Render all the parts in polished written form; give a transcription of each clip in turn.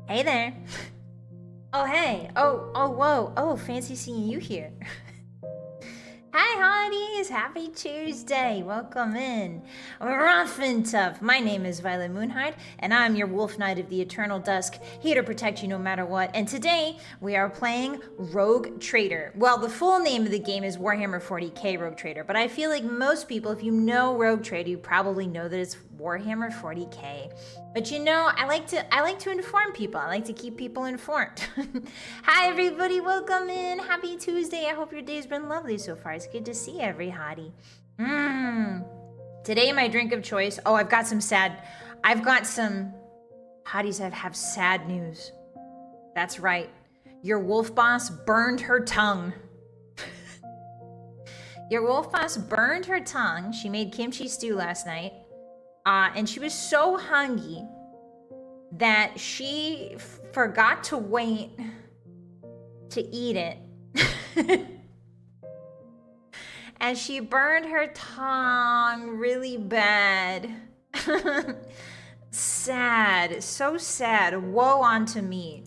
Hey there. Oh, hey. Oh, whoa. Oh, fancy seeing you here. Hi, Hotties. Happy Tuesday. Welcome in. Ruff and Tuff. My name is Vylett Moonheart, and I'm your Wolf Knight of the Eternal Dusk, here to protect you no matter what. And today, we are playing Rogue Trader. Well, the full name of the game is Warhammer 40k Rogue Trader, but I feel like most people, if you know Rogue Trader, you probably know that it's Warhammer 40k. But you know, I like to inform people. I like to keep people informed. Hi everybody, welcome in. Happy Tuesday. I hope your day's been lovely so far. It's good to see every hottie. Today my drink of choice. Oh, I've got some hotties that have sad news. That's right. Your wolf boss burned her tongue. Your wolf boss burned her tongue. She made kimchi stew last night. And she was so hungry that she forgot to wait to eat it. And she burned her tongue really bad. Sad, so sad. Woe unto me.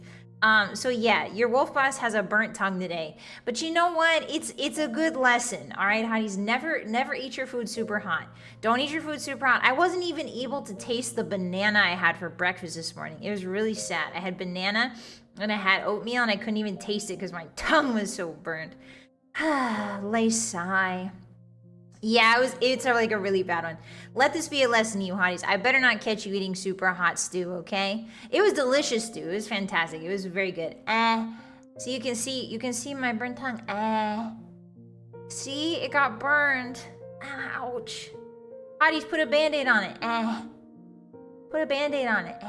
So yeah, your wolf boss has a burnt tongue today. But you know what? It's a good lesson. All right, hotties, never eat your food super hot. Don't eat your food super hot. I wasn't even able to taste the banana I had for breakfast this morning. It was really sad. I had banana and I had oatmeal and I couldn't even taste it because my tongue was so burnt. Lay sigh. Yeah, it's like a really bad one. Let this be a lesson to you, hotties. I better not catch you eating super hot stew, okay? It was delicious stew. It was fantastic. It was very good. So you can see my burnt tongue. See, it got burned. Ouch. Hotties, put a band-aid on it. Put a band-aid on it.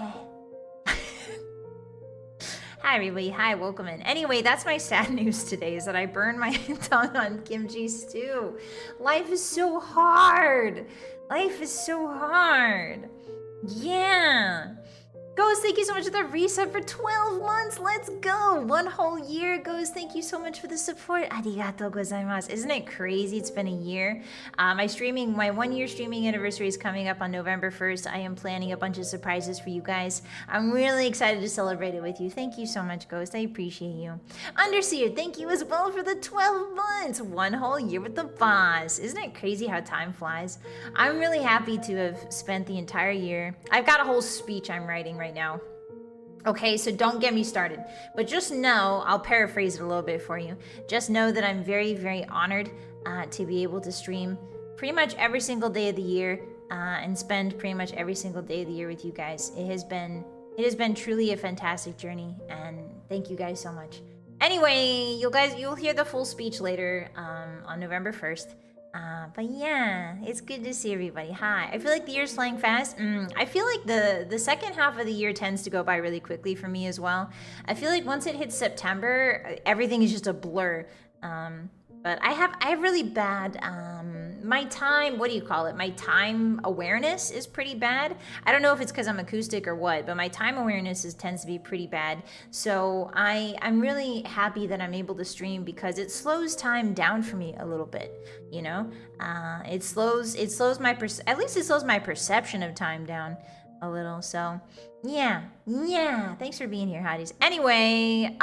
Hi everybody, hi, welcome in. Anyway, that's my sad news today, is that I burned my tongue on kimchi stew. Life is so hard. Life is so hard. Yeah. Ghost, thank you so much for the reset for 12 months. Let's go. 1 whole year. Ghost, thank you so much for the support. Arigatou gozaimasu. Isn't it crazy? It's been a year. My 1 year streaming anniversary is coming up on November 1st. I am planning a bunch of surprises for you guys. I'm really excited to celebrate it with you. Thank you so much, Ghost. I appreciate you. Underseer, thank you as well for the 12 months. 1 whole year with the boss. Isn't it crazy how time flies? I'm really happy to have spent the entire year. I've got a whole speech I'm writing right now. Okay, so don't get me started. But just know, I'll paraphrase it a little bit for you. Just know that I'm very, very honored to be able to stream pretty much every single day of the year and spend pretty much every single day of the year with you guys. It has been truly a fantastic journey, and thank you guys so much. Anyway, you'll hear the full speech later on November 1st. But yeah, it's good to see everybody. Hi. I feel like the year's flying fast. I feel like the second half of the year tends to go by really quickly for me as well. I feel like once it hits September, everything is just a blur. But I have really bad, my time, what do you call it? My time awareness is pretty bad. I don't know if it's because I'm acoustic or what, but my time awareness tends to be pretty bad. So I'm really happy that I'm able to stream because it slows time down for me a little bit, you know? It slows my, at least it slows my perception of time down a little. So yeah, thanks for being here, hotties. Anyway,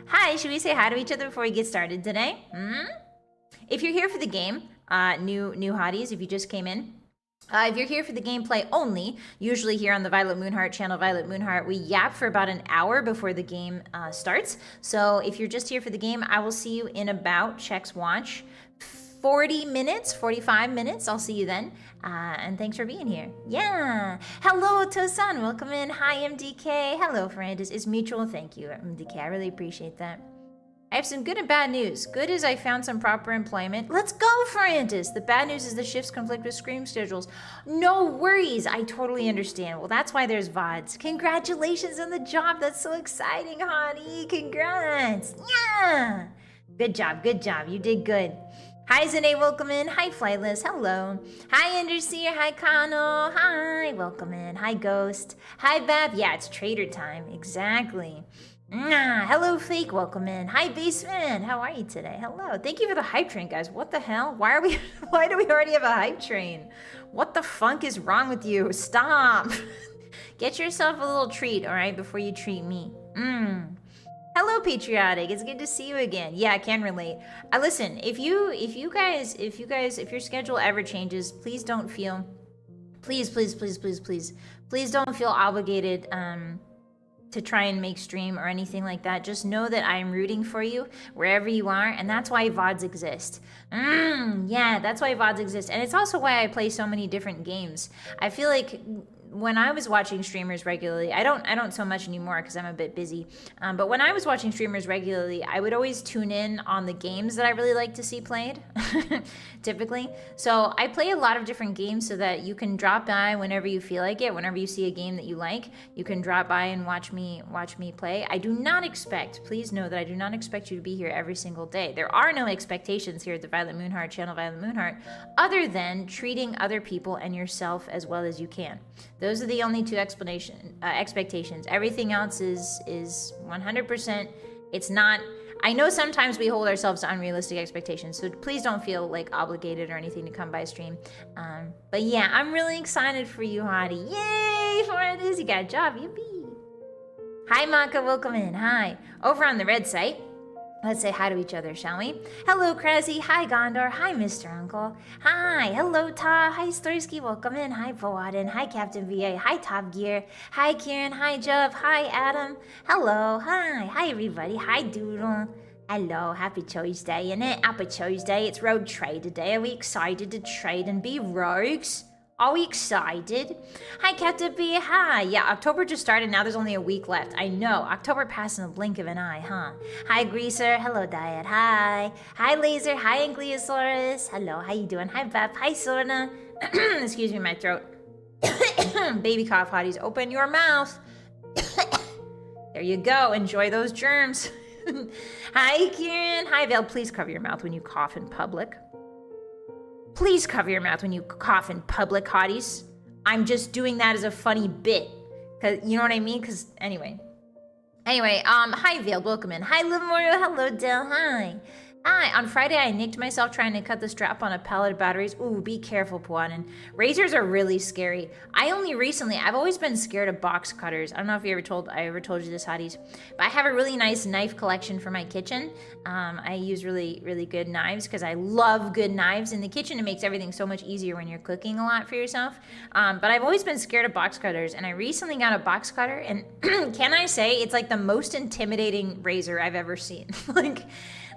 Hi, should we say hi to each other before we get started today? If you're here for the game, new hotties, if you just came in, if you're here for the gameplay only, usually here on the Vylett Moonheart channel, Vylett Moonheart, we yap for about an hour before the game starts. So if you're just here for the game, I will see you in about, checks watch, 40 minutes, 45 minutes. I'll see you then. And thanks for being here. Yeah. Hello, Tosan. Welcome in. Hi, MDK. Hello, Ferrandis. It's mutual. Thank you, MDK. I really appreciate that. I have some good and bad news. Good is I found some proper employment. Let's go, Ferrandis. The bad news is the shifts conflict with scream schedules. No worries. I totally understand. Well, that's why there's VODs. Congratulations on the job. That's so exciting, honey. Congrats. Yeah. Good job. Good job. You did good. Hi, Zane, welcome in. Hi, Flightless, hello. Hi, Underseer, hi, Kano. Hi, welcome in. Hi, Ghost. Hi, Bab. Yeah, it's trader time, exactly. Hello, Fake, welcome in. Hi, Baseman, how are you today? Hello. Thank you for the hype train, guys. What the hell? Why do we already have a hype train? What the funk is wrong with you? Stop. Get yourself a little treat, all right, before you treat me. Hello, Patriotic. It's good to see you again. Yeah, I can relate. Listen, if your schedule ever changes, please don't feel, please don't feel obligated to try and make stream or anything like that. Just know that I'm rooting for you wherever you are, and that's why VODs exist. Yeah, that's why VODs exist, and it's also why I play so many different games. I feel like when I was watching streamers regularly, I don't so much anymore because I'm a bit busy. But when I was watching streamers regularly, I would always tune in on the games that I really like to see played, typically. So I play a lot of different games so that you can drop by whenever you feel like it. Whenever you see a game that you like, you can drop by and watch me play. I do not expect, please know that I do not expect you to be here every single day. There are no expectations here at the Vylett Moonheart channel, Vylett Moonheart, other than treating other people and yourself as well as you can. Those are the only two expectations. Everything else is 100%. It's not. I know sometimes we hold ourselves to unrealistic expectations, so please don't feel like obligated or anything to come by stream. But yeah, I'm really excited for you, Hottie. Yay for it is. You got a job. Yippee. Hi, Maka. Welcome in. Hi. Over on the red site. Let's say hi to each other, shall we? Hello, Krezzy. Hi, Gondor. Hi, Mr. Uncle. Hi. Hello, Ta. Hi, Storsky. Welcome in. Hi, Powadin. Hi, Captain VA. Hi, Top Gear. Hi, Kieran. Hi, Juv. Hi, Adam. Hello. Hi. Hi, everybody. Hi, Doodle. Hello. Happy Tuesday, innit? Happy Tuesday. It's Road Trade today. Are we excited to trade and be rogues? Are we excited? Hi, Captain B. Hi. Yeah, October just started. Now there's only a week left. I know. October passed in a blink of an eye, huh? Hi, Greaser. Hello, Diet. Hi. Hi, Laser. Hi, Angliosaurus. Hello. How you doing? Hi, Beth. Hi, Sorna. Excuse me, my throat. Baby cough, Hotties. Open your mouth. There you go. Enjoy those germs. Hi, Kieran. Hi, Val. Please cover your mouth when you cough in public. Please cover your mouth when you cough in public, Hotties. I'm just doing that as a funny bit. Cause you know what I mean? Cause anyway, hi Vale, welcome in. Hi Livermore, hello Del, hi. Hi, on Friday I nicked myself trying to cut the strap on a pallet of batteries. Ooh, be careful, Puanin. Razors are really scary. I've always been scared of box cutters. I don't know if I ever told you this, Hotties, but I have a really nice knife collection for my kitchen. I use really good knives because I love good knives in the kitchen. It makes everything so much easier when you're cooking a lot for yourself. But I've always been scared of box cutters, and I recently got a box cutter, and can I say it's like the most intimidating razor I've ever seen.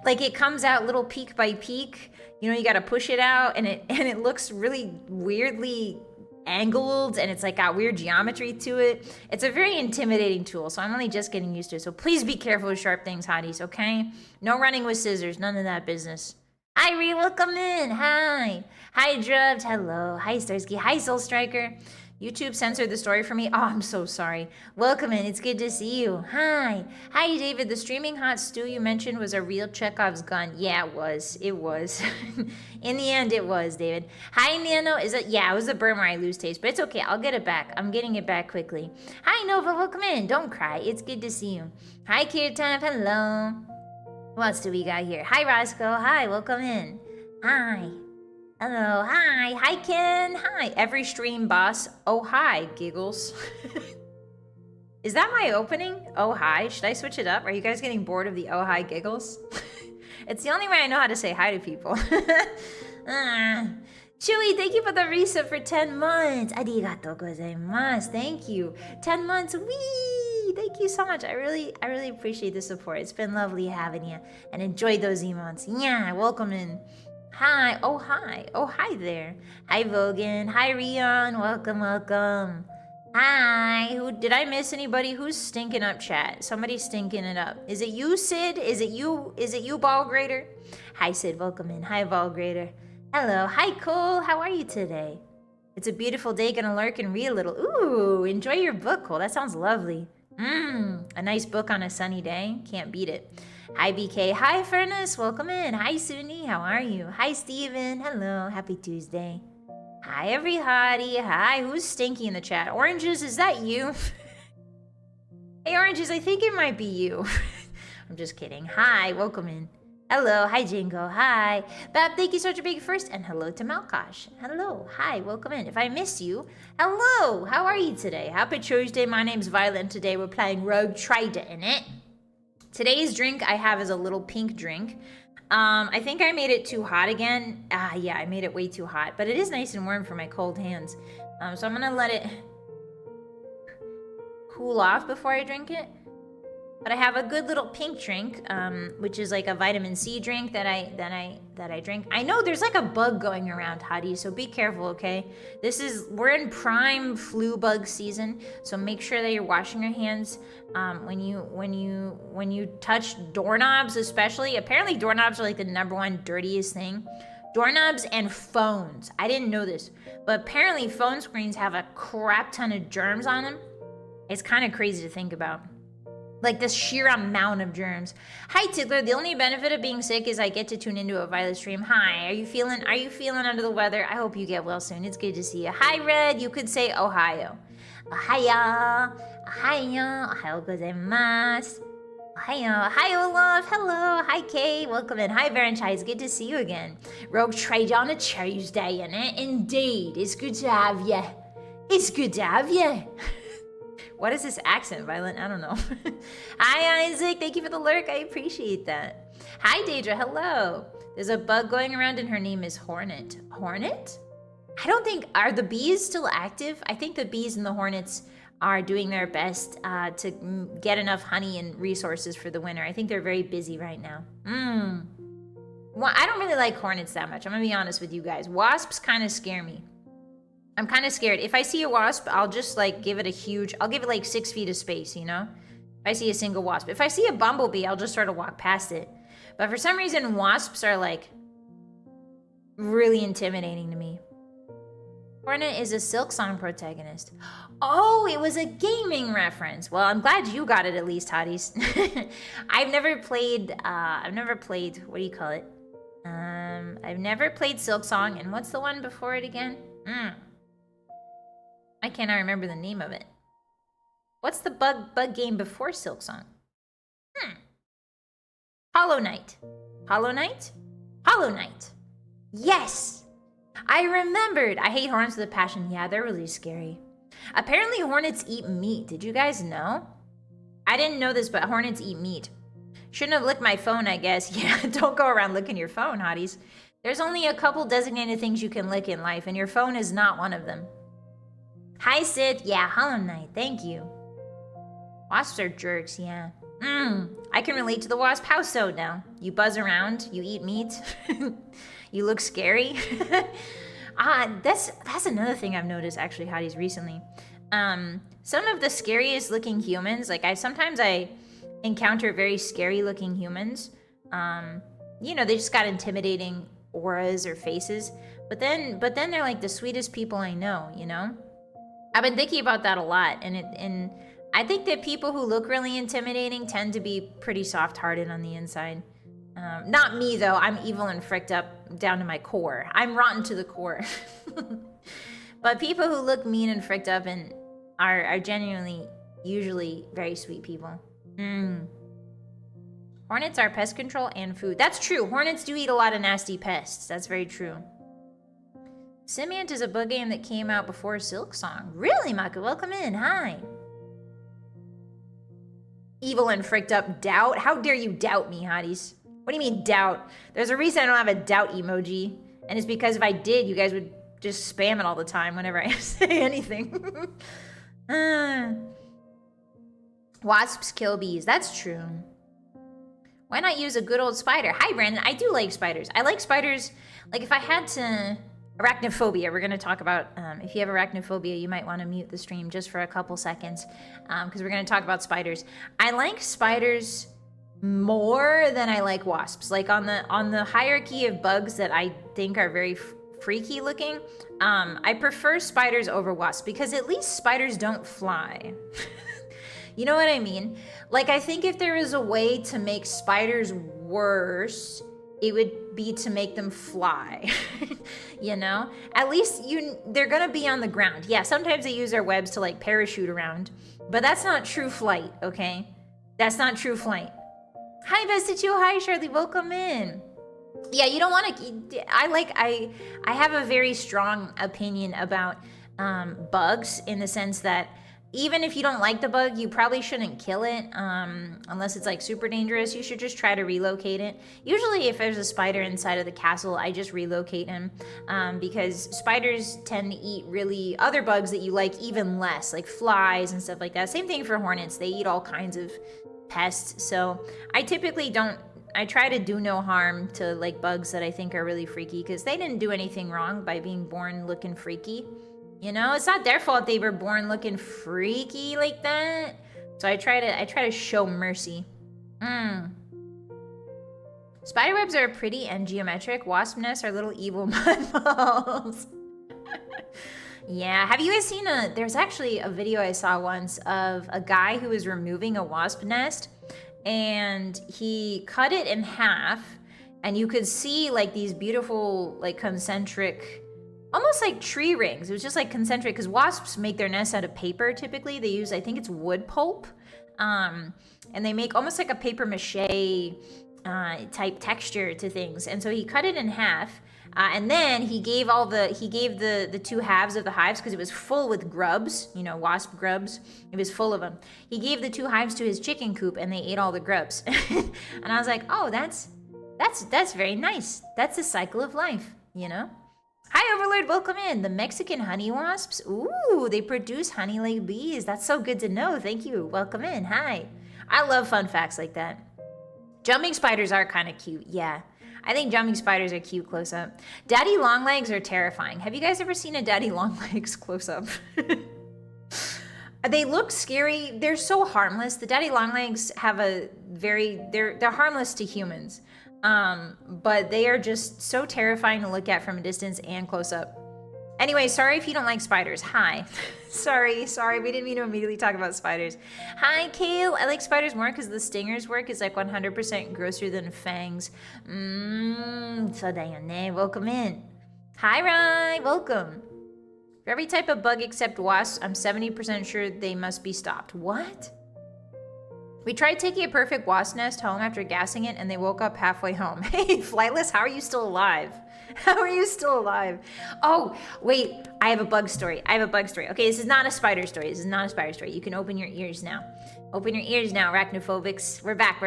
Like it comes out little peak by peak. You know, you got to push it out, and it looks really weirdly angled, and it's like got weird geometry to it. It's a very intimidating tool, so I'm only just getting used to it. So please be careful with sharp things, Hotties, okay? No running with scissors, none of that business. Hi, Ree, welcome in. Hi. Hi, Drubbed. Hello. Hi, Starsky. Hi, Soul Striker. YouTube censored the story for me. Oh, I'm so sorry. Welcome in. It's good to see you. Hi. Hi, David. The streaming hot stew you mentioned was a real Chekhov's gun. Yeah, it was. It was. In the end, it was, David. Hi, Nano. Yeah, it was the burn where I lose taste, but it's okay. I'll get it back. I'm getting it back quickly. Hi, Nova. Welcome in. Don't cry. It's good to see you. Hi, Kirtan. Hello. What else do we got here? Hi, Roscoe. Hi. Welcome in. Hi. Hello, hi, hi Ken, hi. Every stream boss, oh hi, giggles. Is that my opening? Oh hi, should I switch it up? Are you guys getting bored of the oh hi giggles? It's the only way I know how to say hi to people. Chewy, thank you for the resub for 10 months. Arigatou gozaimasu, thank you. 10 months, wee! Thank you so much. I really appreciate the support. It's been lovely having you, and enjoy those emotes. Yeah, welcome in. Hi, oh hi there. Hi Vogan, hi Rion, welcome. Hi, did I miss anybody? Who's stinking up chat? Somebody's stinking it up. Is it you, Sid? Is it you, Ball Grader? Hi Sid, welcome in. Hi Ball Grader. Hello, hi Cole, how are you today? It's a beautiful day, gonna lurk and read a little. Ooh, enjoy your book, Cole, that sounds lovely. A nice book on a sunny day, can't beat it. Hi BK, hi Furnace, welcome in. Hi Suni, how are you? Hi Steven, hello, happy Tuesday. Hi every hottie, hi, who's stinky in the chat? Oranges, is that you? Hey Oranges, I think it might be you. I'm just kidding. Hi, welcome in. Hello, hi Jingo, hi. Bab, thank you so much for being first, and hello to Malkosh. Hello, hi, welcome in. If I missed you, hello, how are you today? Happy Tuesday, my name's Vylett, and today we're playing Rogue Trader in it. Today's drink I have is a little pink drink. I think I made it too hot again. Yeah, I made it way too hot, but it is nice and warm for my cold hands. So I'm gonna let it cool off before I drink it. But I have a good little pink drink, which is like a vitamin C drink that I drink. I know there's like a bug going around, Hottie, so be careful, okay? We're in prime flu bug season, so make sure that you're washing your hands when you touch doorknobs, especially. Apparently doorknobs are like the #1 dirtiest thing. Doorknobs and phones. I didn't know this, but apparently phone screens have a crap ton of germs on them. It's kind of crazy to think about. Like the sheer amount of germs. Hi Tiddler, the only benefit of being sick is I get to tune into a Vylett stream. Hi, are you feeling under the weather? I hope you get well soon. It's good to see you. Hi Red, you could say Ohio. Ohio, Ohio, Ohio gozaimasu. Ohio, hi Olaf, hello, hi Kay, welcome in. Hi Varenchai, it's good to see you again. Rogue Trade on a Tuesday, innit? Indeed, it's good to have you. It's good to have you. What is this accent, Vylett? I don't know. Hi, Isaac. Thank you for the lurk. I appreciate that. Hi, Daedra. Hello. There's a bug going around and her name is Hornet. Hornet? I don't think... Are the bees still active? I think the bees and the hornets are doing their best to get enough honey and resources for the winter. I think they're very busy right now. Well, I don't really like hornets that much. I'm going to be honest with you guys. Wasps kind of scare me. I'm kind of scared. If I see a wasp, I'll just like give it I'll give it like 6 feet of space, you know? If I see a single wasp. If I see a bumblebee, I'll just sort of walk past it. But for some reason, wasps are like really intimidating to me. Hornet is a Silk Song protagonist. Oh, it was a gaming reference. Well, I'm glad you got it at least, Hotties. I've never played, what do you call it? I've never played Silk Song, and what's the one before it again? I cannot remember the name of it. What's the bug game before Silk Song? Hollow Knight. Hollow Knight? Hollow Knight. Yes! I remembered. I hate hornets with a passion. Yeah, they're really scary. Apparently hornets eat meat. Did you guys know? I didn't know this, but hornets eat meat. Shouldn't have licked my phone, I guess. Yeah, don't go around licking your phone, Hotties. There's only a couple designated things you can lick in life, and your phone is not one of them. Hi, Sid. Yeah, Hollow Knight. Thank you. Wasps are jerks, yeah. I can relate to the wasp. How so now? You buzz around, you eat meat, you look scary. That's another thing I've noticed, actually, Hotties, recently. Some of the scariest looking humans, like sometimes I encounter very scary looking humans. You know, they just got intimidating auras or faces, but then they're like the sweetest people I know, you know? I've been thinking about that a lot, and I think that people who look really intimidating tend to be pretty soft-hearted on the inside. Not me, though. I'm evil and fricked up down to my core. I'm rotten to the core. But people who look mean and fricked up and are genuinely, usually very sweet people. Hornets are pest control and food. That's true. Hornets do eat a lot of nasty pests. That's very true. Simiant is a bug game that came out before Silk Song. Really, Maka? Welcome in. Hi. Evil and fricked up doubt? How dare you doubt me, Hotties? What do you mean doubt? There's a reason I don't have a doubt emoji. And it's because if I did, you guys would just spam it all the time whenever I say anything. Wasps kill bees. That's true. Why not use a good old spider? Hi, Brandon. I do like spiders. I like spiders. Like, if I had to... Arachnophobia. We're going to talk about... if you have arachnophobia, you might want to mute the stream just for a couple seconds. Because we're going to talk about spiders. I like spiders more than I like wasps. Like, on the hierarchy of bugs that I think are very freaky looking, I prefer spiders over wasps. Because at least spiders don't fly. You know what I mean? Like, I think if there was a way to make spiders worse, it would be to make them fly. You know? At least they're gonna be on the ground. Yeah, sometimes they use their webs to like parachute around, but that's not true flight, okay? That's not true flight. Hi, Vestitu. Hi, Shirley. Welcome in. Yeah, you don't want to. I have a very strong opinion about bugs in the sense that even if you don't like the bug, you probably shouldn't kill it unless it's like super dangerous. You should just try to relocate it. Usually if there's a spider inside of the castle, I just relocate him because spiders tend to eat really other bugs that you like even less, like flies and stuff like that. Same thing for hornets. They eat all kinds of pests. So I typically don't, I try to do no harm to like bugs that I think are really freaky because they didn't do anything wrong by being born looking freaky. You know, it's not their fault they were born looking freaky like that. So I try to show mercy. Spiderwebs are pretty and geometric. Wasp nests are little evil mud balls. Yeah, have you guys seen there's actually a video I saw once of a guy who was removing a wasp nest and he cut it in half and you could see like these beautiful like concentric, almost like tree rings. It was just like concentric because wasps make their nests out of paper typically. They use, I think it's wood pulp. And they make almost like a paper mache type texture to things. And so he cut it in half. And then he gave the two halves of the hives because it was full with grubs, you know, wasp grubs. It was full of them. He gave the two hives to his chicken coop and they ate all the grubs. And I was like, oh, that's very nice. That's the cycle of life, you know? Hi, Overlord, welcome in. The Mexican honey wasps. Ooh, they produce honey like bees. That's so good to know. Thank you. Welcome in. Hi. I love fun facts like that. Jumping spiders are kind of cute. Yeah. I think jumping spiders are cute close up. Daddy longlegs are terrifying. Have you guys ever seen a daddy longlegs close up? They look scary. They're so harmless. The daddy longlegs have they're harmless to humans. But they are just so terrifying to look at from a distance and close up. Anyway, sorry if you don't like spiders. Hi. sorry, we didn't mean to immediately talk about spiders. Hi, Kale. I like spiders more because the stingers work is like 100% grosser than fangs. So Diane, welcome in. Hi, Rye, welcome. For every type of bug except wasps, I'm 70% sure they must be stopped. What? We tried taking a perfect wasp nest home after gassing it, and they woke up halfway home. Hey, Flightless, how are you still alive? How are you still alive? Oh, wait, I have a bug story. Okay, this is not a spider story. You can open your ears now. Open your ears now, arachnophobics. We're back.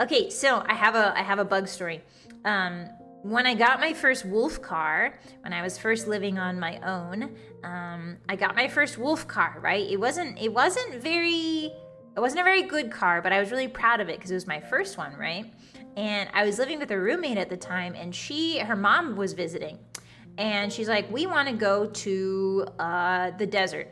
Okay, so I have a bug story. When I got my first wolf car, when I was first living on my own, I got my first wolf car, right? It wasn't a very good car, but I was really proud of it because it was my first one, right? And I was living with a roommate at the time, and her mom was visiting. And she's like, we want to go to the desert.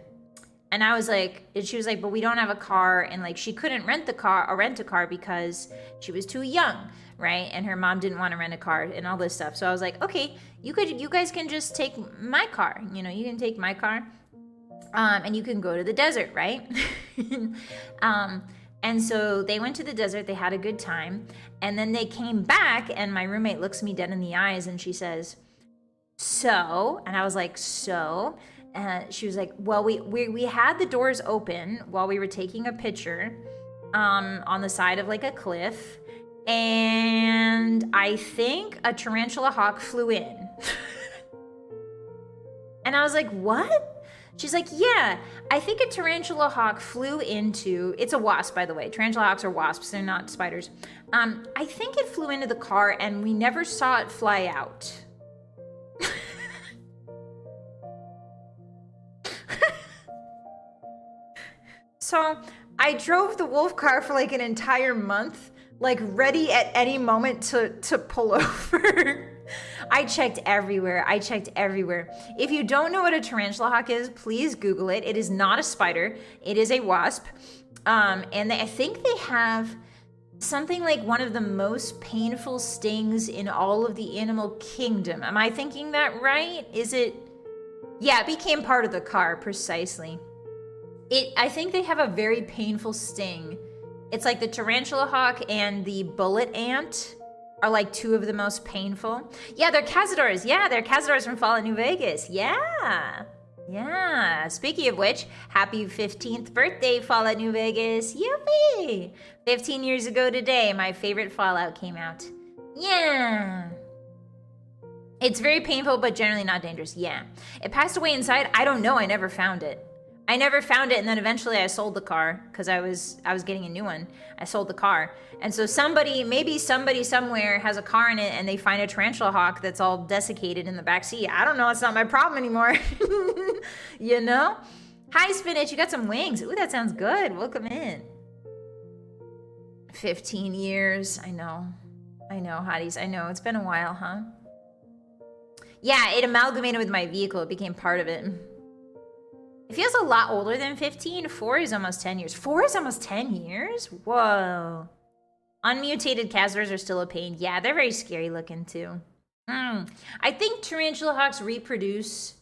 And she was like, but we don't have a car. And like, she couldn't rent a car because she was too young, right? And her mom didn't want to rent a car and all this stuff. So I was like, okay, you guys can just take my car. You know, you can take my car. And you can go to the desert, right? And so they went to the desert, they had a good time, and then they came back, and my roommate looks me dead in the eyes, and she says, so? And I was like, so? And she was like, well, we had the doors open while we were taking a picture on the side of like a cliff, and I think a tarantula hawk flew in. And I was like, what? She's like, yeah, I think a tarantula hawk flew into, it's a wasp, by the way. Tarantula hawks are wasps, they're not spiders. I think it flew into the car and we never saw it fly out. So I drove the wolf car for like an entire month, like ready at any moment to pull over. I checked everywhere. If you don't know what a tarantula hawk is, please Google it. It is not a spider. It is a wasp. And I think they have something like one of the most painful stings in all of the animal kingdom. Am I thinking that right? Is it? Yeah, it became part of the car, precisely. I think they have a very painful sting. It's like the tarantula hawk and the bullet ant are like two of the most painful. Yeah, they're cazadors. They're cazadors from Fallout New Vegas. Yeah. Yeah, speaking of which, happy 15th birthday, Fallout New Vegas. Yippee! 15 years ago today, my favorite Fallout came out. Yeah. It's very painful, but generally not dangerous. Yeah. It passed away inside. I don't know. I never found it. I never found it, and then eventually I sold the car because I was getting a new one. I sold the car. And so maybe somebody somewhere has a car in it and they find a tarantula hawk that's all desiccated in the back seat. I don't know. It's not my problem anymore. You know? Hi, Spinach. You got some wings. Ooh, that sounds good. Welcome in. 15 years. I know, Hotties. I know. It's been a while, huh? Yeah, it amalgamated with my vehicle. It became part of it. It feels a lot older than 15. 4 is almost 10 years. 4 is almost 10 years? Whoa. Unmutated Casvers are still a pain. Yeah, they're very scary looking too. I think tarantula hawks reproduce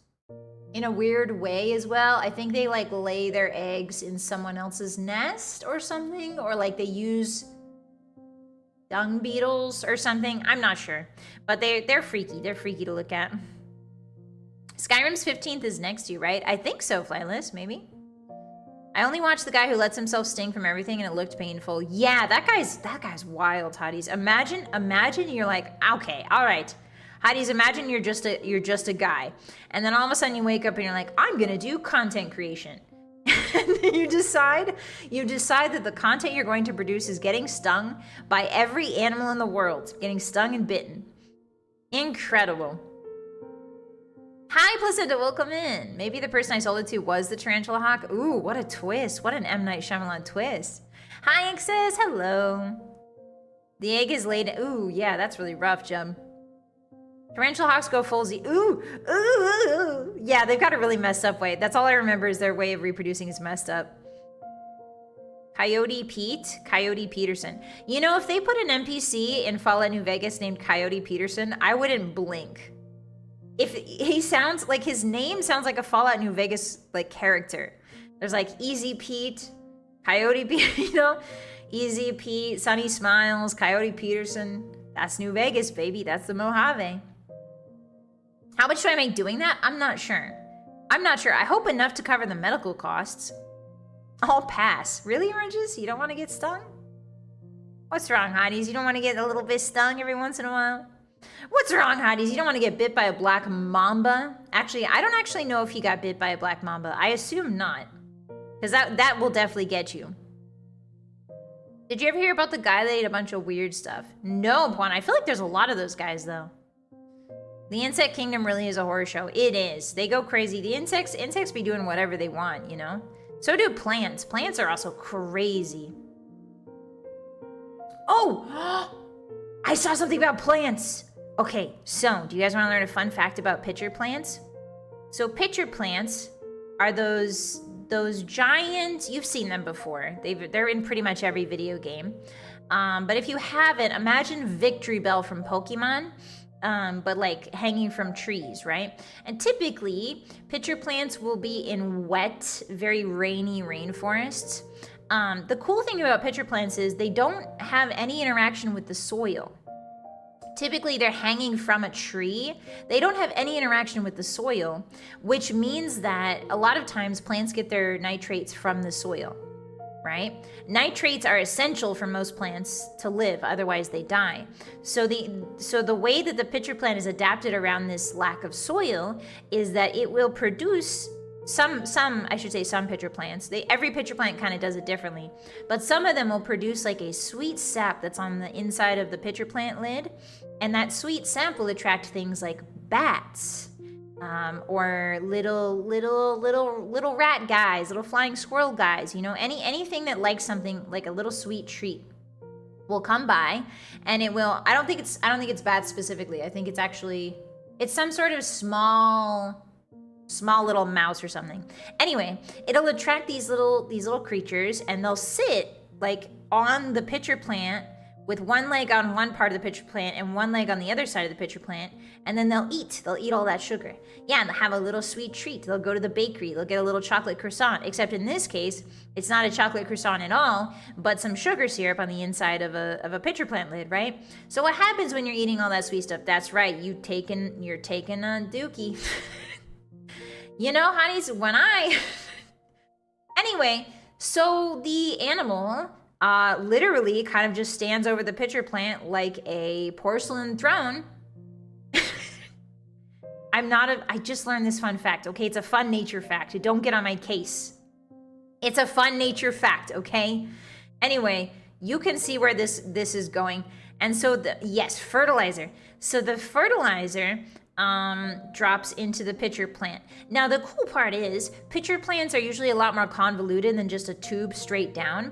in a weird way as well. I think they like lay their eggs in someone else's nest or something. Or like they use dung beetles or something. I'm not sure. But they're freaky. They're freaky to look at. Skyrim's 15th is next year, right? I think so, Flyless, maybe. I only watched the guy who lets himself sting from everything and it looked painful. Yeah, that guy's wild, Hotties. Imagine you're like, okay, all right. Hotties, imagine you're just a guy. And then all of a sudden you wake up and you're like, I'm gonna do content creation. And then you decide that the content you're going to produce is getting stung by every animal in the world. Getting stung and bitten. Incredible. Hi, Placenta, welcome in. Maybe the person I sold it to was the tarantula hawk. Ooh, what a twist. What an M. Night Shyamalan twist. Hi, Excess. Hello. The egg is laid. Ooh, yeah, that's really rough, Jum. Tarantula hawks go full Z. Ooh, ooh, ooh. Yeah, they've got a really messed up way. That's all I remember is their way of reproducing is messed up. Coyote Peterson. You know, if they put an NPC in Fallout New Vegas named Coyote Peterson, I wouldn't blink. If he sounds like his name sounds like a Fallout New Vegas like character. There's like Easy Pete, Coyote Pete, you know, Easy Pete, Sunny Smiles, Coyote Peterson. That's New Vegas, baby. That's the Mojave. How much do I make doing that? I'm not sure. I hope enough to cover the medical costs. I'll pass. Really, Oranges? You don't want to get stung? What's wrong, Hotties? You don't want to get a little bit stung every once in a while? What's wrong, Hotties? You don't want to get bit by a black mamba? Actually, I don't actually know if he got bit by a black mamba. I assume not. Because that will definitely get you. Did you ever hear about the guy that ate a bunch of weird stuff? No, Pwan. I feel like there's a lot of those guys, though. The insect kingdom really is a horror show. It is. They go crazy. The insects be doing whatever they want, you know? So do plants. Plants are also crazy. Oh! I saw something about plants! Okay, so, do you guys want to learn a fun fact about pitcher plants? So pitcher plants are those giant, you've seen them before. They're in pretty much every video game. But if you haven't, imagine Victory Bell from Pokemon, but like hanging from trees, right? And typically, pitcher plants will be in wet, very rainy rainforests. The cool thing about pitcher plants is they don't have any interaction with the soil. Typically, they're hanging from a tree. They don't have any interaction with the soil, which means that a lot of times plants get their nitrates from the soil, right? Nitrates are essential for most plants to live, otherwise they die. So the way that the pitcher plant is adapted around this lack of soil is that it will produce some pitcher plants. Every pitcher plant kind of does it differently, but some of them will produce like a sweet sap that's on the inside of the pitcher plant lid, and that sweet sap will attract things like bats, or little rat guys, little flying squirrel guys. You know, anything that likes something like a little sweet treat will come by, and it will. I don't think it's bats specifically. I think it's some sort of small little mouse or something. Anyway, it'll attract these little creatures, and they'll sit like on the pitcher plant with one leg on one part of the pitcher plant and one leg on the other side of the pitcher plant, and then they'll eat all that sugar. Yeah, and they'll have a little sweet treat. They'll go to the bakery, they'll get a little chocolate croissant, except in this case, it's not a chocolate croissant at all, but some sugar syrup on the inside of a pitcher plant lid, right? So what happens when you're eating all that sweet stuff? That's right, you're taking a dookie. You know, Hotties, when I... Anyway, so the animal literally kind of just stands over the pitcher plant like a porcelain throne. I just learned this fun fact, okay? It's a fun nature fact. Don't get on my case. It's a fun nature fact, okay? Anyway, you can see where this is going. And so, yes, fertilizer. So the fertilizer drops into the pitcher plant. Now, the cool part is pitcher plants are usually a lot more convoluted than just a tube straight down.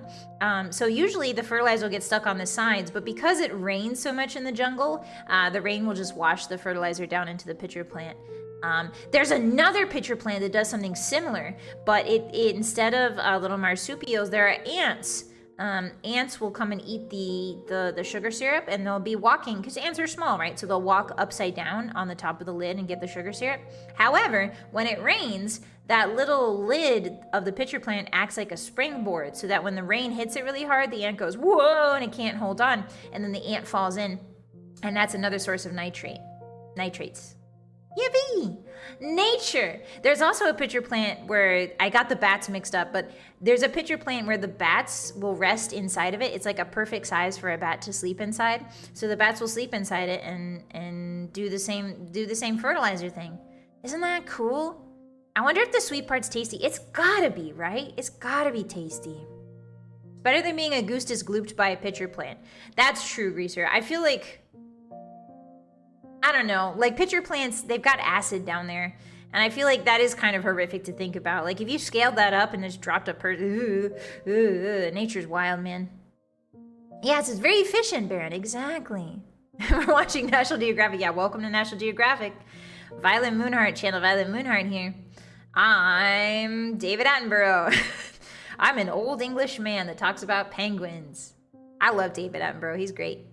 So usually the fertilizer will get stuck on the sides, but because it rains so much in the jungle, the rain will just wash the fertilizer down into the pitcher plant. There's another pitcher plant that does something similar, but it instead of little marsupials, there are ants. Ants will come and eat the sugar syrup, and they'll be walking, because ants are small, right? So they'll walk upside down on the top of the lid and get the sugar syrup. However, when it rains, that little lid of the pitcher plant acts like a springboard, so that when the rain hits it really hard, the ant goes, whoa, and it can't hold on, and then the ant falls in, and that's another source of nitrates. Yippee! Nature! There's also a pitcher plant where, I got the bats mixed up, but there's a pitcher plant where the bats will rest inside of it. It's like a perfect size for a bat to sleep inside. So the bats will sleep inside it and do the same fertilizer thing. Isn't that cool? I wonder if the sweet part's tasty. It's gotta be, right? It's gotta be tasty. Better than being a goostus glooped by a pitcher plant. That's true, Greaser. I feel like, I don't know, like pitcher plants, they've got acid down there. And I feel like that is kind of horrific to think about. Like if you scaled that up and just dropped a nature's wild, man. Yes, it's very efficient, Baron, exactly. We're watching National Geographic. Yeah, welcome to National Geographic. Vylett Moonheart channel, Vylett Moonheart here. I'm David Attenborough. I'm an old English man that talks about penguins. I love David Attenborough, he's great.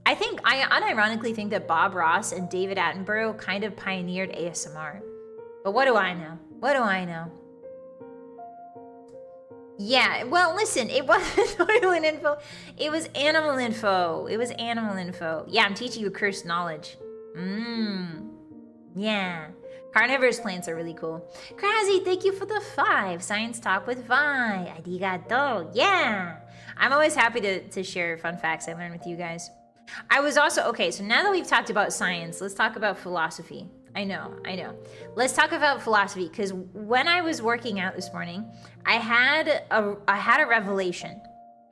I unironically think that Bob Ross and David Attenborough kind of pioneered ASMR. But what do I know? What do I know? Yeah, well, listen, it wasn't toilet info. It was animal info. It was animal info. Yeah, I'm teaching you cursed knowledge. Yeah. Carnivorous plants are really cool. Krasy, thank you for the 5. Science Talk with Vi. Arigato. Yeah. I'm always happy to share fun facts I learned with you guys. I was also, okay, so now that we've talked about science, let's talk about philosophy. I know. Let's talk about philosophy, because when I was working out this morning, I had a revelation,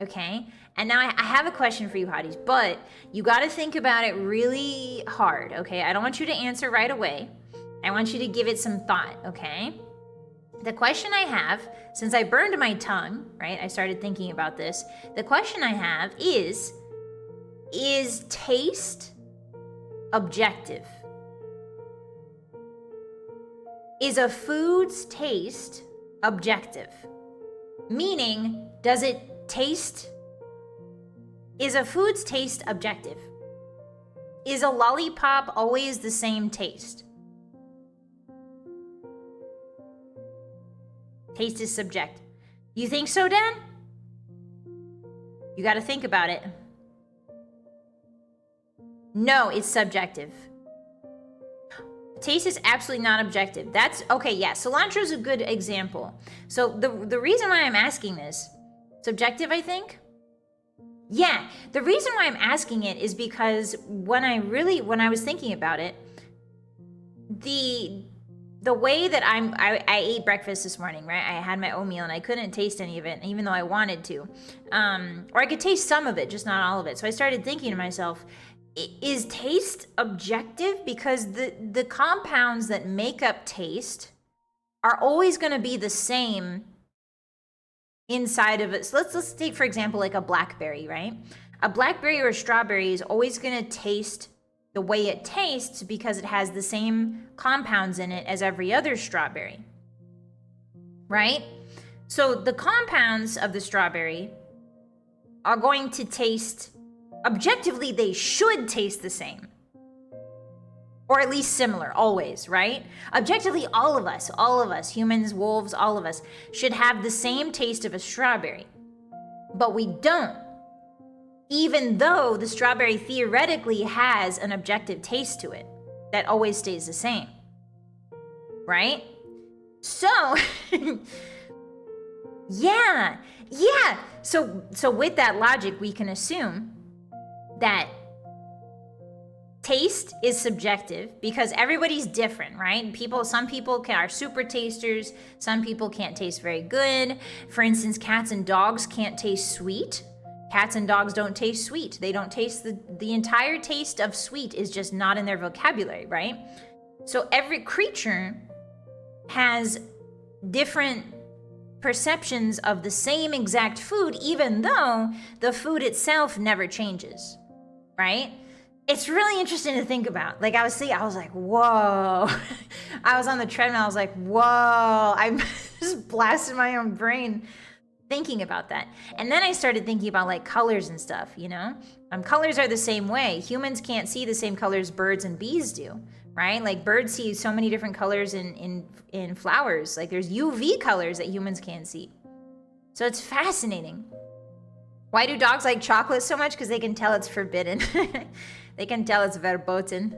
okay? And now I have a question for you, Hotties, but you got to think about it really hard, okay? I don't want you to answer right away. I want you to give it some thought, okay? The question I have, since I burned my tongue, right? I started thinking about this. The question I have is taste objective? Is a food's taste objective? Meaning, does it taste? Is a food's taste objective? Is a lollipop always the same taste? Taste is subjective. You think so, Dan? You got to think about it. No, it's subjective. Taste is absolutely not objective. That's okay. Yeah, cilantro is a good example. So the reason why I'm asking this, subjective, I think. Yeah, the reason why I'm asking it is because when I was thinking about it, the way that I ate breakfast this morning, right? I had my oatmeal and I couldn't taste any of it, even though I wanted to, or I could taste some of it, just not all of it. So I started thinking to myself, is taste objective? Because the compounds that make up taste are always going to be the same inside of it. So let's take, for example, like a blackberry, right? A blackberry or a strawberry is always going to taste the way it tastes because it has the same compounds in it as every other strawberry, right? So the compounds of the strawberry are going to taste, objectively, they should taste the same. Or at least similar, always, right? Objectively, all of us, humans, wolves, all of us, should have the same taste of a strawberry. But we don't. Even though the strawberry theoretically has an objective taste to it that always stays the same, right? So, yeah. So with that logic, we can assume that taste is subjective because everybody's different, right? Some people are super tasters. Some people can't taste very good. For instance, cats and dogs can't taste sweet. Cats and dogs don't taste sweet. They don't taste the entire taste of sweet is just not in their vocabulary, right? So every creature has different perceptions of the same exact food, even though the food itself never changes, right? It's really interesting to think about. Like I was like, whoa. I was on the treadmill, I was like, whoa. I'm just blasting my own brain thinking about that. And then I started thinking about like colors and stuff, you know? Colors are the same way. Humans can't see the same colors birds and bees do, right? Like birds see so many different colors in flowers. Like there's UV colors that humans can't see. So it's fascinating. Why do dogs like chocolate so much? Because they can tell it's forbidden. They can tell it's verboten.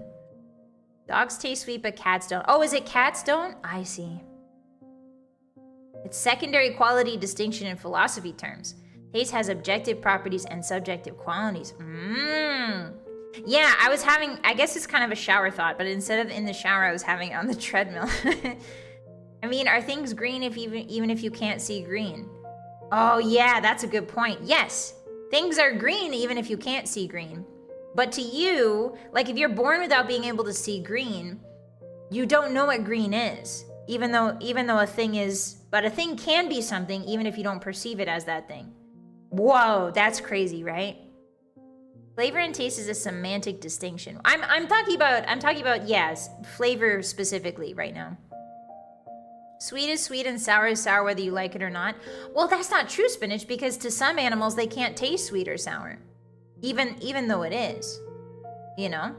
Dogs taste sweet, but cats don't. Oh, is it cats don't? I see. It's secondary quality distinction in philosophy terms. Taste has objective properties and subjective qualities. Yeah, I guess it's kind of a shower thought, but instead of in the shower, I was having it on the treadmill. I mean, are things green even if you can't see green? Oh yeah, that's a good point. Yes, things are green even if you can't see green. But to you, like if you're born without being able to see green, you don't know what green is. Even though a thing is, but a thing can be something even if you don't perceive it as that thing. Whoa, that's crazy, right? Flavor and taste is a semantic distinction. I'm talking about yes, flavor specifically right now. Sweet is sweet and sour is sour whether you like it or not. Well, that's not true, Spinach, because to some animals they can't taste sweet or sour. Even though it is, you know?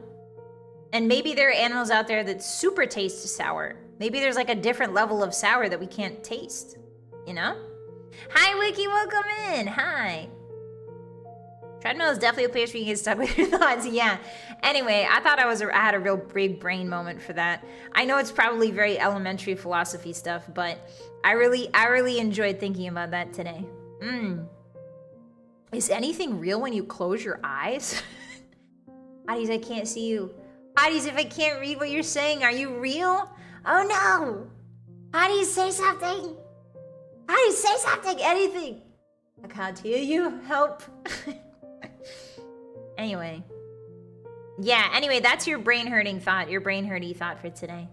And maybe there are animals out there that super taste sour. Maybe there's like a different level of sour that we can't taste, you know? Hi, Wiki, welcome in. Hi. Treadmill is definitely a place where you get stuck with your thoughts. Yeah. Anyway, I thought I had a real big brain moment for that. I know it's probably very elementary philosophy stuff, but I really enjoyed thinking about that today. Is anything real when you close your eyes? Hotties, I can't see you. Hotties, if I can't read what you're saying, are you real? Oh no! Hotties, say something! Hotties, say something! Anything! I can't hear you. Help. Anyway. Yeah, anyway, that's your brain-hurting thought. Your brain-hurty thought for today.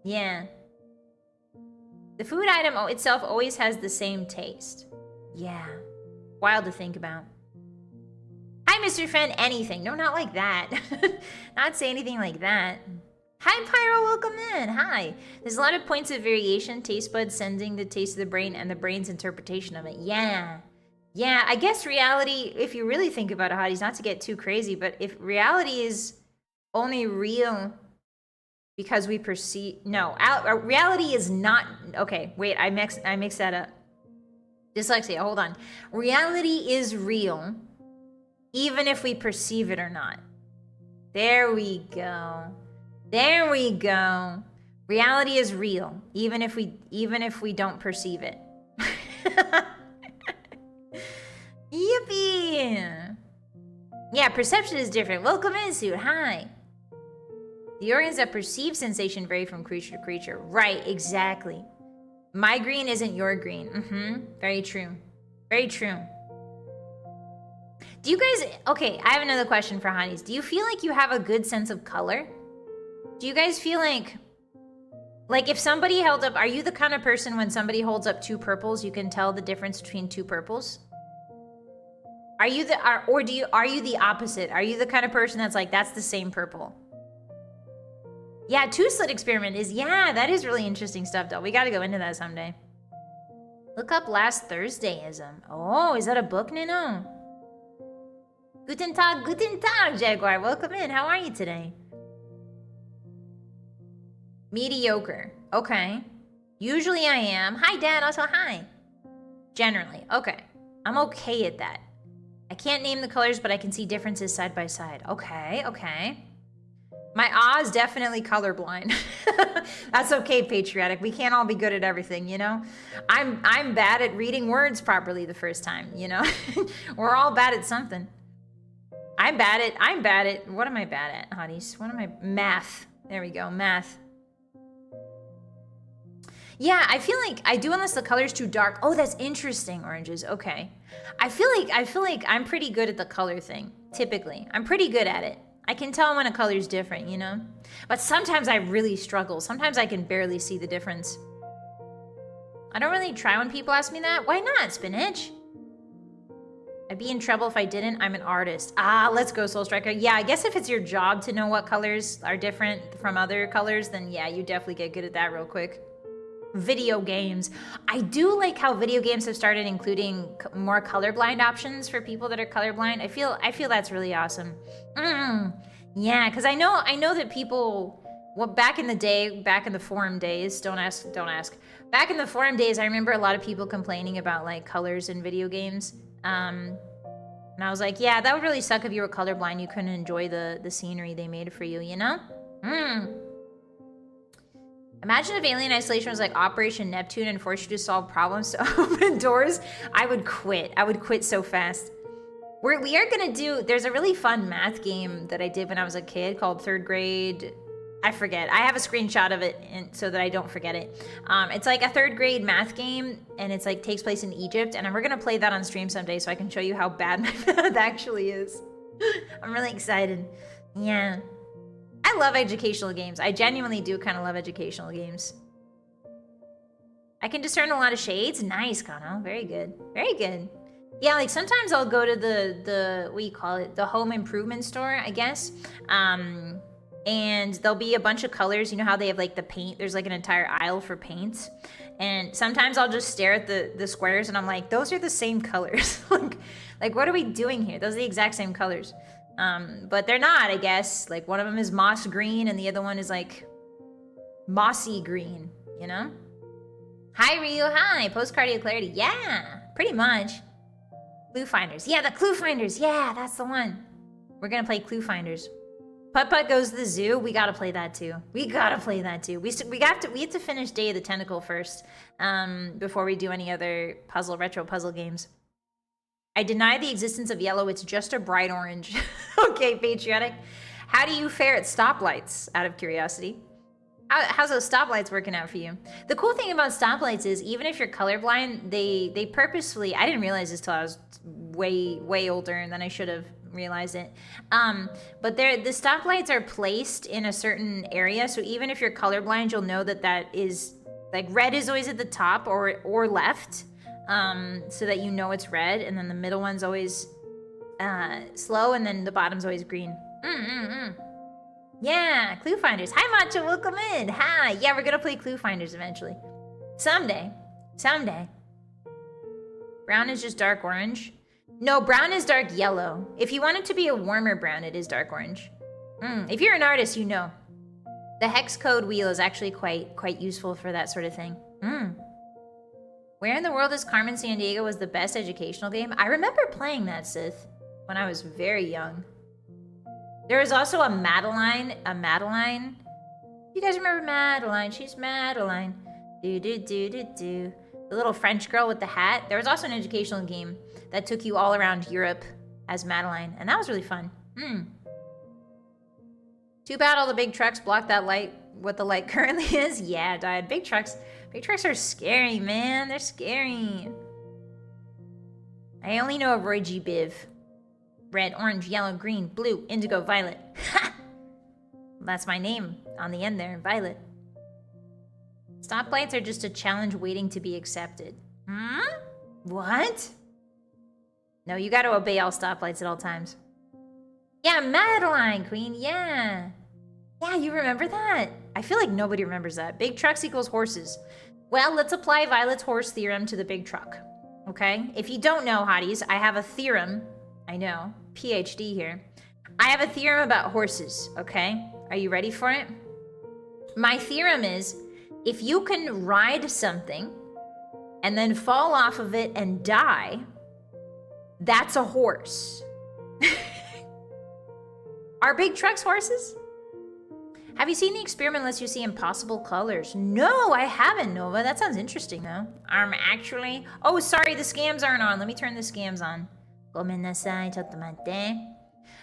Yeah. The food item itself always has the same taste. Yeah. Wild to think about. Hi, Mr. Friend. Anything. No, not like that. Not say anything like that. Hi, Pyro. Welcome in. Hi. There's a lot of points of variation. Taste buds sending the taste of the brain and the brain's interpretation of it. Yeah. Yeah, I guess reality, if you really think about it, Hotties, not to get too crazy, but if reality is only real because we perceive... No, reality is not... Okay, wait, I mixed that up. Dyslexia, hold on. Reality is real even if we perceive it or not. There we go. There we go. Reality is real even if we don't perceive it. Yippee! Yeah, perception is different. Welcome in, Suit. Hi. The organs that perceive sensation vary from creature to creature. Right, exactly. My green isn't your green. Very true. Very true. Do you guys... Okay, I have another question for Hotties. Do you feel like you have a good sense of color? Do you guys feel like... Like, if somebody held up... Are you the kind of person when somebody holds up two purples, you can tell the difference between two purples? Are you the opposite? Are you the kind of person that's like, that's the same purple? Yeah, two-slit experiment is, yeah, that is really interesting stuff, though. We got to go into that someday. Look up Last Thursdayism. Oh, is that a book, Nino? Guten Tag, Jaguar. Welcome in. How are you today? Mediocre. Okay. Usually I am. Hi, Dad. Also, hi. Generally. Okay. I'm okay at that. I can't name the colors, but I can see differences side by side. Okay, okay. My ah is definitely colorblind. That's okay, patriotic. We can't all be good at everything, you know? I'm bad at reading words properly the first time, you know? We're all bad at something. I'm bad at, what am I bad at, hotties? What am I, math. There we go, math. Yeah, I feel like I do unless the color's too dark. Oh, that's interesting, oranges, okay. I feel like I'm pretty good at the color thing, typically. I'm pretty good at it. I can tell when a color's different, you know? But sometimes I really struggle. Sometimes I can barely see the difference. I don't really try when people ask me that. Why not, Spinach? I'd be in trouble if I didn't. I'm an artist. Ah, let's go, Soul Striker. Yeah, I guess if it's your job to know what colors are different from other colors, then yeah, you definitely get good at that real quick. Video games. I do like how video games have started including more colorblind options for people that are colorblind. I feel that's really awesome. Yeah, because I know that people, well, back in the day, back in the forum days, don't ask. Back in the forum days, I remember a lot of people complaining about like colors in video games. And I was like, yeah, that would really suck if you were colorblind. You couldn't enjoy the scenery they made for you, you know? Imagine if Alien Isolation was like Operation Neptune and forced you to solve problems to open doors. I would quit. I would quit so fast. We are gonna do, there's a really fun math game that I did when I was a kid called Third Grade. I forget. I have a screenshot of it so that I don't forget it. It's like a third grade math game and it's like takes place in Egypt, and we're gonna play that on stream someday so I can show you how bad my math actually is. I'm really excited. Yeah. I love educational games. I genuinely do kind of love educational games. I can discern a lot of shades. Nice, Kano. Very good. Very good. Yeah, like sometimes I'll go to the what do you call it? The home improvement store, I guess. And there'll be a bunch of colors. You know how they have like the paint? There's like an entire aisle for paints. And sometimes I'll just stare at the squares and I'm like, those are the same colors. like what are we doing here? Those are the exact same colors. But they're not, I guess. Like one of them is moss green and the other one is like mossy green, you know? Hi, Ryu. Hi. Postcardia Clarity. Yeah, pretty much. Clue Finders. Yeah, the Clue Finders. Yeah, that's the one. We're gonna play Clue Finders. Putt Putt Goes to the Zoo. We gotta play that too. We gotta play that too. We have to finish Day of the Tentacle first, before we do any other retro puzzle games. I deny the existence of yellow. It's just a bright orange. Okay, patriotic. How do you fare at stoplights? Out of curiosity. How's those stoplights working out for you? The cool thing about stoplights is even if you're colorblind, they purposefully, I didn't realize this till I was way older than I should have realized it. But the stoplights are placed in a certain area, so even if you're colorblind, you'll know that is like red is always at the top or left, so that you know it's red, and then the middle one's always slow, and then the bottom's always green. Yeah, Clue Finders. Hi, Macho, welcome in. Hi. Yeah, we're gonna play Clue Finders eventually. Someday. Brown is just dark orange. No, brown is dark yellow. If you want it to be a warmer brown, it is dark orange. If you're an artist, you know. The hex code wheel is actually quite useful for that sort of thing. Where in the world is Carmen Sandiego was the best educational game? I remember playing that, Sith, when I was very young. There was also a Madeline. You guys remember Madeline? She's Madeline. The little French girl with the hat. There was also an educational game that took you all around Europe as Madeline, and that was really fun. Too bad all the big trucks block that light, what the light currently is. Yeah, died. Big trucks are scary, man. They're scary. I only know of Roy G. Biv. Red, orange, yellow, green, blue, indigo, violet. Ha! That's my name on the end there, Violet. Stoplights are just a challenge waiting to be accepted. What? No, you gotta obey all stoplights at all times. Yeah, Madeline, Queen, yeah. Yeah, you remember that? I feel like nobody remembers that. Big trucks equals horses. Well, let's apply Violet's horse theorem to the big truck, okay? If you don't know, hotties, I have a theorem. I know, PhD here. I have a theorem about horses, okay? Are you ready for it? My theorem is, if you can ride something and then fall off of it and die, that's a horse. Are big trucks horses? Have you seen the experiment unless you see impossible colors? No, I haven't, Nova. That sounds interesting, though. Actually... Oh, sorry, the scams aren't on. Let me turn the scams on. Gomennasai, chattomate.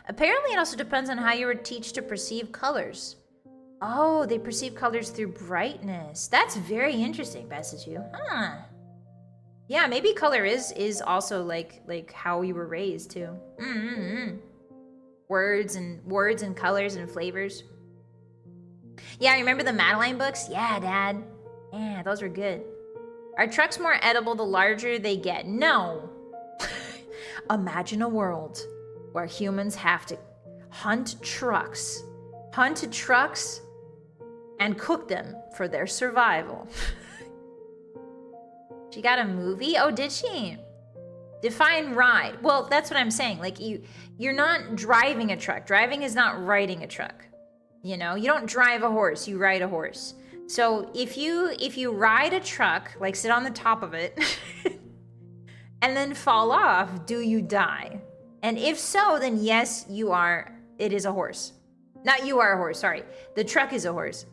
Apparently, it also depends on how you were taught to perceive colors. Oh, they perceive colors through brightness. That's very interesting, Bessachu. Huh. Yeah, maybe color is also like how we were raised, too. Words and colors and flavors. Yeah, remember the Madeline books? Yeah, Dad. Yeah, those were good. Are trucks more edible the larger they get? No. Imagine a world where humans have to hunt trucks and cook them for their survival. She got a movie? Oh, did she? Define ride. Well, that's what I'm saying. Like you're not driving a truck. Driving is not riding a truck. You know, you don't drive a horse, you ride a horse. So if you ride a truck, like sit on the top of it, and then fall off, do you die? And if so, then yes, it is a horse. Not you are a horse, sorry. The truck is a horse.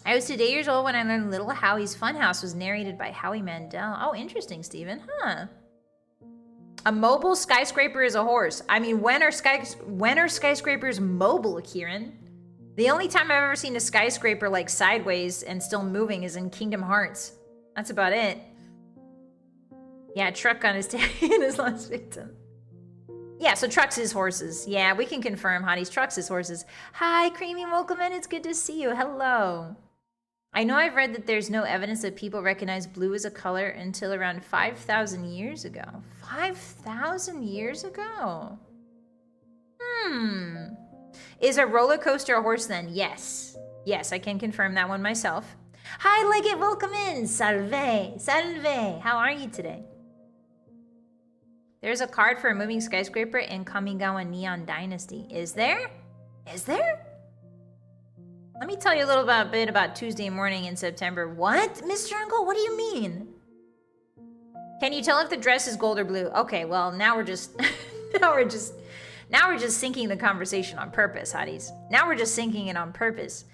I was 2 years old when I learned Little Howie's Funhouse was narrated by Howie Mandel. Oh, interesting, Steven. Huh. A mobile skyscraper is a horse. I mean, when are skyscrapers mobile, Kieran? The only time I've ever seen a skyscraper like sideways and still moving is in Kingdom Hearts. That's about it. Yeah, truck gun is taking his last victim. Yeah, so trucks is horses. Yeah, we can confirm, Hotties. Trucks is horses. Hi, Creamy, welcome in. It's good to see you. Hello. I know I've read that there's no evidence that people recognize blue as a color until around 5,000 years ago. 5,000 years ago? Is a roller coaster a horse then? Yes. Yes, I can confirm that one myself. Hi, Leggett, welcome in. Salve. Salve. How are you today? There's a card for a moving skyscraper in Kamigawa Neon Dynasty. Is there? Is there? Let me tell you a little bit about Tuesday morning in September. What? Mr. Uncle, what do you mean? Can you tell if the dress is gold or blue? Okay, well, now we're just now we're just sinking the conversation on purpose, Hotties. Now we're just sinking it on purpose.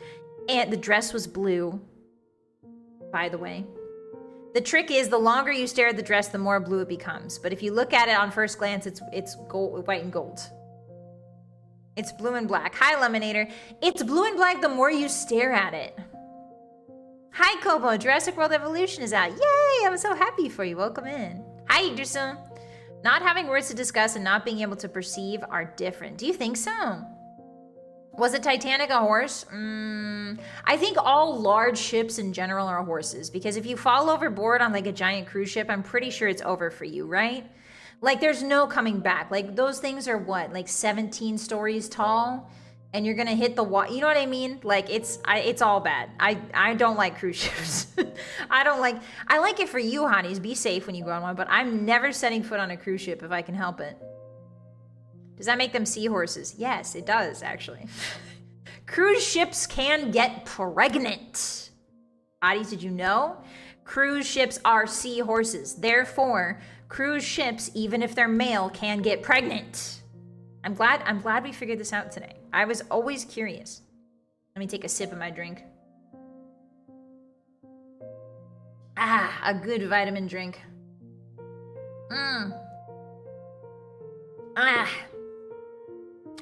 And the dress was blue, by the way. The trick is the longer you stare at the dress, the more blue it becomes. But if you look at it on first glance, it's gold, white and gold. It's blue and black. Hi, Lemonator. It's blue and black the more you stare at it. Hi, Kobo. Jurassic World Evolution is out. Yay! I'm so happy for you. Welcome in. Hi, Idrissa. Not having words to discuss and not being able to perceive are different. Do you think so? Was the Titanic a horse? I think all large ships in general are horses, because if you fall overboard on like a giant cruise ship, I'm pretty sure it's over for you, right? Like there's no coming back. Like those things are what, like 17 stories tall, and you're gonna hit the water. You know what I mean? Like it's all bad. I don't like cruise ships. I like it for you, Hotties. Be safe when you go on one, but I'm never setting foot on a cruise ship if I can help it. Does that make them seahorses? Yes, it does, actually. Cruise ships can get pregnant. Hotties, did you know? Cruise ships are seahorses. Therefore, cruise ships, even if they're male, can get pregnant. I'm glad we figured this out today. I was always curious. Let me take a sip of my drink. Ah, a good vitamin drink.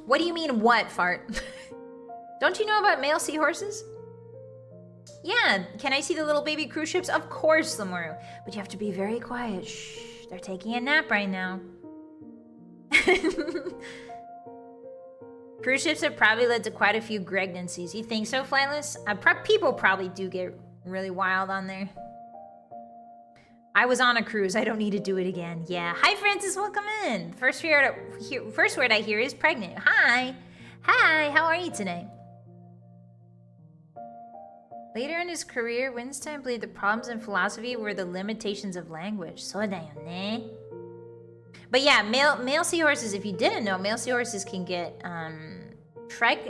What do you mean, what, Fart? Don't you know about male seahorses? Yeah, can I see the little baby cruise ships? Of course, Lamoru. But you have to be very quiet. Shh, they're taking a nap right now. Cruise ships have probably led to quite a few pregnancies. You think so, Flightless? People probably do get really wild on there. I was on a cruise. I don't need to do it again. Yeah. Hi, Francis. Welcome in. First word I hear is pregnant. Hi. Hi. How are you today? Later in his career, Winston believed the problems in philosophy were the limitations of language. So da yo ne. But yeah, male seahorses, if you didn't know, male seahorses can get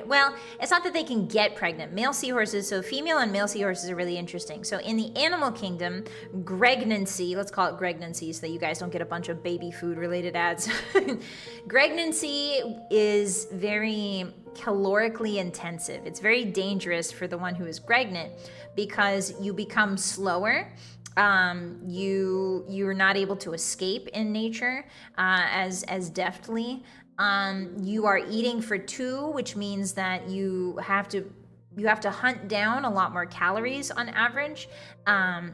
Well, it's not that they can get pregnant. Male seahorses, so female and male seahorses are really interesting. So in the animal kingdom, pregnancy, let's call it pregnancy so that you guys don't get a bunch of baby food related ads. Pregnancy is very calorically intensive. It's very dangerous for the one who is pregnant because you become slower. You're not able to escape in nature as deftly. You are eating for two, which means that you have to hunt down a lot more calories on average.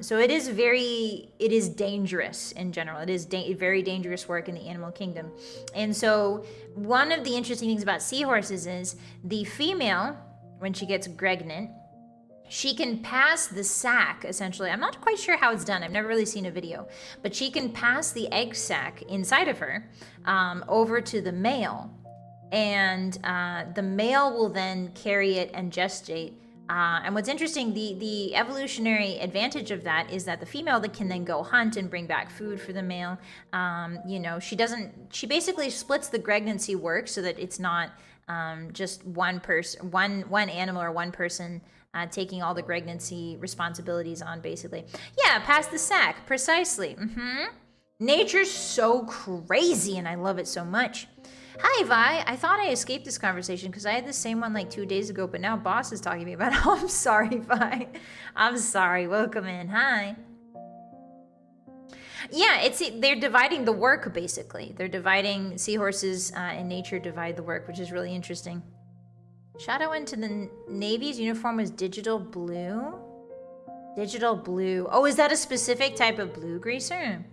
So it is dangerous in general. It is very dangerous work in the animal kingdom. And so one of the interesting things about seahorses is the female, when she gets pregnant, she can pass the sac, essentially. I'm not quite sure how it's done. I've never really seen a video. But she can pass the egg sac inside of her over to the male. And the male will then carry it and gestate. And what's interesting, the evolutionary advantage of that is that the female that can then go hunt and bring back food for the male. She basically splits the pregnancy work so that it's not just one animal or one person taking all the pregnancy responsibilities on, basically. Yeah, pass the sack, precisely. Nature's so crazy, and I love it so much. Hi, Vi. I thought I escaped this conversation because I had the same one like 2 days ago, but now Boss is talking to me about it. Oh, I'm sorry, Vi. I'm sorry. Welcome in. Hi. Yeah, they're dividing the work, basically. They're dividing, seahorses in nature divide the work, which is really interesting. Shadow into the Navy's uniform was digital blue? Digital blue. Oh, is that a specific type of blue, Greaser?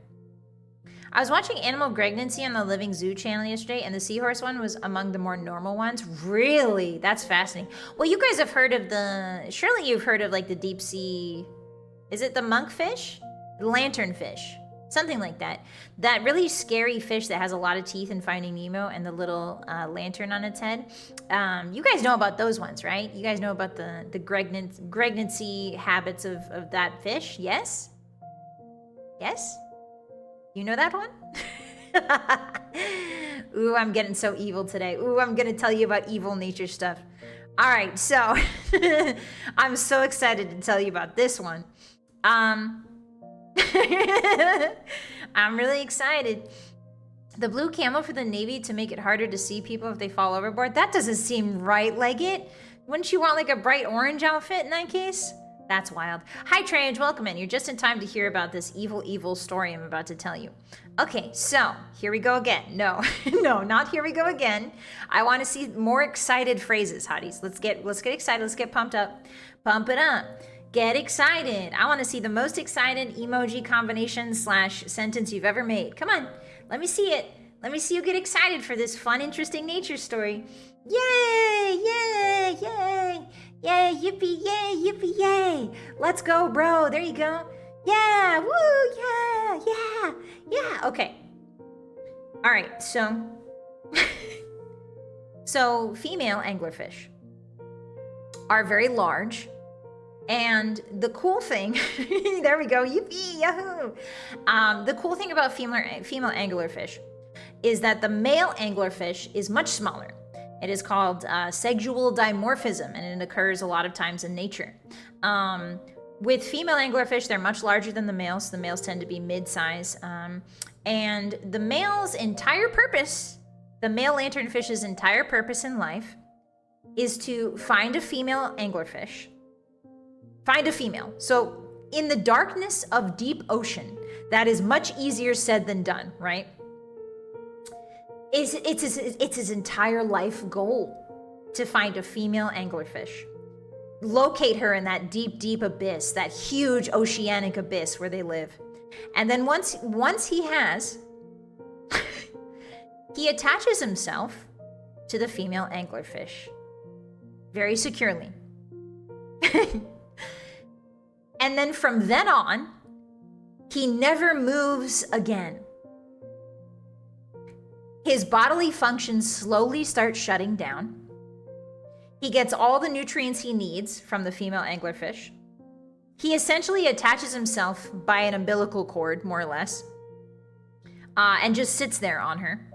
I was watching Animal Pregnancy on the Living Zoo channel yesterday, and the seahorse one was among the more normal ones. Really? That's fascinating. Well, you guys have heard of surely you've heard of like the deep sea, is it the monkfish? The lanternfish. Something like that. That really scary fish that has a lot of teeth in Finding Nemo and the little lantern on its head. You guys know about those ones, right? You guys know about the pregnancy habits of that fish, yes? Yes? You know that one? Ooh, I'm getting so evil today. Ooh, I'm gonna tell you about evil nature stuff. All right, so I'm so excited to tell you about this one. I'm really excited. The blue camo for the Navy to make it harder to see people if they fall overboard. That doesn't seem right, Leggett. Wouldn't you want like a bright orange outfit in that case? That's wild. Hi, Trage, welcome in. You're just in time to hear about this evil story I'm about to tell you. Okay, so here we go again. No, no, not here we go again. I want to see more excited phrases, hotties. Let's get excited. Let's get pumped up. Pump it up. Get excited. I want to see the most excited emoji combination / sentence you've ever made. Come on, let me see it. Let me see you get excited for this fun, interesting nature story. Yay, yay, yay, yay, yippee, yay, yippee, yay. Let's go, bro. There you go. Yeah, woo, yeah, yeah, yeah. Okay. All right, so, so female anglerfish are very large. And the cool thing, there we go, yippee, yahoo! The cool thing about female anglerfish is that the male anglerfish is much smaller. It is called sexual dimorphism, and it occurs a lot of times in nature. With female anglerfish, they're much larger than the males. The males tend to be mid-size. And the male's entire purpose, the male lanternfish's entire purpose in life is to find a female anglerfish. Find a female. So in the darkness of deep ocean, that is much easier said than done, right? It's his entire life goal to find a female anglerfish. Locate her in that deep, deep abyss, that huge oceanic abyss where they live. And then once he has, he attaches himself to the female anglerfish very securely. And then from then on, he never moves again. His bodily functions slowly start shutting down. He gets all the nutrients he needs from the female anglerfish. He essentially attaches himself by an umbilical cord, more or less, and just sits there on her.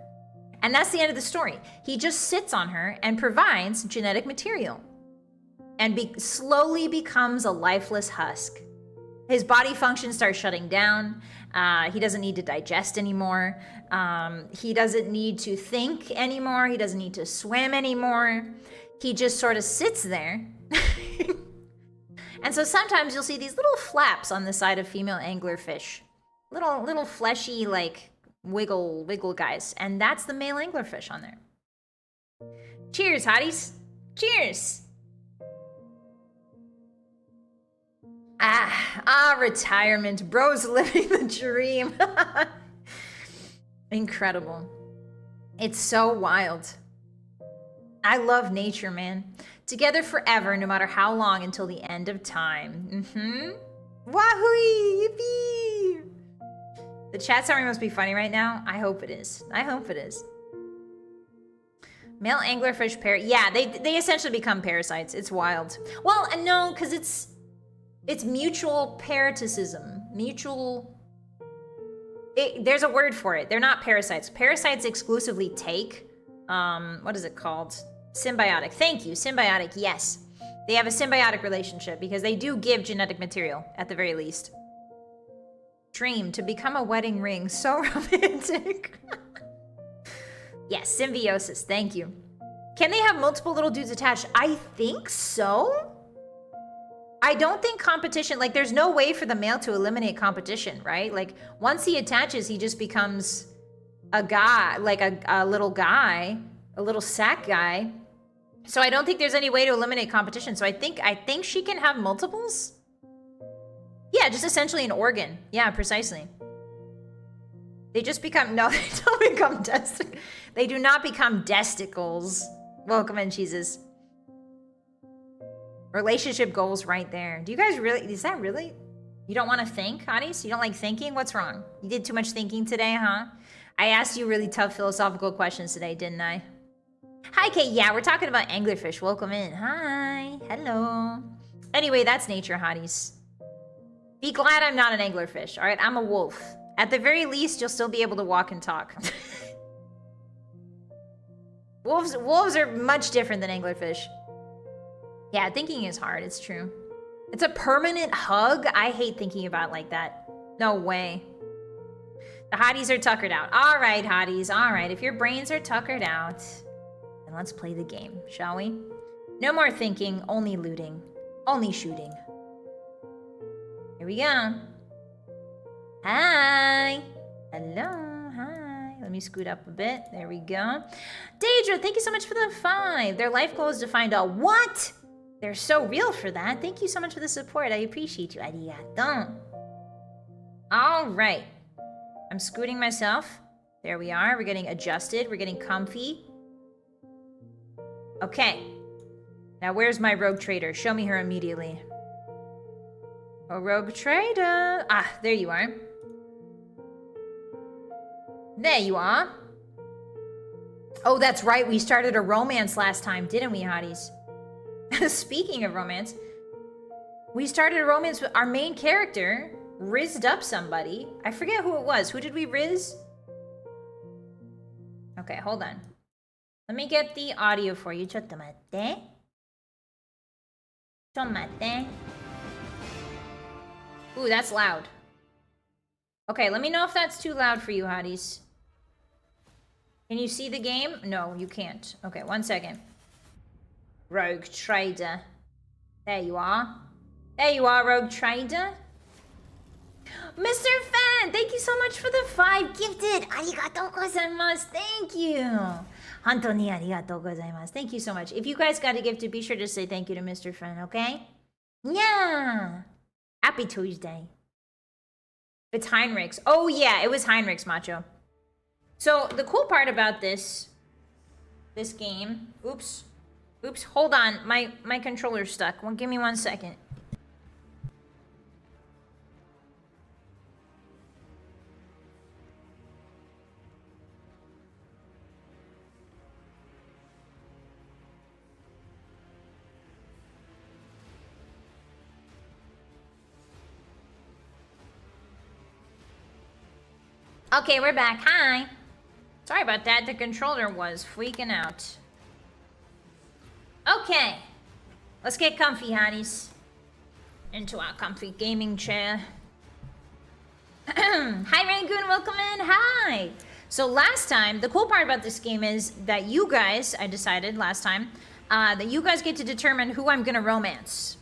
And that's the end of the story. He just sits on her and provides genetic material and slowly becomes a lifeless husk. His body function starts shutting down. He doesn't need to digest anymore. He doesn't need to think anymore. He doesn't need to swim anymore. He just sort of sits there. And so sometimes you'll see these little flaps on the side of female anglerfish. Little fleshy, like, wiggle guys. And that's the male anglerfish on there. Cheers, hotties. Cheers. Retirement. Bro's living the dream. Incredible. It's so wild. I love nature, man. Together forever, no matter how long, until the end of time. Wahoo! Yippee! The chat summary must be funny right now. I hope it is. I hope it is. Male anglerfish yeah, they essentially become parasites. It's wild. Well, no, because it's mutual parasitism. There's a word for it. They're not parasites. Parasites exclusively take, what is it called? Symbiotic. Thank you. Symbiotic, yes. They have a symbiotic relationship because they do give genetic material, at the very least. Dream to become a wedding ring. So romantic. Yes, symbiosis. Thank you. Can they have multiple little dudes attached? I think so. I don't think competition, like, there's no way for the male to eliminate competition, right? Like, once he attaches, he just becomes a guy, like a little guy, a little sack guy. So I don't think there's any way to eliminate competition. So I think she can have multiples. Yeah, just essentially an organ. Yeah, precisely. They just become, no, they don't become testicles. They do not become testicles. Welcome in, cheeses. Relationship goals right there. Do you guys really, is that really? You don't want to think, hotties? You don't like thinking? What's wrong? You did too much thinking today, huh? I asked you really tough philosophical questions today, didn't I? Hi, Kate. Yeah, we're talking about anglerfish. Welcome in. Hi. Hello. Anyway, that's nature, hotties. Be glad I'm not an anglerfish, all right? I'm a wolf. At the very least, you'll still be able to walk and talk. Wolves are much different than anglerfish. Yeah, thinking is hard. It's true. It's a permanent hug? I hate thinking about it like that. No way. The hotties are tuckered out. All right, hotties. All right. If your brains are tuckered out, then let's play the game, shall we? No more thinking, only looting, only shooting. Here we go. Hi. Hello. Hi. Let me scoot up a bit. There we go. Deidre, thank you so much for the 5. Their life goal is to find out what? They're so real for that. Thank you so much for the support. I appreciate you. Arigato. All right. I'm scooting myself. There we are. We're getting adjusted. We're getting comfy. Okay. Now, where's my rogue trader? Show me her immediately. Oh, rogue trader. Ah, there you are. There you are. Oh, that's right. We started a romance last time, didn't we, hotties? Speaking of romance, we started a romance with our main character, rizzed up somebody. I forget who it was. Who did we rizz? Okay, hold on. Let me get the audio for you. Chottomate. Chottomate. Ooh, that's loud. Okay, let me know if that's too loud for you, hotties. Can you see the game? No, you can't. Okay, 1 second. Rogue Trader. There you are. There you are, Rogue Trader. Mr. Fan, thank you so much for the 5 gifted. Arigatou gozaimasu. Thank you. Hontou ni arigatou gozaimasu. Thank you so much. If you guys got a gift, be sure to say thank you to Mr. Fan, okay? Yeah. Happy Tuesday. It's Heinrich's. Oh, yeah, it was Heinrich's, Macho. So, the cool part about this game... Oops, hold on. My controller's stuck. Well, give me 1 second. Okay, we're back. Hi. Sorry about that. The controller was freaking out. Okay. Let's get comfy, Hotties. Into our comfy gaming chair. Hi, Rangoon. Welcome in. Hi. So last time, the cool part about this game is that you guys, I decided last time, that you guys get to determine who I'm going to romance.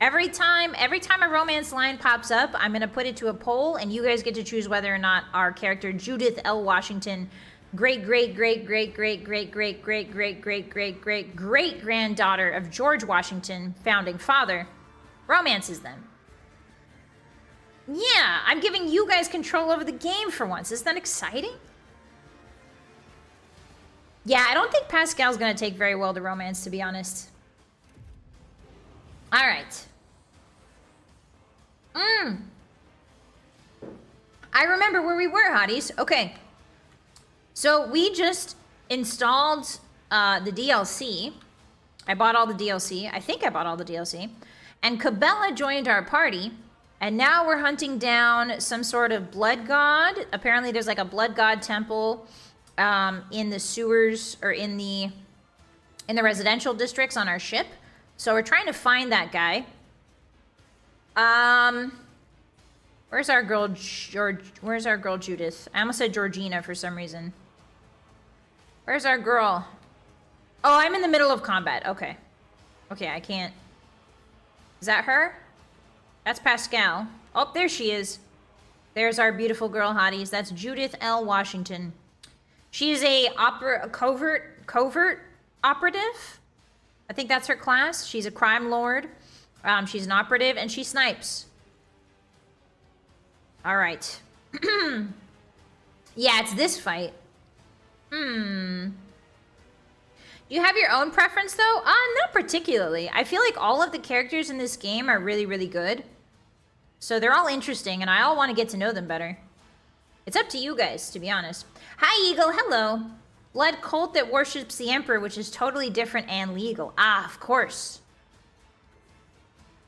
Every time a romance line pops up, I'm going to put it to a poll, and you guys get to choose whether or not our character, Judith L. Washington, great-great-great-great-great-great-great-great-great-great-great-granddaughter of George Washington, founding father, romances them. Yeah, I'm giving you guys control over the game for once. Isn't that exciting? Yeah, I don't think Pascal's gonna take very well to romance, to be honest. All right. I remember where we were, Hotties. Okay. So we just installed the DLC. I bought all the DLC. I think I bought all the DLC. And Cabela joined our party. And now we're hunting down some sort of blood god. Apparently there's like a blood god temple in the sewers, or in the residential districts on our ship. So we're trying to find that guy. Where's our girl Where's our girl Judith? I almost said Georgina for some reason. Where's our girl? Oh, I'm in the middle of combat. Okay. Okay, I can't. Is that her? That's Pascal. Oh, there she is. There's our beautiful girl, Hotties. That's Judith L. Washington. She is a covert operative. I think that's her class. She's a crime lord. She's an operative, and she snipes. All right. Yeah, it's this fight. Do you have your own preference, though? Not particularly. I feel like all of the characters in this game are really, really good. So they're all interesting, and I all want to get to know them better. It's up to you guys, to be honest. Hi, Eagle. Hello. Blood cult that worships the Emperor, which is totally different and legal. Ah, of course.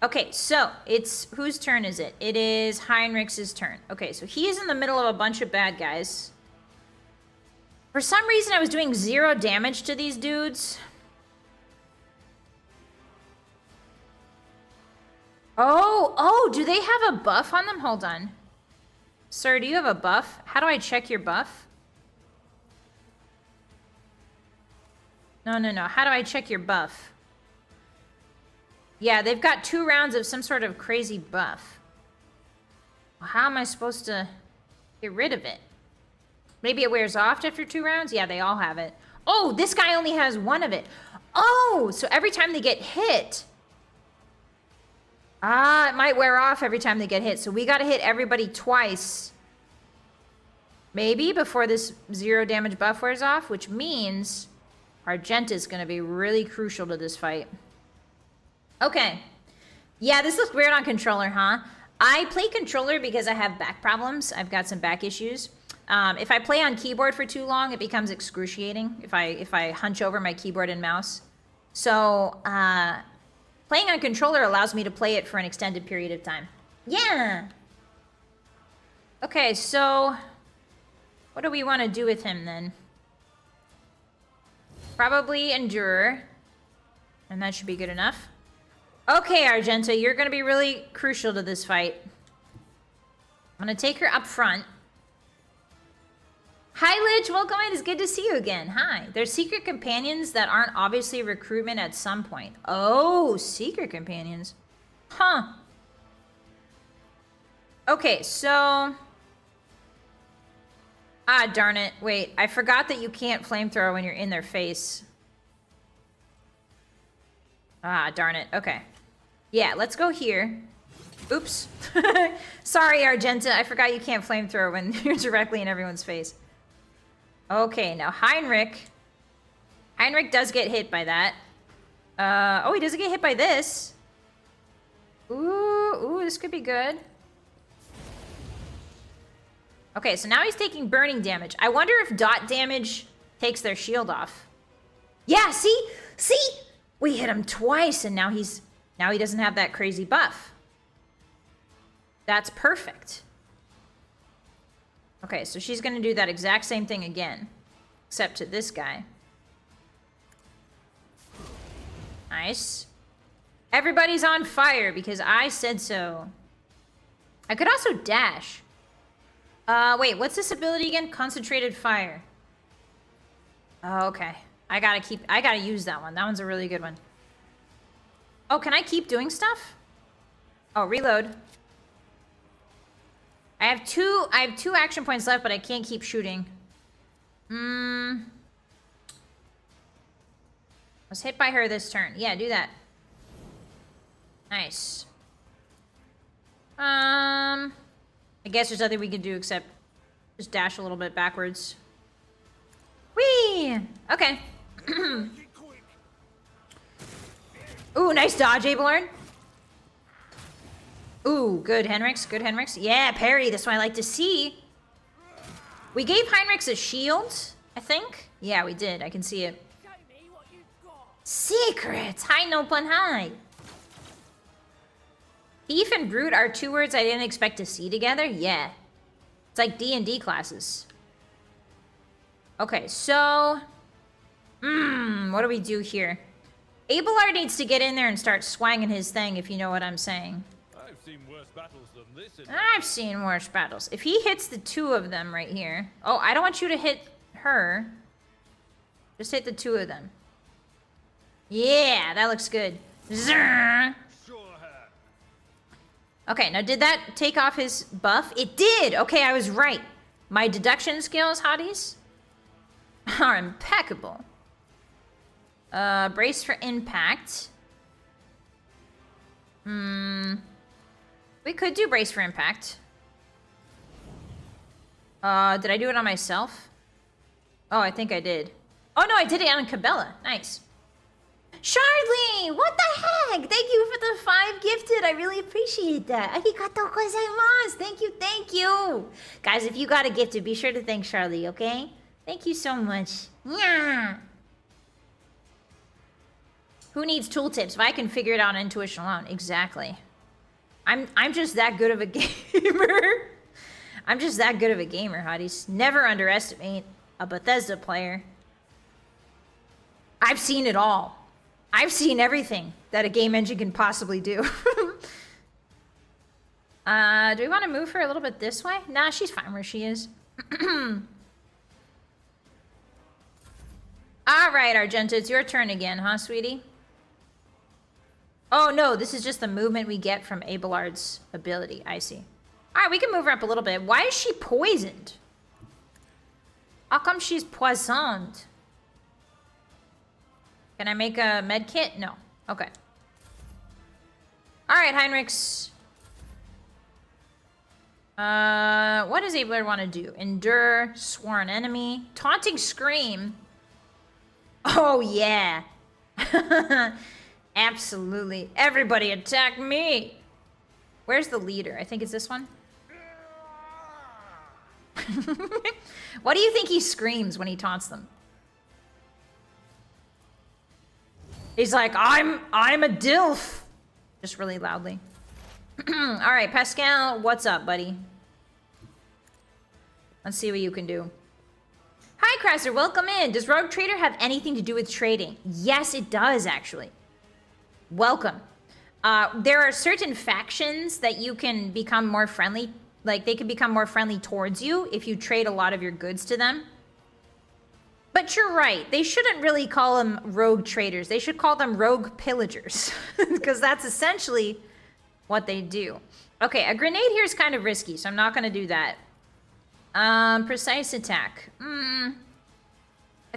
Okay, so it's... whose turn is it? It is Heinrich's turn. Okay, so he is in the middle of a bunch of bad guys. For some reason, I was doing 0 damage to these dudes. Oh, do they have a buff on them? Hold on. Sir, do you have a buff? How do I check your buff? No. How do I check your buff? Yeah, they've got 2 rounds of some sort of crazy buff. Well, how am I supposed to get rid of it? Maybe it wears off after 2 rounds? Yeah, they all have it. Oh, this guy only has 1 of it. Oh, so every time they get hit... it might wear off every time they get hit. So we got to hit everybody twice. Maybe before this 0 damage buff wears off, which means Argenta is going to be really crucial to this fight. Okay. Yeah, this looks weird on controller, huh? I play controller because I have back problems. I've got some back issues. If I play on keyboard for too long, it becomes excruciating if I hunch over my keyboard and mouse. So, playing on controller allows me to play it for an extended period of time. Yeah! Okay, so... what do we want to do with him, then? Probably endure. And that should be good enough. Okay, Argenta, you're going to be really crucial to this fight. I'm going to take her up front. Hi, Lich. Welcome in. It's good to see you again. Hi. There's secret companions that aren't obviously recruitment at some point. Oh, secret companions. Huh. Okay, so... ah, darn it. Wait, I forgot that you can't flamethrower when you're in their face. Ah, darn it. Okay. Yeah, let's go here. Oops. Sorry, Argenta. I forgot you can't flamethrower when you're directly in everyone's face. Okay, now Heinrich. Heinrich does get hit by that. Oh, he doesn't get hit by this. Ooh, this could be good. Okay, so now he's taking burning damage. I wonder if dot damage takes their shield off. Yeah, see? See? We hit him twice, and now he doesn't have that crazy buff. That's perfect. Okay, so she's going to do that exact same thing again. Except to this guy. Nice. Everybody's on fire because I said so. I could also dash. Wait, what's this ability again? Concentrated fire. Oh, okay. I gotta use that one. That one's a really good one. Oh, can I keep doing stuff? Oh, reload. I have two action points left, but I can't keep shooting. I was hit by her this turn. Yeah, do that. Nice. I guess there's nothing we can do except just dash a little bit backwards. Whee! Okay. Ooh, nice dodge, Abelard. Ooh, good Henrix, good Henrix. Yeah, parry, that's what I like to see. We gave Heinrichs a shield, I think. Yeah, we did, I can see it. Secrets! Hi, no pun, hi. Thief and Brute are two words I didn't expect to see together? Yeah. It's like D&D classes. Okay, so... what do we do here? Abelard needs to get in there and start swanging his thing, if you know what I'm saying. I've seen worse battles than this. I've seen worse battles. If he hits the two of them right here... Oh, I don't want you to hit her. Just hit the two of them. Yeah, that looks good. Zrrr. Okay, now did that take off his buff? It did! Okay, I was right. My deduction skills, hotties, are impeccable. Brace for impact. We could do brace for impact. Did I do it on myself? Oh, I think I did. Oh no, I did it on Cabela. Nice. Charlie, what the heck? Thank you for the 5 gifted. I really appreciate that. Arigatou gozaimasu. Thank you, thank you. Guys, if you got a gifted, be sure to thank Charlie, okay? Thank you so much. Yeah. Who needs tooltips if I can figure it out on intuition alone? Exactly. I'm just that good of a gamer. I'm just that good of a gamer, hotties. Never underestimate a Bethesda player. I've seen it all. I've seen everything that a game engine can possibly do. Do we want to move her a little bit this way? Nah, she's fine where she is. All right, Argenta, it's your turn again, huh, sweetie? Oh, no, this is just the movement we get from Abelard's ability. I see. All right, we can move her up a little bit. Why is she poisoned? How come she's poisoned? Can I make a med kit? No. Okay. All right, Heinrichs. What does Abelard want to do? Endure, sworn enemy, taunting scream. Oh, yeah. Absolutely. Everybody attack me. Where's the leader? I think it's this one. What do you think he screams when he taunts them? He's like, I'm a dilf. Just really loudly. All right, Pascal, what's up, buddy? Let's see what you can do. Hi, Crasser, welcome in. Does Rogue Trader have anything to do with trading? Yes, it does, actually. Welcome. There are certain factions that you can become more friendly. Like, they can become more friendly towards you if you trade a lot of your goods to them. But you're right. They shouldn't really call them rogue traders. They should call them rogue pillagers. Because that's essentially what they do. Okay, a grenade here is kind of risky, so I'm not going to do that. Precise attack. I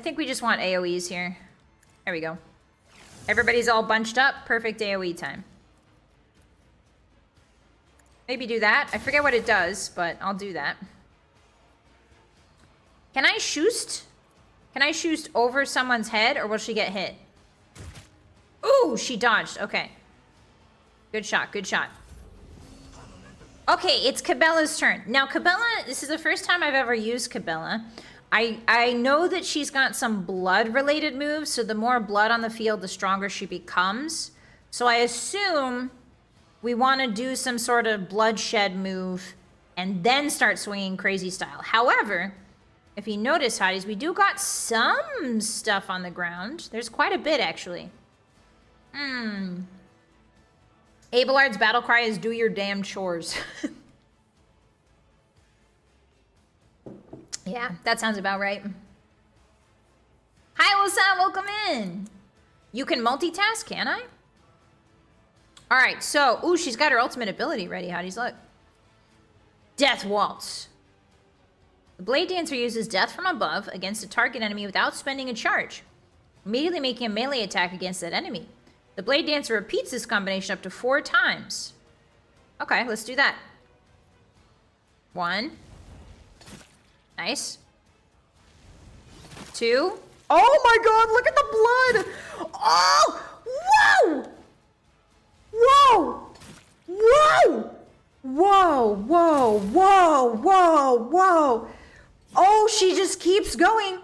think we just want AoEs here. There we go. Everybody's all bunched up. Perfect AoE time. Maybe do that. I forget what it does, but I'll do that. Can I shoost? Can I shoot over someone's head, or will she get hit? Ooh, she dodged. Okay. Good shot, good shot. Okay, it's Cabela's turn. Now, Cabela, this is the first time I've ever used Cabela. I know that she's got some blood-related moves, so the more blood on the field, the stronger she becomes. So I assume we want to do some sort of bloodshed move and then start swinging crazy style. However, if you notice, Hotties, we do got some stuff on the ground. There's quite a bit, actually. Abelard's battle cry is do your damn chores. Yeah, that sounds about right. Hi, Wilson, welcome in. You can multitask, can I? All right, so, ooh, she's got her ultimate ability ready, Hotties, look. Death Waltz. The Blade Dancer uses death from above against a target enemy without spending a charge, immediately making a melee attack against that enemy. The Blade Dancer repeats this combination up to 4 times. Okay, let's do that. 1. Nice. 2. Oh my god, look at the blood! Oh! Whoa! Whoa! Whoa! Whoa, whoa, whoa, whoa, whoa. Oh, she just keeps going.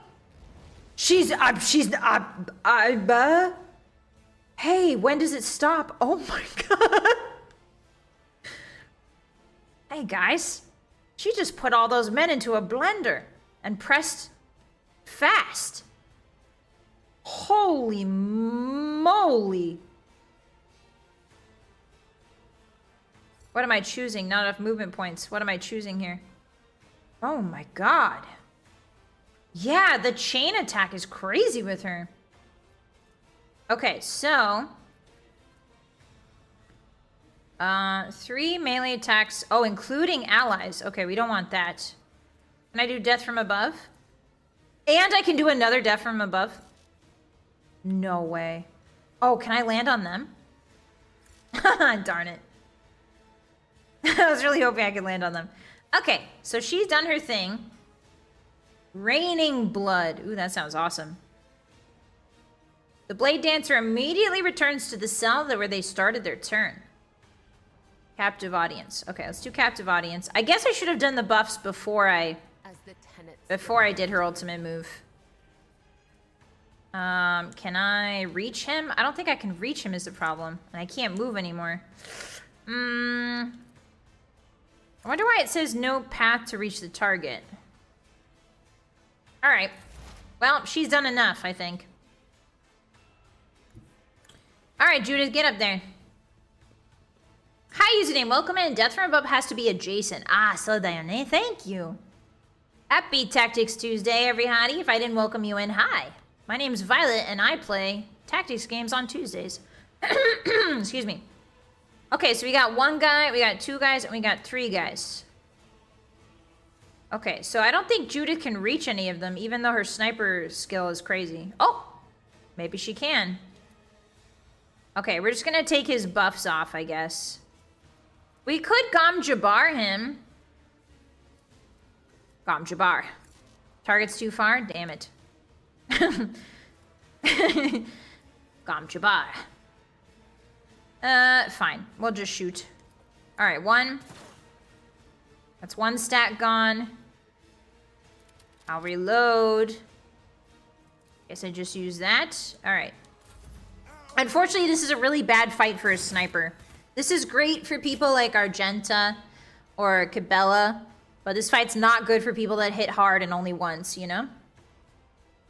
Hey, when does it stop? Oh my god. Hey guys, she just put all those men into a blender and pressed fast. Holy moly. What am I choosing? Not enough movement points. What am I choosing here? Oh my god. Yeah, the chain attack is crazy with her. Okay, so 3 melee attacks. Oh, including allies. Okay, we don't want that. Can I do death from above? And I can do another death from above? No way. Oh, can I land on them? Darn it. I was really hoping I could land on them. Okay, so she's done her thing. Raining blood. Ooh, that sounds awesome. The Blade Dancer immediately returns to the cell where they started their turn. Captive audience. Okay, let's do captive audience. I guess I should have done the buffs before I did her ultimate move. Can I reach him? I don't think I can reach him is the problem. And I can't move anymore. I wonder why it says no path to reach the target. Alright. Well, she's done enough, I think. Alright, Judith, get up there. Hi, username. Welcome in. Death from above has to be adjacent. Ah, so Diane, thank you. Happy Tactics Tuesday, every hottie. If I didn't welcome you in, hi. My name's Vylett, and I play tactics games on Tuesdays. Excuse me. Okay, so we got 1 guy, we got 2 guys, and we got 3 guys. Okay, so I don't think Judith can reach any of them, even though her sniper skill is crazy. Oh! Maybe she can. Okay, we're just gonna take his buffs off, I guess. We could Gom Jabbar him. Gom Jabbar. Target's too far? Damn it. Gom Jabbar. Fine. We'll just shoot. Alright, 1. That's 1 stat gone. I'll reload. Guess I just use that. Alright. Unfortunately, this is a really bad fight for a sniper. This is great for people like Argenta or Cabela, but this fight's not good for people that hit hard and only once, you know?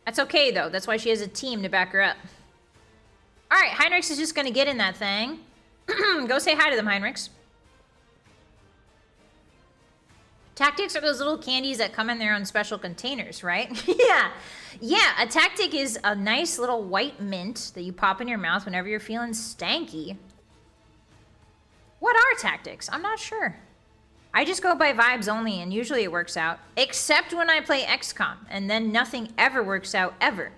That's okay, though. That's why she has a team to back her up. Alright, Heinrichs is just gonna get in that thing. Go say hi to them, Heinrichs. Tactics are those little candies that come in their own special containers, right? Yeah. Yeah, a tactic is a nice little white mint that you pop in your mouth whenever you're feeling stanky. What are tactics? I'm not sure. I just go by vibes only, and usually it works out. Except when I play XCOM, and then nothing ever works out, ever.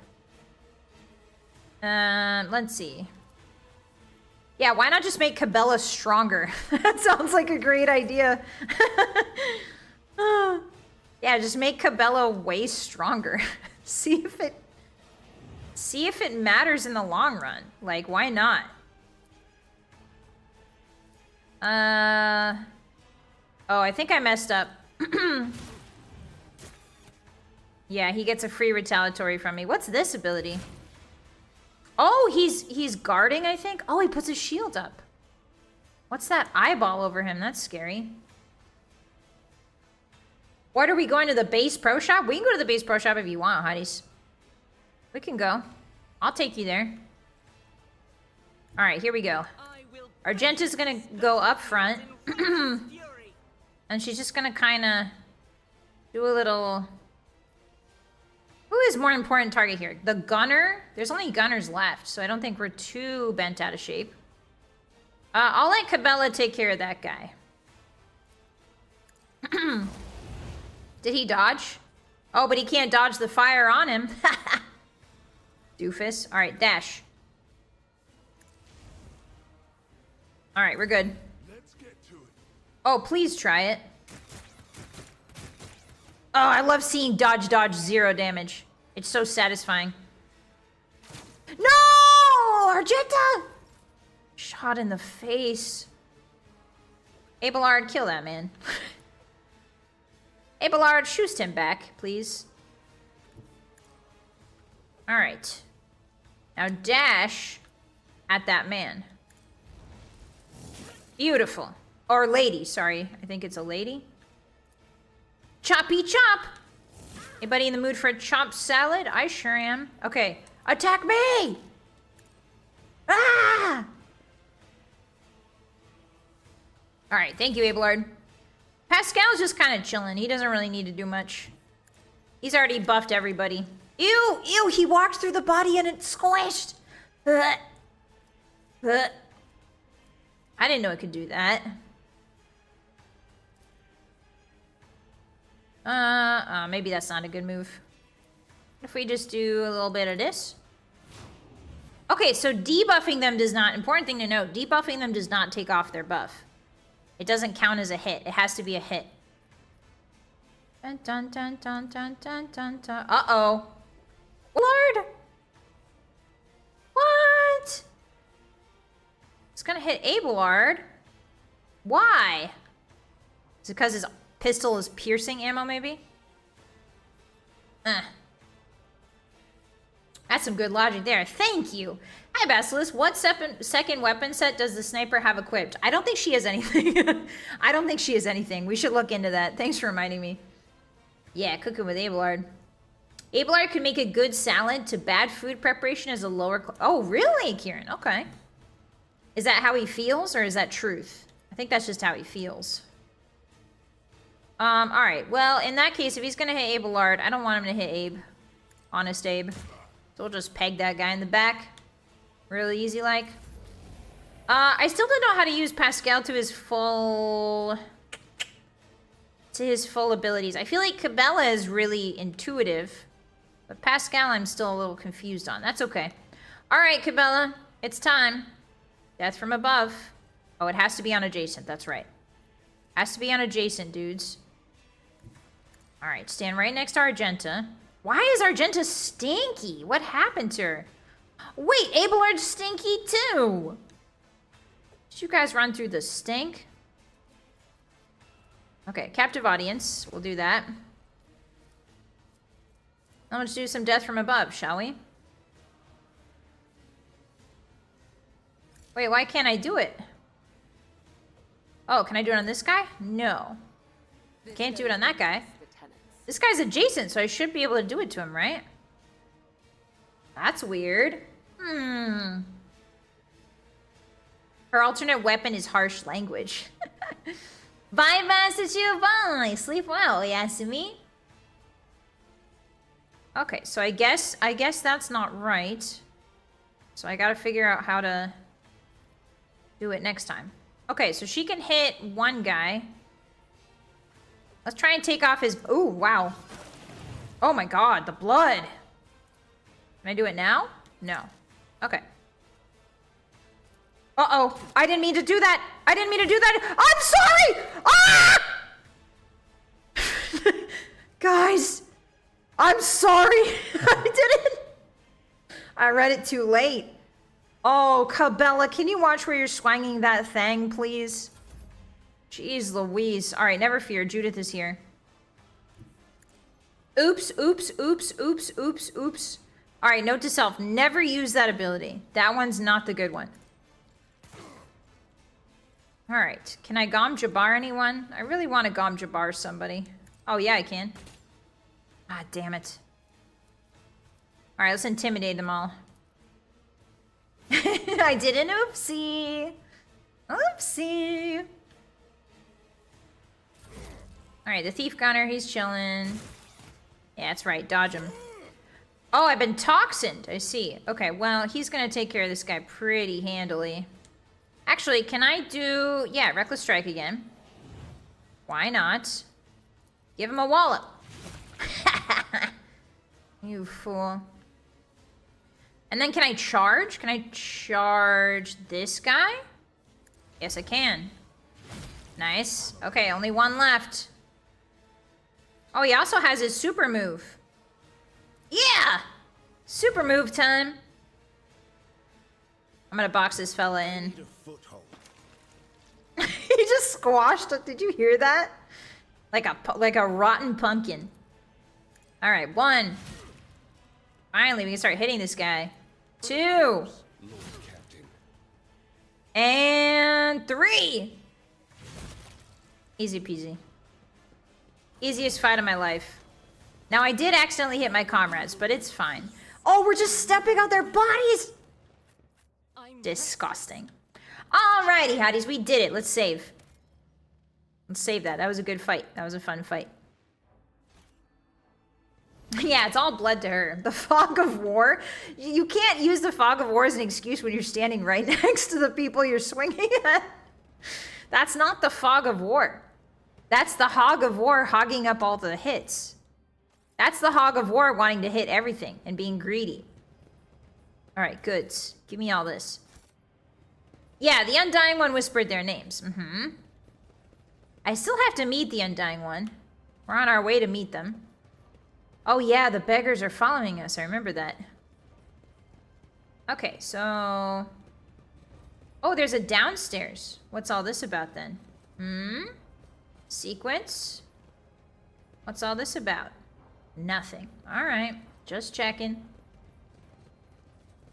Let's see. Yeah, why not just make Cabela stronger? That sounds like a great idea. Yeah, just make Cabela way stronger. See if it matters in the long run. Like, why not? Oh, I think I messed up. Yeah, he gets a free retaliatory from me. What's this ability? Oh, he's guarding, I think. Oh, he puts his shield up. What's that eyeball over him? That's scary. What, are we going to the base pro shop? We can go to the base pro shop if you want, Hotties. We can go. I'll take you there. All right, here we go. Argenta's gonna go up front. And she's just gonna kind of do a little... Who is more important target here? The gunner? There's only gunners left, so I don't think we're too bent out of shape. I'll let Cabela take care of that guy. Did he dodge? Oh, but he can't dodge the fire on him. Doofus. All right, dash. All right, we're good. Let's get to it. Oh, please try it. Oh, I love seeing dodge, dodge, 0 damage. It's so satisfying. No! Argenta! Shot in the face. Abelard, kill that man. Abelard, shoot him back, please. Alright. Now dash at that man. Beautiful. Or lady, sorry. I think it's a lady. Choppy chop! Anybody in the mood for a chopped salad? I sure am. Okay. Attack me! Ah! Alright, thank you, Abelard. Pascal's just kind of chilling. He doesn't really need to do much. He's already buffed everybody. Ew! Ew! He walked through the body and it squished! I didn't know it could do that. Maybe that's not a good move. If we just do a little bit of this. Okay, so debuffing them does not... Important thing to note. Debuffing them does not take off their buff. It doesn't count as a hit. It has to be a hit. Dun, dun, dun, dun, dun, dun, dun, dun. Uh-oh. Lord! What? It's gonna hit Abelard. Why? Is it because his pistol is piercing ammo, maybe? That's some good logic there. Thank you. Hi, Basilisk. What second weapon set does the sniper have equipped? I don't think she has anything. I don't think she has anything. We should look into that. Thanks for reminding me. Yeah, cooking with Abelard. Abelard can make a good salad to bad food preparation as a lower... Oh, really, Kieran? Okay. Is that how he feels, or is that truth? I think that's just how he feels. Alright. Well, in that case, if he's gonna hit Abelard, I don't want him to hit Abe. Honest Abe. So we'll just peg that guy in the back. Really easy like. I still don't know how to use Pascal to his full... abilities. I feel like Cabela is really intuitive. But Pascal I'm still a little confused on. That's okay. Alright, Cabela. It's time. Death from above. Oh, it has to be on adjacent. That's right. Has to be on adjacent, dudes. Alright, stand right next to Argenta. Why is Argenta stinky? What happened to her? Wait, Abelard's stinky too! Did you guys run through the stink? Okay, captive audience. We'll do that. Now let's do some death from above, shall we? Wait, why can't I do it? Oh, can I do it on this guy? No. Can't do it on that guy. This guy's adjacent, so I should be able to do it to him, right? That's weird. Her alternate weapon is harsh language. Bye, Master. Bye. Sleep well, Yasumi. Okay, so I guess that's not right. So I gotta figure out how to do it next time. Okay, so she can hit one guy. Let's try and take off his... Ooh, wow. Oh my god, the blood. Can I do it now? No. Okay. Uh-oh. I didn't mean to do that. I didn't mean to do that. I'm sorry! Ah! Guys, I'm sorry. I didn't. I read it too late. Oh, Cabela, can you watch where you're swinging that thing, please? Jeez Louise. All right, never fear. Judith is here. Oops, oops, oops, oops, oops, oops. All right, note to self. Never use that ability. That one's not the good one. All right. Can I Gom Jabbar anyone? I really want to Gom Jabbar somebody. Oh, yeah, I can. Ah, damn it. Alright, let's intimidate them all. I did an oopsie. Oopsie. Alright, the thief gunner, he's chilling. Yeah, that's right, dodge him. Oh, I've been toxined. I see. Okay, well, he's gonna take care of this guy pretty handily. Actually, can I do... Yeah, Reckless Strike again. Why not? Give him a wallop. You fool. And then can I charge? Can I charge this guy? Yes, I can. Nice. Okay, only one left. Oh, he also has his super move. Yeah! Super move time. I'm gonna box this fella in. He just squashed it. Did you hear that? Like a rotten pumpkin. All right, 1. Finally, we can start hitting this guy. 2. And 3. Easy peasy. Easiest fight of my life. Now, I did accidentally hit my comrades, but it's fine. Oh, we're just stepping on their bodies! Disgusting. Alrighty, hotties, we did it. Let's save. Let's save that. That was a good fight. That was a fun fight. Yeah, it's all blood to her. The fog of war. You can't use the fog of war as an excuse when you're standing right next to the people you're swinging at. That's not the fog of war. That's the hog of war hogging up all the hits. That's the hog of war wanting to hit everything and being greedy. All right, goods. Give me all this. Yeah, the Undying One whispered their names. I still have to meet the Undying One. We're on our way to meet them. Oh yeah, the beggars are following us. I remember that. Okay, so... Oh, there's a downstairs. What's all this about then? Sequence? What's all this about? Nothing. Alright, just checking.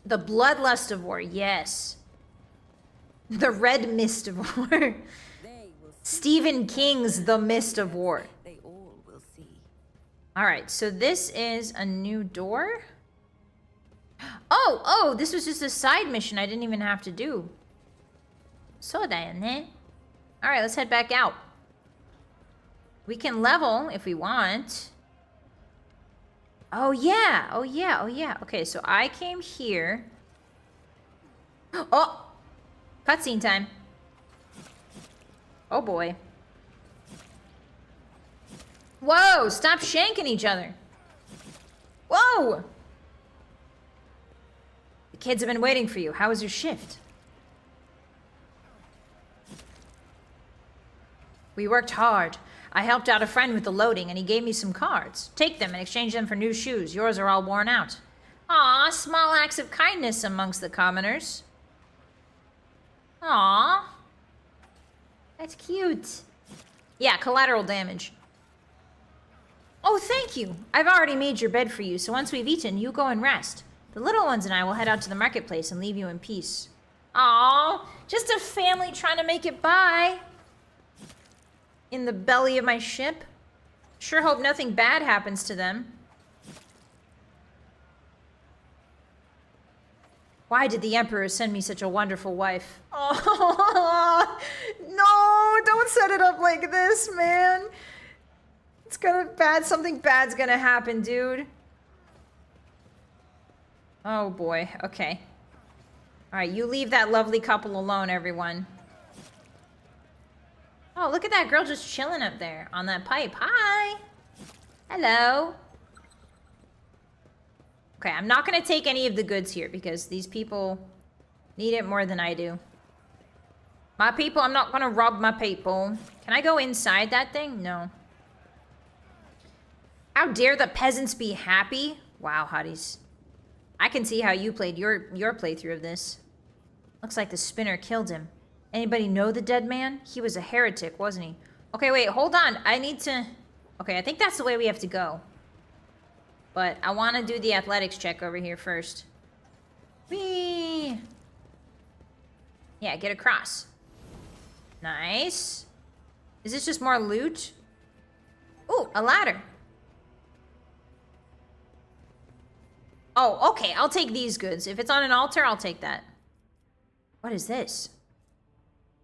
The Bloodlust of War, yes. The Red Mist of War. Stephen King's The Mist of War. They all will see. Alright, so this is a new door? Oh, this was just a side mission I didn't even have to do. So then, Alright, let's head back out. We can level if we want. Oh yeah. Okay, so I came here. Oh! Cutscene time. Oh boy. Whoa! Stop shanking each other. Whoa! The kids have been waiting for you. How was your shift? We worked hard. I helped out a friend with the loading, and he gave me some cards. Take them and exchange them for new shoes. Yours are all worn out. Aw, small acts of kindness amongst the commoners. Aw. That's cute. Yeah, collateral damage. Oh, thank you. I've already made your bed for you, so once we've eaten, you go and rest. The little ones and I will head out to the marketplace and leave you in peace. Aw, just a family trying to make it by. In the belly of my ship. Sure hope nothing bad happens to them. Why did the Emperor send me such a wonderful wife? Oh, no, don't set it up like this, man. It's something bad's gonna happen, dude. Oh boy, okay. All right, you leave that lovely couple alone, everyone. Oh, look at that girl just chilling up there on that pipe. Hi. Hello. Okay, I'm not going to take any of the goods here because these people need it more than I do. My people, I'm not going to rob my people. Can I go inside that thing? No. How dare the peasants be happy? Wow, Hotties. I can see how you played your playthrough of this. Looks like the spinner killed him. Anybody know the dead man? He was a heretic, wasn't he? Okay, wait, hold on. I need to... Okay, I think that's the way we have to go. But I want to do the athletics check over here first. Whee! Yeah, get across. Nice. Is this just more loot? Ooh, a ladder. Oh, okay, I'll take these goods. If it's on an altar, I'll take that. What is this?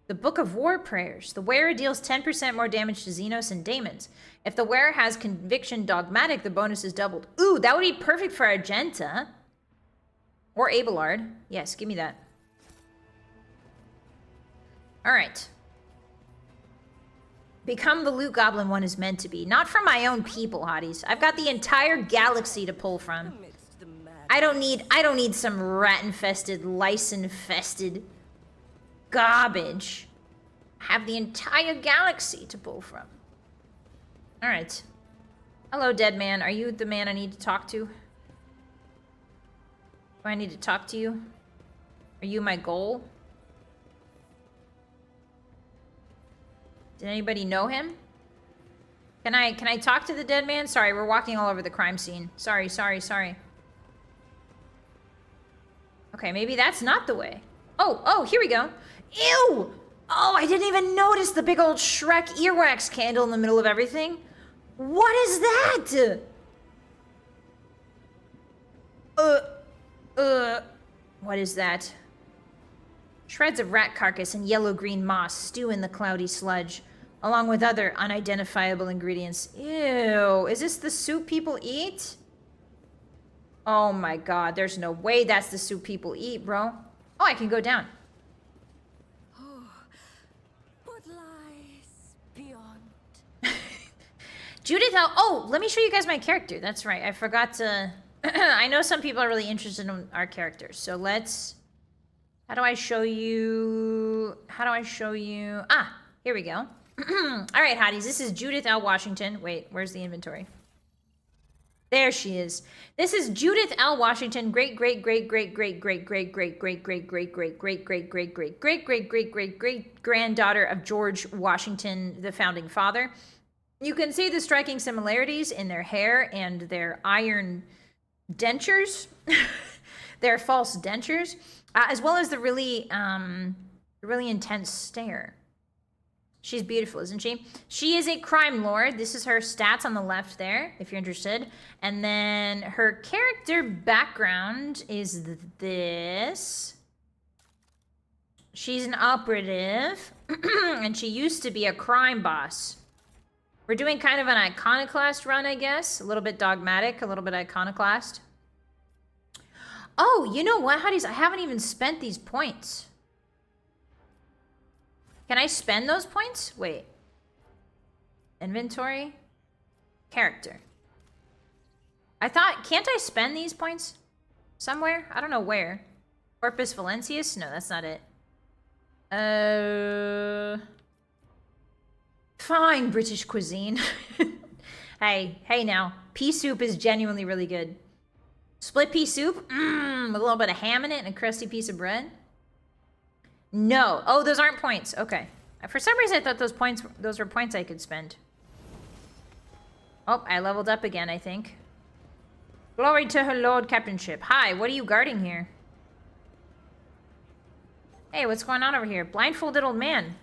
The Book of War Prayers. The wearer deals 10% more damage to Xenos and Daemons. If the wearer has Conviction Dogmatic, the bonus is doubled. Ooh, that would be perfect for Argenta. Or Abelard. Yes, give me that. Alright. Become the loot goblin one is meant to be. Not from my own people, hotties. I've got the entire galaxy to pull from. I don't need some rat-infested, lice-infested garbage. I have the entire galaxy to pull from. Alright. Hello, dead man. Are you the man I need to talk to? Do I need to talk to you? Are you my goal? Did anybody know him? Can I talk to the dead man? Sorry, we're walking all over the crime scene. Sorry. Okay, maybe that's not the way. Oh, here we go. Ew! Oh, I didn't even notice the big old Shrek earwax candle in the middle of everything. What is that? What is that? Shreds of rat carcass and yellow-green moss stew in the cloudy sludge, along with other unidentifiable ingredients. Ew, is this the soup people eat? Oh my god, there's no way that's the soup people eat, bro. Oh, I can go down. What lies beyond? Judith, oh, let me show you guys my character. That's right, I forgot to... I know some people are really interested in our characters, so let's... How do I show you... Ah, here we go. Alright, hotties, this is Judith L. Washington. Wait, where's the inventory? There she is. This is Judith L. Washington, great granddaughter of George Washington, the founding father. You can see the striking similarities in their hair and their iron dentures, their false dentures, as well as the really intense stare. She's beautiful, isn't she? She is a crime lord. This is her stats on the left there, if you're interested. And then her character background is this. She's an operative, and she used to be a crime boss. We're doing kind of an iconoclast run, I guess. A little bit dogmatic, a little bit iconoclast. Oh, you know what, hotties? I haven't even spent these points. Can I spend those points? Wait. Inventory. Character. I thought, can't I spend these points somewhere? I don't know where. Corpus Valencius? No, that's not it. Fine, British cuisine. Hey now. Pea soup is genuinely really good. Split pea soup? With a little bit of ham in it and a crusty piece of bread? No. Oh, those aren't points. Okay. For some reason, I thought those were points I could spend. Oh, I leveled up again, I think. Glory to her lord captainship. Hi, what are you guarding here? Hey, what's going on over here? Blindfolded old man.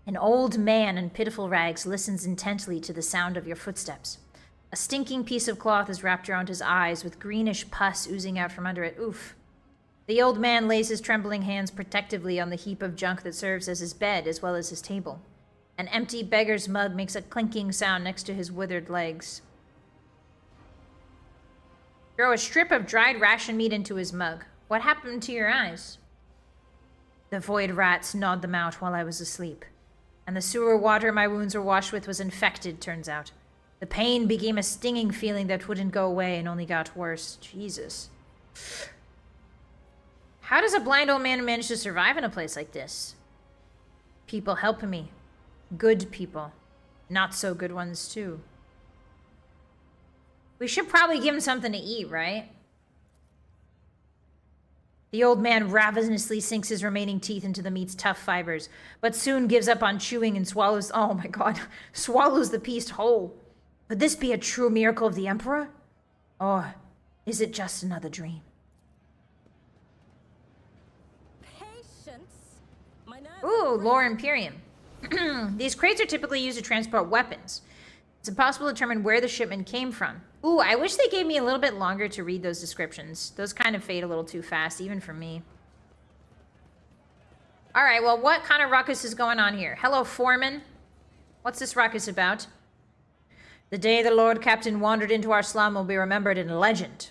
An old man in pitiful rags listens intently to the sound of your footsteps. A stinking piece of cloth is wrapped around his eyes with greenish pus oozing out from under it. Oof. The old man lays his trembling hands protectively on the heap of junk that serves as his bed as well as his table. An empty beggar's mug makes a clinking sound next to his withered legs. Throw a strip of dried ration meat into his mug. What happened to your eyes? The void rats gnawed them out while I was asleep. And the sewer water my wounds were washed with was infected, turns out. The pain became a stinging feeling that wouldn't go away and only got worse. Jesus. How does a blind old man manage to survive in a place like this? People helping me. Good people. Not so good ones, too. We should probably give him something to eat, right? The old man ravenously sinks his remaining teeth into the meat's tough fibers, but soon gives up on chewing and swallows... Oh my god. Swallows the piece whole. Could this be a true miracle of the Emperor? Or is it just another dream? Patience. My nerves Ooh, Lore Imperium. These crates are typically used to transport weapons. It's impossible to determine where the shipment came from. Ooh, I wish they gave me a little bit longer to read those descriptions. Those kind of fade a little too fast, even for me. All right, well, what kind of ruckus is going on here? Hello, Foreman. What's this ruckus about? The day the Lord Captain wandered into our slum will be remembered in legend.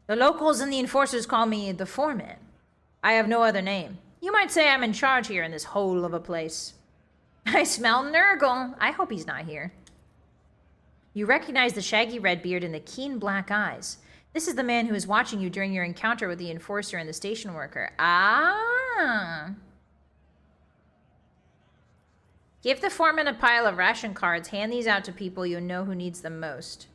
The locals and the enforcers call me the Foreman. I have no other name. You might say I'm in charge here in this hole of a place. I smell Nurgle. I hope he's not here. You recognize the shaggy red beard and the keen black eyes. This is the man who was watching you during your encounter with the enforcer and the station worker. Ah. Give the foreman a pile of ration cards. Hand these out to people you know who needs them most.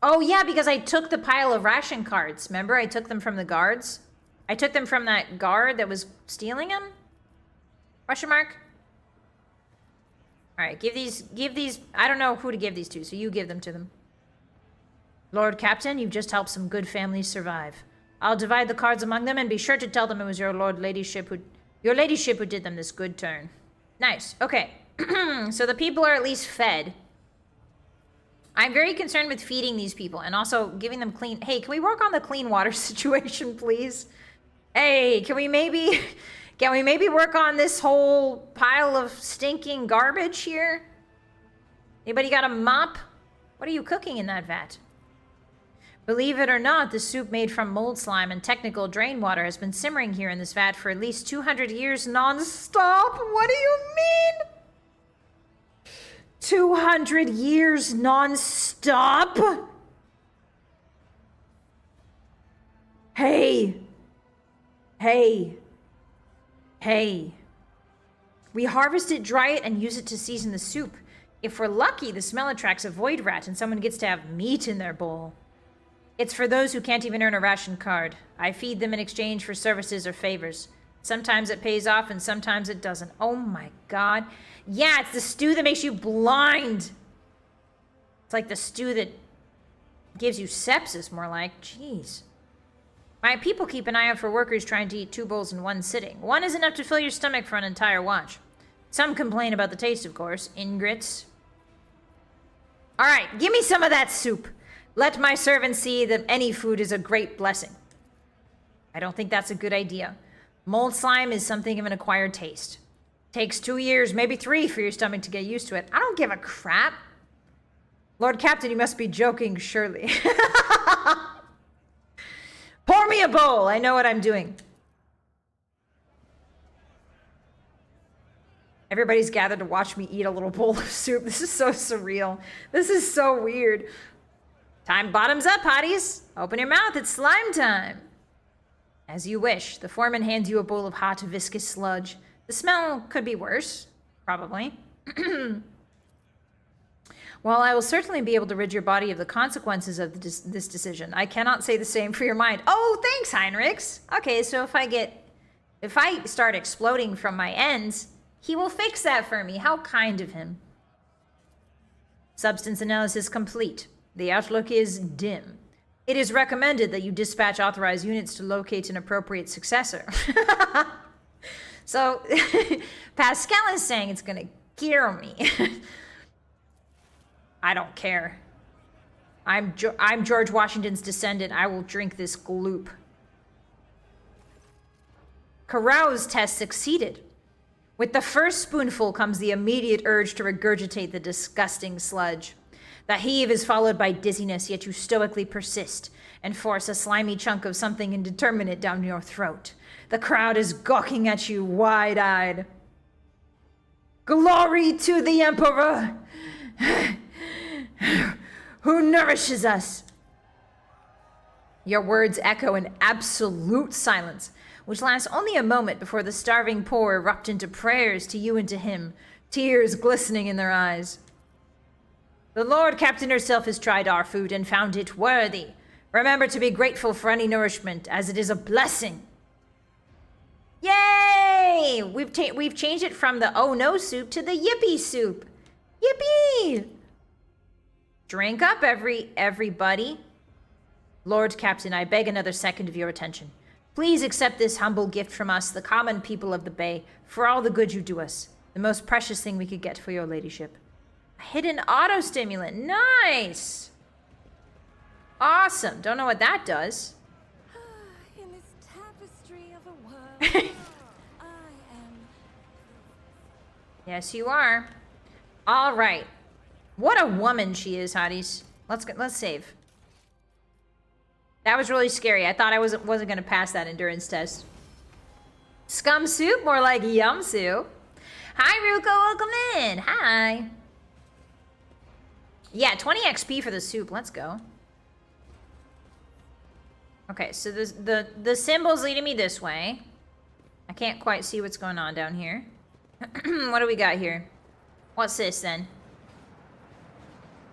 Oh, yeah, because I took the pile of ration cards. Remember, I took them from the guards? I took them from that guard that was stealing them? Question mark? All right, give these, I don't know who to give these to, so you give them to them. Lord Captain, you've just helped some good families survive. I'll divide the cards among them and be sure to tell them it was your ladyship who did them this good turn. Nice, okay. So the people are at least fed. I'm very concerned with feeding these people and also giving them clean... Hey, can we work on the clean water situation, please? Hey, can we maybe work on this whole pile of stinking garbage here? Anybody got a mop? What are you cooking in that vat? Believe it or not, the soup made from mold slime and technical drain water has been simmering here in this vat for at least 200 years non-stop. What do you mean? 200 years non-stop? Hey. Hey. Hey. We harvest it, dry it, and use it to season the soup. If we're lucky, the smell attracts a void rat and someone gets to have meat in their bowl. It's for those who can't even earn a ration card. I feed them in exchange for services or favors. Sometimes it pays off and sometimes it doesn't. Oh my god. Yeah, it's the stew that makes you blind. It's like the stew that gives you sepsis, more like. Jeez. My people keep an eye out for workers trying to eat 2 bowls in one sitting. One is enough to fill your stomach for an entire watch. Some complain about the taste, of course. Ingrats. All right, give me some of that soup. Let my servants see that any food is a great blessing. I don't think that's a good idea. Mold slime is something of an acquired taste. Takes 2 years, maybe 3, for your stomach to get used to it. I don't give a crap. Lord Captain, you must be joking, surely. Pour me a bowl. I know what I'm doing. Everybody's gathered to watch me eat a little bowl of soup. This is so surreal. This is so weird. Time bottoms up, hotties. Open your mouth. It's slime time. As you wish. The foreman hands you a bowl of hot, viscous sludge. The smell could be worse. Probably. While I will certainly be able to rid your body of the consequences of this decision, I cannot say the same for your mind. Oh, thanks, Heinrichs. Okay, so if I start exploding from my ends, he will fix that for me. How kind of him. Substance analysis complete. The outlook is dim. It is recommended that you dispatch authorized units to locate an appropriate successor. So, Pascal is saying it's gonna kill me. I don't care. I'm George Washington's descendant. I will drink this gloop. Carouse test succeeded. With the first spoonful comes the immediate urge to regurgitate the disgusting sludge. The heave is followed by dizziness, yet you stoically persist and force a slimy chunk of something indeterminate down your throat. The crowd is gawking at you wide-eyed. Glory to the Emperor, who nourishes us. Your words echo in absolute silence, which lasts only a moment before the starving poor erupt into prayers to you and to him, tears glistening in their eyes. The Lord Captain herself has tried our food and found it worthy. Remember to be grateful for any nourishment, as it is a blessing. Yay! We've changed it from the oh no soup to the yippee soup. Yippee! Drink up, everybody. Lord Captain, I beg another second of your attention. Please accept this humble gift from us, the common people of the Bay, for all the good you do us. The most precious thing we could get for your ladyship. A hidden auto-stimulant. Nice! Awesome. Don't know what that does. In this tapestry of a world, I am. Yes, you are. All right. What a woman she is, hotties. Let's save. That was really scary. I thought I wasn't going to pass that endurance test. Scum soup, more like yum soup. Hi, Ruko, welcome in. Hi. Yeah, 20 XP for the soup. Let's go. Okay, so the symbol's leading me this way. I can't quite see what's going on down here. What do we got here? What's this then?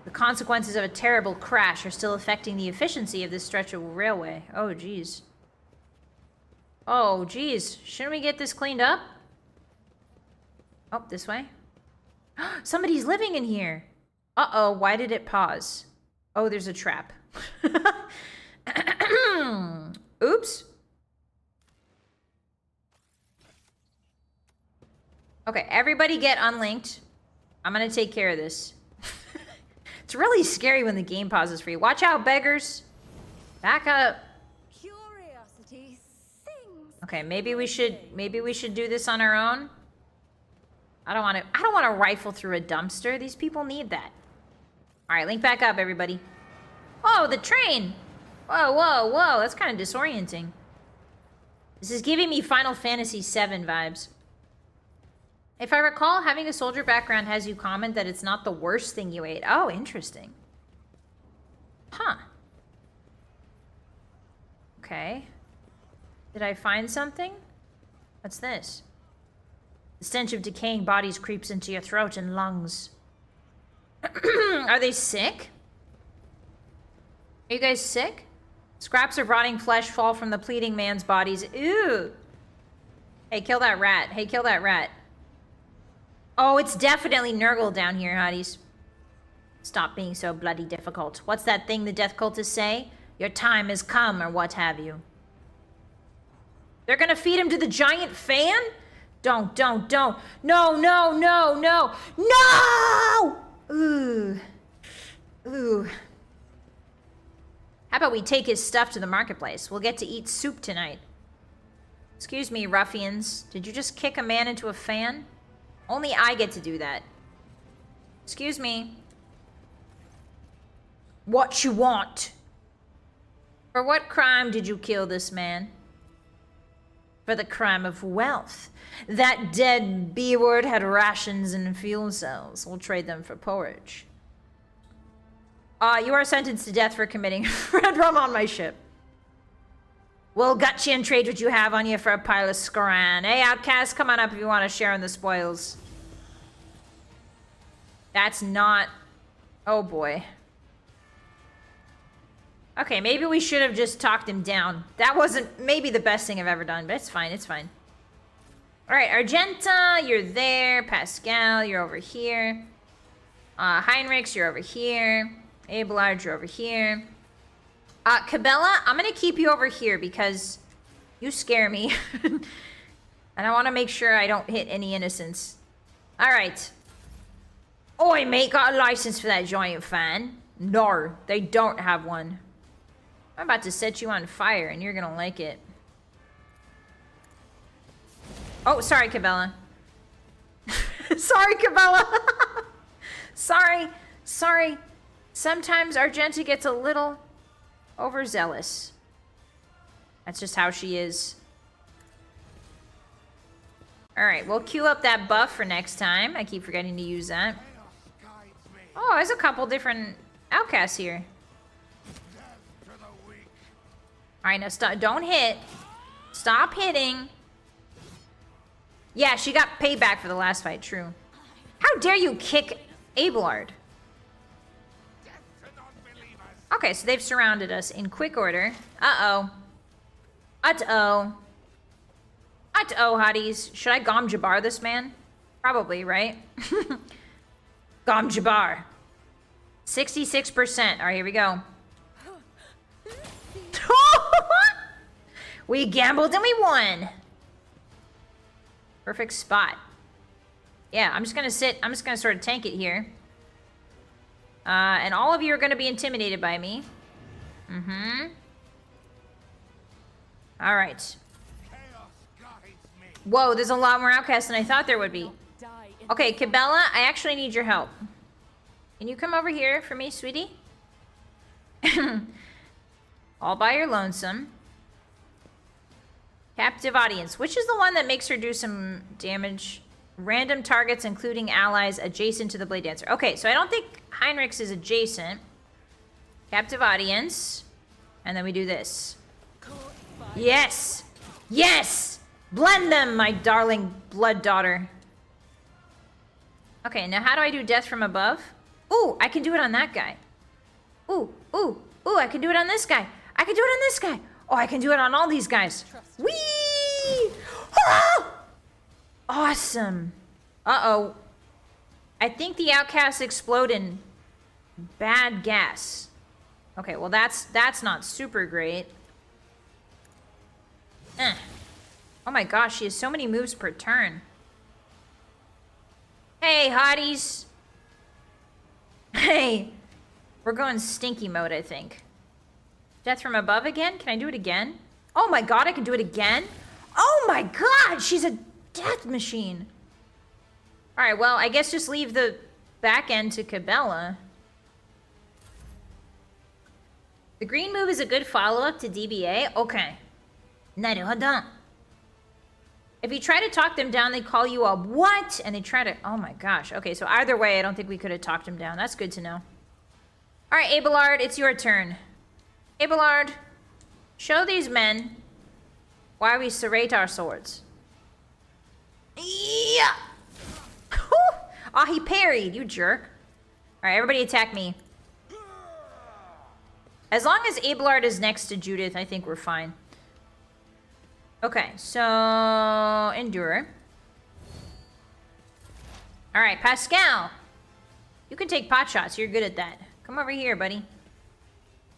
The consequences of a terrible crash are still affecting the efficiency of this stretch of railway. Oh, geez. Oh, geez. Shouldn't we get this cleaned up? Oh, this way. Somebody's living in here. Uh-oh, why did it pause? Oh, there's a trap. Oops. Okay, everybody get unlinked. I'm gonna take care of this. It's really scary when the game pauses for you. Watch out, beggars. Back up. Curiosity sings. Okay, maybe we should do this on our own. I don't want to rifle through a dumpster. These people need that. All right, link back up, everybody. Oh, the train. Whoa, whoa, whoa. That's kind of disorienting. This is giving me Final Fantasy VII vibes. If I recall, having a soldier background has you comment that it's not the worst thing you ate. Oh, interesting. Huh. Okay. Did I find something? What's this? The stench of decaying bodies creeps into your throat and lungs. Are they sick? Are you guys sick? Scraps of rotting flesh fall from the pleading man's bodies. Ew. Hey, kill that rat. Hey, kill that rat. Oh, it's definitely Nurgle down here, hotties. Stop being so bloody difficult. What's that thing the death cultists say? Your time has come, or what have you. They're gonna feed him to the giant fan? Don't. No, no, no, no. No! Ooh. Ooh. How about we take his stuff to the marketplace? We'll get to eat soup tonight. Excuse me, ruffians. Did you just kick a man into a fan? Only I get to do that. Excuse me. What you want? For what crime did you kill this man? For the crime of wealth. That dead B-word had rations and fuel cells. We'll trade them for porridge. You are sentenced to death for committing red rum on my ship. We'll gut you and trade what you have on you for a pile of scran. Hey, outcast, come on up if you want to share in the spoils. That's not... Oh, boy. Okay, maybe we should have just talked him down. That wasn't maybe the best thing I've ever done, but it's fine, it's fine. Alright, Argenta, you're there. Pascal, you're over here. Heinrichs, you're over here. Abelard, you're over here. Cabela, I'm gonna keep you over here because you scare me. And I want to make sure I don't hit any innocents. Alright. Oi, mate, got a license for that giant fan? No, they don't have one. I'm about to set you on fire and you're gonna like it. Oh, sorry, Cabela. Sorry, Cabela. Sorry. Sometimes Argenta gets a little overzealous. That's just how she is. Alright, we'll queue up that buff for next time. I keep forgetting to use that. Oh, there's a couple different outcasts here. Alright, now stop. Don't hit. Stop hitting. Yeah, she got payback for the last fight, true. How dare you kick Abelard? Okay, so they've surrounded us in quick order. Uh-oh. Uh-oh. Uh-oh, hotties. Should I Gom Jabbar this man? Probably, right? Gom Jabbar. 66%. All right, here we go. We gambled and we won. Perfect spot. Yeah, I'm just gonna sit. I'm just gonna sort of tank it here. And all of you are gonna be intimidated by me. Mm-hmm. All right. Whoa, there's a lot more outcasts than I thought there would be. Okay, Cabela, I actually need your help. Can you come over here for me, sweetie? All by your lonesome. Captive audience. Which is the one that makes her do some damage? Random targets, including allies, adjacent to the Blade Dancer. Okay, so I don't think Heinrich's is adjacent. Captive audience. And then we do this. Yes! Yes! Blend them, my darling blood daughter. Okay, now how do I do death from above? Ooh, I can do it on that guy. Ooh, ooh, ooh, I can do it on this guy. I can do it on this guy. Oh, I can do it on all these guys. Whee! Oh! Awesome. Uh-oh. I think the outcasts explode in bad gas. Okay, well that's not super great. Oh my gosh, she has so many moves per turn. Hey, hotties. Hey. We're going stinky mode, I think. Death from above again? Can I do it again? Oh my god, I can do it again? Oh my god, she's a death machine. Alright, well, I guess just leave the back end to Cabela. The green move is a good follow-up to DBA? Okay. Naruhodo. If you try to talk them down, they call you a what? And they try to... Oh my gosh. Okay, so either way, I don't think we could have talked them down. That's good to know. All right, Abelard, it's your turn. Abelard, show these men why we serrate our swords. Yeah! Oh, he parried, you jerk. All right, everybody attack me. As long as Abelard is next to Judith, I think we're fine. Okay, so endure. All right, Pascal. You can take pot shots. You're good at that. Come over here, buddy.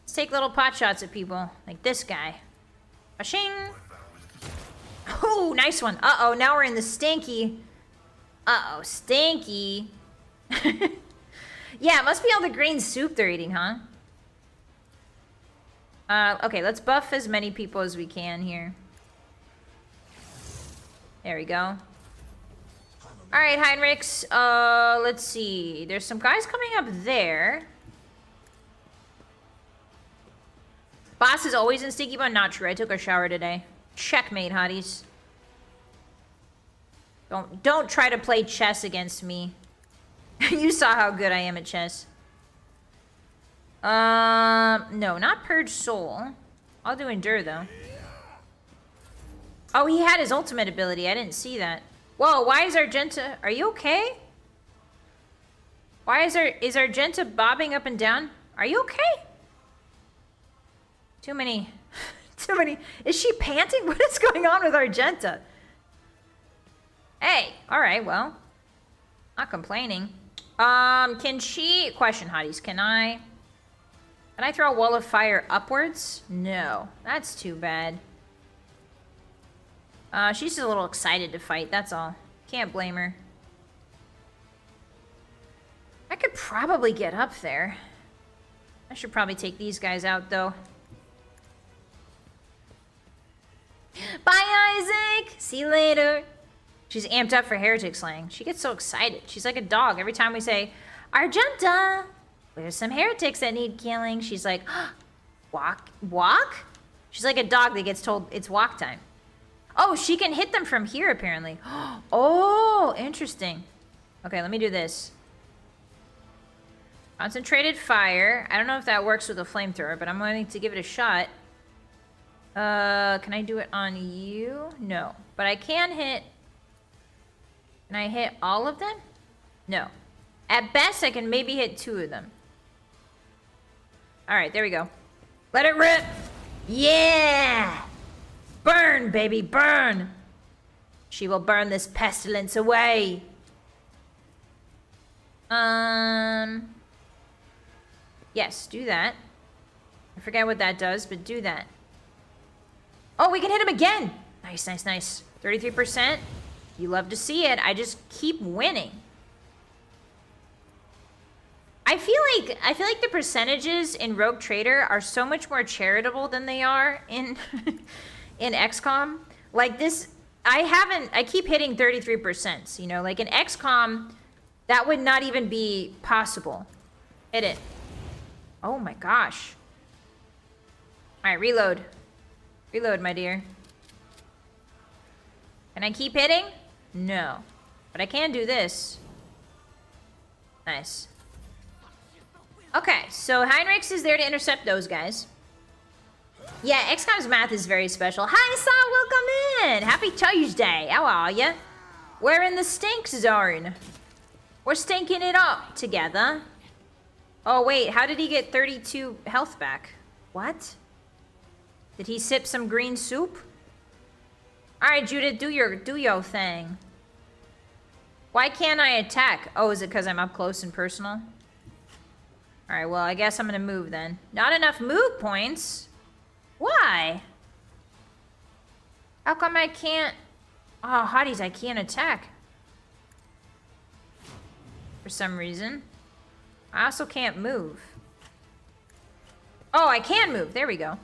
Let's take little pot shots at people. Like this guy. Ba-shing. Oh, nice one. Uh-oh, now we're in the stinky. Uh-oh, stinky. Yeah, it must be all the green soup they're eating, huh? Okay, let's buff as many people as we can here. There we go. Alright, Heinrichs. Let's see. There's some guys coming up there. Boss is always in Stinky Bun? Not true. I took a shower today. Checkmate, hotties. Don't try to play chess against me. You saw how good I am at chess. No, not Purge Soul. I'll do Endure, though. Oh, he had his ultimate ability. I didn't see that. Whoa, why is Argenta... Are you okay? Why is Argenta bobbing up and down? Are you okay? Too many... Too many... Is she panting? What is going on with Argenta? Hey, alright, well. Not complaining. Can she... Question, hotties. Can I throw a wall of fire upwards? No. That's too bad. She's just a little excited to fight, that's all. Can't blame her. I could probably get up there. I should probably take these guys out, though. Bye, Isaac! See you later. She's amped up for heretic slaying. She gets so excited. She's like a dog. Every time we say, Argenta, there's some heretics that need killing. She's like, walk? Walk? She's like a dog that gets told it's walk time. Oh, she can hit them from here, apparently. Oh, interesting. Okay, let me do this. Concentrated fire. I don't know if that works with a flamethrower, but I'm going to give it a shot. Can I do it on you? No. But I can hit... Can I hit all of them? No. At best, I can maybe hit 2 of them. Alright, there we go. Let it rip! Yeah! Burn, baby, burn! She will burn this pestilence away. Yes, do that. I forget what that does, but do that. Oh, we can hit him again. Nice, nice, nice. 33%. You love to see it. I just keep winning. I feel like the percentages in Rogue Trader are so much more charitable than they are in in XCOM. Like this, I keep hitting 33%, you know, like in XCOM, that would not even be possible. Hit it. Oh my gosh. All right, reload. Reload, my dear. Can I keep hitting? No. But I can do this. Nice. Okay, so Heinrichs is there to intercept those guys. Yeah, XCOM's math is very special. Hi, Saw, welcome in! Happy Tuesday. How are ya? We're in the stink zone. We're stinking it up together. Oh, wait, how did he get 32 health back? What? Did he sip some green soup? Alright, Judith, do your thing. Why can't I attack? Oh, is it because I'm up close and personal? Alright, well, I guess I'm gonna move then. Not enough move points? Why? How come I can't... Oh, Hotties, I can't attack. For some reason. I also can't move. Oh, I can move. There we go.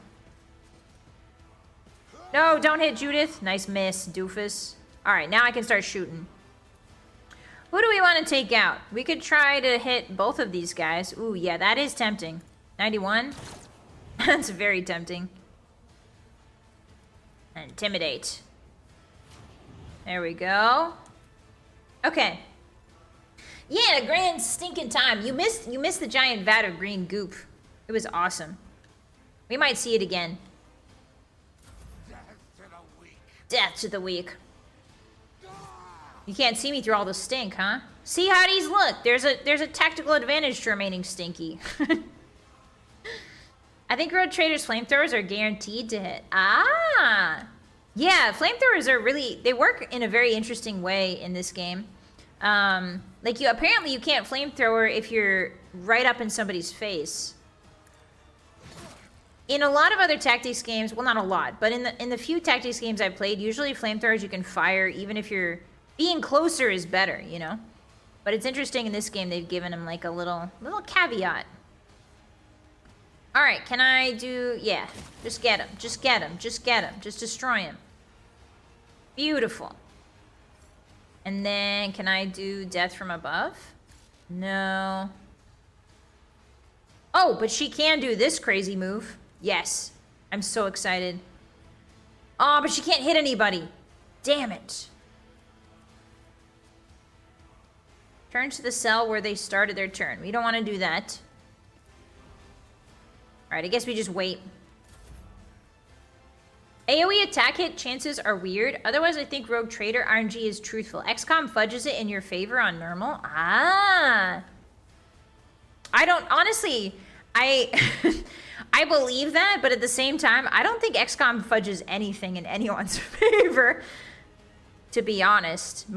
No, don't hit Judith. Nice miss, doofus. Alright, now I can start shooting. Who do we want to take out? We could try to hit both of these guys. Ooh, yeah, that is tempting. 91. That's very tempting. Intimidate. There we go. Okay. Yeah, grand stinking time. You missed the giant vat of green goop. It was awesome. We might see it again. Death to the weak. You can't see me through all the stink, huh? See, Hotties, look. There's a tactical advantage to remaining stinky. I think Road Trader's flamethrowers are guaranteed to hit. Ah! Yeah, flamethrowers are really... They work in a very interesting way in this game. Like, apparently you can't flamethrower if you're right up in somebody's face. In a lot of other tactics games... Well, not a lot, but in the few tactics games I've played, usually flamethrowers you can fire even if you're... Being closer is better, you know? But it's interesting in this game they've given him like a little caveat. Alright, can I do... Yeah, just get him. Just get him. Just get him. Just destroy him. Beautiful. And then can I do death from above? No. Oh, but she can do this crazy move. Yes. I'm so excited. Oh, but she can't hit anybody. Damn it. Turn to the cell where they started their turn. We don't want to do that. Alright, I guess we just wait. AoE attack hit chances are weird. Otherwise, I think Rogue Trader RNG is truthful. XCOM fudges it in your favor on normal. Ah. I don't... Honestly, I believe that, but at the same time, I don't think XCOM fudges anything in anyone's favor. To be honest.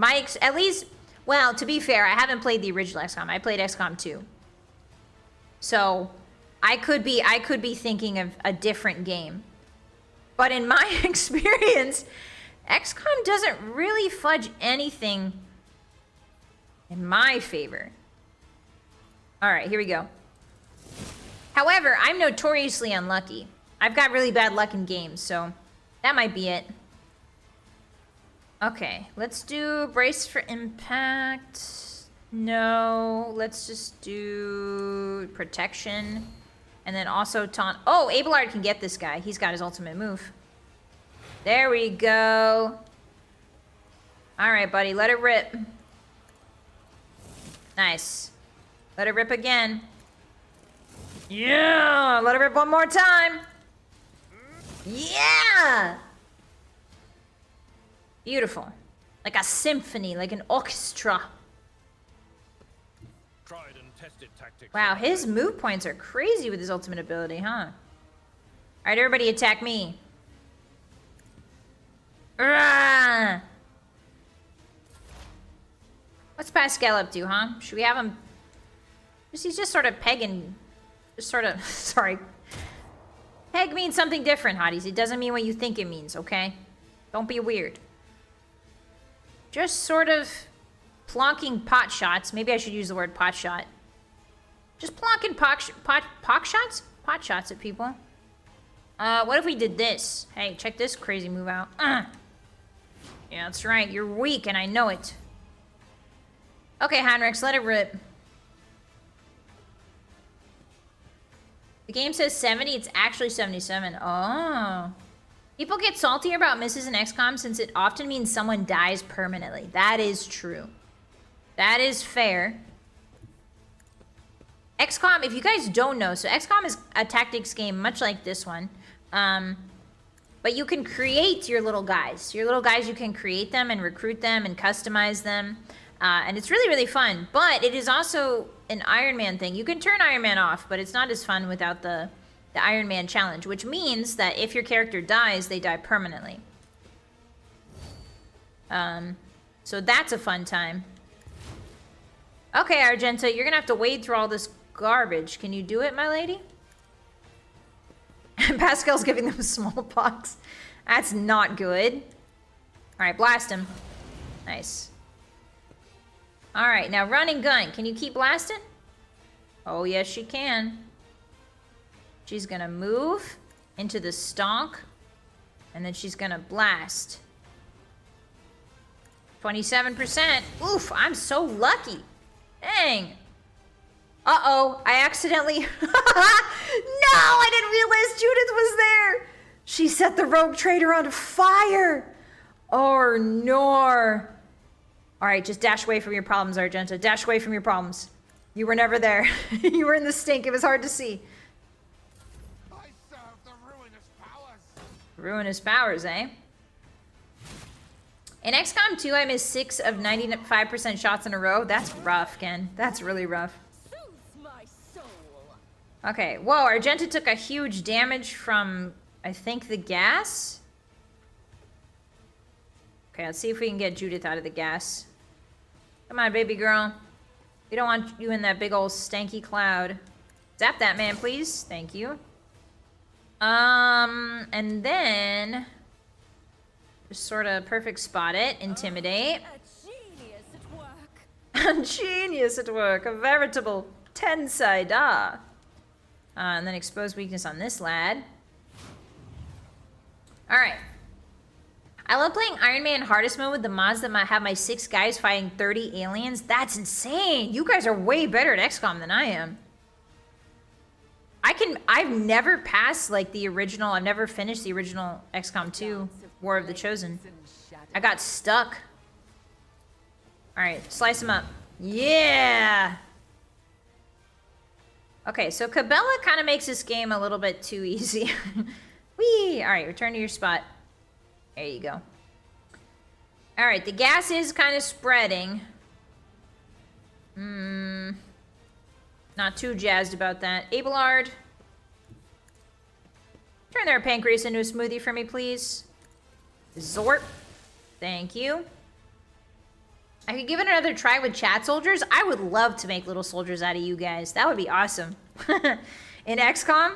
At least... Well, to be fair, I haven't played the original XCOM. I played XCOM 2. So, I could be thinking of a different game. But in my experience, XCOM doesn't really fudge anything in my favor. Alright, here we go. However, I'm notoriously unlucky. I've got really bad luck in games, so that might be it. Okay, let's do brace for impact. No, let's just do protection. And then also taunt. Oh, Abelard can get this guy. He's got his ultimate move. There we go. Alright, buddy, let it rip. Nice. Let it rip again. Yeah! Let it rip one more time. Yeah! Beautiful. Like a symphony, like an orchestra. Tried and tested tactics. Wow, his move points are crazy with his ultimate ability, huh? Alright, everybody attack me. Urgh! What's Pascal up to, huh? Should we have him... He's just sort of pegging... Just sort of... Sorry. Peg means something different, Hotties. It doesn't mean what you think it means, okay? Don't be weird. Just sort of plonking pot shots. Maybe I should use the word pot shot. Just plonking pot shots? Pot shots at people. What if we did this? Hey, check this crazy move out. Yeah, that's right. You're weak, and I know it. Okay, Heinrichs, let it rip. The game says 70. It's actually 77. Oh. People get saltier about misses in XCOM since it often means someone dies permanently. That is true. That is fair. XCOM, if you guys don't know, so XCOM is a tactics game much like this one. But you can create your little guys. Your little guys, you can create them and recruit them and customize them. And it's really, really fun. But it is also an Iron Man thing. You can turn Iron Man off, but it's not as fun without the Iron Man challenge, which means that if your character dies, they die permanently. So that's a fun time. Okay, Argenta, you're gonna have to wade through all this garbage. Can you do it, my lady? Pascal's giving them smallpox. That's not good. Alright, blast him. Nice. Alright, now run and gun. Can you keep blasting? Oh, yes, she can. She's gonna move into the stonk. And then she's gonna blast. 27%. Oof, I'm so lucky. Dang. Uh-oh, I accidentally... No, I didn't realize Judith was there. She set the rogue trader on fire. Oh, no. All right, just dash away from your problems, Argenta. Dash away from your problems. You were never there. You were in the stink. It was hard to see. I serve the ruinous powers. Ruinous powers, eh? In XCOM 2, I missed 6 of 95% shots in a row. That's rough, Ken. That's really rough. Okay, whoa, Argenta took a huge damage from, I think, the gas. Okay, let's see if we can get Judith out of the gas. Come on, baby girl. We don't want you in that big old stanky cloud. Zap that man, please. Thank you. And then... just sort of perfect spot it. Intimidate. A genius at work. A genius at work. A veritable Tensai-da. And then expose weakness on this lad. Alright. I love playing Iron Man hardest mode with the mods that might have my 6 guys fighting 30 aliens. That's insane. You guys are way better at XCOM than I am. I've never passed like the original, I've never finished the original XCOM 2 War of the Chosen. I got stuck. Alright, slice him up. Yeah! Okay, so Cabela kind of makes this game a little bit too easy. Whee! Alright, return to your spot. There you go. Alright, the gas is kind of spreading. Not too jazzed about that. Abelard. Turn their pancreas into a smoothie for me, please. Zorp. Thank you. I could give it another try with chat soldiers. I would love to make little soldiers out of you guys. That would be awesome. In XCOM,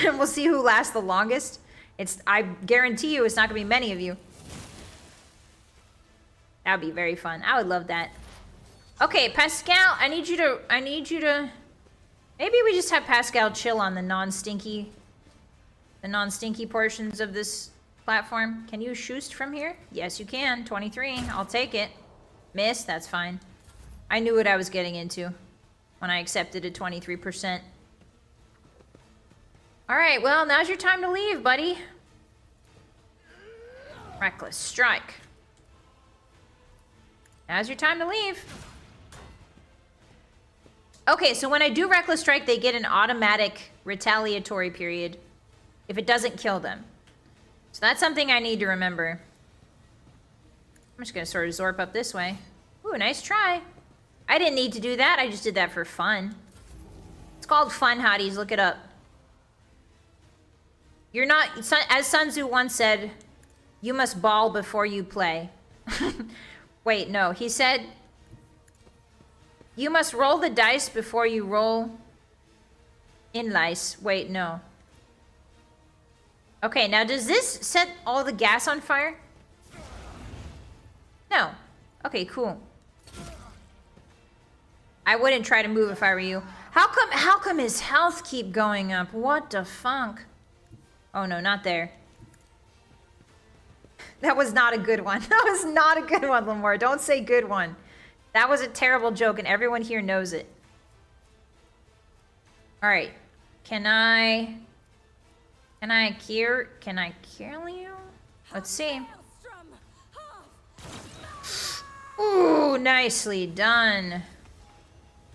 we'll see who lasts the longest. I guarantee you it's not gonna be many of you. That would be very fun. I would love that. Okay, Pascal, I need you to, maybe we just have Pascal chill on the non-stinky portions of this platform. Can you shoost from here? Yes, you can. 23. I'll take it. Miss. That's fine. I knew what I was getting into when I accepted a 23%. All right. Well, now's your time to leave, buddy. Reckless strike. Now's your time to leave. Okay, so when I do reckless strike, they get an automatic retaliatory period if it doesn't kill them. So that's something I need to remember. I'm just gonna sort of zorp up this way. Ooh, nice try. I didn't need to do that. I just did that for fun. It's called fun, Hotties. Look it up. You're not, as Sun Tzu once said, you must ball before you play. Wait, no. He said, you must roll the dice before you roll in lice. Wait, no. Okay, now does this set all the gas on fire? No. Okay, cool. I wouldn't try to move if I were you. How come his health keep going up? What the funk? Oh no, not there. That was not a good one. That was not a good one, Lamore. Don't say good one. That was a terrible joke and everyone here knows it. Alright. Can I cure you? Let's see. Ooh, nicely done.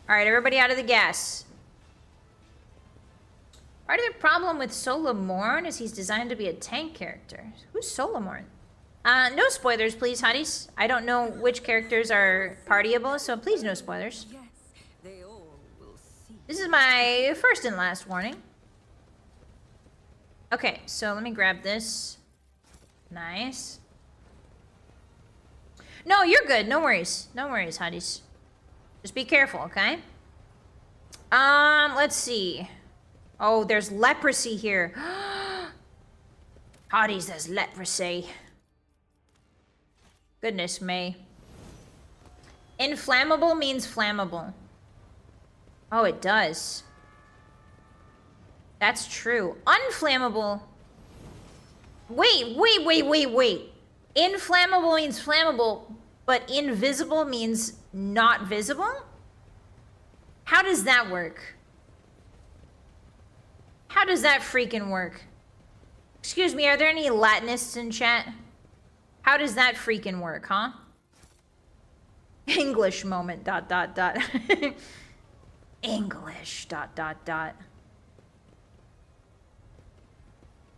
Alright, everybody out of the gas. Part of the problem with Solomorn is he's designed to be a tank character. Who's Solomorn? No spoilers, please, Hotties. I don't know which characters are partyable, so please no spoilers. Yes, they all will see. This is my first and last warning. Okay, so let me grab this. Nice. No, you're good. No worries. No worries, Hotties. Just be careful, okay? Let's see. Oh, there's leprosy here. Hotties, there's leprosy. Goodness me. Inflammable means flammable. Oh, it does. That's true. Unflammable. Wait. Inflammable means flammable, but invisible means not visible? How does that work? How does that freaking work? Excuse me, are there any Latinists in chat? How does that freaking work, huh? English moment, ... English, ...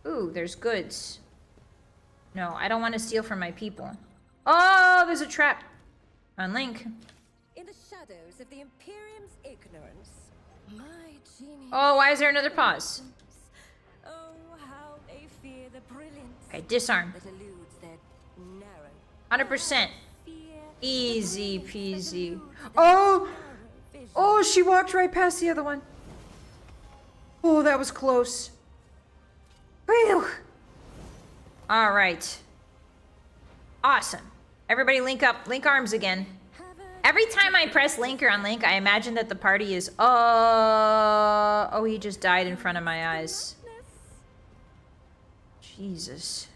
Ooh, there's goods. No, I don't want to steal from my people. Oh, there's a trap. On Link. In the shadows of the Imperium's ignorance, my genius. Oh, why is there another pause? Oh, how they fear the brilliance Okay, disarm. that eludes their narrow. 100%. Fear Easy that peasy. eludes their Oh! narrow vision. Oh, she walked right past the other one. Oh, that was close. Whew. All right. Awesome. Everybody link up. Link arms again. Every time I press link or unlink, I imagine that the party is... Oh, he just died in front of my eyes. Jesus.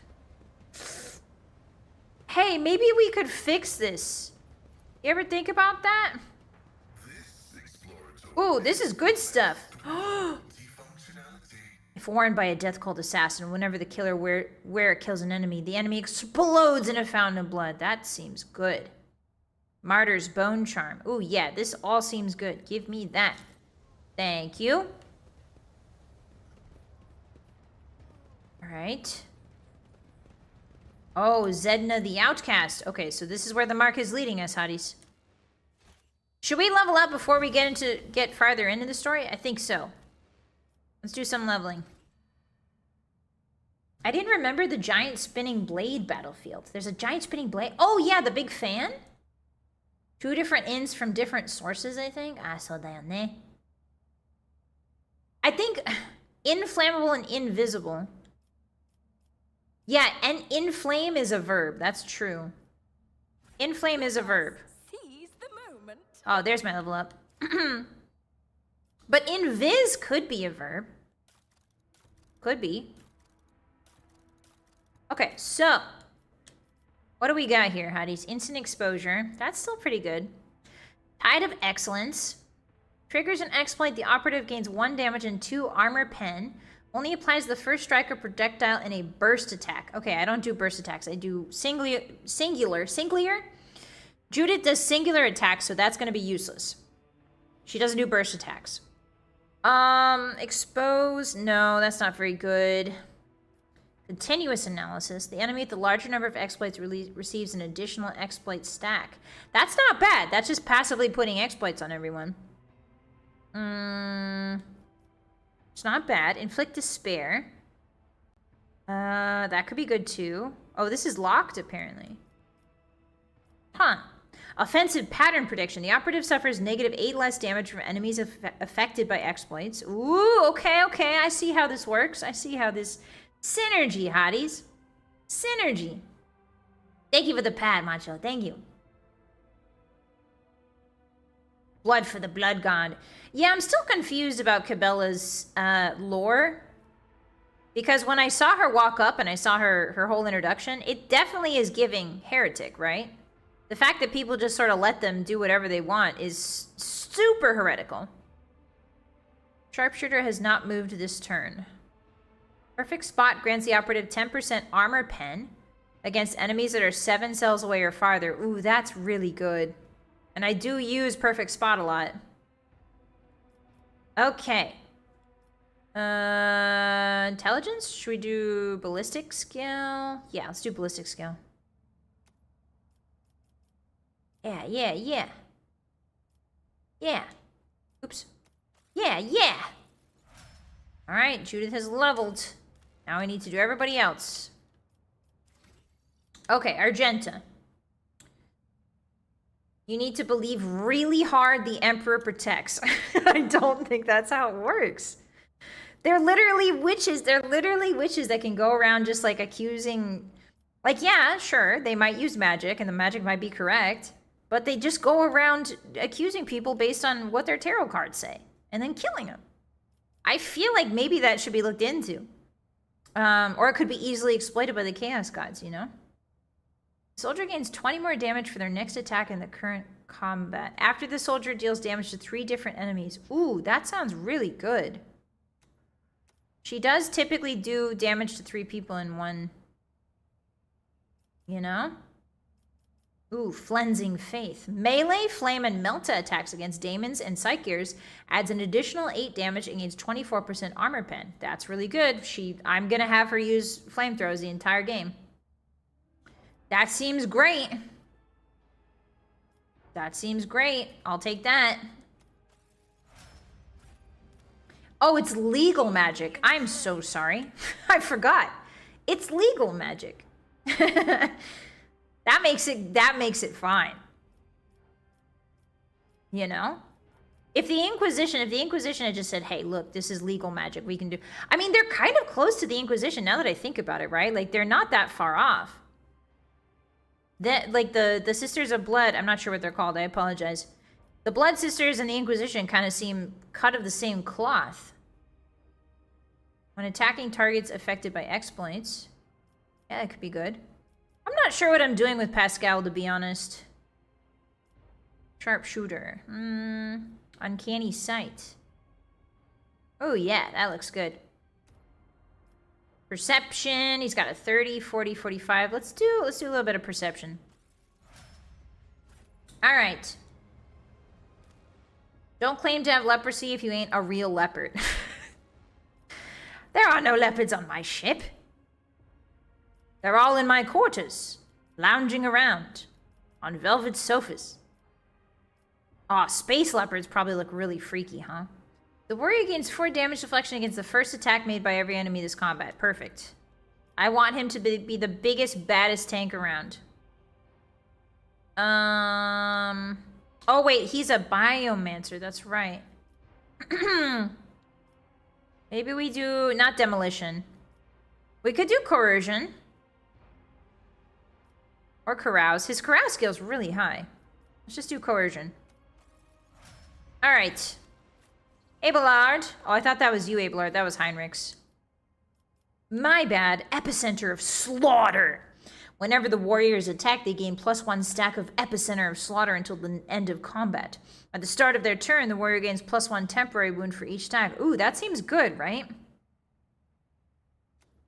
Hey, maybe we could fix this. You ever think about that? Ooh, this is good stuff. If warned by a death-cult assassin, whenever the killer wearer kills an enemy, the enemy explodes in a fountain of blood. That seems good. Martyr's Bone Charm. Ooh, yeah, this all seems good. Give me that. Thank you. All right. Oh, Zedna the Outcast. Okay, so this is where the mark is leading us, Hotties. Should we level up before we get farther into the story? I think so. Let's do some leveling. I didn't remember the giant spinning blade battlefield. There's a giant spinning blade. Oh, yeah, the big fan? 2 different inns from different sources, I think. Ah, so ne. I think inflammable and invisible. Yeah, and inflame is a verb. That's true. Inflame is a verb. Seize the moment. Oh, there's my level up. But invis could be a verb. Could be. Okay, so what do we got here, Hotties? Instant exposure. That's still pretty good. Tide of Excellence. Triggers an exploit. The operative gains 1 damage and 2 armor pen. Only applies the first strike or projectile in a burst attack. Okay, I don't do burst attacks. I do singular. Judith does singular attacks, so that's going to be useless. She doesn't do burst attacks. Expose. No, that's not very good. Continuous analysis. The enemy with the larger number of exploits receives an additional exploit stack. That's not bad. That's just passively putting exploits on everyone. It's not bad. Inflict despair. That could be good too. Oh, this is locked apparently. Huh. Offensive pattern prediction. The operative suffers -8 less damage from enemies affected by exploits. Ooh, okay. I see how this works. I see how this Synergy, hotties. Synergy. Thank you for the pad, Macho. Thank you. Blood for the blood god. Yeah, I'm still confused about Cabela's lore. Because when I saw her walk up and I saw her whole introduction, it definitely is giving heretic, right? The fact that people just sort of let them do whatever they want is super heretical. Sharpshooter has not moved this turn. Perfect spot grants the operative 10% armor pen against enemies that are 7 cells away or farther. Ooh, that's really good. And I do use perfect spot a lot. Okay. Intelligence? Should we do ballistic skill? Yeah, let's do ballistic skill. Yeah, yeah, yeah. Yeah. Oops. Yeah, yeah. All right, Judith has leveled. Now I need to do everybody else. Okay, Argenta. You need to believe really hard the Emperor protects. I don't think that's how it works. They're literally witches. They're literally witches that can go around just like accusing... Like, yeah, sure, they might use magic and the magic might be correct, but they just go around accusing people based on what their tarot cards say and then killing them. I feel like maybe that should be looked into. Or it could be easily exploited by the Chaos Gods, you know? Soldier gains 20 more damage for their next attack in the current combat. After the soldier deals damage to 3 different enemies. Ooh, that sounds really good. She does typically do damage to 3 people in one, you know? Ooh, Flensing Faith. Melee, Flame, and Melta attacks against Daemons and Psycheers adds an additional 8 damage and gains 24% armor pen. That's really good. I'm gonna have her use flamethrowers the entire game. That seems great. That seems great. I'll take that. Oh, it's legal magic. I'm so sorry. I forgot. It's legal magic. That makes it fine. You know? If the Inquisition had just said, "Hey, look, this is legal magic. We can do." I mean, they're kind of close to the Inquisition now that I think about it, right? Like they're not that far off. That like the Sisters of Blood, I'm not sure what they're called. I apologize. The Blood Sisters and the Inquisition kind of seem cut of the same cloth. When attacking targets affected by exploits. Yeah, that could be good. I'm not sure what I'm doing with Pascal, to be honest. Sharpshooter. Uncanny sight. Oh, yeah, that looks good. Perception. He's got a 30, 40, 45. Let's do a little bit of perception. All right. Don't claim to have leprosy if you ain't a real leopard. There are no leopards on my ship. They're all in my quarters, lounging around on velvet sofas. Aw, space leopards probably look really freaky, huh? The warrior gains 4 damage deflection against the first attack made by every enemy this combat. Perfect. I want him to be the biggest, baddest tank around. Oh wait, he's a biomancer, that's right. Maybe we do, not demolition. We could do coercion. Or carouse. His carouse skill is really high. Let's just do coercion. Alright. Abelard. Oh, I thought that was you, Abelard. That was Heinrich's. My bad. Epicenter of slaughter. Whenever the warriors attack, they gain +1 stack of epicenter of slaughter until the end of combat. At the start of their turn, the warrior gains +1 temporary wound for each stack. Ooh, that seems good, right?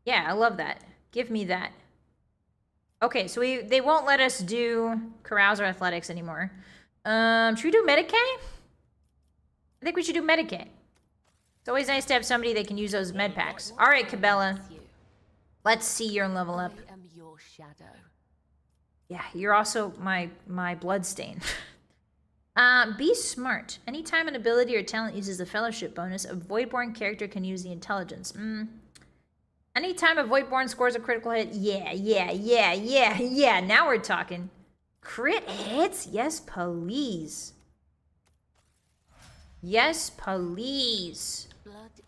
Yeah, I love that. Give me that. Okay, so they won't let us do carouse or athletics anymore. Should we do Medicaid? I think we should do Medicaid. It's always nice to have somebody that can use those med packs. All right, Cabela. Let's see your level up. I am your shadow. Yeah, you're also my bloodstain. Be smart. Anytime an ability or talent uses a fellowship bonus, a Voidborn character can use the intelligence. Anytime a Voidborn scores a critical hit, yeah. Now we're talking. Crit hits? Yes, please. Yes, please.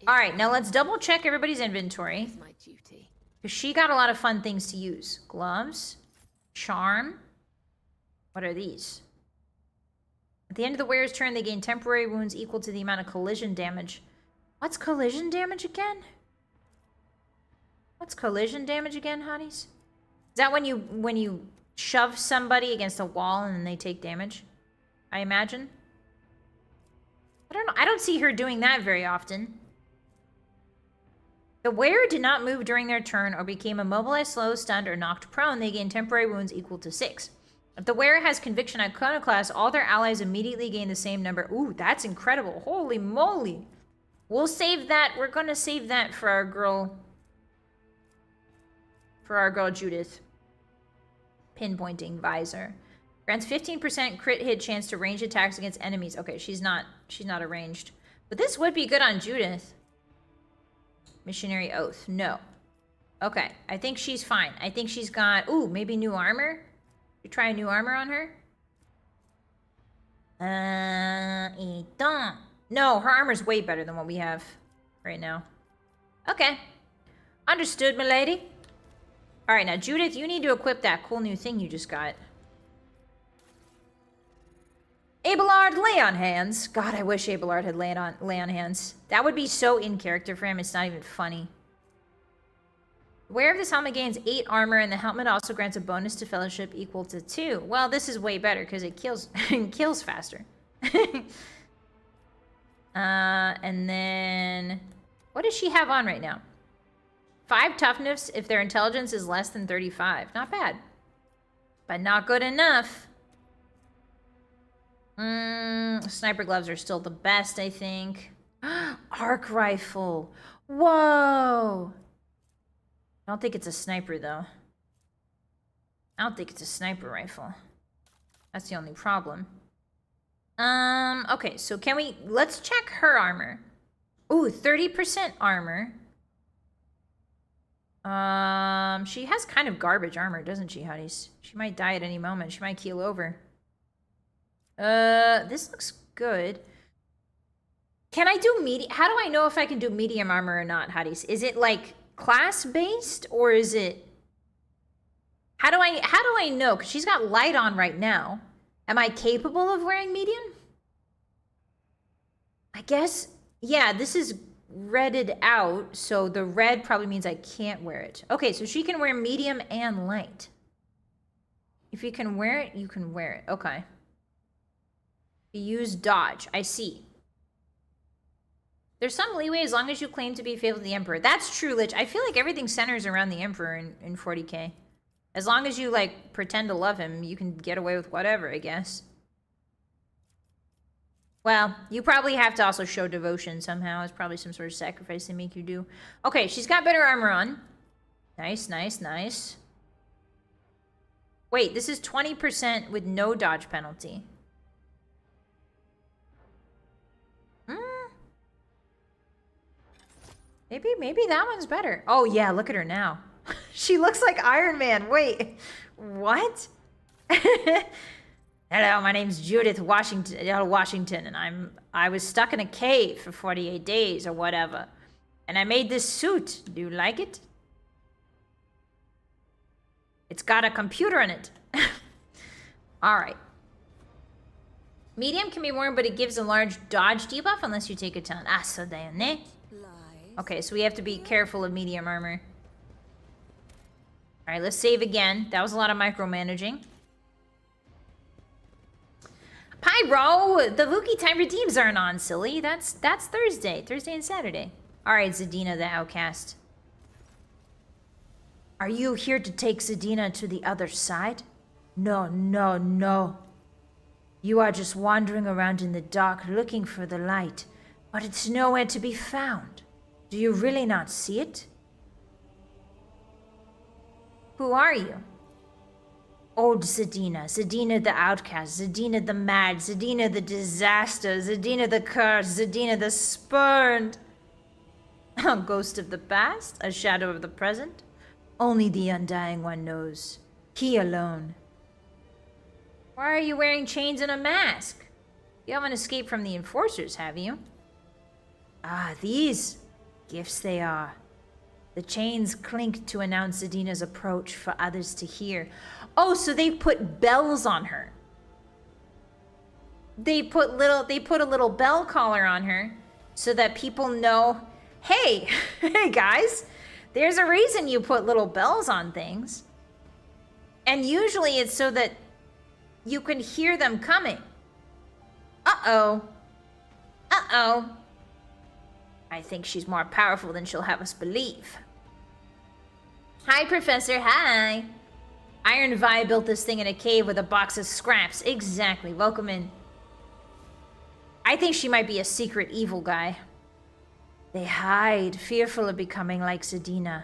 All right, now let's double check everybody's inventory. My duty. Because she got a lot of fun things to use. Gloves. Charm. What are these? At the end of the wearer's turn, they gain temporary wounds equal to the amount of collision damage. What's collision damage again? What's collision damage again, hotties? Is that when you shove somebody against a wall and then they take damage? I imagine. I don't know. I don't see her doing that very often. The wearer did not move during their turn or became immobilized, slow, stunned, or knocked prone. They gain temporary wounds equal to 6. If the wearer has Conviction Iconoclast, all their allies immediately gain the same number. Ooh, that's incredible. Holy moly. We'll save that. We're going to save that for our girl. For our girl Judith. Pinpointing visor. Grants 15% crit hit chance to range attacks against enemies. Okay, she's not a ranged. But this would be good on Judith. Missionary Oath. No. Okay, I think she's fine. I think she's got... Ooh, maybe new armor? You try a new armor on her? No, her armor's way better than what we have right now. Okay. Understood, milady. Alright, now Judith, you need to equip that cool new thing you just got. Abelard, lay on hands. God, I wish Abelard had lay on hands. That would be so in character for him, it's not even funny. The wearer of this helmet gains 8 armor, and the helmet also grants a bonus to fellowship equal to 2. Well, this is way better, because it kills kills faster. And then... What does she have on right now? 5 toughness if their intelligence is less than 35. Not bad. But not good enough. Sniper gloves are still the best, I think. Arc rifle. Whoa. I don't think it's a sniper, though. I don't think it's a sniper rifle. That's the only problem. Okay, so can we... Let's check her armor. Ooh, 30% armor. She has kind of garbage armor, doesn't she, Hotties? She might die at any moment. She might keel over. This looks good. Can I do medium? How do I know if I can do medium armor or not, Hotties? Is it like class-based or is it... How do I know? Because she's got light on right now. Am I capable of wearing medium? I guess... Yeah, this is redded out, so the red probably means I can't wear it. Okay, so she can wear medium and light. If you can wear it, you can wear it. Okay. You use dodge. I see. There's some leeway as long as you claim to be faithful to the Emperor. That's true, Lich. I feel like everything centers around the Emperor in 40k. As long as you, like, pretend to love him, you can get away with whatever, I guess. Well, you probably have to also show devotion somehow. It's probably some sort of sacrifice they make you do. Okay, she's got better armor on. Nice, nice, nice. Wait, this is 20% with no dodge penalty. Maybe that one's better. Oh, yeah, look at her now. She looks like Iron Man. Wait, what? Hello, my name's Judith Washington, and I was stuck in a cave for 48 days or whatever. And I made this suit. Do you like it? It's got a computer in it. All right. Medium can be worn, but it gives a large dodge debuff unless you take a ton. Ah, so ne. Okay, so we have to be careful of medium armor. All right, let's save again. That was a lot of micromanaging. Pyro! The Vuki time redeems aren't on, silly. That's Thursday. Thursday and Saturday. Alright, Zadina the Outcast. Are you here to take Zadina to the other side? No, no, no. You are just wandering around in the dark looking for the light, but it's nowhere to be found. Do you really not see it? Who are you? Old Zadina, Zadina the outcast, Zadina the mad, Zadina the disaster, Zadina the cursed, Zadina the spurned. A ghost of the past, a shadow of the present. Only the Undying One knows. He alone. Why are you wearing chains and a mask? You haven't escaped from the enforcers, have you? Ah, these gifts they are. The chains clinked to announce Zadina's approach for others to hear. Oh, so they put bells on her. They put a little bell collar on her so that people know, hey, hey guys, there's a reason you put little bells on things. And usually it's so that you can hear them coming. Uh-oh. Uh-oh. I think she's more powerful than she'll have us believe. Hi, Professor. Hi. Iron Vi built this thing in a cave with a box of scraps. Exactly. Welcome in. I think she might be a secret evil guy. They hide, fearful of becoming like Zadina.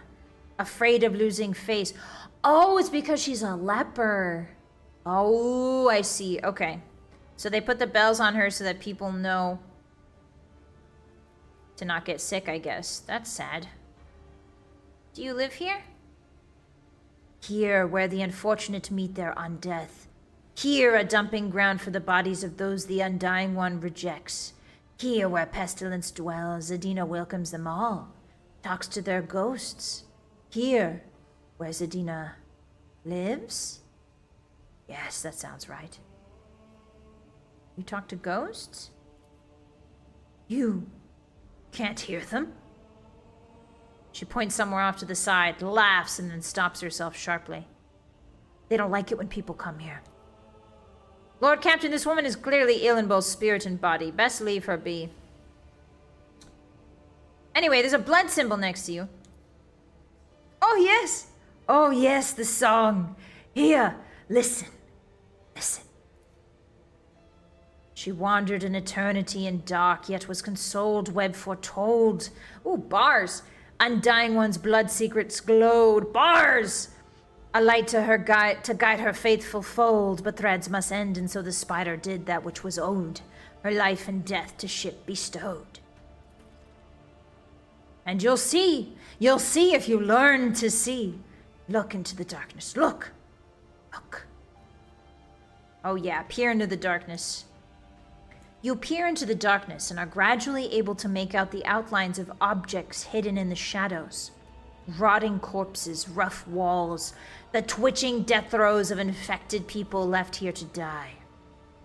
Afraid of losing face. Oh, it's because she's a leper. Oh, I see. Okay. So they put the bells on her so that people know to not get sick, I guess. That's sad. Do you live here? Here, where the unfortunate meet their undeath. Here, a dumping ground for the bodies of those the Undying One rejects. Here, where pestilence dwells, Zadina welcomes them all, talks to their ghosts. Here, where Zadina lives? Yes, that sounds right. You talk to ghosts? You can't hear them? She points somewhere off to the side, laughs, and then stops herself sharply. They don't like it when people come here. Lord Captain, this woman is clearly ill in both spirit and body. Best leave her be. Anyway, there's a blood symbol next to you. Oh, yes. Oh, yes, the song. Here, listen. Listen. She wandered an eternity in dark, yet was consoled, web foretold. Ooh, bars. Undying One's blood secrets glowed. Bars! A light to her to guide her faithful fold, but threads must end, and so the spider did that which was owed, her life and death to ship bestowed. And you'll see if you learn to see. Look into the darkness, look, look. Oh yeah, peer into the darkness. You peer into the darkness and are gradually able to make out the outlines of objects hidden in the shadows. Rotting corpses, rough walls, the twitching death throes of infected people left here to die.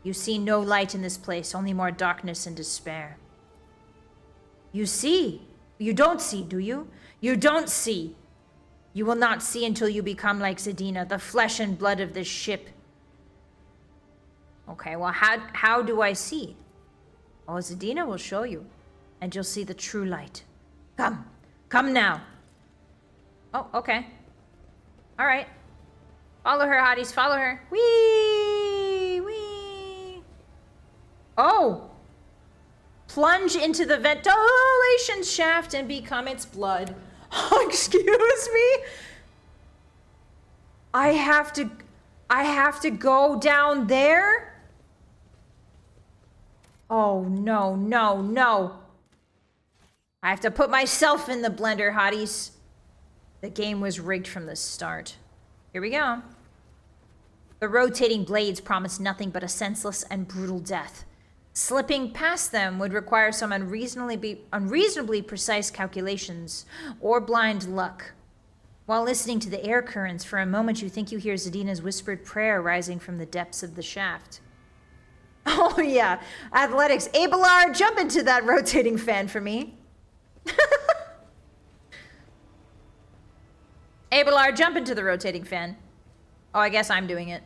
You see no light in this place, only more darkness and despair. You see. You don't see, do you? You don't see. You will not see until you become like Zadina, the flesh and blood of this ship. Okay, well, how do I see? Oh, Zadina will show you, and you'll see the true light. Come. Come now. Oh, okay. All right. Follow her, hotties. Follow her. Whee! Whee! Oh! Plunge into the ventilation shaft and become its blood. Oh, excuse me? I have to go down there? Oh, no, no, no. I have to put myself in the blender, hotties. The game was rigged from the start. Here we go. The rotating blades promise nothing but a senseless and brutal death. Slipping past them would require some unreasonably precise calculations or blind luck. While listening to the air currents, for a moment you think you hear Zadina's whispered prayer rising from the depths of the shaft. Oh yeah, athletics. Abelard, jump into that rotating fan for me. Abelard, jump into the rotating fan. Oh, I guess I'm doing it.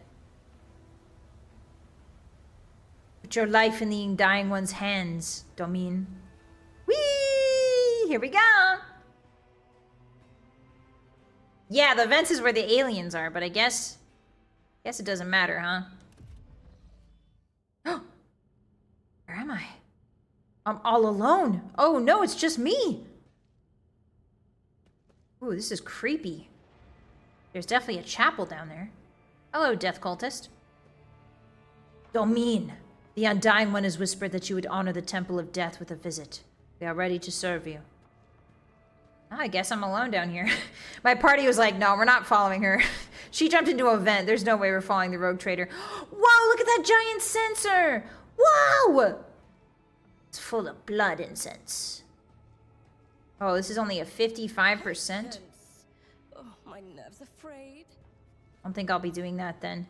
Put your life in the Undying One's hands, Domine. Whee! Here we go. Yeah, the vents is where the aliens are, but I guess it doesn't matter, huh? Where am I? I'm all alone. Oh no, it's just me. Ooh, this is creepy. There's definitely a chapel down there. Hello, death cultist. Domine, the Undying One has whispered that you would honor the Temple of Death with a visit. We are ready to serve you. Oh, I guess I'm alone down here. My party was like, no, we're not following her. She jumped into a vent. There's no way we're following the rogue trader. Whoa, look at that giant censer. Wow! It's full of blood incense. Oh, this is only a 55%. Patience. Oh, my nerves are frayed. I don't think I'll be doing that then.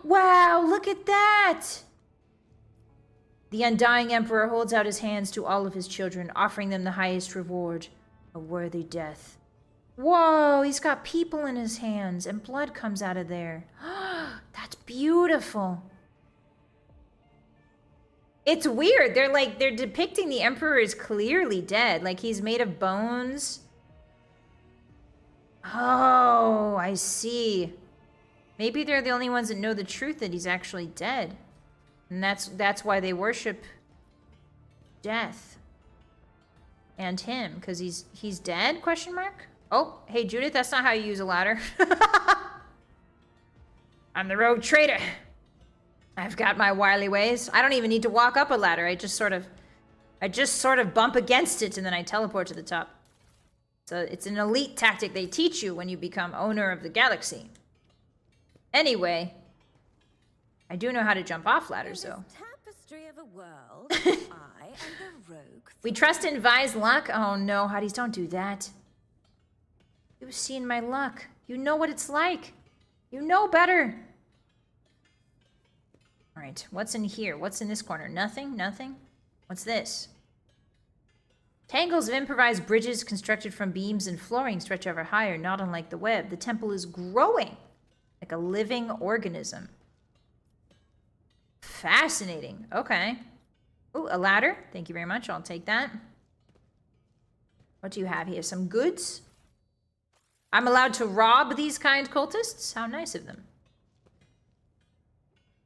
Wow, look at that! The undying emperor holds out his hands to all of his children, offering them the highest reward, a worthy death. Whoa, he's got people in his hands, and blood comes out of there. That's beautiful. It's weird. They're depicting the emperor as clearly dead. Like, he's made of bones. Oh, I see. Maybe they're the only ones that know the truth that he's actually dead. And that's why they worship death. And him, because he's dead, question mark? Oh, hey Judith, that's not how you use a ladder. I'm the rogue traitor. I've got my wily ways. I don't even need to walk up a ladder. I just sort of bump against it and then I teleport to the top. So it's an elite tactic they teach you when you become owner of the galaxy. Anyway, I do know how to jump off ladders though. Tapestry of a world, I am the rogue. We trust in Vy's luck. Oh no, Hotties, don't do that. You've seen my luck. You know what it's like. You know better. All right, what's in here? What's in this corner? Nothing? Nothing? What's this? Tangles of improvised bridges constructed from beams and flooring stretch ever higher, not unlike the web. The temple is growing like a living organism. Fascinating. Okay. Ooh, a ladder. Thank you very much. I'll take that. What do you have here? Some goods? I'm allowed to rob these kind cultists? How nice of them.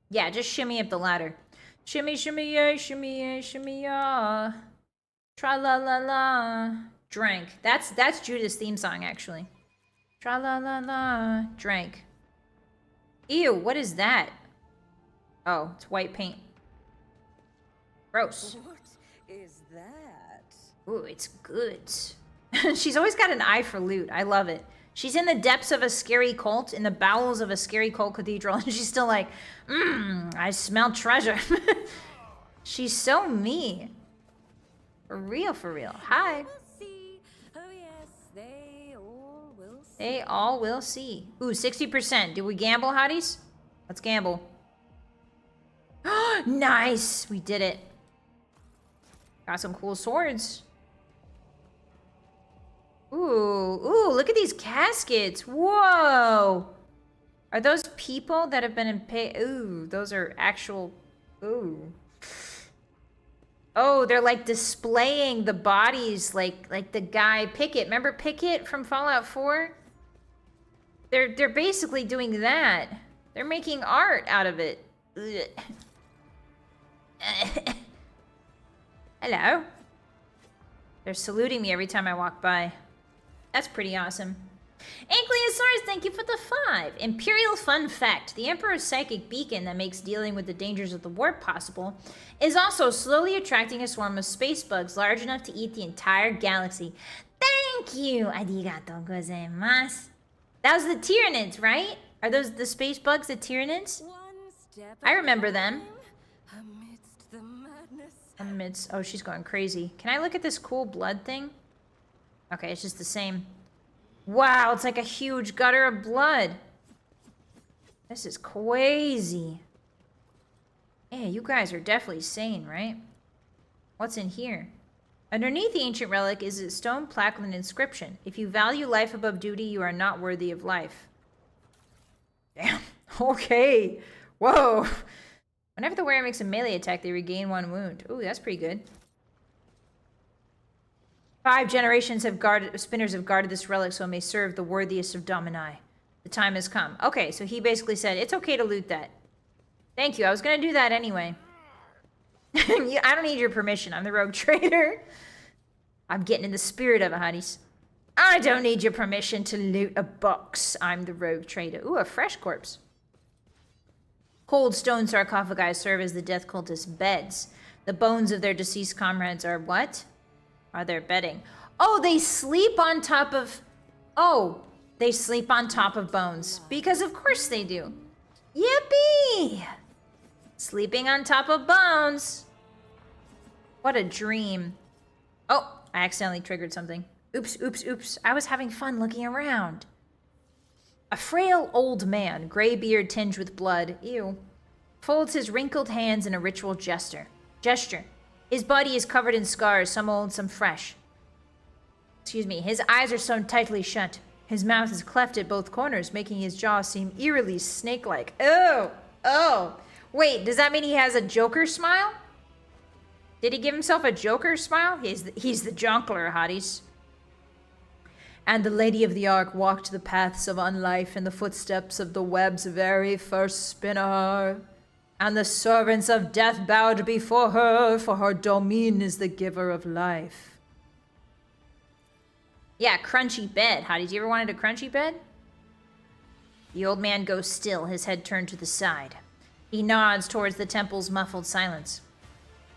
Yeah, just shimmy up the ladder. Shimmy, shimmy, yay, shimmy, yay, shimmy, ya. Tra-la-la-la. Drank. That's Judith's theme song, actually. Tra-la-la-la. Drank. Ew, what is that? Oh, it's white paint. Gross. What is that? Ooh, it's good. She's always got an eye for loot. I love it. She's in the depths of a scary cult, in the bowels of a scary cult cathedral, and she's still like, I smell treasure. She's so me. For real, for real. Hi. We'll see. Oh yes, they all will see. They all will see. Ooh, 60%. Did we gamble, Hotties? Let's gamble. Nice! We did it. Got some cool swords. Ooh, look at these caskets. Whoa. Are those people that have been in pay? Ooh, those are actual. Ooh. Oh, they're like displaying the bodies like the guy Pickett. Remember Pickett from Fallout 4? They're basically doing that. They're making art out of it. Hello. They're saluting me every time I walk by. That's pretty awesome. Ankylosaurus, thank you for the 5. Imperial fun fact. The Emperor's psychic beacon that makes dealing with the dangers of the warp possible is also slowly attracting a swarm of space bugs large enough to eat the entire galaxy. Thank you. Arigatou gozaimasu. That was the Tyranids, right? Are those the space bugs, the Tyranids? One step I remember them. amidst the madness. Amidst, oh, she's going crazy. Can I look at this cool blood thing? Okay, it's just the same. Wow, it's like a huge gutter of blood. This is crazy. Yeah, you guys are definitely sane, right? What's in here? Underneath the ancient relic is a stone plaque with an inscription. If you value life above duty, you are not worthy of life. Damn. Okay. Whoa. Whenever the wearer makes a melee attack, they regain 1 wound. Ooh, that's pretty good. 5 generations have guarded, spinners have guarded this relic so it may serve the worthiest of Domini. The time has come. Okay, so he basically said, it's okay to loot that. Thank you, I was gonna do that anyway. I don't need your permission, I'm the rogue trader. I'm getting in the spirit of it, Hotties. I don't need your permission to loot a box. I'm the rogue trader. Ooh, a fresh corpse. Cold stone sarcophagi serve as the death cultists' beds. The bones of their deceased comrades are what? Are their bedding. Oh, they sleep on top of... Oh, they sleep on top of bones. Because of course they do. Yippee! Sleeping on top of bones. What a dream. Oh, I accidentally triggered something. Oops, oops, oops. I was having fun looking around. A frail old man, gray beard tinged with blood, ew, folds his wrinkled hands in a ritual gesture. His body is covered in scars, some old, some fresh. Excuse me. His eyes are sewn tightly shut. His mouth is cleft at both corners, making his jaw seem eerily snake-like. Oh! Oh! Wait, does that mean he has a Joker smile? Did he give himself a Joker smile? He's the Jonkler, hotties. And the Lady of the Ark walked the paths of unlife in the footsteps of the web's very first spinner. And the servants of death bowed before her, for her domain is the giver of life. Yeah, crunchy bed. Hotties, you ever wanted a crunchy bed? The old man goes still, his head turned to the side. He nods towards the temple's muffled silence.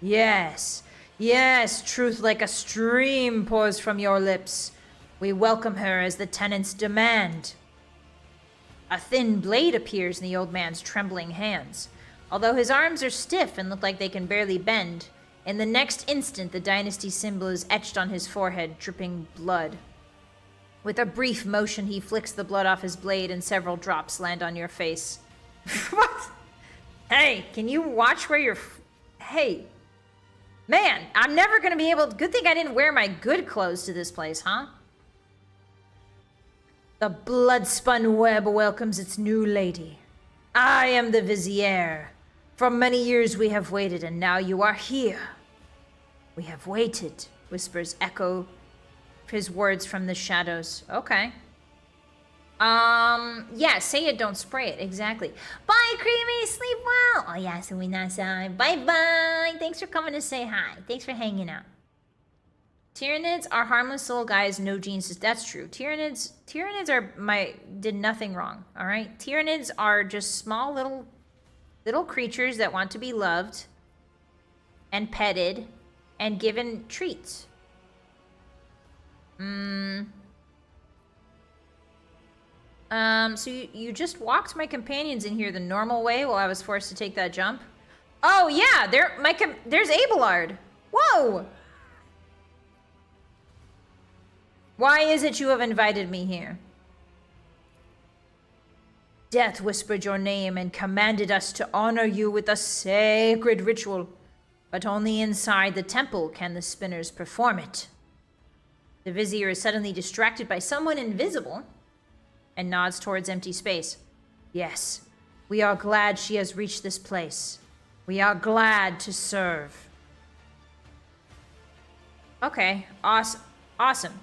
Yes, yes, truth like a stream pours from your lips. We welcome her as the tenants demand. A thin blade appears in the old man's trembling hands. Although his arms are stiff and look like they can barely bend, in the next instant the dynasty symbol is etched on his forehead, dripping blood. With a brief motion, he flicks the blood off his blade and several drops land on your face. What? Hey, can you watch where you're... Hey. Man, I'm never gonna be able... Good thing I didn't wear my good clothes to this place, huh? The blood-spun web welcomes its new lady. I am the Vizier. For many years we have waited, and now you are here. We have waited, whispers Echo, his words from the shadows. Okay. Yeah, say it, don't spray it. Exactly. Bye, Creamy. Sleep well. Oh, yeah, so we not say bye-bye. Thanks for coming to say hi. Thanks for hanging out. Tyranids are harmless little guys, no genes. That's true. Tyranids did nothing wrong, all right? Tyranids are just small little creatures that want to be loved and petted and given treats. So you just walked my companions in here the normal way while I was forced to take that jump? Oh, yeah, there's Abelard. Whoa! Why is it you have invited me here? Death whispered your name and commanded us to honor you with a sacred ritual. But only inside the temple can the spinners perform it. The Vizier is suddenly distracted by someone invisible and nods towards empty space. Yes, we are glad she has reached this place. We are glad to serve. Okay, awesome.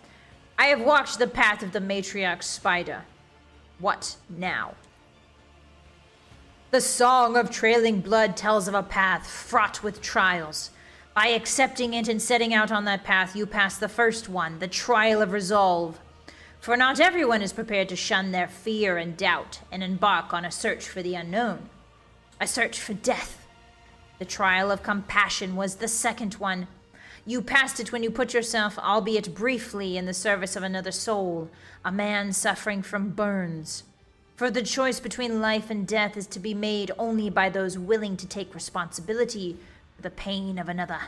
I have walked the path of the matriarch spider. What now? The song of trailing blood tells of a path fraught with trials. By accepting it and setting out on that path, you pass the first one, the trial of resolve. For not everyone is prepared to shun their fear and doubt and embark on a search for the unknown. A search for death. The trial of compassion was the second one. You passed it when you put yourself, albeit briefly, in the service of another soul, a man suffering from burns. For the choice between life and death is to be made only by those willing to take responsibility for the pain of another.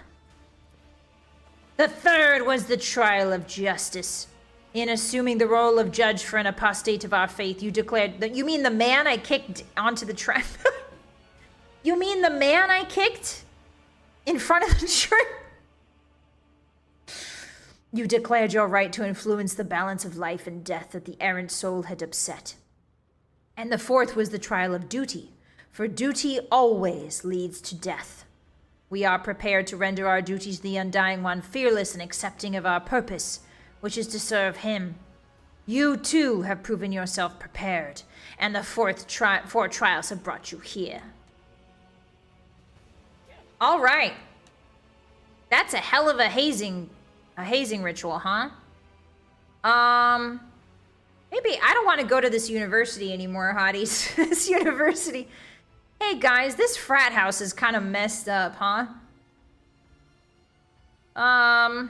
The third was the trial of justice. In assuming the role of judge for an apostate of our faith, you declared that you mean the man I kicked onto the trap. You mean the man I kicked in front of the church? You declared your right to influence the balance of life and death that the errant soul had upset. And the fourth was the trial of duty, for duty always leads to death. We are prepared to render our duty to the Undying One, fearless and accepting of our purpose, which is to serve him. You, too, have proven yourself prepared, and the four trials have brought you here. All right. That's a hell of a hazing ritual, huh? Maybe I don't want to go to this university anymore, hotties. This university. Hey, guys, this frat house is kind of messed up, huh? I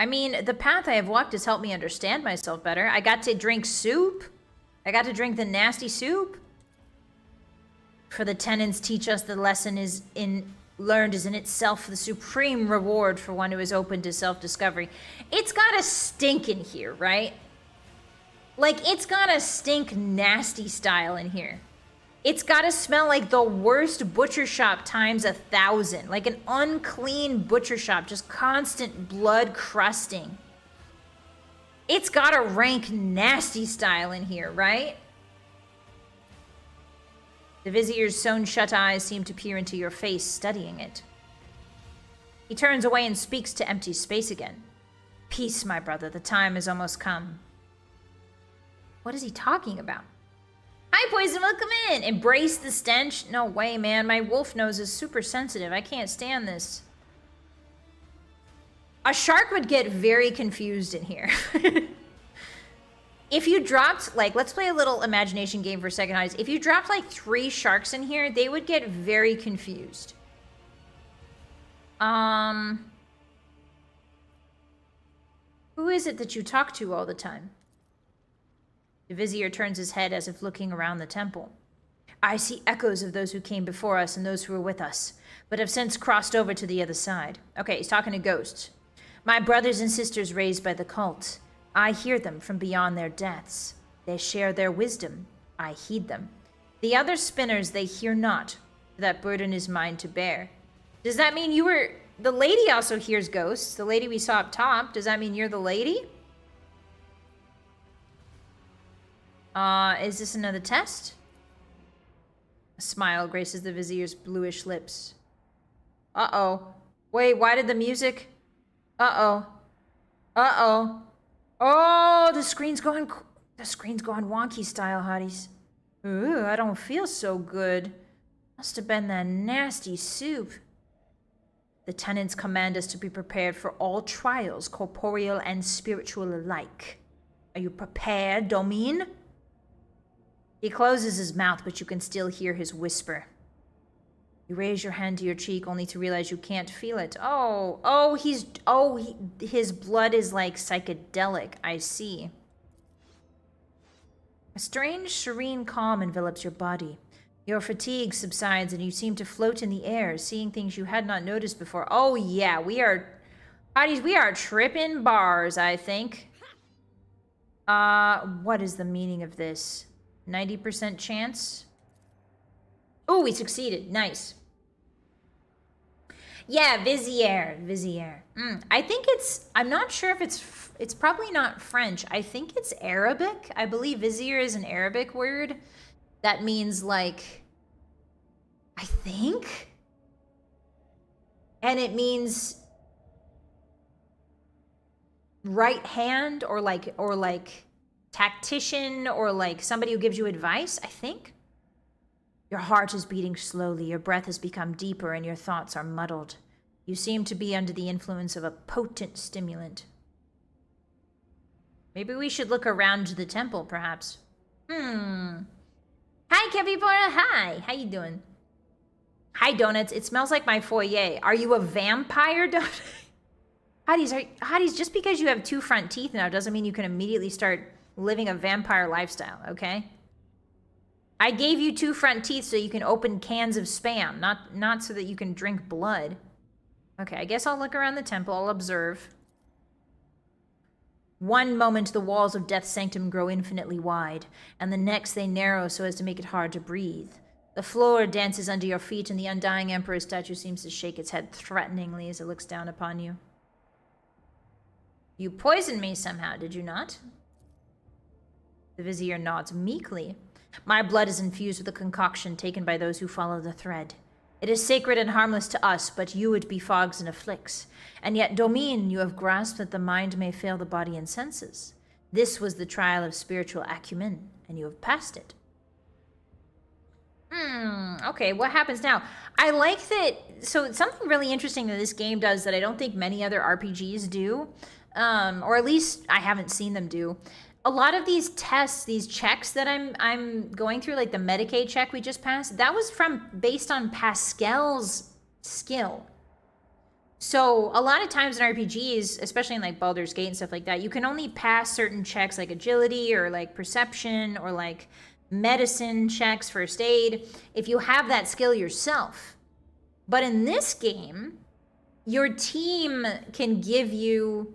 mean, the path I have walked has helped me understand myself better. I got to drink soup. I got to drink the nasty soup. For the tenants teach us the lesson is in Learned is in itself the supreme reward for one who is open to self-discovery. It's gotta stink in here, right? Like, it's gotta stink nasty style in here. It's gotta smell like the worst butcher shop times 1,000. Like an unclean butcher shop, just constant blood crusting. It's gotta rank nasty style in here, right? The vizier's sewn-shut eyes seem to peer into your face, studying it. He turns away and speaks to empty space again. Peace, my brother, the time has almost come. What is he talking about? Hi, Poison, welcome in! Embrace the stench? No way, man. My wolf nose is super sensitive. I can't stand this. A shark would get very confused in here. If you dropped, like, let's play a little imagination game for a second, Hotties. If you dropped, like, 3 sharks in here, they would get very confused. Who is it that you talk to all the time? The vizier turns his head as if looking around the temple. I see echoes of those who came before us and those who were with us, but have since crossed over to the other side. Okay, he's talking to ghosts. My brothers and sisters raised by the cult. I hear them from beyond their deaths. They share their wisdom. I heed them. The other spinners they hear not. That burden is mine to bear. Does that mean you were... The lady also hears ghosts. The lady we saw up top. Does that mean you're the lady? Is this another test? A smile graces the vizier's bluish lips. Uh-oh. Wait, why did the music... Uh-oh. Uh-oh. Oh, the screen's going wonky style, Hotties. Ooh, I don't feel so good. Must have been that nasty soup. The tenants command us to be prepared for all trials, corporeal and spiritual alike. Are you prepared, Domine? He closes his mouth, but you can still hear his whisper. You raise your hand to your cheek only to realize you can't feel it. His blood is like psychedelic. I see. A strange, serene calm envelops your body. Your fatigue subsides and you seem to float in the air, seeing things you had not noticed before. Oh yeah, we are tripping bars, I think. What is the meaning of this? 90% chance? Oh, we succeeded. Nice. Yeah, Vizier. I think it's... I'm not sure if it's... It's probably not French. I think it's Arabic. I believe Vizier is an Arabic word. That means, like... I think? And it means... right hand, or like tactician, or like somebody who gives you advice, I think. Your heart is beating slowly, your breath has become deeper, and your thoughts are muddled. You seem to be under the influence of a potent stimulant. Maybe we should look around the temple, perhaps. Hi, Capybara. Hi. How you doing? Hi, Donuts. It smells like my foyer. Are you a vampire, Donut? Hotties, just because you have 2 front teeth now doesn't mean you can immediately start living a vampire lifestyle, okay? I gave you 2 front teeth so you can open cans of Spam, not so that you can drink blood. Okay, I guess I'll look around the temple. I'll observe. One moment the walls of Death's Sanctum grow infinitely wide, and the next they narrow so as to make it hard to breathe. The floor dances under your feet, and the undying Emperor's statue seems to shake its head threateningly as it looks down upon you. You poisoned me somehow, did you not? The Vizier nods meekly. My blood is infused with a concoction taken by those who follow the thread. It is sacred and harmless to us, but you it befogs and afflicts. And yet, Domine, you have grasped that the mind may fail the body and senses. This was the trial of spiritual acumen, and you have passed it. Okay, what happens now? I like that... So, something really interesting that this game does that I don't think many other RPGs do, or at least I haven't seen them do. A lot of these tests, these checks that I'm going through, like the Medicaid check we just passed, that was based on Pascal's skill. So a lot of times in RPGs, especially in like Baldur's Gate and stuff like that, you can only pass certain checks like agility or like perception or like medicine checks, first aid, if you have that skill yourself. But in this game, your team can give you,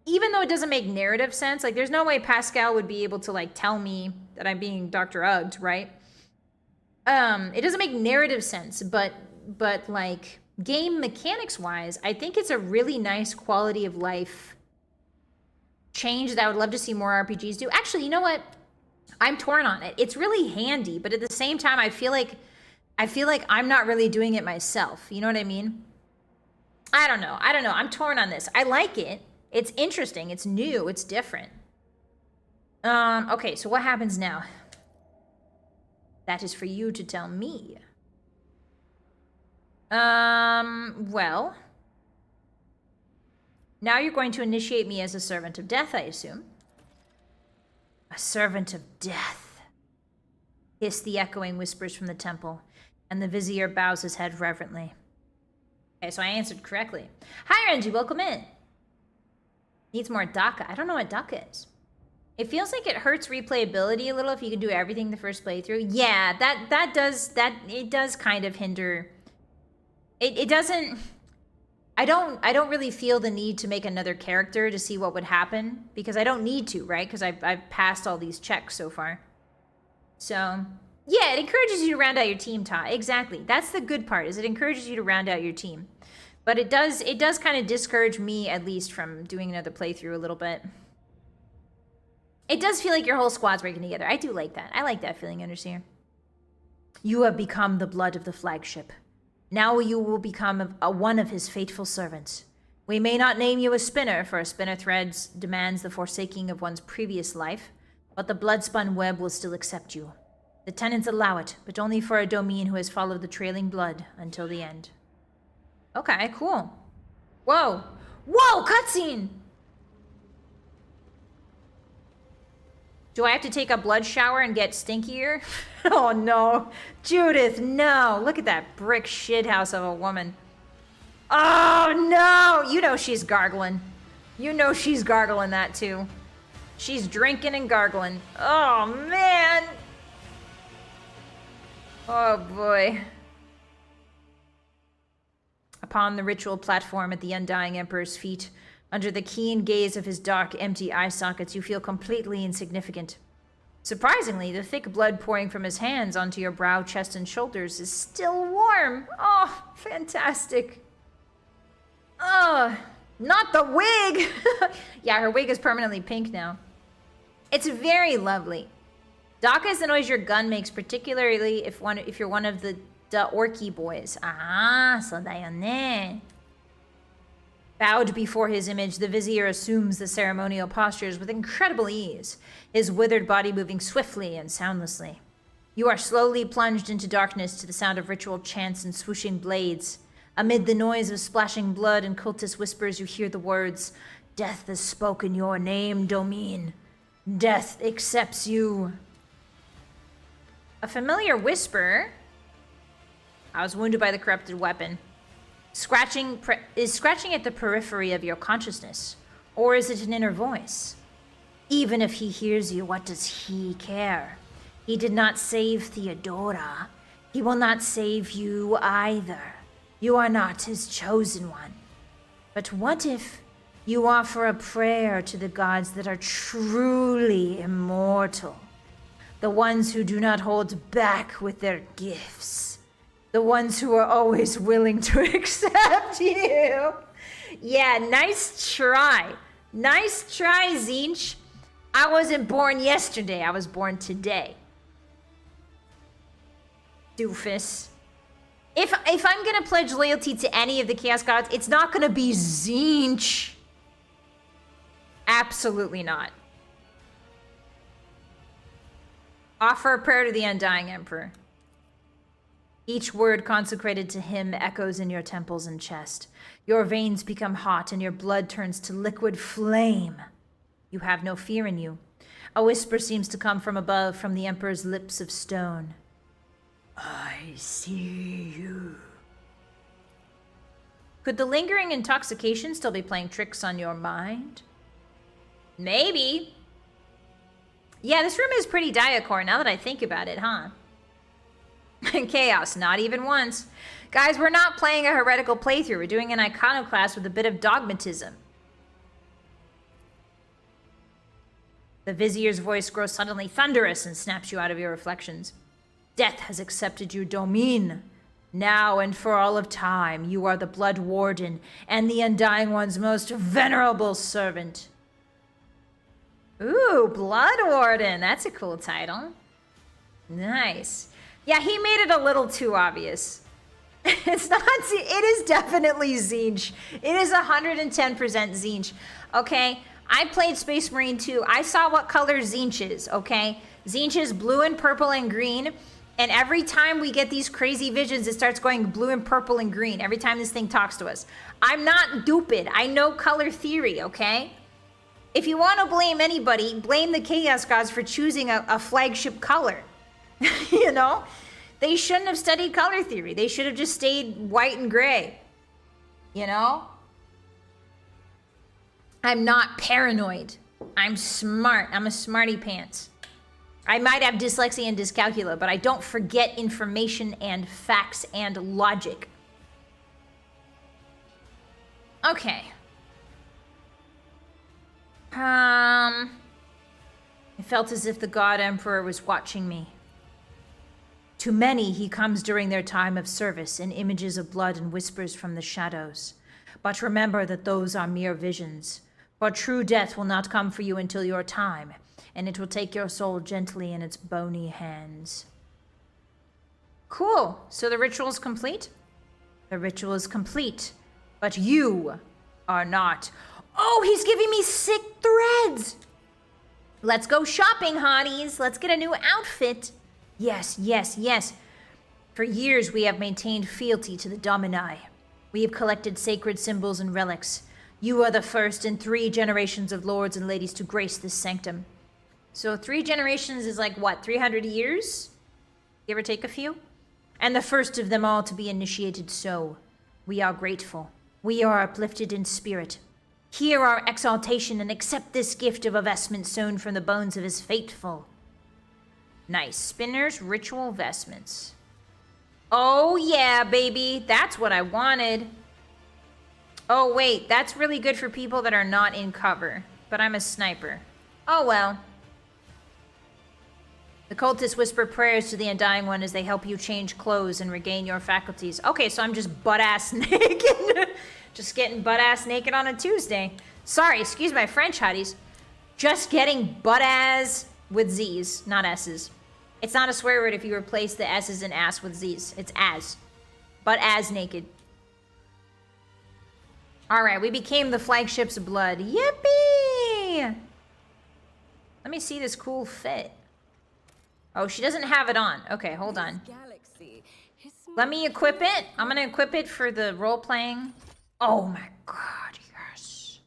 even though it doesn't make narrative sense, like there's no way Pascal would be able to like tell me that I'm being Dr. Uggs, right? It doesn't make narrative sense, but like game mechanics wise, I think it's a really nice quality of life change that I would love to see more RPGs do. Actually, you know what? I'm torn on it. It's really handy, but at the same time, I feel like I'm not really doing it myself. You know what I mean? I don't know. I'm torn on this. I like it. It's interesting. It's new. It's different. Okay, so what happens now? That is for you to tell me. Well, now you're going to initiate me as a servant of death, I assume. A servant of death, hiss the echoing whispers from the temple, and the vizier bows his head reverently. Okay, so I answered correctly. Hi, Renji, welcome in. Needs more DACA. I don't know what DACA is. It feels like it hurts replayability a little if you can do everything the first playthrough. Yeah, it does kind of hinder. It doesn't. I don't really feel the need to make another character to see what would happen because I don't need to, right? Because I've passed all these checks so far. So yeah, it encourages you to round out your team, Ta. Exactly. That's the good part, is it encourages you to round out your team. But it does kind of discourage me, at least, from doing another playthrough a little bit. It does feel like your whole squad's working together. I do like that. I like that feeling, Underseer. You have become the blood of the flagship. Now you will become one of his faithful servants. We may not name you a spinner, for a spinner thread demands the forsaking of one's previous life, but the blood-spun web will still accept you. The tenants allow it, but only for a domain who has followed the trailing blood until the end. Okay, cool. Whoa! Whoa, cutscene! Do I have to take a blood shower and get stinkier? Oh no. Judith, no. Look at that brick shithouse of a woman. Oh no! You know she's gargling. You know she's gargling that too. She's drinking and gargling. Oh man! Oh boy. Upon the ritual platform at the Undying Emperor's feet, under the keen gaze of his dark, empty eye sockets, you feel completely insignificant. Surprisingly, the thick blood pouring from his hands onto your brow, chest, and shoulders is still warm. Oh, fantastic. Oh, not the wig! Yeah, her wig is permanently pink now. It's very lovely. DACA is the noise your gun makes, particularly if you're one of the Orky boys. Ah, so da yo ne. Bowed before his image, the vizier assumes the ceremonial postures with incredible ease, his withered body moving swiftly and soundlessly. You are slowly plunged into darkness to the sound of ritual chants and swooshing blades. Amid the noise of splashing blood and cultist whispers, you hear the words, "Death has spoken your name, Domine. Death accepts you." A familiar whisper. I was wounded by the corrupted weapon. Scratching at the periphery of your consciousness, or is it an inner voice? Even if he hears you, what does he care? He did not save Theodora. He will not save you either. You are not his chosen one. But what if you offer a prayer to the gods that are truly immortal? The ones who do not hold back with their gifts. The ones who are always willing to accept you. Yeah, nice try. Nice try, Zinch. I wasn't born yesterday. I was born today. Doofus. If I'm gonna pledge loyalty to any of the Chaos Gods, it's not gonna be Zinch. Absolutely not. Offer a prayer to the Undying Emperor. Each word consecrated to him echoes in your temples and chest. Your veins become hot and your blood turns to liquid flame. You have no fear in you. A whisper seems to come from above, from the Emperor's lips of stone. I see you. Could the lingering intoxication still be playing tricks on your mind? Maybe. Yeah, this room is pretty Diacore now that I think about it, huh? Chaos, not even once. Guys, we're not playing a heretical playthrough. We're doing an iconoclast with a bit of dogmatism. The vizier's voice grows suddenly thunderous and snaps you out of your reflections. Death has accepted your domain. Now and for all of time, you are the Blood Warden and the Undying One's most venerable servant. Ooh, Blood Warden. That's a cool title. Nice. Yeah, he made it a little too obvious. It's not, it is definitely Tzeentch. It is 110% Tzeentch. Okay, I played Space Marine 2. I saw what color Tzeentch is, okay? Tzeentch is blue and purple and green. And every time we get these crazy visions, it starts going blue and purple and green. Every time this thing talks to us. I'm not stupid. I know color theory, okay? If you want to blame anybody, blame the Chaos Gods for choosing a flagship color. You know? They shouldn't have studied color theory. They should have just stayed white and gray. You know? I'm not paranoid. I'm smart. I'm a smarty pants. I might have dyslexia and dyscalculia, but I don't forget information and facts and logic. Okay. I felt as if the God Emperor was watching me. To many, he comes during their time of service in images of blood and whispers from the shadows. But remember that those are mere visions. For true death will not come for you until your time, and it will take your soul gently in its bony hands. Cool. So the ritual is complete? The ritual is complete, but you are not. Oh, he's giving me sick threads! Let's go shopping, hotties. Let's get a new outfit. Yes, yes, yes. For years we have maintained fealty to the Domini. We have collected sacred symbols and relics. You are the first in 3 generations of lords and ladies to grace this sanctum. So 3 generations is like, what, 300 years? Give or take a few? And the first of them all to be initiated so. We are grateful. We are uplifted in spirit. Hear our exaltation and accept this gift of a vestment sewn from the bones of his faithful. Nice. Spinner's ritual vestments. Oh yeah, baby. That's what I wanted. Oh wait, that's really good for people that are not in cover. But I'm a sniper. Oh well. The cultists whisper prayers to the Undying One as they help you change clothes and regain your faculties. Okay, so I'm just butt-ass naked. Just getting butt-ass naked on a Tuesday. Sorry, excuse my French, hotties. Just getting butt-ass with Z's, not S's. It's not a swear word if you replace the S's and ass with Z's. It's as. Butt-ass naked. Alright, we became the flagship's blood. Yippee! Let me see this cool fit. Oh, she doesn't have it on. Okay, hold on. Let me equip it. I'm gonna equip it for the role-playing. Oh my god, yes.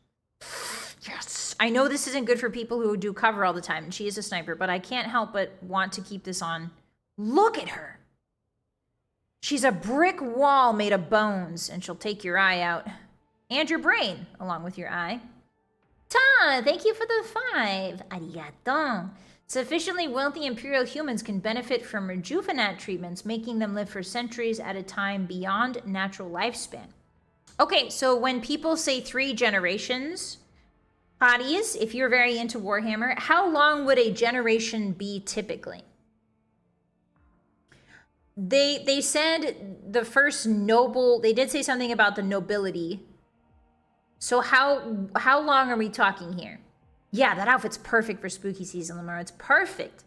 Yes. I know this isn't good for people who do cover all the time, and she is a sniper, but I can't help but want to keep this on. Look at her. She's a brick wall made of bones, and she'll take your eye out. And your brain, along with your eye. Ta! Thank you for the 5. Arigato. Sufficiently wealthy Imperial humans can benefit from rejuvenat treatments, making them live for centuries at a time beyond natural lifespan. Okay, so when people say 3 generations, hotties, if you're very into Warhammer, how long would a generation be typically? They said the first noble, they did say something about the nobility. So how long are we talking here? Yeah, that outfit's perfect for spooky season, Lamar. It's perfect.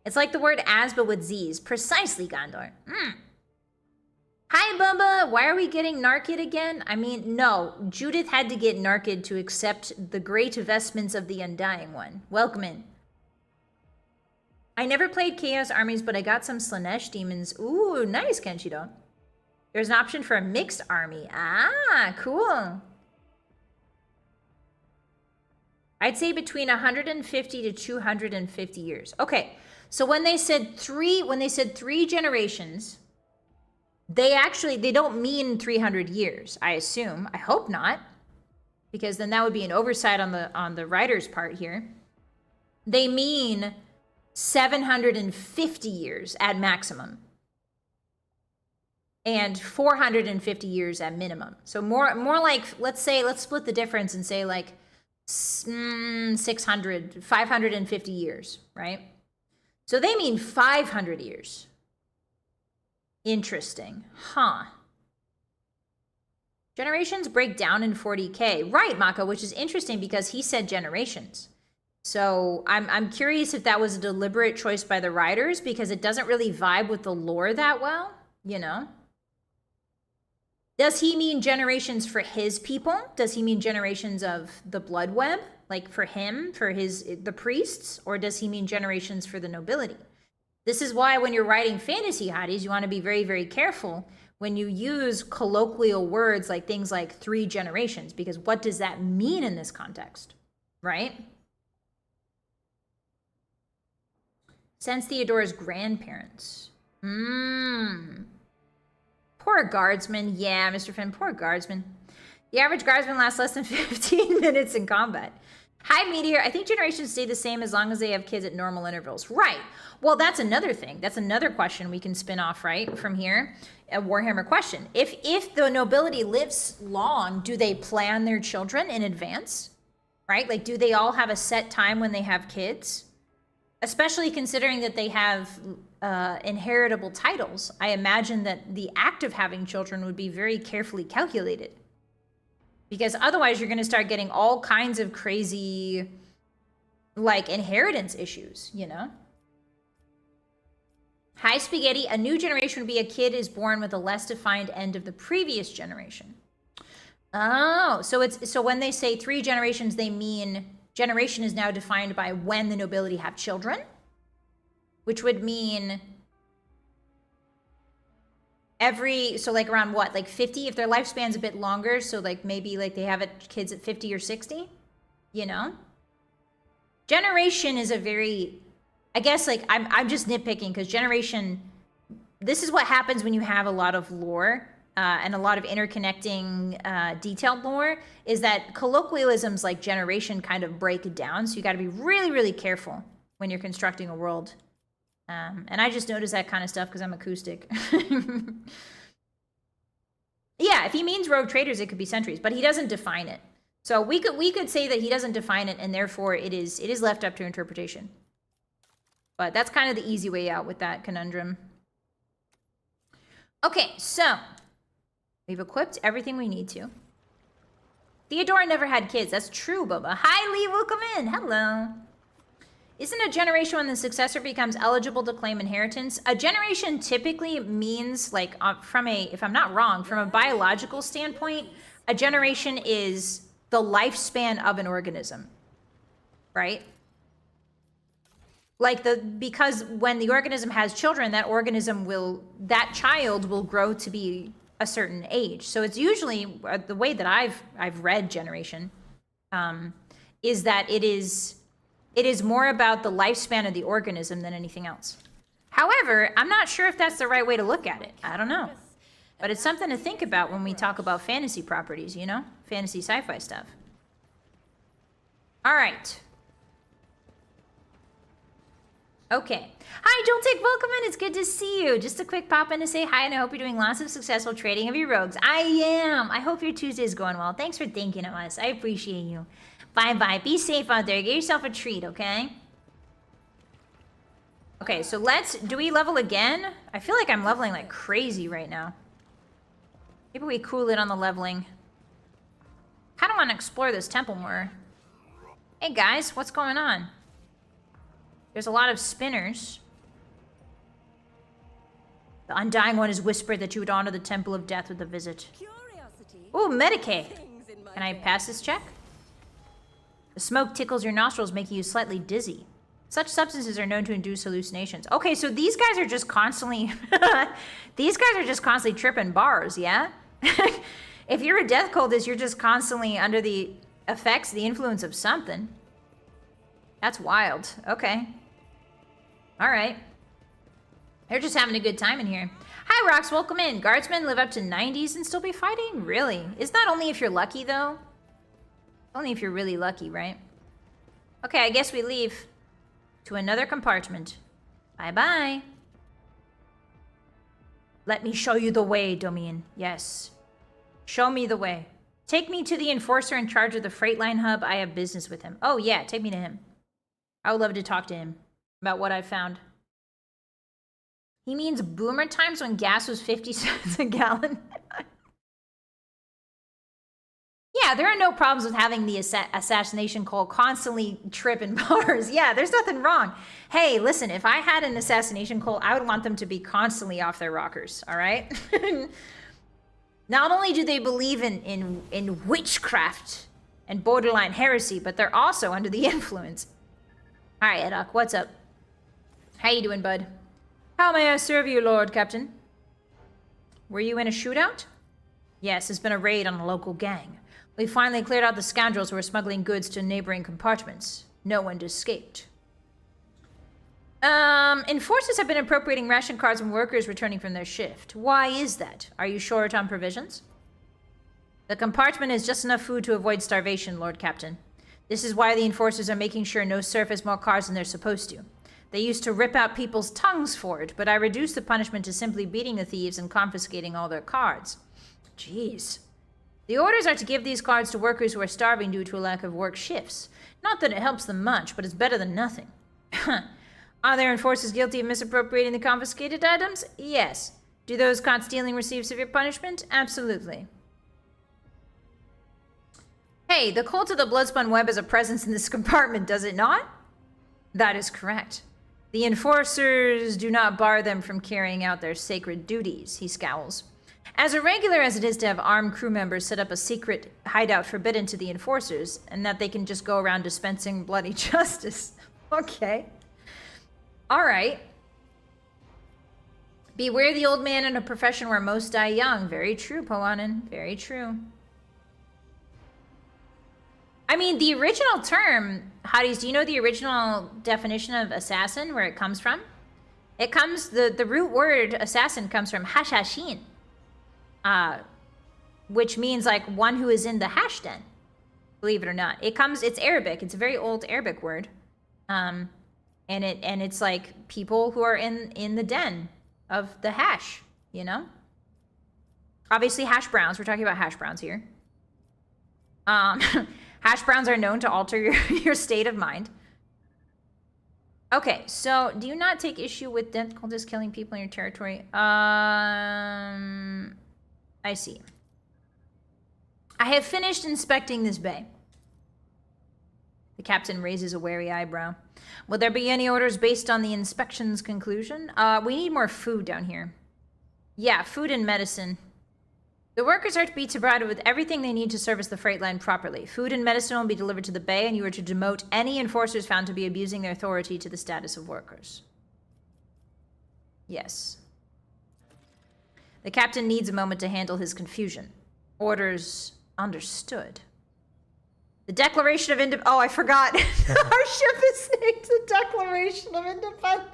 It's like the word as, but with Z's. Precisely, Gondor. Hi, Bubba. Why are we getting narked again? I mean, no. Judith had to get narked to accept the great vestments of the Undying One. Welcome in. I never played Chaos Armies, but I got some Slanesh demons. Ooh, nice, Kenshiro. There's an option for a mixed army. Ah, cool. I'd say between 150 to 250 years. Okay, so when they said 3 generations, they don't mean 300 years, I assume. I hope not, because then that would be an oversight on the writer's part here. They mean 750 years at maximum. and 450 years at minimum. So more like, let's split the difference and say like 550 years, right? So they mean 500 years. Interesting, huh? Generations break down in 40k. Right, Mako, which is interesting because he said generations. So I'm curious if that was a deliberate choice by the writers because it doesn't really vibe with the lore that well, you know? Does he mean generations for his people? Does he mean generations of the blood web? Like for him, for the priests? Or does he mean generations for the nobility? This is why when you're writing fantasy hotties, you want to be very, very careful when you use colloquial words like things like 3 generations, because what does that mean in this context, right? Since Theodora's grandparents. Poor guardsman. Yeah, Mr. Finn, poor guardsman. The average guardsman lasts less than 15 minutes in combat. Hi, Meteor. I think generations stay the same as long as they have kids at normal intervals. Right. Well, that's another thing. That's another question we can spin off, right, from here. A Warhammer question. If the nobility lives long, do they plan their children in advance? Right? Like, do they all have a set time when they have kids? Especially considering that they have inheritable titles. I imagine that the act of having children would be very carefully calculated. Because otherwise you're going to start getting all kinds of crazy, like, inheritance issues, you know? Hi, Spaghetti. A new generation would be a kid is born with a less defined end of the previous generation. Oh, so when they say 3 generations, they mean generation is now defined by when the nobility have children, which would mean so like around what, like 50, if their lifespan's a bit longer, so like maybe like they have kids at 50 or 60, you know? Generation is a very, I guess, like, I'm just nitpicking because generation, this is what happens when you have a lot of lore and a lot of interconnecting detailed lore, is that colloquialisms like generation kind of break down. So you got to be really, really careful when you're constructing a world. And I just noticed that kind of stuff because I'm acoustic. Yeah, if he means rogue traders, it could be centuries, but he doesn't define it. So we could say that he doesn't define it, and therefore it is left up to interpretation. But that's kind of the easy way out with that conundrum. Okay, so we've equipped everything we need to. Theodora never had kids. That's true, Bubba. Hi, Lee. Welcome in. Hello. Isn't a generation when the successor becomes eligible to claim inheritance? A generation typically means, like, if I'm not wrong, from a biological standpoint, a generation is the lifespan of an organism, right? Like because when the organism has children, that child will grow to be a certain age. So it's usually the way that I've read generation, is that it is more about the lifespan of the organism than anything else. However, I'm not sure if that's the right way to look at it. I don't know. But it's something to think about when we talk about fantasy properties, you know? Fantasy sci-fi stuff. All right. Okay. Hi, Joltik. Welcome in. It's good to see you. Just a quick pop in to say hi, and I hope you're doing lots of successful trading of your rogues. I am. I hope your Tuesday is going well. Thanks for thinking of us. I appreciate you. Bye-bye. Be safe out there. Get yourself a treat, okay? Okay, so do we level again? I feel like I'm leveling like crazy right now. Maybe we cool it on the leveling. Kind of want to explore this temple more. Hey guys, what's going on? There's a lot of spinners. The Undying One has whispered that you would honor the Temple of Death with a visit. Ooh, Medicaid. Can I pass this check? The smoke tickles your nostrils, making you slightly dizzy. Such substances are known to induce hallucinations. Okay, so these guys are just constantly... these guys are just constantly tripping bars, yeah? If you're a death cultist, you're just constantly under the effects, the influence of something. That's wild. Okay. All right. They're just having a good time in here. Hi, Rox. Welcome in. Guardsmen live up to 90s and still be fighting? Really? Is that only if you're lucky, though? Only if you're really lucky, right? Okay, I guess we leave to another compartment. Bye-bye. Let me show you the way, Domine. Yes. Show me the way. Take me to the enforcer in charge of the freight line hub. I have business with him. Oh, yeah, take me to him. I would love to talk to him about what I found. He means boomer times when gas was 50 cents a gallon. Yeah, there are no problems with having the assassination call constantly trip in bars. Yeah, there's nothing wrong. Hey, listen, if I had an assassination call, I would want them to be constantly off their rockers, all right? Not only do they believe in witchcraft and borderline heresy, but they're also under the influence. All right, Edok, what's up? How you doing, bud? How may I serve you, Lord Captain? Were you in a shootout? Yes, there's been a raid on a local gang. We finally cleared out the scoundrels who were smuggling goods to neighboring compartments. No one escaped. Enforcers have been appropriating ration cards from workers returning from their shift. Why is that? Are you short on provisions? The compartment has just enough food to avoid starvation, Lord Captain. This is why the enforcers are making sure no serf has more cards than they're supposed to. They used to rip out people's tongues for it, but I reduced the punishment to simply beating the thieves and confiscating all their cards. Jeez. The orders are to give these cards to workers who are starving due to a lack of work shifts. Not that it helps them much, but it's better than nothing. Are there enforcers guilty of misappropriating the confiscated items? Yes. Do those caught stealing receive severe punishment? Absolutely. Hey, the cult of the Bloodspun Web has a presence in this compartment, does it not? That is correct. The enforcers do not bar them from carrying out their sacred duties, he scowls. As irregular as it is to have armed crew members set up a secret hideout forbidden to the enforcers, and that they can just go around dispensing bloody justice. Okay. Alright. Beware the old man in a profession where most die young. Very true, Poanin. Very true. I mean, the original term, Hotties, do you know the original definition of assassin, where it comes from? It comes, the root word assassin comes from hashashin. Which means like one who is in the hash den, believe it or not. It's Arabic. It's a very old Arabic word. And it's like people who are in the den of the hash, you know? Obviously hash browns. We're talking about hash browns here. Hash browns are known to alter your state of mind. Okay, so do you not take issue with death cultists killing people in your territory? I see. I have finished inspecting this bay. The captain raises a wary eyebrow. Will there be any orders based on the inspection's conclusion? We need more food down here. Yeah, food and medicine. The workers are to be provided with everything they need to service the freight line properly. Food and medicine will be delivered to the bay, and you are to demote any enforcers found to be abusing their authority to the status of workers. Yes. The captain needs a moment to handle his confusion. Orders understood. The Declaration of Independence. Oh, I forgot. Our ship is named the Declaration of Independence.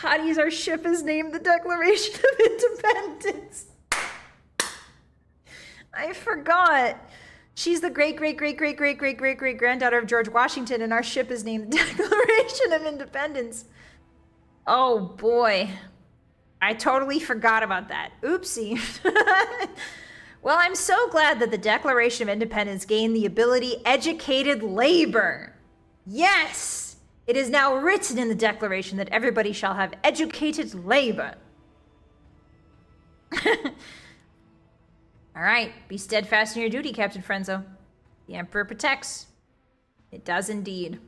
Hotties, our ship is named the Declaration of Independence. I forgot. She's the great-great-great-great-great-great-great-great-granddaughter of George Washington, and our ship is named the Declaration of Independence. Oh, boy. I totally forgot about that. Oopsie. Well, I'm so glad that the Declaration of Independence gained the ability educated labor. Yes! It is now written in the Declaration that everybody shall have educated labor. All right, be steadfast in your duty, Captain Frenzo. The Emperor protects. It does indeed.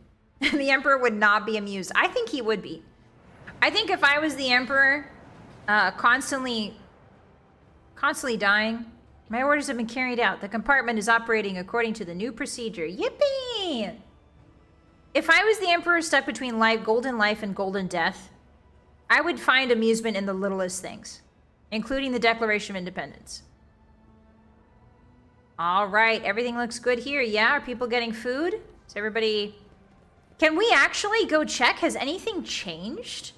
The Emperor would not be amused. I think he would be. I think if I was the Emperor, constantly dying, my orders have been carried out. The compartment is operating according to the new procedure. Yippee! If I was the Emperor stuck between golden life and golden death, I would find amusement in the littlest things, including the Declaration of Independence. All right, everything looks good here. Yeah, are people getting food? Is everybody... Can we actually go check? Has anything changed?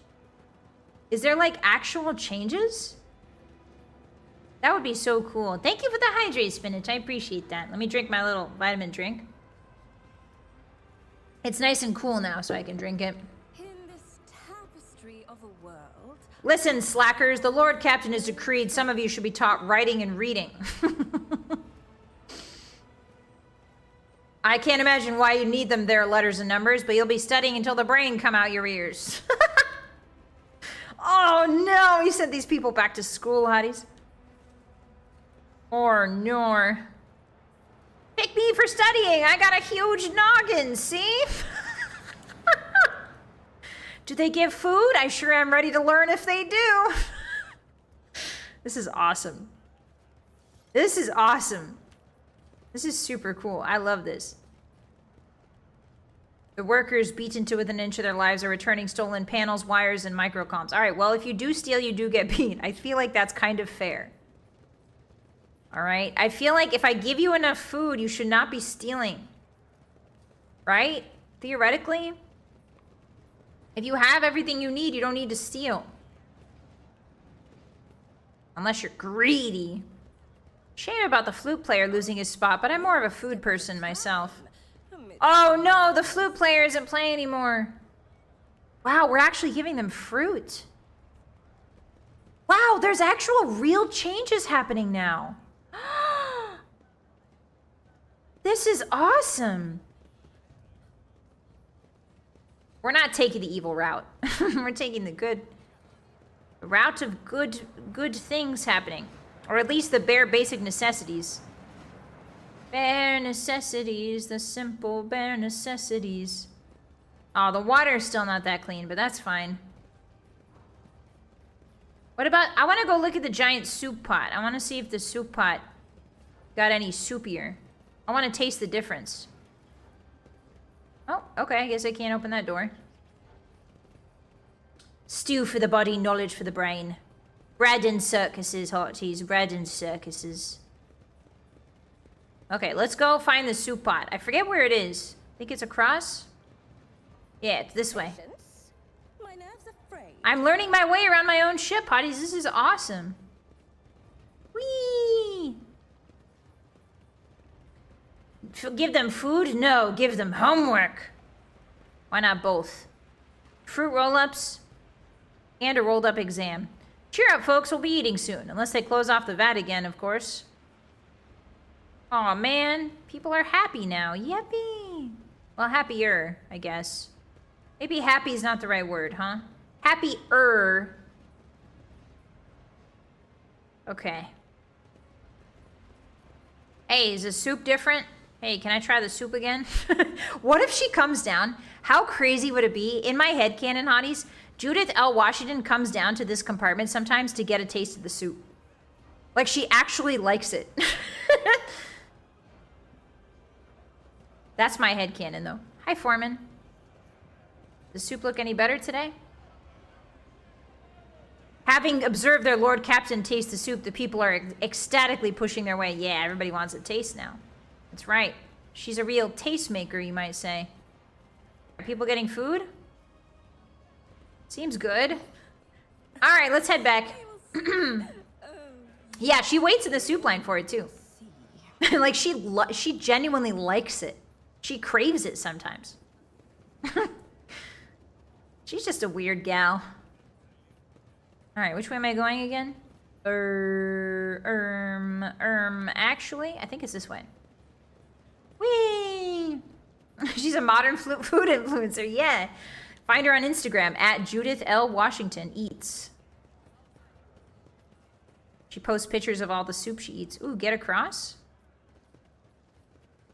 Is there like actual changes? That would be so cool. Thank you for the hydrate, Spinach. I appreciate that. Let me drink my little vitamin drink. It's nice and cool now, so I can drink it. In this tapestry of a world, Listen, slackers, the Lord Captain has decreed some of you should be taught writing and reading. I can't imagine why you need them there, letters and numbers, but you'll be studying until the brain come out your ears. Oh no, he sent these people back to school, hotties. Or nor. Pick me for studying, I got a huge noggin, see? Do they give food? I sure am ready to learn if they do. This is awesome. This is awesome. This is super cool. I love this. The workers beaten to within an inch of their lives are returning stolen panels, wires, and microcomms. All right, well, if you do steal, you do get beat. I feel like that's kind of fair. All right? I feel like if I give you enough food, you should not be stealing. Right? Theoretically. If you have everything you need, you don't need to steal. Unless you're greedy. Shame about the flute player losing his spot, but I'm more of a food person myself. Oh no, the flute player isn't playing anymore. Wow, we're actually giving them fruit. Wow, there's actual real changes happening now. This is awesome. We're not taking the evil route. We're taking the route of good things happening. Or at least the bare basic necessities. Bare necessities, the simple bare necessities. Oh, the water's still not that clean, but that's fine. What about, I want to go look at the giant soup pot. I want to see if the soup pot got any soupier. I want to taste the difference. Oh, okay, I guess I can't open that door. Stew for the body, knowledge for the brain. Bread and circuses, hotties. Bread and circuses. Okay, let's go find the soup pot. I forget where it is. I think it's across? Yeah, it's this way. My nerves are frayed. I'm learning my way around my own ship, hotties. This is awesome. Whee! Give them food? No, give them homework. Why not both? Fruit roll-ups and a rolled-up exam. Cheer up, folks. We'll be eating soon. Unless they close off the vat again, of course. Aw, man. People are happy now. Yippee. Well, happier, I guess. Maybe happy is not the right word, huh? Happier. Okay. Hey, is the soup different? Hey, can I try the soup again? What if she comes down? How crazy would it be? In my headcanon, hotties, Judith L. Washington comes down to this compartment sometimes to get a taste of the soup. Like, she actually likes it. That's my headcanon, though. Hi, Foreman. Does soup look any better today? Having observed their Lord Captain taste the soup, the people are ecstatically pushing their way. Yeah, everybody wants a taste now. That's right. She's a real tastemaker, you might say. Are people getting food? Seems good. All right, let's head back. Yeah, she waits in the soup line for it, too. Like, she genuinely likes it. She craves it sometimes. She's just a weird gal. All right, which way am I going again? Actually, I think it's this way. Whee! She's a modern food influencer, yeah. Find her on Instagram, at Judith L. Washington Eats. She posts pictures of all the soup she eats. Ooh, get across?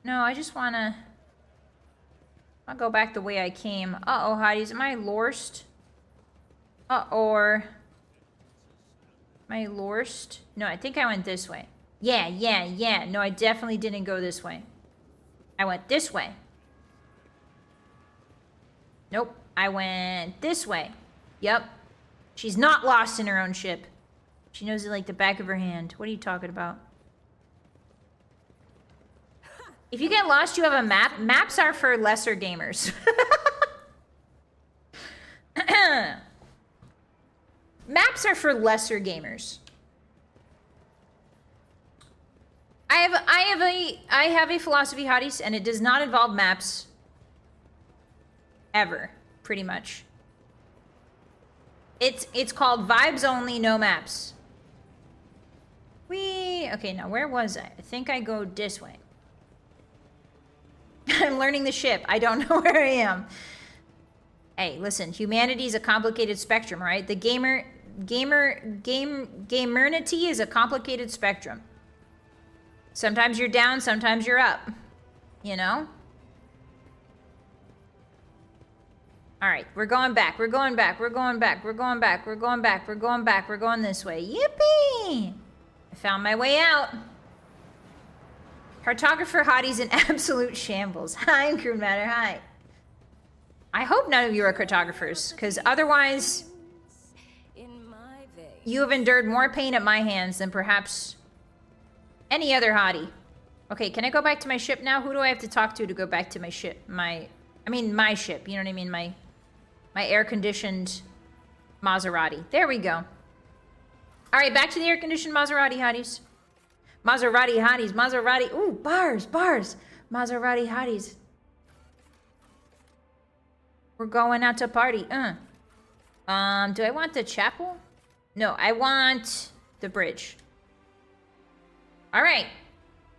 No, I just wanna... I'll go back the way I came. Uh-oh, hotties, am I lost? Uh-oh. Am I lost? No, I think I went this way. Yeah. No, I definitely didn't go this way. I went this way. Nope, I went this way. Yep. She's not lost in her own ship. She knows it like the back of her hand. What are you talking about? If you get lost, you have a map. Maps are for lesser gamers. Maps are for lesser gamers. I have a philosophy, hotties, and it does not involve maps. Ever, pretty much. It's called Vibes Only, no maps. Okay, now where was I? I think I go this way. I'm learning the ship. I don't know where I am. Hey, listen, humanity is a complicated spectrum, right? The gamernity is a complicated spectrum. Sometimes you're down, sometimes you're up. You know? Alright, we're going back, we're going back, we're going back, we're going back, we're going back, we're going back, we're going this way. Yippee! I found my way out. Cartographer Hottie's in absolute shambles. Hi, Crew Matter, hi. I hope none of you are cartographers, because otherwise you have endured more pain at my hands than perhaps any other hottie. Okay, can I go back to my ship now? Who do I have to talk to go back to my ship? My ship, you know what I mean? My air-conditioned Maserati. There we go. All right, back to the air-conditioned Maserati hotties. Maserati hotties, Maserati. Ooh, bars. Maserati hotties. We're going out to party. Do I want the chapel? No, I want the bridge. All right.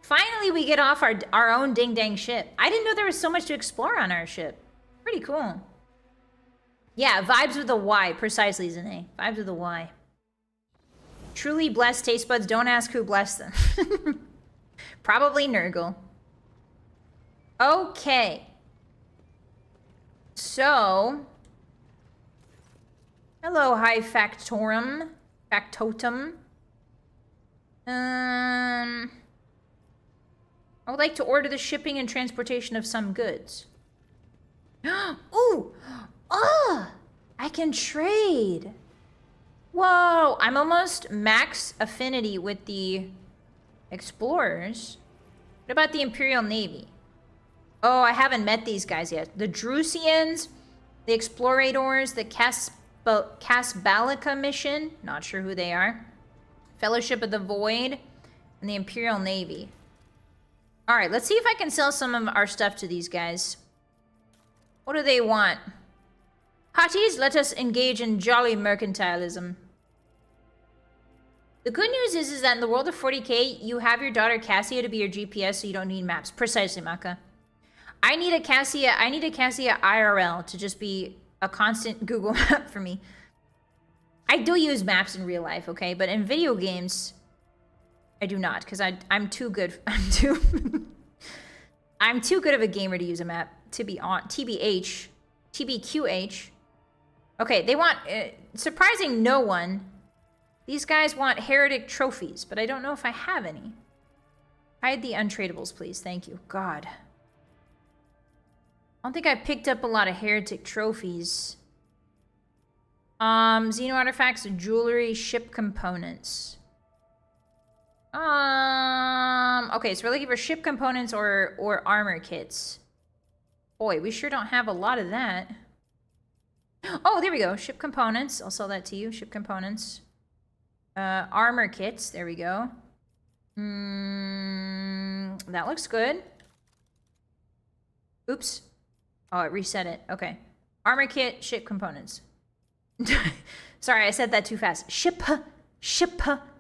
Finally, we get off our own ding-dang ship. I didn't know there was so much to explore on our ship. Pretty cool. Yeah, vibes with a Y. Precisely, Zane. Vibes with a Y. Truly blessed taste buds. Don't ask who blessed them. Probably Nurgle. Okay. So. Hello, hi factotum. Factotum. I would like to order the shipping and transportation of some goods. Ooh! Oh! I can trade! Whoa! I'm almost max affinity with the explorers. What about the Imperial Navy? Oh, I haven't met these guys yet. The Drusians, the Explorators, the Casbalica mission. Not sure who they are. Fellowship of the Void, and the Imperial Navy. Alright, let's see if I can sell some of our stuff to these guys. What do they want? Hotties, let us engage in jolly mercantilism. The good news is that in the world of 40k, you have your daughter Cassia to be your GPS, so you don't need maps. Precisely, Maka. I need a Cassia IRL to just be a constant Google map for me. I do use maps in real life, okay? But in video games, I do not, because I'm too good. I'm too good of a gamer to use a map. To be on TBH, TBQH. Okay, they want surprising no one. These guys want heretic trophies, but I don't know if I have any. Hide the untradables, please. Thank you. God. I don't think I picked up a lot of heretic trophies. Xeno artifacts, jewelry, ship components. Okay, so we're looking for ship components or armor kits. Boy, we sure don't have a lot of that. Oh, there we go. Ship components. I'll sell that to you. Ship components. Armor kits. There we go. That looks good. Oops. Oh, it reset it. Okay. Armor kit, ship components. Sorry, I said that too fast. Ship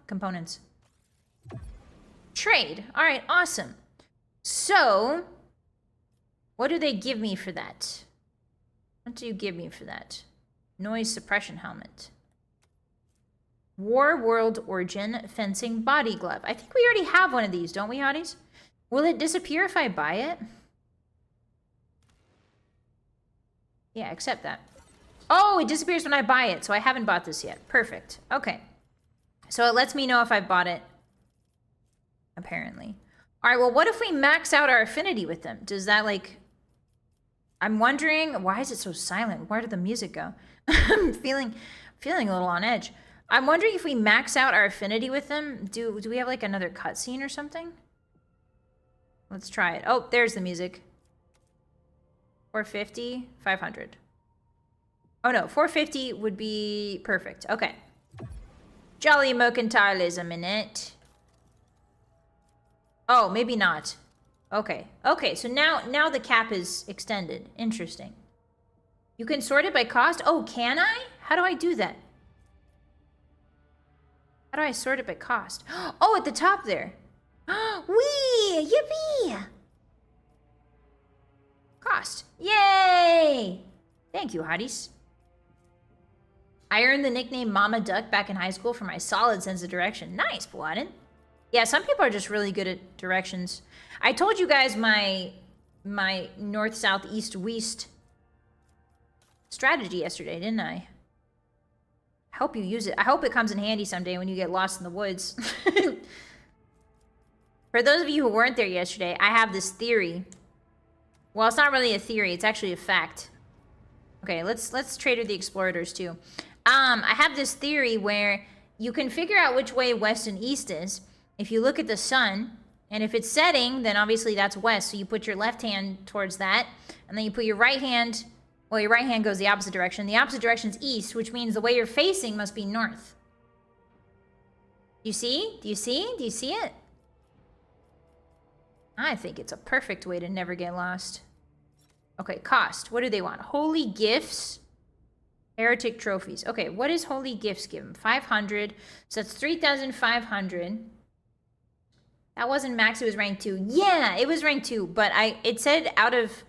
components. Trade. All right, awesome. So, what do they give me for that? What do you give me for that? Noise suppression helmet. War World Origin fencing body glove. I think we already have one of these, don't we, hotties? Will it disappear if I buy it? Yeah, accept that. Oh, it disappears when I buy it, so I haven't bought this yet. Perfect. Okay. So it lets me know if I bought it. Apparently. All right, well, what if we max out our affinity with them? Does that, like... I'm wondering... Why is it so silent? Where did the music go? I'm feeling a little on edge. I'm wondering if we max out our affinity with them, do we have, like, another cutscene or something? Let's try it. Oh, there's the music. 450, 500. Oh, no, 450 would be perfect. Okay. Jolly mercantilism in it. Oh, maybe not. Okay. Okay, so now the cap is extended. Interesting. You can sort it by cost? Oh, can I? How do I do that? How do I sort it by cost? Oh, at the top there. Wee! Yippee! Cost. Yay! Thank you, hotties. I earned the nickname Mama Duck back in high school for my solid sense of direction. Nice, Paladin. Yeah, some people are just really good at directions. I told you guys my north, south, east, west strategy yesterday, didn't I? I hope you use it. I hope it comes in handy someday when you get lost in the woods. For those of you who weren't there yesterday, I have this theory. Well, it's not really a theory. It's actually a fact. Okay, let's trade with the explorators too. I have this theory where you can figure out which way west and east is if you look at the sun, and if it's setting, then obviously that's west. So you put your left hand towards that, and then you put your right hand. Well, your right hand goes the opposite direction. The opposite direction is east, which means the way you're facing must be north. You see? Do you see? Do you see it? I think it's a perfect way to never get lost. Okay, cost. What do they want? Holy gifts. Heretic trophies. Okay, what is holy gifts give them? 500. So that's 3,500. That wasn't max, it was rank 2. Yeah, it was rank 2, but it said out of...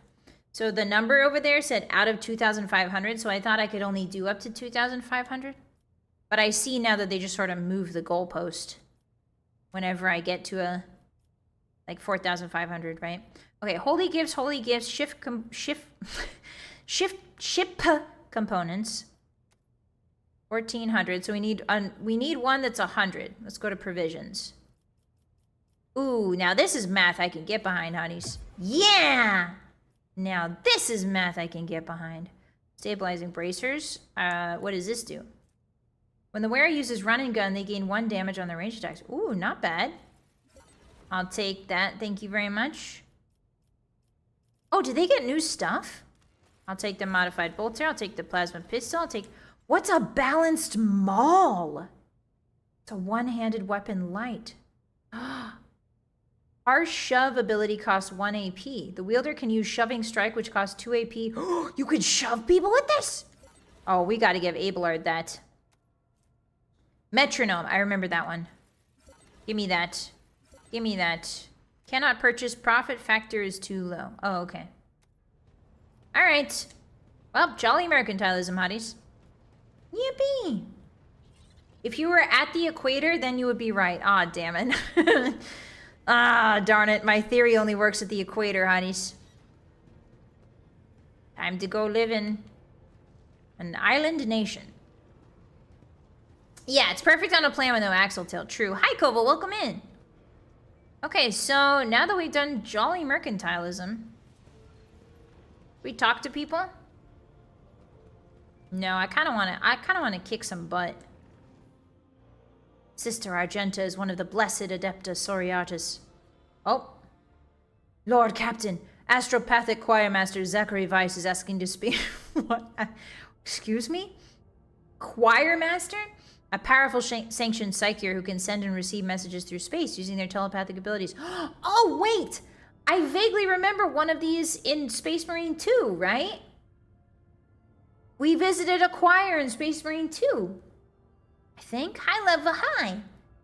So the number over there said out of 2,500, so I thought I could only do up to 2,500. But I see now that they just sort of move the goalpost whenever I get to a... like 4,500, right? Okay, holy gifts, ship components. 1,400. So we need one that's 100. Let's go to provisions. Ooh, now this is math I can get behind, hotties. Yeah! Now this is math I can get behind. Stabilizing bracers. What does this do? When the wearer uses run and gun, they gain 1 damage on their range attacks. Ooh, not bad. I'll take that. Thank you very much. Oh, did they get new stuff? I'll take the modified bolter. I'll take the plasma pistol. I'll take... What's a balanced maul? It's a one-handed weapon light. Our shove ability costs 1 AP. The wielder can use shoving strike, which costs 2 AP. You can shove people with this? Oh, we gotta give Abelard that. Metronome. I remember that one. Give me that. Give me that. Cannot purchase. Profit factor is too low. Oh, okay. All right. Well, jolly mercantilism, hotties. Yippee! If you were at the equator, then you would be right. Ah, damn it. Ah, darn it. My theory only works at the equator, hotties. Time to go live in an island nation. Yeah, it's perfect on a plan with no axle tail. True. Hi, Koval. Welcome in. Okay, so now that we've done jolly mercantilism, we talk to people? No, I kind of want to kick some butt. Sister Argenta is one of the blessed Adepta Soriatus. Oh. Lord Captain, Astropathic Choirmaster Zachary Weiss is asking to speak. What? Excuse me? Choirmaster? A powerful sanctioned psychic who can send and receive messages through space using their telepathic abilities. Oh, wait! I vaguely remember one of these in Space Marine 2, right? We visited a choir in Space Marine 2. I think. High level high. You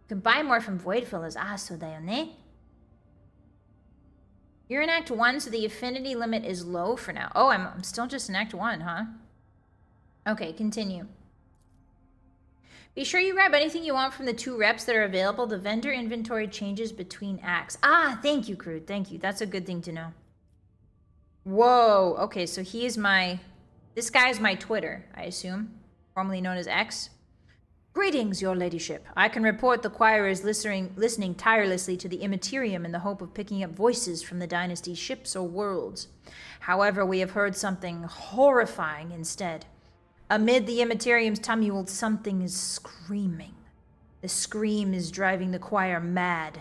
can buy more from Voidfillers. Ah, so they ne? You're in Act 1, so the affinity limit is low for now. Oh, I'm still just in Act 1, huh? Okay, continue. Be sure you grab anything you want from the 2 reps that are available. The vendor inventory changes between acts. Ah, thank you, Crude. Thank you. That's a good thing to know. Whoa. Okay, so he is my... This guy is my Twitter, I assume. Formerly known as X. Greetings, your ladyship. I can report the choir is listening tirelessly to the Immaterium in the hope of picking up voices from the dynasty's ships or worlds. However, we have heard something horrifying instead. Amid the Immaterium's tumult, something is screaming. The scream is driving the choir mad.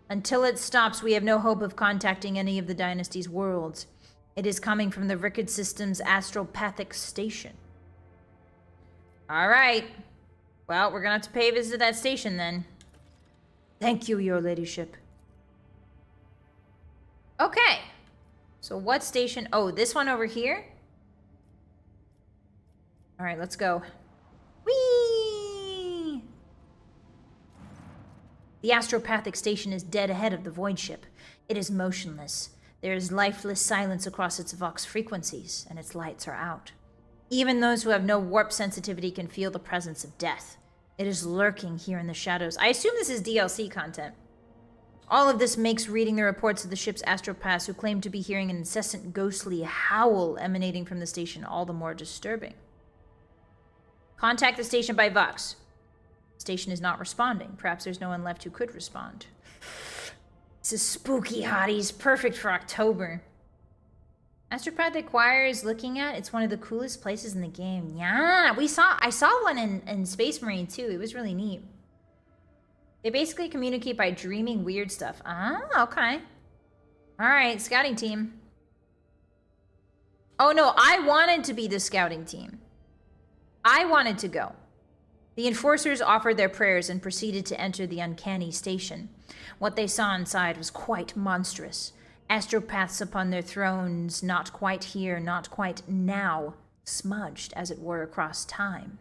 Until it stops, we have no hope of contacting any of the dynasty's worlds. It is coming from the Rickard System's astropathic station. All right. Well, we're gonna have to pay a visit to that station then. Thank you, your ladyship. Okay. So what station? Oh, this one over here? All right, let's go. Whee! The astropathic station is dead ahead of the void ship. It is motionless. There is lifeless silence across its vox frequencies, and its lights are out. Even those who have no warp sensitivity can feel the presence of death. It is lurking here in the shadows. I assume this is DLC content. All of this makes reading the reports of the ship's astropaths who claim to be hearing an incessant ghostly howl emanating from the station all the more disturbing. Contact the station by Vox. Station is not responding. Perhaps there's no one left who could respond. This is spooky, Hotties. Perfect for October. Astropathic Choir is looking at. It's one of the coolest places in the game. Yeah, I saw one in Space Marine too. It was really neat. They basically communicate by dreaming weird stuff. Ah, okay. All right, scouting team. Oh no, I wanted to be the scouting team. I wanted to go. The enforcers offered their prayers and proceeded to enter the uncanny station. What they saw inside was quite monstrous. Astropaths upon their thrones, not quite here, not quite now, smudged, as it were, across time.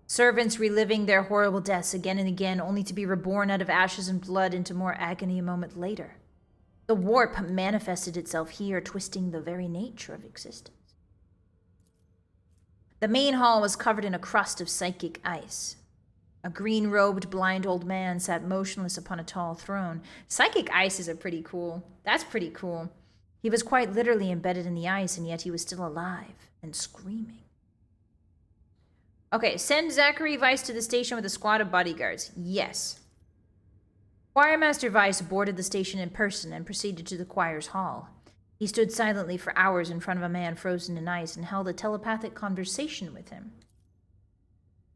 Servants reliving their horrible deaths again and again, only to be reborn out of ashes and blood into more agony a moment later. The warp manifested itself here, twisting the very nature of existence. The main hall was covered in a crust of psychic ice. A green-robed blind old man sat motionless upon a tall throne. Psychic ice is pretty cool. That's pretty cool. He was quite literally embedded in the ice, and yet he was still alive and screaming. Okay, send Zachary Weiss to the station with a squad of bodyguards. Yes. Choirmaster Weiss boarded the station in person and proceeded to the choir's hall. He stood silently for hours in front of a man frozen in ice and held a telepathic conversation with him.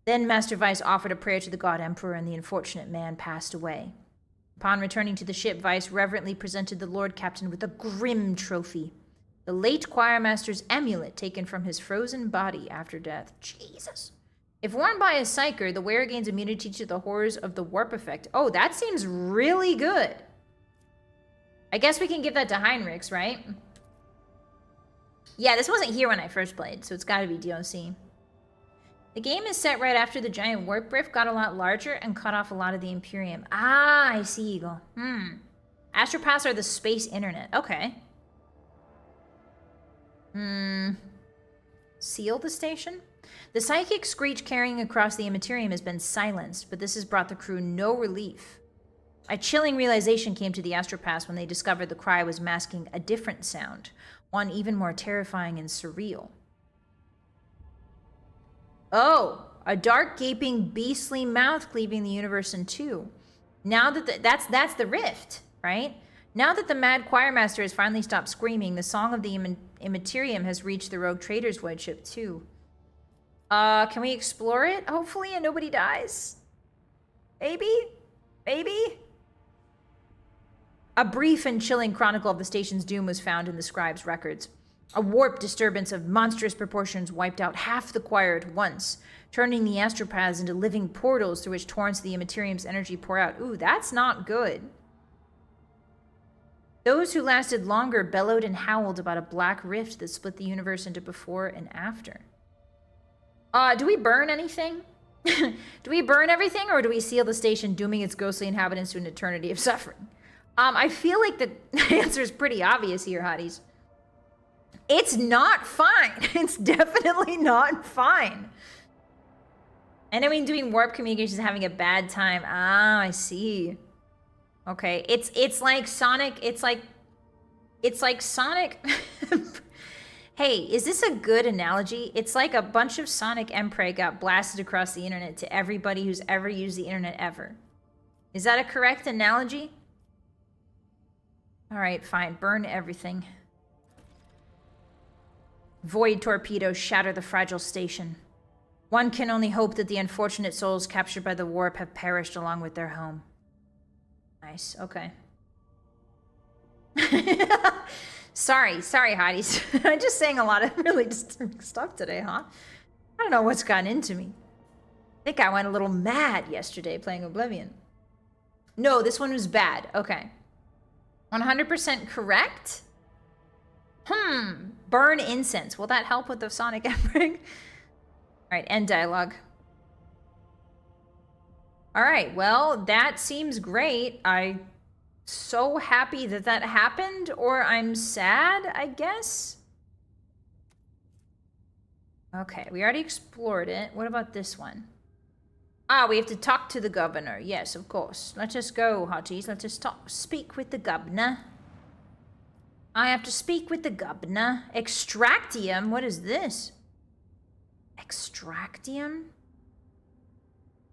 Then Master Weiss offered a prayer to the God Emperor, and the unfortunate man passed away. Upon returning to the ship, Weiss reverently presented the Lord Captain with a grim trophy. The late choirmaster's amulet taken from his frozen body after death. Jesus. If worn by a psyker, the wearer gains immunity to the horrors of the warp effect. Oh, that seems really good. I guess we can give that to Heinrichs, right? Yeah, this wasn't here when I first played, so it's gotta be DLC. The game is set right after the giant warp rift got a lot larger and cut off a lot of the Imperium. Ah, I see, Eagle. Astropaths are the space internet. Okay. Seal the station? The psychic screech carrying across the Immaterium has been silenced, but this has brought the crew no relief. A chilling realization came to the Astropaths when they discovered the cry was masking a different sound, one even more terrifying and surreal. Oh, a dark, gaping, beastly mouth cleaving the universe in two. Now that that's the rift, right? Now that the mad choirmaster has finally stopped screaming, the song of the Immaterium has reached the rogue trader's void ship too. Can we explore it? Hopefully, and nobody dies. Maybe? Maybe? A brief and chilling chronicle of the station's doom was found in the scribe's records. A warp disturbance of monstrous proportions wiped out half the choir at once, turning the astropaths into living portals through which torrents of the Immaterium's energy pour out. Ooh, that's not good. Those who lasted longer bellowed and howled about a black rift that split the universe into before and after. Do we burn anything? Do we burn everything, or do we seal the station, dooming its ghostly inhabitants to an eternity of suffering? I feel like the answer is pretty obvious here, Hotties. It's not fine. It's definitely not fine. Anyone doing warp communications is having a bad time. Ah, I see. Okay, it's like Sonic. It's like Sonic. Hey, is this a good analogy? It's like a bunch of Sonic Emprey got blasted across the internet to everybody who's ever used the internet ever. Is that a correct analogy? All right, fine. Burn everything. Void torpedoes shatter the fragile station. One can only hope that the unfortunate souls captured by the warp have perished along with their home. Nice, okay. Sorry, Hotties. I'm just saying a lot of really disturbing stuff today, huh? I don't know what's gotten into me. I think I went a little mad yesterday playing Oblivion. No, this one was bad. Okay. 100% correct? Burn incense. Will that help with the Sonic Emperor? Alright, end dialogue. All right, well, that seems great. I'm so happy that that happened, or I'm sad, I guess. Okay, we already explored it. What about this one? Ah, we have to talk to the governor. Yes, of course. Let us go, Hotties. Let us speak with the governor. I have to speak with the governor. Extractium? What is this? Extractium?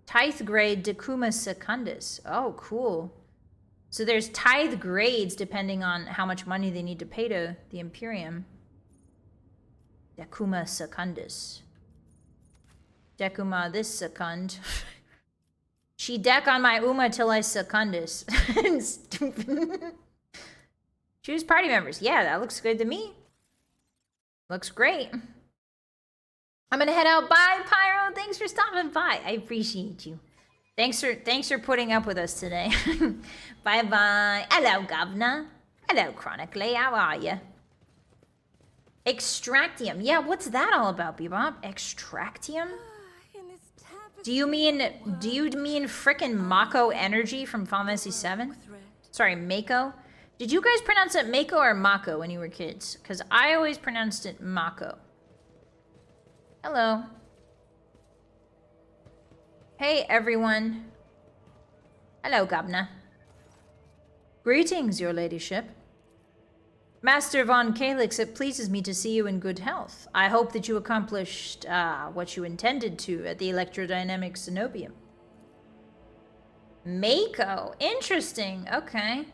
Tithe grade Decuma Secundus. Oh, cool. So there's tithe grades depending on how much money they need to pay to the Imperium. Decuma Secundus. Decuma this secund. She deck on my Uma till I secundus. Stupid. Choose party members. Yeah, that looks good to me. Looks great. I'm gonna head out. Bye, Pyro. Thanks for stopping by. I appreciate you. Thanks for putting up with us today. Bye bye. Hello, Governor. Hello, Chronically. How are you? Extractium. Yeah, what's that all about, Bebop? Extractium? Do you mean frickin' Mako energy from Final Fantasy VII? Sorry, Mako. Did you guys pronounce it Mako or Mako when you were kids? Because I always pronounced it Mako. Hello. Hey, everyone. Hello, Governor. Greetings, your ladyship. Master von Kalix, it pleases me to see you in good health. I hope that you accomplished what you intended to at the electrodynamic cenobium. Mako. Interesting. Okay.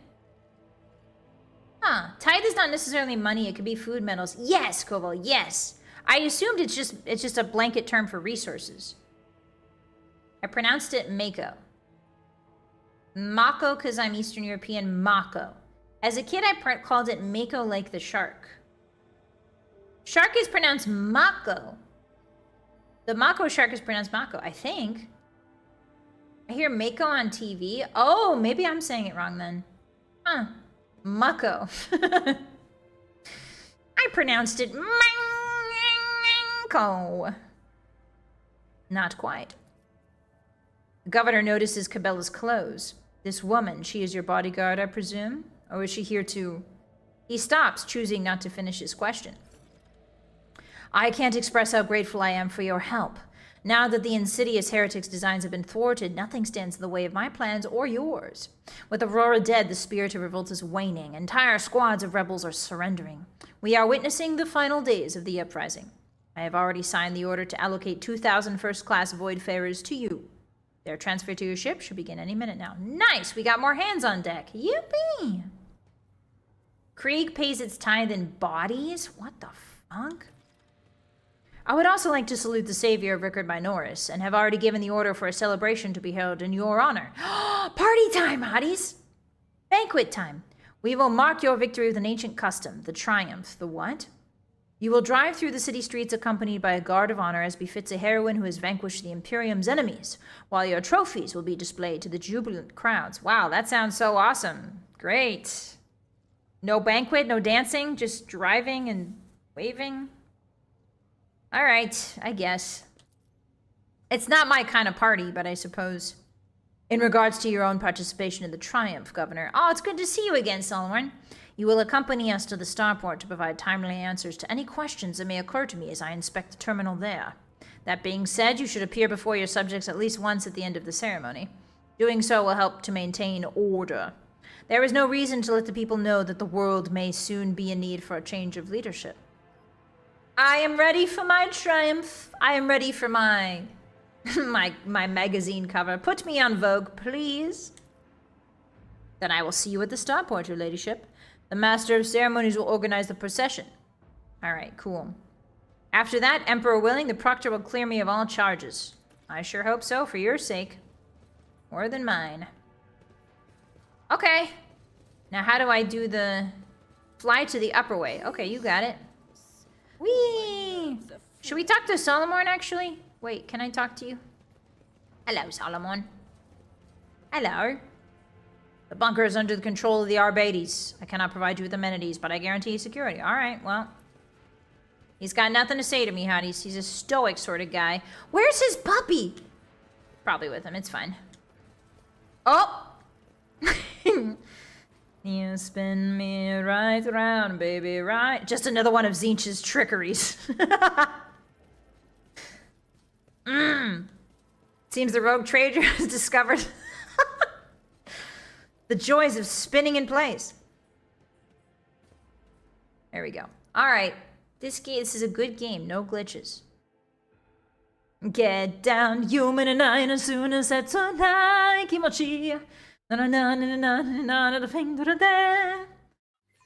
Huh. Tithe is not necessarily money. It could be food metals. Yes, Koval. Yes. I assumed it's just a blanket term for resources. I pronounced it Mako. Mako because I'm Eastern European. Mako. As a kid, I called it Mako like the shark. Shark is pronounced Mako. The Mako shark is pronounced Mako, I think. I hear Mako on TV. Oh, maybe I'm saying it wrong then. Huh. Mako. I pronounced it Mako. Not quite. The governor notices Cabela's clothes. This woman, she is your bodyguard, I presume? Or is she here to... He stops, choosing not to finish his question. I can't express how grateful I am for your help. Now that the insidious heretics' designs have been thwarted, nothing stands in the way of my plans or yours. With Aurora dead, the spirit of revolt is waning. Entire squads of rebels are surrendering. We are witnessing the final days of the uprising. I have already signed the order to allocate 2,000 first-class Voidfarers to you. Their transfer to your ship should begin any minute now. Nice! We got more hands on deck. Yippee! Krieg pays its tithe in bodies? What the funk? I would also like to salute the savior of Rickard Minoris, and have already given the order for a celebration to be held in your honor. Party time, hotties! Banquet time. We will mark your victory with an ancient custom, the triumph. The what? You will drive through the city streets accompanied by a guard of honor as befits a heroine who has vanquished the Imperium's enemies, while your trophies will be displayed to the jubilant crowds. Wow, that sounds so awesome. Great. No banquet, no dancing, just driving and waving. All right, I guess. It's not my kind of party, but I suppose. In regards to your own participation in the triumph, Governor. Oh, it's good to see you again, Solomon. You will accompany us to the starport to provide timely answers to any questions that may occur to me as I inspect the terminal there. That being said, you should appear before your subjects at least once at the end of the ceremony. Doing so will help to maintain order. There is no reason to let the people know that the world may soon be in need for a change of leadership. I am ready for my triumph. I am ready for my my magazine cover. Put me on Vogue, please. Then I will see you at the starport, your ladyship. The master of ceremonies will organize the procession. All right, cool. After that, Emperor willing, the proctor will clear me of all charges. I sure hope so, for your sake. More than mine. Okay. Now how do I do the fly to the upper way? Okay, you got it. Whee! Should we talk to Solomon, actually? Wait, can I talk to you? Hello, Solomon. Hello. The bunker is under the control of the Arbades. I cannot provide you with amenities, but I guarantee security. All right, well. He's got nothing to say to me, hotties. He's a stoic sort of guy. Where's his puppy? Probably with him. It's fine. Oh! You spin me right round, baby, right. Just another one of Zinch's trickeries. Seems the rogue trader has discovered the joys of spinning in place. There we go. All right. This is a good game. No glitches. Get down, human and I, as soon as that's on high, kimochi. Na na na na na na na na thing to the day. I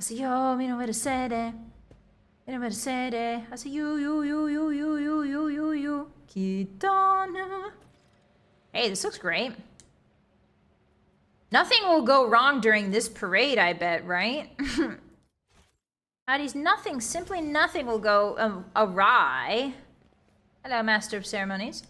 say yo, me no way to say it. Me no way to say it. I say you. Kitana. Hey, this looks great. Nothing will go wrong during this parade, I bet, right? Hotties, nothing, simply nothing will go awry. Hello, Master of Ceremonies.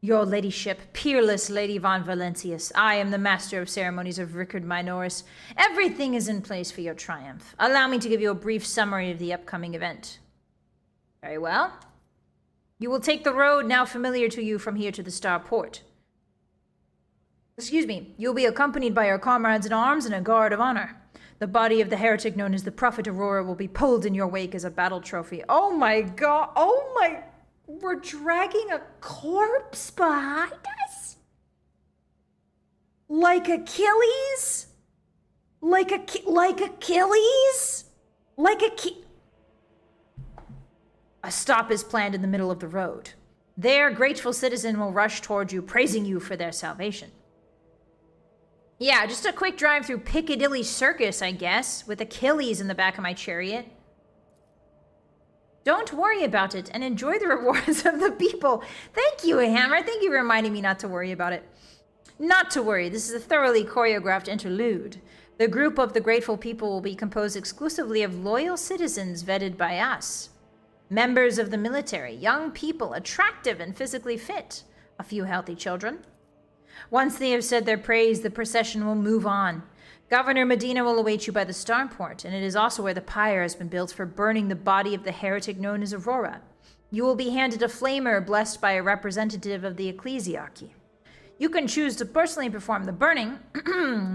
Your ladyship, peerless Lady von Valentius, I am the Master of Ceremonies of Rickard Minoris. Everything is in place for your triumph. Allow me to give you a brief summary of the upcoming event. Very well. You will take the road now familiar to you from here to the Starport. Excuse me. You'll be accompanied by your comrades in arms and a guard of honor. The body of the heretic known as the Prophet Aurora will be pulled in your wake as a battle trophy. Oh my god. Oh my... We're dragging a corpse behind us? Like Achilles? Like Achilles? A stop is planned in the middle of the road. There, grateful citizen will rush toward you, praising you for their salvation. Yeah, just a quick drive through Piccadilly Circus, I guess, with Achilles in the back of my chariot. Don't worry about it and enjoy the rewards of the people. Thank you, Hammer. Thank you for reminding me not to worry about it. Not to worry. This is a thoroughly choreographed interlude. The group of the grateful people will be composed exclusively of loyal citizens vetted by us. Members of the military, young people, attractive and physically fit. A few healthy children. Once they have said their praise, the procession will move on. Governor Medina will await you by the Starport, and it is also where the pyre has been built for burning the body of the heretic known as Aurora. You will be handed a flamer blessed by a representative of the ecclesiarchy. You can choose to personally perform the burning,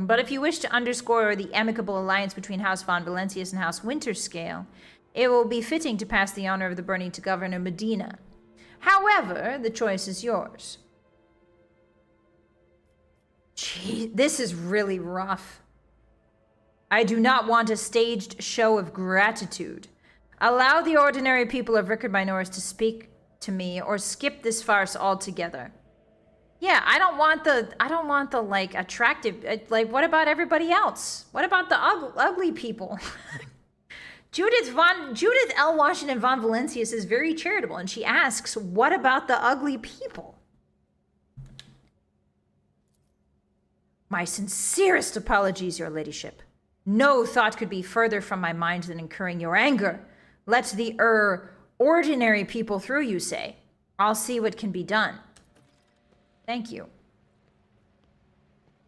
but if you wish to underscore the amicable alliance between House von Valentius and House Winterscale, it will be fitting to pass the honor of the burning to Governor Medina. However, the choice is yours. Gee, this is really rough. I do not want a staged show of gratitude. Allow the ordinary people of Rickard Minoris to speak to me or skip this farce altogether. Yeah, I don't want the like attractive, like what about everybody else? What about the ugly people? Judith L. Washington von Valentius is very charitable and she asks, what about the ugly people? My sincerest apologies, your ladyship. No thought could be further from my mind than incurring your anger. Let the, ordinary people through, you say. I'll see what can be done. Thank you.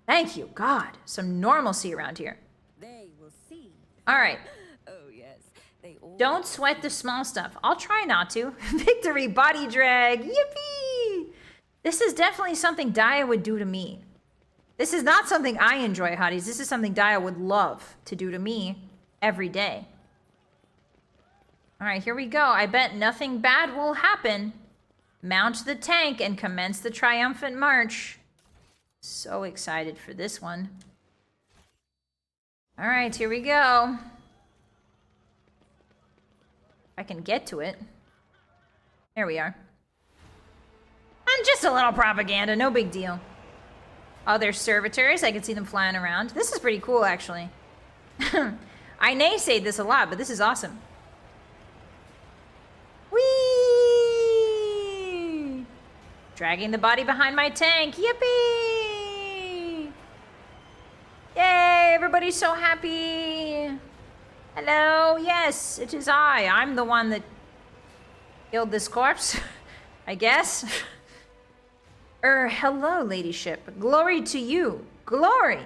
Thank you, God. Some normalcy around here. They will see. All right. Oh, yes. They all Don't sweat the small stuff. I'll try not to. Victory body drag. Yippee! This is definitely something Daya would do to me. This is not something I enjoy, Hotties. This is something Daya would love to do to me every day. All right, here we go. I bet nothing bad will happen. Mount the tank and commence the triumphant march. So excited for this one. All right, here we go. I can get to it. There we are. And just a little propaganda, no big deal. Oh, there's servitors. I can see them flying around. This is pretty cool, actually. I naysay this a lot, but this is awesome. Whee! Dragging the body behind my tank. Yippee! Yay! Everybody's so happy. Hello? Yes, it is I. I'm the one that killed this corpse, I guess. Hello, ladyship. Glory to you. Glory!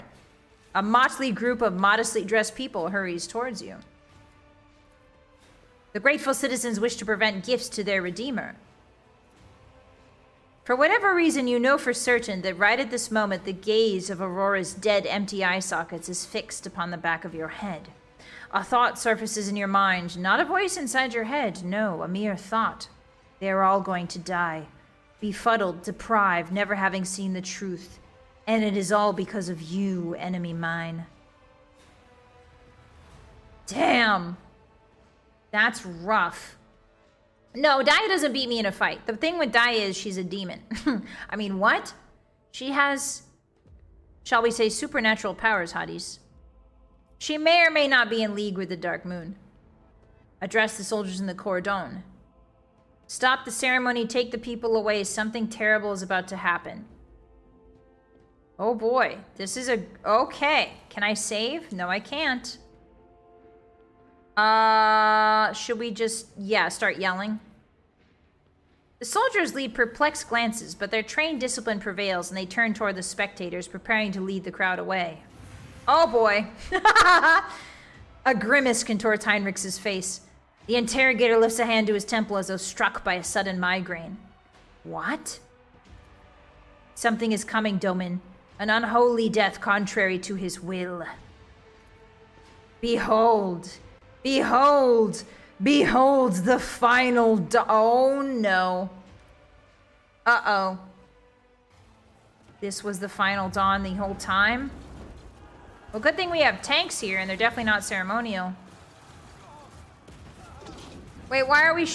A motley group of modestly dressed people hurries towards you. The grateful citizens wish to prevent gifts to their redeemer. For whatever reason, you know for certain that right at this moment, the gaze of Aurora's dead, empty eye sockets is fixed upon the back of your head. A thought surfaces in your mind, not a voice inside your head, no, a mere thought. They are all going to die. Befuddled, deprived, never having seen the truth. And it is all because of you, enemy mine. Damn. That's rough. No, Daya doesn't beat me in a fight. The thing with Daya is she's a demon. I mean, what? She has, shall we say, supernatural powers, hotties. She may or may not be in league with the Dark Moon. Address the soldiers in the cordon. Stop the ceremony, take the people away. Something terrible is about to happen. Oh boy, this is a... Okay, can I save? No, I can't. Should we just, yeah, start yelling? The soldiers lead perplexed glances, but their trained discipline prevails, and they turn toward the spectators, preparing to lead the crowd away. Oh boy. A grimace contorts Heinrich's face. The interrogator lifts a hand to his temple as though struck by a sudden migraine. What? Something is coming, Domin. An unholy death contrary to his will. Behold. Behold! Behold the final oh no. Uh-oh. This was the final dawn the whole time? Well, good thing we have tanks here, and they're definitely not ceremonial. Wait, why are we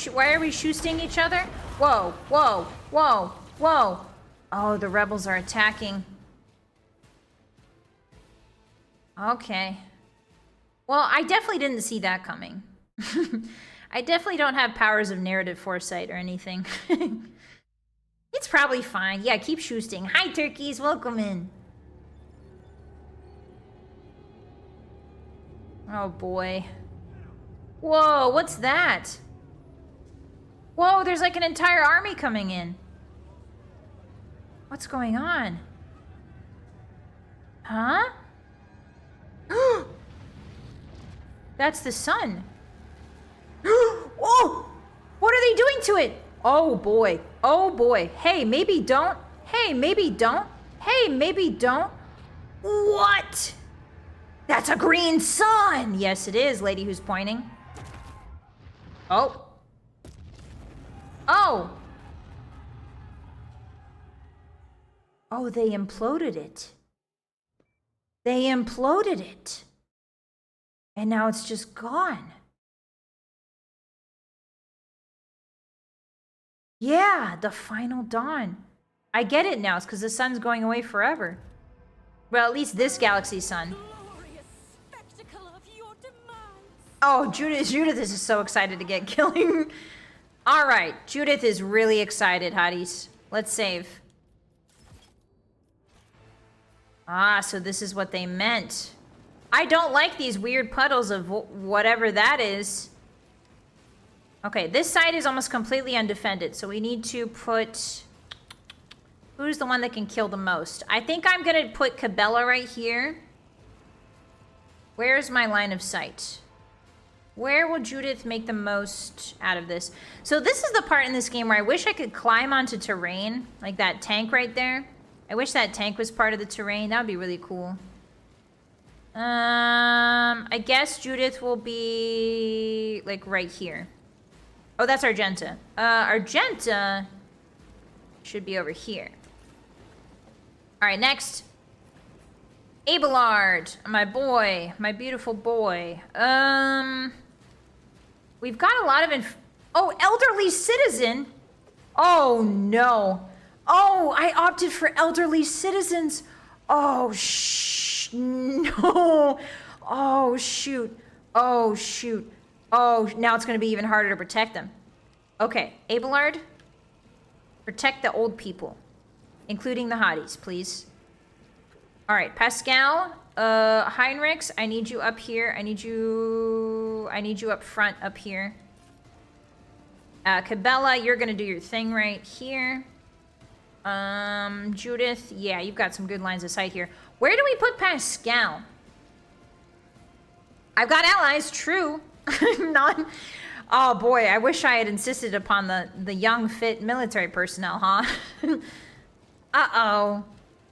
shooting each other? Whoa, whoa, whoa, whoa. Oh, the rebels are attacking. Okay. Well, I definitely didn't see that coming. I definitely don't have powers of narrative foresight or anything. It's probably fine. Yeah, keep shooting. Hi, turkeys. Welcome in. Oh, boy. Whoa, what's that? Whoa, there's like an entire army coming in. What's going on? Huh? That's the sun. Whoa! What are they doing to it? Oh boy. Oh boy. Hey, maybe don't. Hey, maybe don't. Hey, maybe don't. What? That's a green sun! Yes, it is, lady who's pointing. Oh. Oh! Oh, they imploded it. They imploded it. And now it's just gone. Yeah, the final dawn. I get it now. It's because the sun's going away forever. Well, at least this galaxy's sun. Oh, Judith is so excited to get killing. All right, Judith is really excited, hotties. Let's save. Ah, so this is what they meant. I don't like these weird puddles of whatever that is. Okay, this side is almost completely undefended, so we need to put... Who's the one that can kill the most? I think I'm gonna put Cabela right here. Where's my line of sight? Where will Judith make the most out of this? So this is the part in this game where I wish I could climb onto terrain, like that tank right there. I wish that tank was part of the terrain. That would be really cool. I guess Judith will be like right here. Oh, that's Argenta. Argenta should be over here. All right, next. Abelard, my boy, my beautiful boy. We've got a lot of oh, elderly citizen. Oh no. Oh, I opted for elderly citizens. Oh, no. Oh, shoot. Oh, shoot. Oh, now it's going to be even harder to protect them. Okay, Abelard, protect the old people, including the hotties, please. All right, Pascal, Heinrichs, I need you up here. I need you up front up here. Cabela, you're going to do your thing right here. Judith, yeah, you've got some good lines of sight here. Where do we put Pascal? I've got allies, true. Oh boy, I wish I had insisted upon the young, fit military personnel, huh? Uh-oh.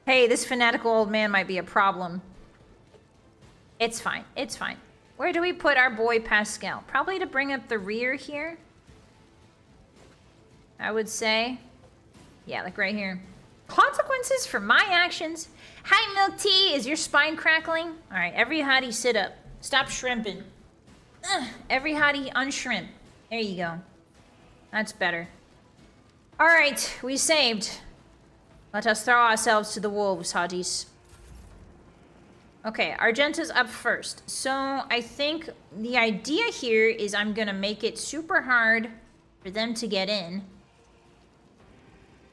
Hey, this fanatical old man might be a problem. It's fine. It's fine. Where do we put our boy Pascal? Probably to bring up the rear here. I would say. Yeah, like right here. Consequences for my actions. Hi, Milk Tea. Is your spine crackling? All right, every hottie sit up. Stop shrimping. Ugh, every hottie unshrimp. There you go. That's better. All right, we saved. Let us throw ourselves to the wolves, hotties. Okay, Argenta's up first. So I think the idea here is I'm gonna make it super hard for them to get in.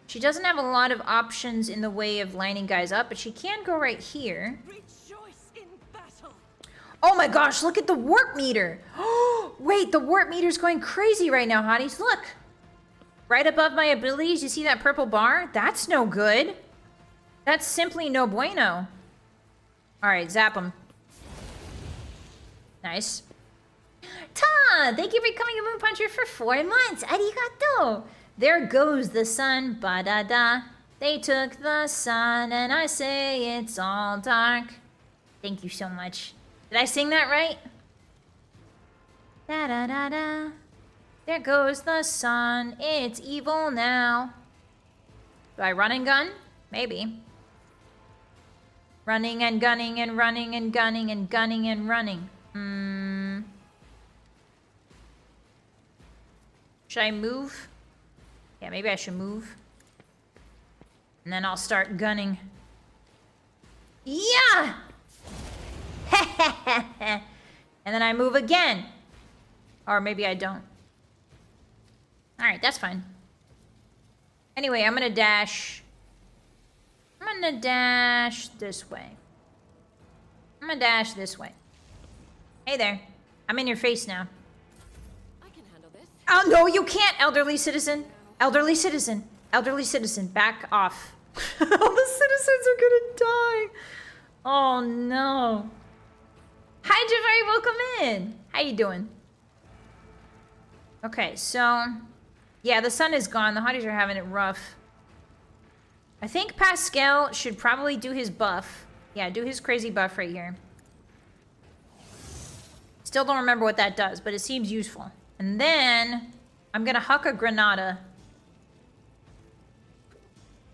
She doesn't have a lot of options in the way of lining guys up, but she can go right here. Rejoice in battle. Oh my gosh, look at the warp meter. Wait, the warp meter's going crazy right now, hotties. Look. Right above my abilities, you see that purple bar? That's no good. That's simply no bueno. All right, zap him. Nice. Ta! Thank you for becoming a Moon Puncher for 4 months. Arigato. There goes the sun. Ba-da-da. They took the sun and I say it's all dark. Thank you so much. Did I sing that right? Da-da-da-da. There goes the sun. It's evil now. Do I run and gun? Maybe. Running and gunning and running and gunning and gunning and running. Should I move? Yeah, maybe I should move. And then I'll start gunning. Yeah! And then I move again. Or maybe I don't. Alright, that's fine. Anyway, I'm gonna dash. I'm gonna dash this way. I'm gonna dash this way. Hey there. I'm in your face now. I can handle this. Oh, no, you can't, elderly citizen. Elderly citizen. Elderly citizen. Back off. All the citizens are gonna die. Oh, no. Hi, Javari. Welcome in. How you doing? Okay, so... yeah, the sun is gone. The hotties are having it rough. I think Pascal should probably do his buff. Yeah, do his crazy buff right here. Still don't remember what that does, but it seems useful. And then I'm gonna huck a Granada.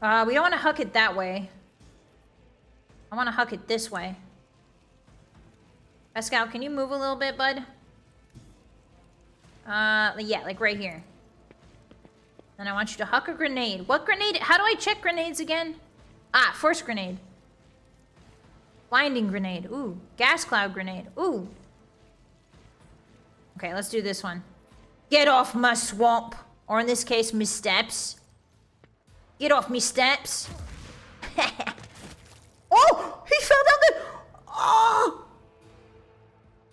We don't want to huck it that way. I want to huck it this way. Pascal, can you move a little bit, bud? Yeah, like right here. And I want you to huck a grenade. What grenade? How do I check grenades again? Ah, force grenade. Blinding grenade. Ooh. Gas cloud grenade. Ooh. Okay, let's do this one. Get off my swamp. Or in this case, my steps. Get off me steps. Oh! He fell down the... oh!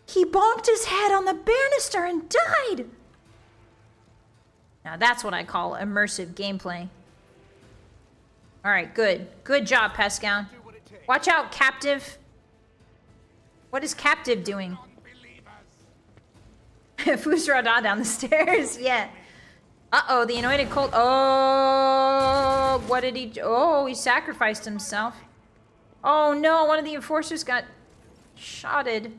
He bonked his head on the banister and died! Now that's what I call immersive gameplay. Alright, good. Good job, Pascal. Watch out, Captive. What is Captive doing? Fusrada down the stairs, yeah. Uh-oh, the anointed cult. Oh, what did he do? Oh, he sacrificed himself. Oh no, one of the enforcers got shotted.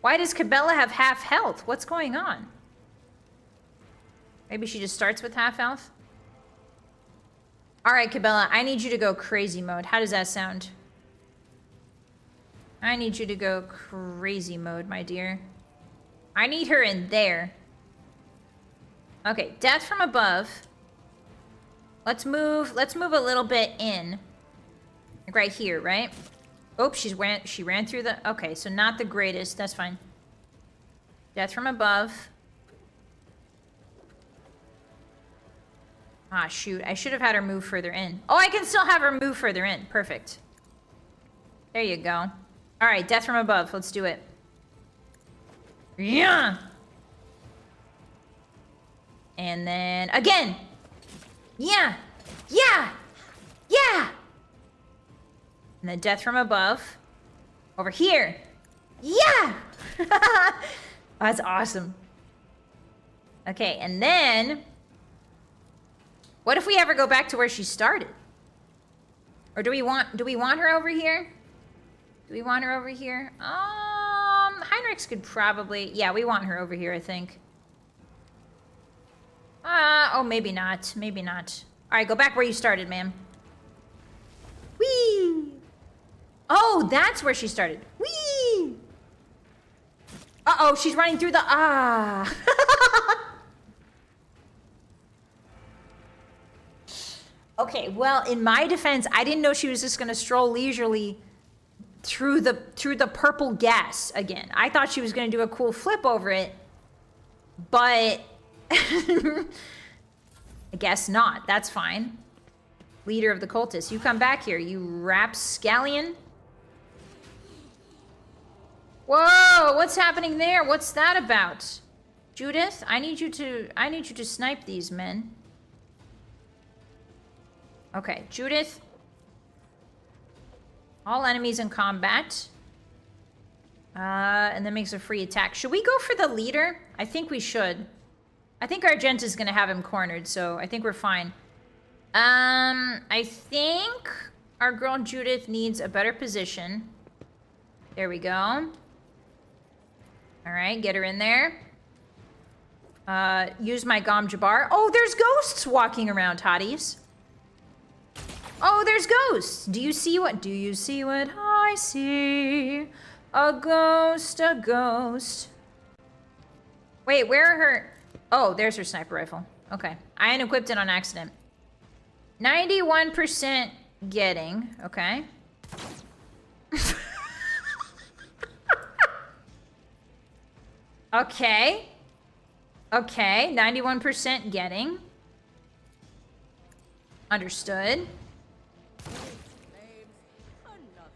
Why does Cabela have half health? What's going on? Maybe she just starts with half health? Alright, Cabela, I need you to go crazy mode. How does that sound? I need you to go crazy mode, my dear. I need her in there. Okay, death from above. Let's move a little bit in. Like right here, right? Oh, she ran through the... okay, so not the greatest. That's fine. Death from above. Ah, shoot. I should have had her move further in. Oh, I can still have her move further in. Perfect. There you go. All right, death from above. Let's do it. Yeah! And then again! Yeah! Yeah! Yeah! And then death from above. Over here. Yeah! That's awesome. Okay, and then... what if we ever go back to where she started? Or do we want her over here? Do we want her over here? Heinrichs could probably... yeah, we want her over here, I think. Oh, maybe not. Maybe not. All right, go back where you started, ma'am. Whee! Oh, that's where she started. Whee! Uh-oh, she's running through the... ah! Okay, well, in my defense, I didn't know she was just going to stroll leisurely through the purple gas again. I thought she was going to do a cool flip over it, but I guess not. That's fine. Leader of the cultists, you come back here, you rapscallion. Whoa, what's happening there? What's that about? Judith, I need you to snipe these men. Okay, Judith. All enemies in combat. And then makes a free attack. Should we go for the leader? I think we should. I think Argenta's gonna have him cornered, so I think we're fine. I think our girl Judith needs a better position. There we go. All right, get her in there. Use my Gom Jabbar. Oh, there's ghosts walking around, hotties. Oh, there's ghosts. Do you see what I see? A ghost, a ghost. Wait, where are her... oh, there's her sniper rifle. Okay. I unequipped it on accident. 91% getting. Okay. Okay. Okay, 91% getting. Understood.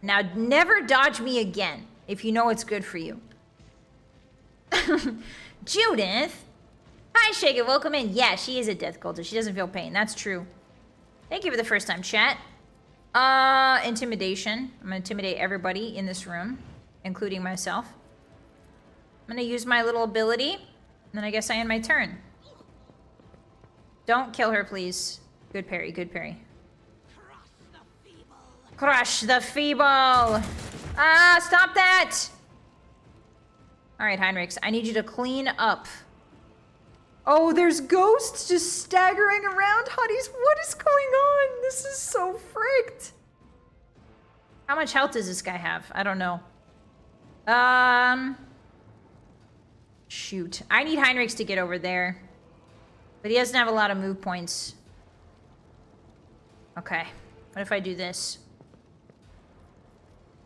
Now, never dodge me again, if you know what's good for you. Judith. Hi, Shake It. Welcome in. Yeah, she is a death cultist. She doesn't feel pain. That's true. Thank you for the first time, chat. Intimidation. I'm going to intimidate everybody in this room, including myself. I'm going to use my little ability, and then I guess I end my turn. Don't kill her, please. Good parry, good parry. Crush the feeble! Ah, stop that! Alright, Heinrichs, I need you to clean up. Oh, there's ghosts just staggering around, Hotties. What is going on? This is so fricked. How much health does this guy have? I don't know. Shoot. I need Heinrichs to get over there. But he doesn't have a lot of move points. Okay. What if I do this?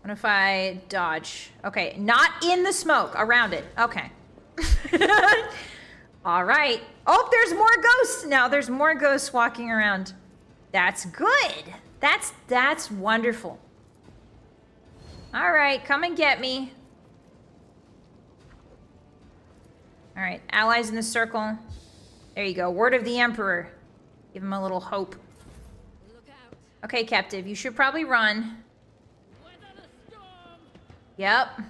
What if I dodge? Okay, not in the smoke, around it. Okay. All right. Oh, there's more ghosts now. There's more ghosts walking around. That's good. That's wonderful. All right, come and get me. All right, allies in the circle. There you go. Word of the Emperor. Give him a little hope. Okay, captive, you should probably run. Yep.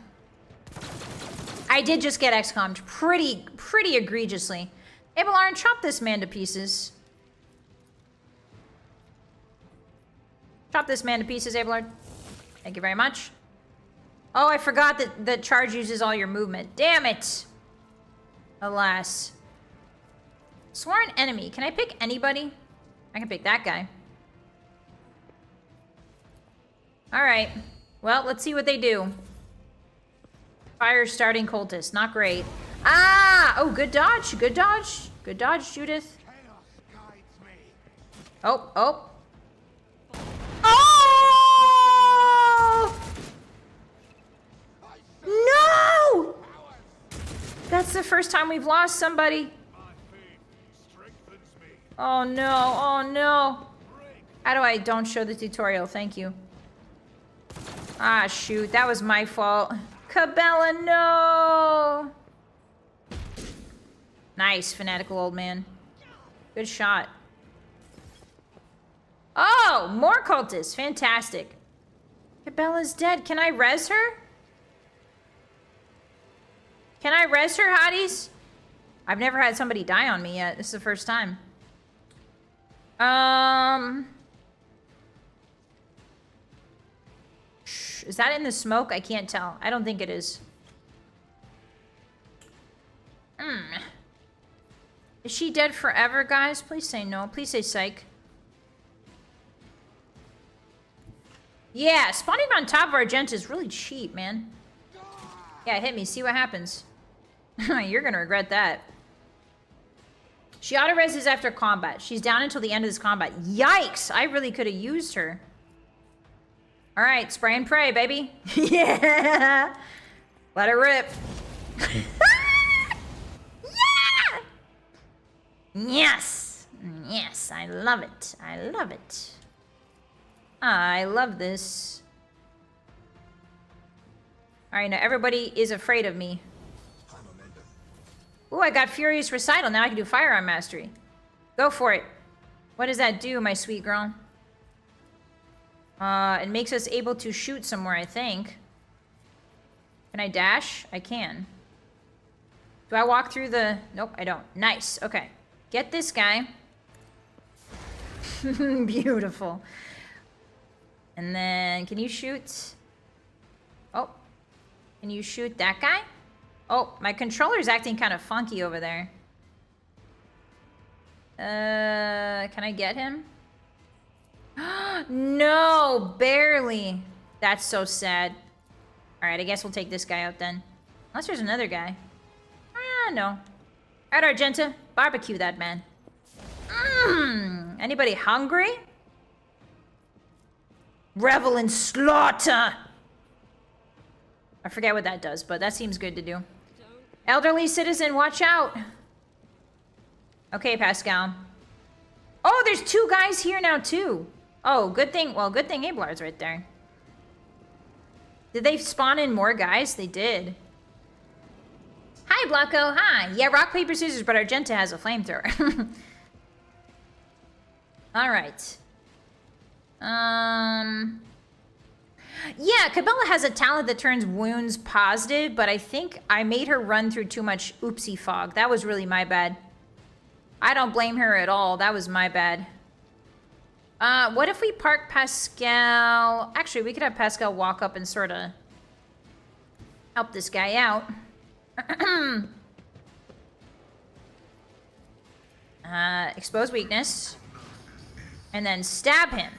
I did just get XCOM'd pretty egregiously. Abelard, chop this man to pieces. Chop this man to pieces, Abelard. Thank you very much. Oh, I forgot that the charge uses all your movement. Damn it! Alas. Sworn enemy. Can I pick anybody? I can pick that guy. Alright. Well, let's see what they do. Fire starting cultist. Not great. Ah! Oh, good dodge. Good dodge. Good dodge, Judith. Oh, oh. Oh! No! That's the first time we've lost somebody. Oh no, oh no. How do I don't show the tutorial? Thank you. Ah, shoot. That was my fault. Cabela, no! Nice, fanatical old man. Good shot. Oh, more cultists. Fantastic. Cabela's dead. Can I res her? Can I res her, hotties? I've never had somebody die on me yet. This is the first time. Is that in the smoke? I can't tell. I don't think it is. Is she dead forever, guys? Please say no. Please say psych. Yeah, spawning on top of Argenta is really cheap, man. Yeah, hit me. See what happens. You're gonna regret that. She auto-reses after combat. She's down until the end of this combat. Yikes! I really could have used her. Alright, spray and pray, baby. Yeah! Let her rip. Yeah! Yes! Yes, I love it. I love it. I love this. Alright, now everybody is afraid of me. Ooh, I got Furious Recital. Now I can do Firearm Mastery. Go for it. What does that do, my sweet girl? It makes us able to shoot somewhere, I think. Can I dash? I can. Do I walk through the... Nope, I don't. Nice. Okay. Get this guy. Beautiful. And then, can you shoot? Oh. Can you shoot that guy? Oh, my controller's acting kind of funky over there. Can I get him? No, barely. That's so sad. Alright, I guess we'll take this guy out then. Unless there's another guy. Ah, no. Alright, Argenta. Barbecue that man. Anybody hungry? Revel in slaughter! I forget what that does, but that seems good to do. Elderly citizen, watch out! Okay, Pascal. Oh, there's two guys here now, too. Oh, good thing. Well, good thing Ablard's right there. Did they spawn in more guys? They did. Hi, Blocko. Hi. Yeah, rock, paper, scissors, but Argenta has a flamethrower. All right. Yeah, Cabela has a talent that turns wounds positive, but I think I made her run through too much oopsie fog. That was really my bad. I don't blame her at all. That was my bad. What if we park Pascal? Actually, we could have Pascal walk up and sort of help this guy out. Expose weakness. And then stab him.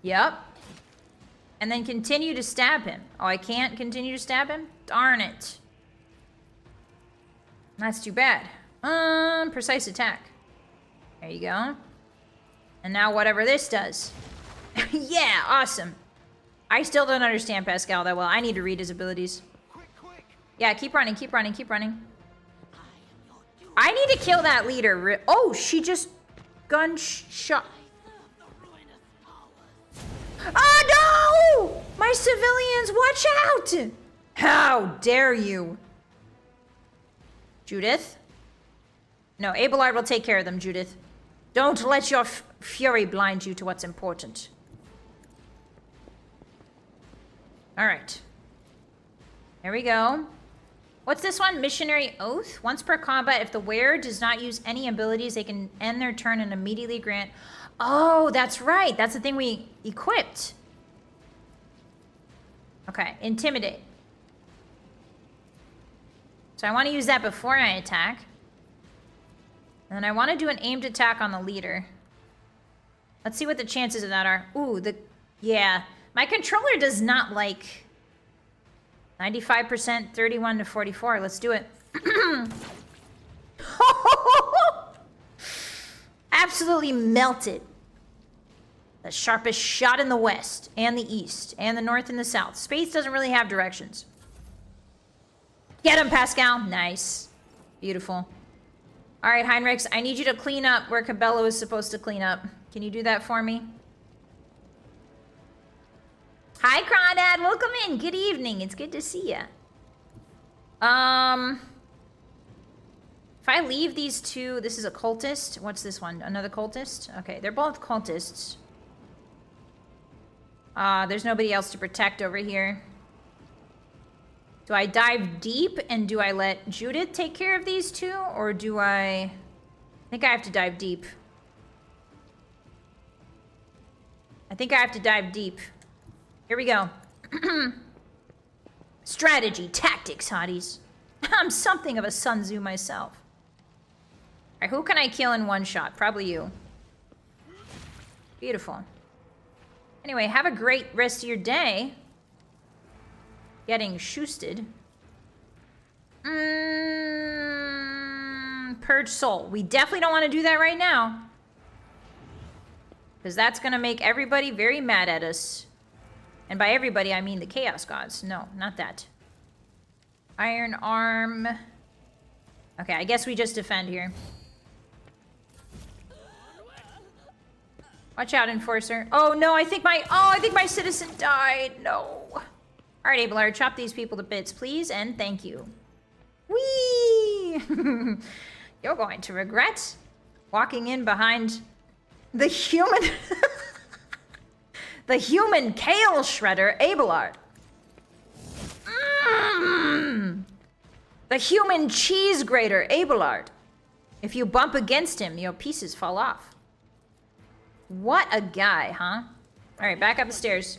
Yep. And then continue to stab him. Oh, I can't continue to stab him? Darn it. That's too bad. Precise attack. There you go. And now whatever this does. Yeah, awesome. I still don't understand Pascal that well. I need to read his abilities. Quick, quick. Yeah, keep running, keep running, keep running. I need to kill that leader. Oh, she just gunshot. Oh, no! My civilians, watch out! How dare you? Judith? No, Abelard will take care of them, Judith. Don't let your fury blind you to what's important. All right. There we go. What's this one? Missionary Oath. Once per combat, if the wearer does not use any abilities, they can end their turn and immediately grant... Oh, that's right. That's the thing we equipped. Okay, Intimidate. So I want to use that before I attack. And then I want to do an aimed attack on the leader. Let's see what the chances of that are. Ooh, yeah. My controller does not like 95%, 31 to 44. Let's do it. Absolutely melted. The sharpest shot in the west and the east and the north and the south. Space doesn't really have directions. Get him, Pascal. Nice. Beautiful. All right, Heinrichs, I need you to clean up where Cabello is supposed to clean up. Can you do that for me? Hi, Crawdad. Welcome in. Good evening. It's good to see you. If I leave these two... This is a cultist. What's this one? Another cultist? Okay, they're both cultists. There's nobody else to protect over here. Do I dive deep and do I let Judith take care of these two? Or do I think I have to dive deep. I think I have to dive deep. Here we go. Strategy, tactics, hotties. I'm something of a Sun Tzu myself. All right, who can I kill in one shot? Probably you. Beautiful. Anyway, have a great rest of your day. Getting shoosted. Purge soul. We definitely don't want to do that right now. Because that's going to make everybody very mad at us. And by everybody, I mean the Chaos Gods. No, not that. Iron Arm. Okay, I guess we just defend here. Watch out, Enforcer. Oh no, I think my citizen died. No. All right, Abelard, chop these people to bits, please, and thank you. Whee! You're going to regret walking in behind the human... the human kale shredder, Abelard. The human cheese grater, Abelard. If you bump against him, your pieces fall off. What a guy, huh? All right, back up the stairs.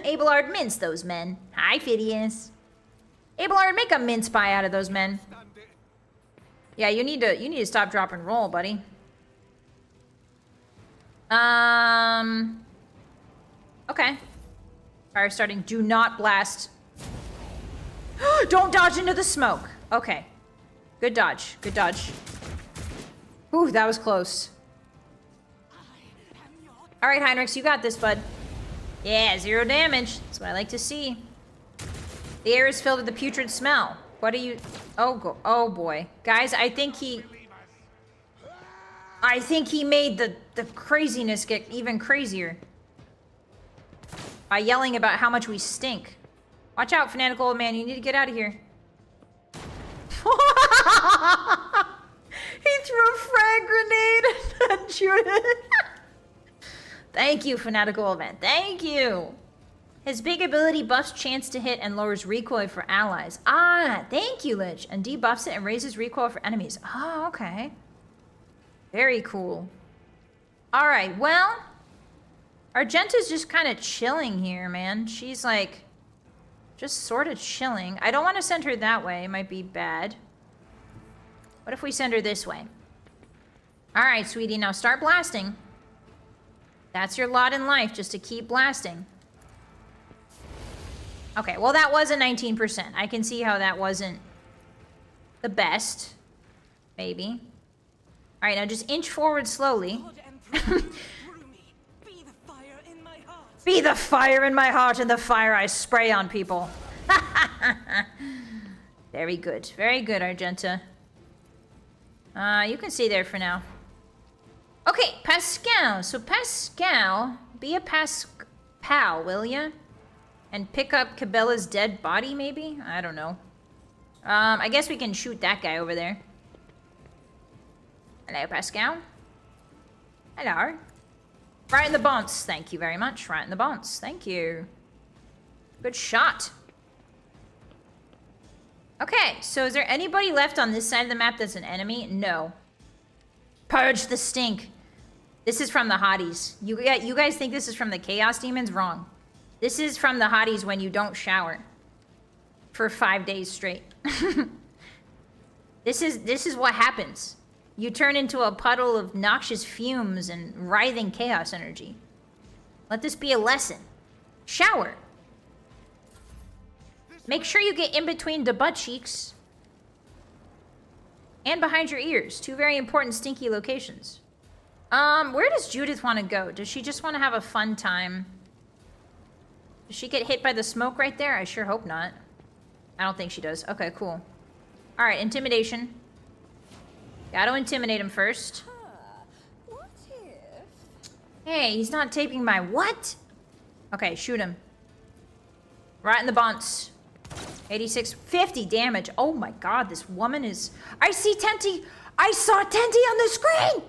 Abelard, mince those men. Hi, Phidias. Abelard, make a mince pie out of those men. Yeah, you need to stop, drop, and roll, buddy. Okay. Fire starting. Do not blast. Don't dodge into the smoke. Okay. Good dodge. Good dodge. Ooh, that was close. All right, Heinrichs, you got this, bud. Yeah, 0 damage. That's what I like to see. The air is filled with the putrid smell. What are you... Oh boy. Guys, I think he made the craziness get even crazier. By yelling about how much we stink. Watch out, fanatical old man. You need to get out of here. He threw a frag grenade at Judith. Thank you, fanatical old man. Thank you. His big ability buffs chance to hit and lowers recoil for allies. Ah, thank you, Lich. And debuffs it and raises recoil for enemies. Oh, okay. Very cool. All right, well, Argenta's just kind of chilling here, man. She's like, just sort of chilling. I don't want to send her that way. It might be bad. What if we send her this way? All right, sweetie, now start blasting. That's your lot in life, just to keep blasting. Okay, well, that was a 19%. I can see how that wasn't the best. Maybe. All right, now just inch forward slowly. Be the fire in my heart and the fire I spray on people. Very good. Very good, Argenta. You can stay there for now. Okay, Pascal. So Pascal, be a pal, will ya? And pick up Cabela's dead body, maybe? I don't know. I guess we can shoot that guy over there. Hello, Pascal. Hello. Right in the bounce. Thank you very much. Right in the bounce. Thank you. Good shot. Okay, so is there anybody left on this side of the map that's an enemy? No. Purge the stink. This is from the Hotties. You guys think this is from the Chaos Demons? Wrong. This is from the Hotties when you don't shower for 5 days straight. This is what happens. You turn into a puddle of noxious fumes and writhing chaos energy. Let this be a lesson. Shower. Make sure you get in between the butt cheeks and behind your ears. 2 very important stinky locations. Where does Judith want to go? Does she just want to have a fun time? Does she get hit by the smoke right there? I sure hope not. I don't think she does. Okay, cool. All right, intimidation. Gotta intimidate him first. What if? Hey, he's not taping my what? Okay, shoot him. Right in the bounce. 86, 50 damage. Oh my god, this woman is... I see Tenty! I saw Tenty on the screen!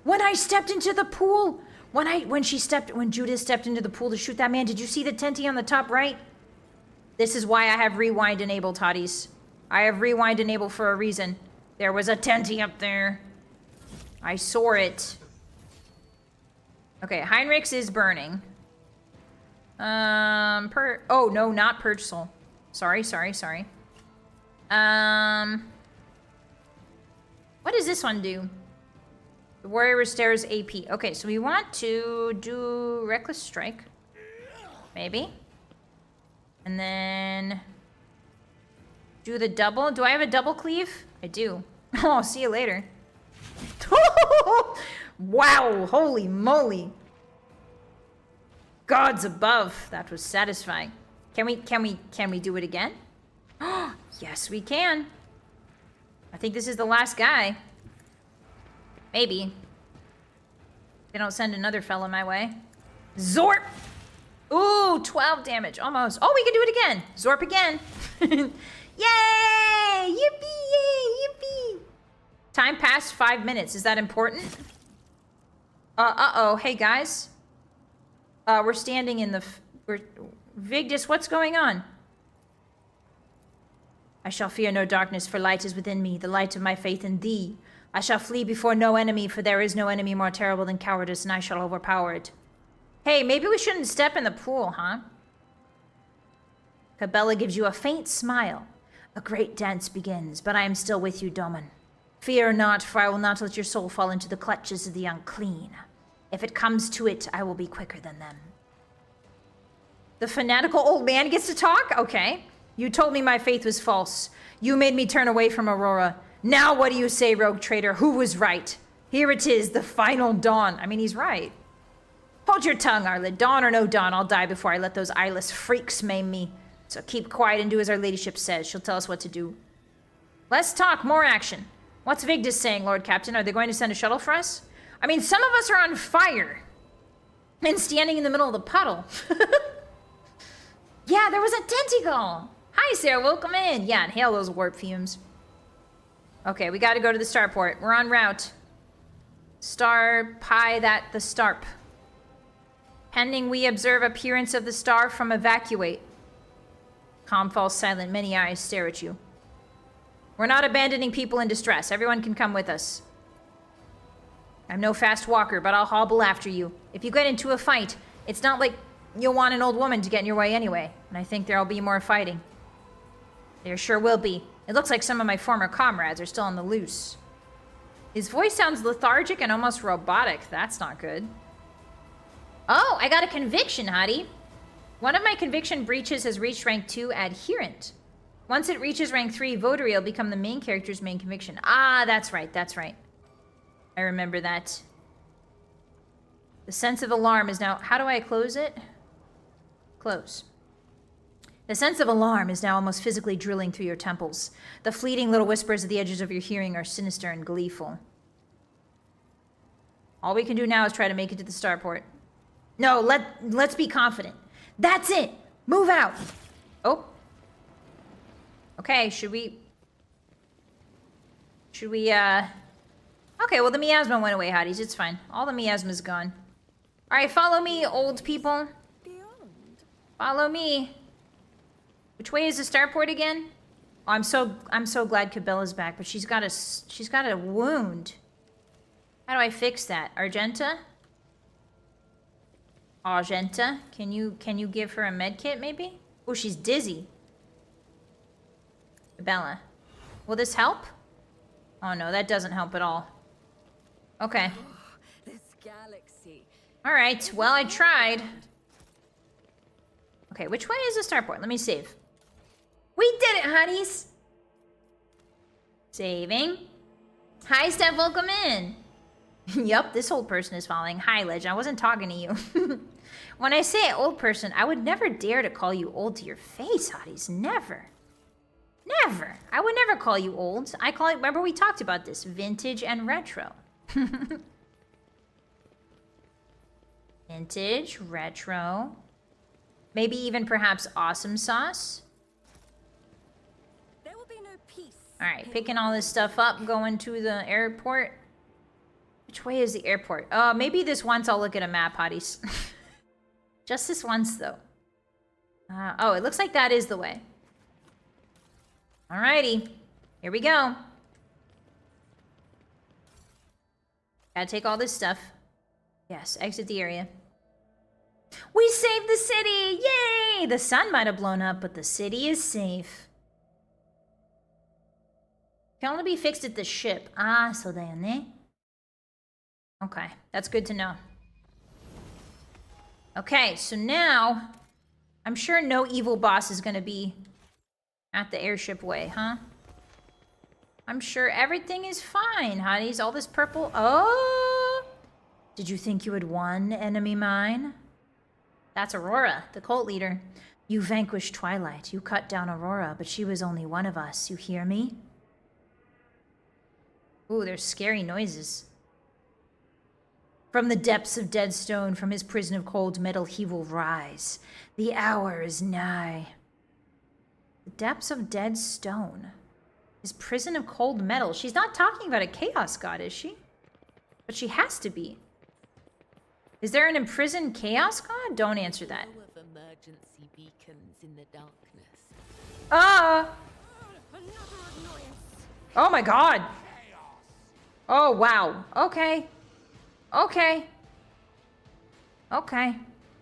When I stepped into the pool, when Judith stepped into the pool to shoot that man, did you see the Tenty on the top right? This is why I have rewind enabled, Hotties. I have rewind enabled for a reason. There was a tenty up there. I saw it. Okay, Heinrich's is burning. Oh, no, not Purge Soul. Sorry. What does this one do? The warrior restores AP. Okay, so we want to do Reckless Strike. Maybe. And then do the double. Do I have a double cleave? I do. Oh, see you later. Wow, holy moly. Gods above. That was satisfying. Can we do it again? Yes, we can. I think this is the last guy. Maybe. They don't send another fella my way. Zorp! Ooh, 12 damage, almost. Oh, we can do it again. Zorp again. Yay! Yippee! Yay! Yippee! Time passed 5 minutes. Is that important? Uh-oh. Hey, guys. We're standing in the... Vigdis, what's going on? I shall fear no darkness, for light is within me, the light of my faith in thee. I shall flee before no enemy, for there is no enemy more terrible than cowardice, and I shall overpower it. Hey, maybe we shouldn't step in the pool, huh? Cabela gives you a faint smile. A great dance begins, but I am still with you, Doman. Fear not, for I will not let your soul fall into the clutches of the unclean. If it comes to it, I will be quicker than them. The fanatical old man gets to talk? Okay. You told me my faith was false. You made me turn away from Aurora. Now what do you say, rogue traitor? Who was right? Here it is, the final dawn. I mean, he's right. Hold your tongue, Arlid. Dawn or no dawn, I'll die before I let those eyeless freaks maim me. So keep quiet and do as our ladyship says. She'll tell us what to do. Less talk, more action. What's Vigdis saying, Lord Captain? Are they going to send a shuttle for us? I mean, some of us are on fire. And standing in the middle of the puddle. Yeah, there was a tentacle. Hi, Sarah. Welcome in. Yeah, inhale those warp fumes. Okay, we got to go to the starport. We're en route. Star pie that the starp. Pending we observe appearance of the star from evacuate. Calm falls silent. Many eyes stare at you. We're not abandoning people in distress. Everyone can come with us. I'm no fast walker, but I'll hobble after you. If you get into a fight, it's not like you'll want an old woman to get in your way anyway. And I think there'll be more fighting. There sure will be. It looks like some of my former comrades are still on the loose. His voice sounds lethargic and almost robotic. That's not good. Oh, I got a conviction, Hottie. One of my conviction breaches has reached rank 2 adherent. Once it reaches rank 3, votary will become the main character's main conviction. Ah, that's right, that's right. I remember that. The sense of alarm is now... How do I close it? Close. The sense of alarm is now almost physically drilling through your temples. The fleeting little whispers at the edges of your hearing are sinister and gleeful. All we can do now is try to make it to the starport. No, let's be confident. That's it! Move out! Oh. Okay, should we... Okay, well the miasma went away, Hotties. It's fine. All the miasma's gone. Alright, follow me, old people. Follow me. Which way is the starport again? Oh, I'm so glad Cabela's back, but she's got a wound. How do I fix that? Argenta? Argenta? Can you give her a med kit maybe? Oh, she's dizzy. Bella. Will this help? Oh no, that doesn't help at all. Okay. This galaxy. All right. Well, I tried. Okay, which way is the starport? Let me save. We did it, Hotties! Saving. Hi, Steph. Welcome in. Yup, this old person is following. Hi, Ledge. I wasn't talking to you. When I say old person, I would never dare to call you old to your face, Hotties. Never. Never. I would never call you old. I call it, remember we talked about this, vintage and retro. Vintage, retro. Maybe even perhaps awesome sauce. There will be no peace. All right, picking all this stuff up, going to the airport. Which way is the airport? Maybe this once I'll look at a map, Hotties. Just this once, though. Oh, it looks like that is the way. Alrighty. Here we go. Gotta take all this stuff. Yes, exit the area. We saved the city! Yay! The sun might have blown up, but the city is safe. Can only be fixed at the ship. Ah, so da yo ne. Okay, that's good to know. Okay, so now I'm sure no evil boss is gonna be at the airship way, huh? I'm sure everything is fine, hotties. All this purple. Oh! Did you think you had won, enemy mine? That's Aurora, the cult leader. You vanquished Twilight. You cut down Aurora, but she was only one of us. You hear me? Ooh, there's scary noises. From the depths of dead stone, from his prison of cold metal, he will rise. The hour is nigh. The depths of dead stone. His prison of cold metal. She's not talking about a chaos god, is she? But she has to be. Is there an imprisoned chaos god? Don't answer that. Of emergency beacons in the darkness. Ah! Another annoyance. Oh my god! Oh wow. Okay. Okay. Okay.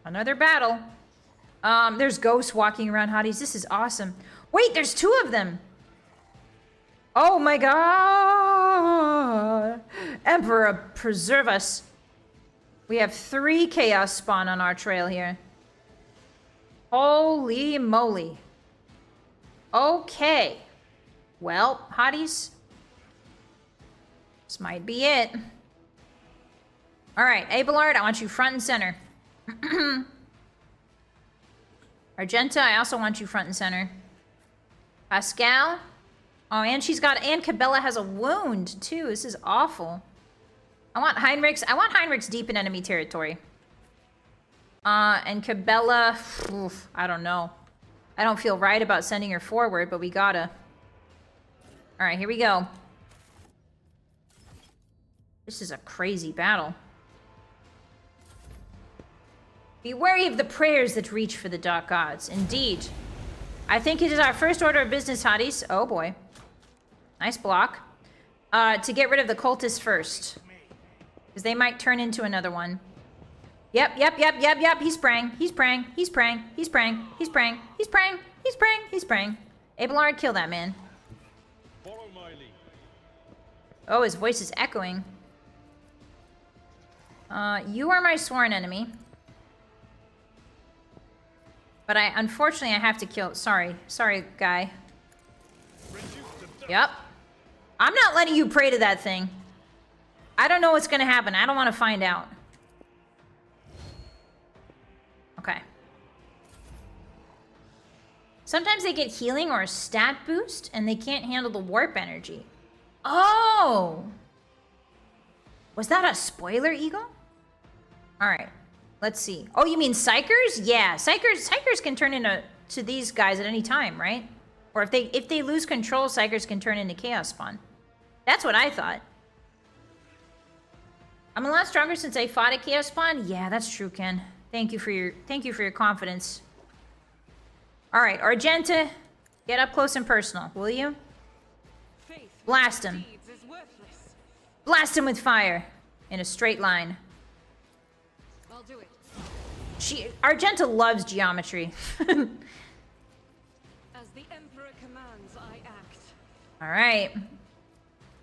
Another battle. There's ghosts walking around, hotties. This is awesome. Wait, there's two of them! Oh my god! Emperor, preserve us. We have 3 chaos spawn on our trail here. Holy moly. Okay. Well, hotties. This might be it. Alright, Abelard, I want you front and center. Argenta, I also want you front and center. Pascal. Oh, and and Cabela has a wound, too. This is awful. I want Heinrichs deep in enemy territory. And Cabela, oof, I don't know. I don't feel right about sending her forward, but we gotta. Alright, here we go. This is a crazy battle. Be wary of the prayers that reach for the dark gods. Indeed. I think it is our first order of business, hotties. Oh boy. Nice block. To get rid of the cultists first. Because they might turn into another one. Yep. He's praying. He's praying. He's praying. He's praying. He's praying. He's praying. He's praying. He's praying. Abelard, kill that man. Follow my lead. Oh, his voice is echoing. You are my sworn enemy. But unfortunately, I have to kill. Sorry, guy. Yep. I'm not letting you pray to that thing. I don't know what's gonna happen. I don't want to find out. Okay. Sometimes they get healing or a stat boost, and they can't handle the warp energy. Oh! Was that a spoiler, Eagle? Alright. Let's see. Oh, you mean Psychers? Yeah, Psychers can turn into these guys at any time, right? Or if they lose control, Psychers can turn into Chaos Spawn. That's what I thought. I'm a lot stronger since I fought a Chaos Spawn. Yeah, that's true, Ken. Thank you for your confidence. All right, Argenta, get up close and personal, will you? Blast him. Blast him with fire in a straight line. I'll do it. Argenta loves geometry. As the Emperor commands, I act. All right.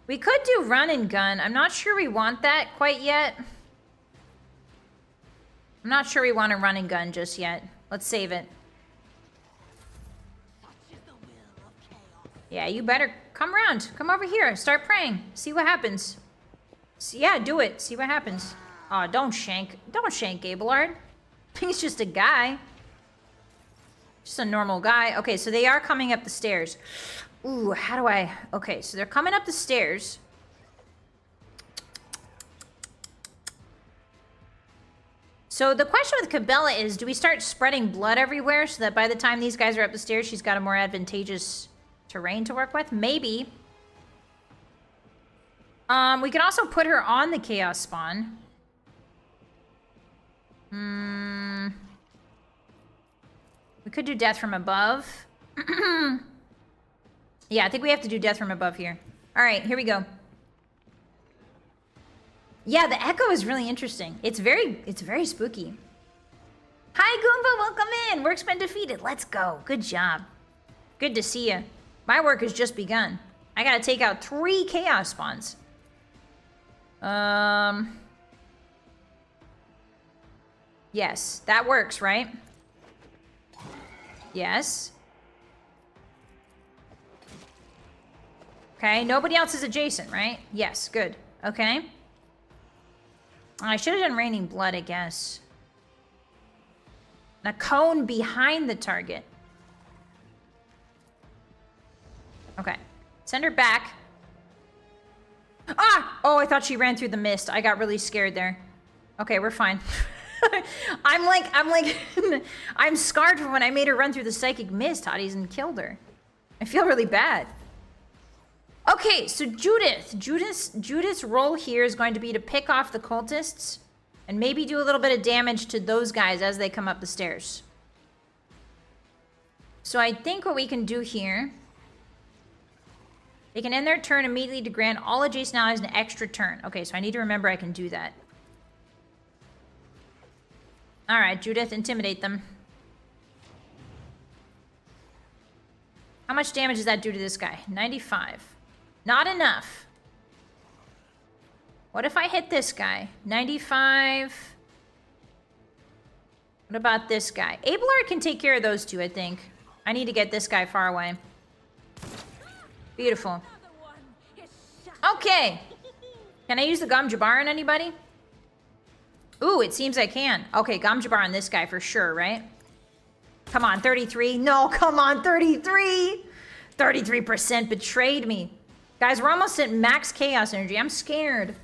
We could do run and gun. I'm not sure we want that quite yet. I'm not sure we want to run and gun just yet. Let's save it. Yeah, you better come around. Come over here. Start praying. See what happens. Yeah, do it. See what happens. Oh, don't shank Abelard. He's just a guy. Just a normal guy. Okay, so they are coming up the stairs. Ooh, how do I... Okay, so they're coming up the stairs. So the question with Cabela is, do we start spreading blood everywhere so that by the time these guys are up the stairs, she's got a more advantageous terrain to work with? Maybe. We can also put her on the Chaos Spawn. We We could do death from above. Yeah, I think we have to do death from above here. All right, here we go. Yeah, the echo is really interesting. It's very spooky. Hi, Goomba, welcome in. Work's been defeated. Let's go. Good job. Good to see you. My work has just begun. I gotta take out 3 chaos spawns. Yes, that works, right? Yes. Okay, nobody else is adjacent, right? Yes, good. Okay. I should have done raining blood, I guess. A cone behind the target. Okay. Send her back. Ah! Oh, I thought she ran through the mist. I got really scared there. Okay, we're fine. I'm scarred from when I made her run through the psychic mist, Hotties, and killed her. I feel really bad. Okay, so Judith's role here is going to be to pick off the cultists and maybe do a little bit of damage to those guys as they come up the stairs. So I think what we can do here, they can end their turn immediately to grant all adjacent allies an extra turn. Okay, so I need to remember I can do that. All right, Judith, intimidate them. How much damage does that do to this guy? 95. Not enough. What if I hit this guy? 95. What about this guy? Abelard can take care of those two, I think. I need to get this guy far away. Beautiful. Okay. Can I use the Gom Jabbar on anybody? Ooh, it seems I can. Okay, Gom Jabbar on this guy for sure, right? Come on, 33. No, come on, 33. 33% betrayed me. Guys, we're almost at max chaos energy. I'm scared.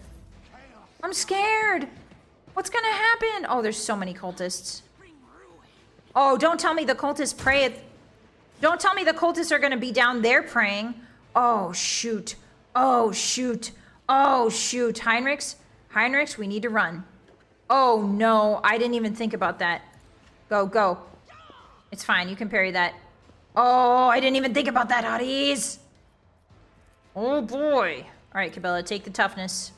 I'm scared. What's gonna happen? Oh, there's so many cultists. Oh, don't tell me the cultists pray at... Don't tell me the cultists are gonna be down there praying. Oh, shoot. Oh, shoot. Oh, shoot. Heinrichs, we need to run. Oh, no. I didn't even think about that. Go, go. It's fine. You can parry that. Oh, I didn't even think about that, Hotties. Oh, boy. All right, Cabela, take the toughness.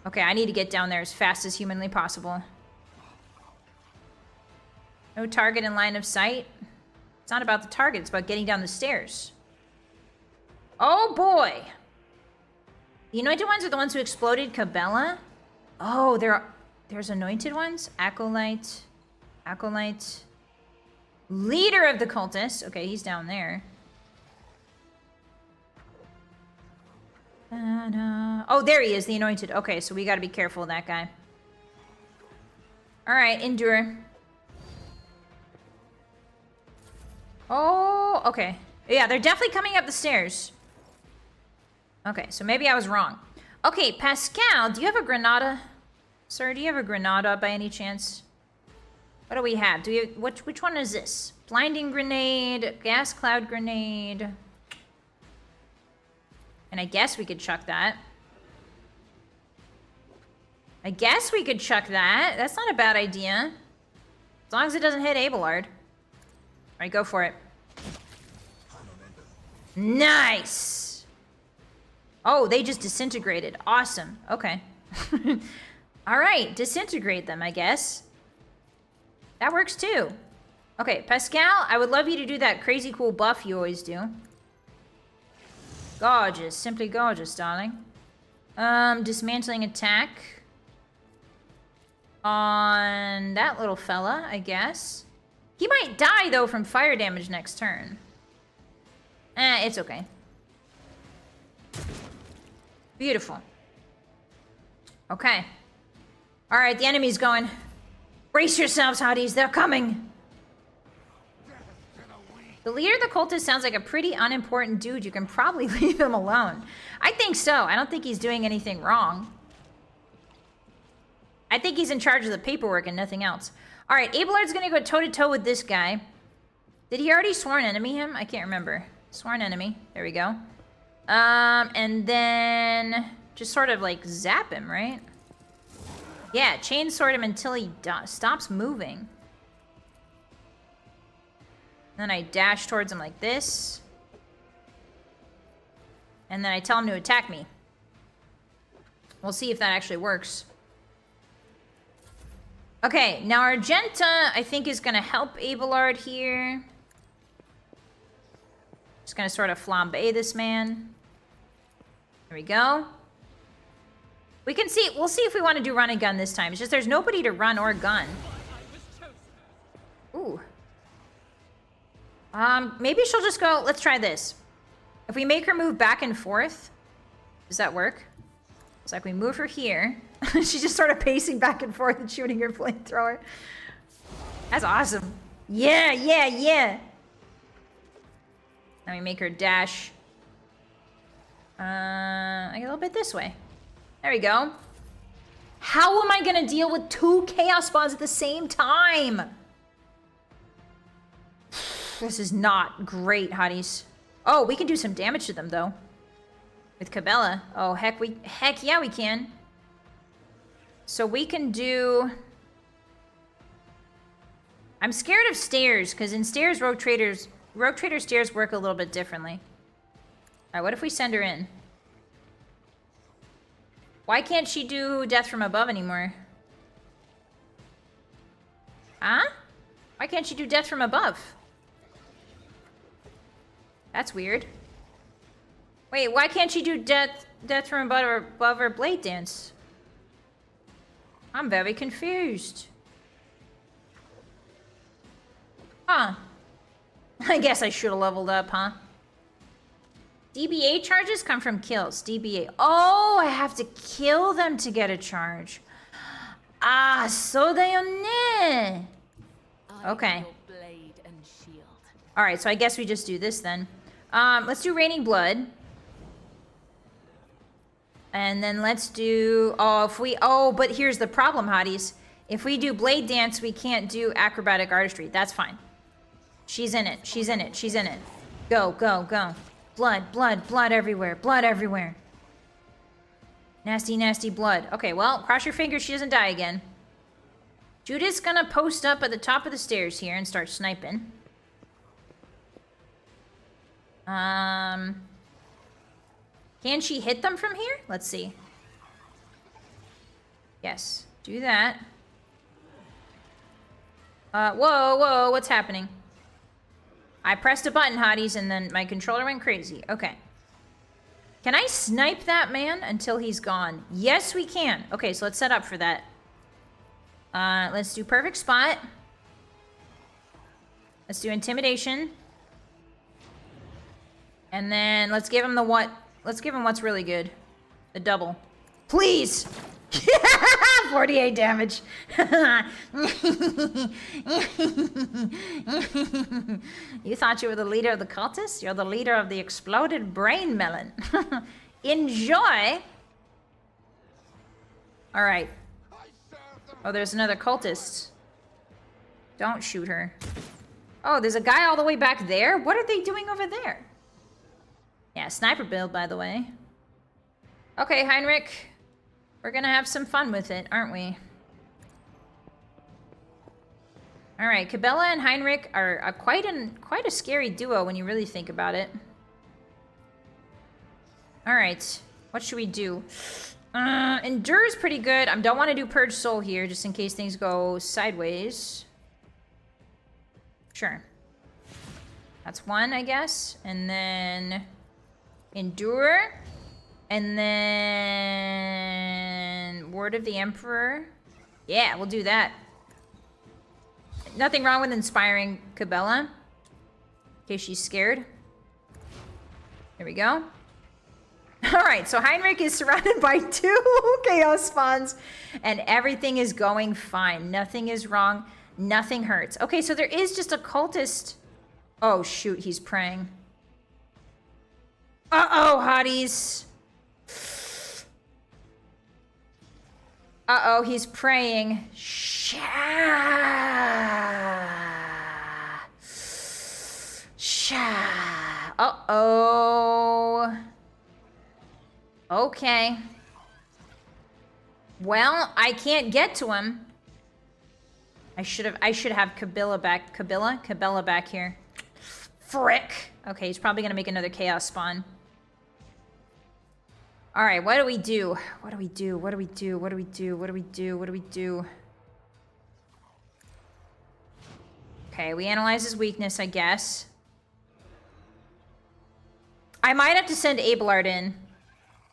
Okay, I need to get down there as fast as humanly possible. No target in line of sight. It's not about the target. It's about getting down the stairs. Oh, boy. The anointed ones are the ones who exploded Cabela? Oh, there's anointed ones? Acolyte. Acolyte. Leader of the cultists. Okay, he's down there. Oh, there he is, the anointed. Okay, so we gotta be careful of that guy. Alright, endure. Oh, okay. Yeah, they're definitely coming up the stairs. Okay, so maybe I was wrong. Okay, Pascal, do you have a Granada? Sir, do you have a Granada by any chance? What do we have? Do we have, which one is this? Blinding grenade, gas cloud grenade. And I guess we could chuck that. I guess we could chuck that. That's not a bad idea. As long as it doesn't hit Abelard. All right, go for it. Nice! Oh, they just disintegrated. Awesome. Okay. All right, disintegrate them, I guess. That works too. Okay, Pascal, I would love you to do that crazy cool buff you always do. Gorgeous, simply gorgeous, darling. Dismantling attack. On that little fella, I guess. He might die, though, from fire damage next turn. It's okay. Beautiful. Okay. Alright, the enemy's going. Brace yourselves, Hotties, they're coming. The leader of the cultist sounds like a pretty unimportant dude. You can probably leave him alone. I think so. I don't think he's doing anything wrong. I think he's in charge of the paperwork and nothing else. All right, Abelard's going to go toe-to-toe with this guy. Did he already sworn enemy him? I can't remember. Sworn enemy. There we go. And then just sort of like zap him, right? Yeah, chainsword him until he stops moving. Then I dash towards him like this. And then I tell him to attack me. We'll see if that actually works. Okay, now Argenta, I think, is going to help Abelard here. Just going to sort of flambe this man. There we go. We can see, we'll see if we want to do run and gun this time. It's just there's nobody to run or gun. Ooh. Maybe she'll just go, let's try this. If we make her move back and forth, does that work? It's like we move her here. She's just sort of pacing back and forth and shooting her flamethrower. That's awesome. Yeah, yeah, yeah. Now we make her dash. A little bit this way. There we go. How am I gonna deal with 2 chaos spawns at the same time? This is not great, hotties. Oh, we can do some damage to them though. With Cabela. Oh, heck yeah we can. So we can do... I'm scared of stairs, because in stairs, Rogue Trader stairs work a little bit differently. Alright, what if we send her in? Why can't she do death from above anymore? Huh? Why can't she do death from above? That's weird. Wait, why can't she do death from above her blade dance? I'm very confused. Huh. I guess I should have leveled up, huh? DBA charges come from kills. DBA. Oh, I have to kill them to get a charge. Ah, so they are. Okay. Alright, so I guess we just do this then. Let's do Raining Blood. And then let's do... Oh, but here's the problem, hotties. If we do Blade Dance, we can't do Acrobatic Artistry. That's fine. She's in it. She's in it. She's in it. Go, go, go. Blood, blood, blood everywhere. Blood everywhere. Nasty, nasty blood. Okay, well, cross your fingers she doesn't die again. Judith's gonna post up at the top of the stairs here and start sniping. Can she hit them from here? Let's see. Yes, do that. Whoa, whoa, what's happening? I pressed a button, hotties, and then my controller went crazy. Okay. Can I snipe that man until he's gone? Yes, we can. Okay, so let's set up for that. Let's do Perfect Spot. Let's do Intimidation. And then let's give him the what? Let's give him what's really good. The double. Please! 48 damage. You thought you were the leader of the cultists? You're the leader of the exploded brain melon. Enjoy! Alright. Oh, there's another cultist. Don't shoot her. Oh, there's a guy all the way back there? What are they doing over there? Yeah, sniper build, by the way. Okay, Heinrich. We're gonna have some fun with it, aren't we? Alright, Cabela and Heinrich are quite a scary duo when you really think about it. Alright, what should we do? Endure is pretty good. I don't want to do Purge Soul here, just in case things go sideways. Sure. That's one, I guess. And then... Endure. And then... Word of the Emperor. Yeah, we'll do that. Nothing wrong with inspiring Cabela. In case she's scared. Here we go. Alright, so Heinrich is surrounded by 2 Chaos Spawns. And everything is going fine. Nothing is wrong. Nothing hurts. Okay, so there is just a cultist. Oh, shoot, he's praying. Uh-oh, hotties. Uh-oh, he's praying. Sha. Uh-oh. Okay. Well, I can't get to him. I should have Cabela back here. Frick. Okay, he's probably gonna make another chaos spawn. All right, what do we do? What do we do? What do we do? What do we do? What do we do? What do we do? Okay, we analyze his weakness, I guess. I might have to send Abelard in.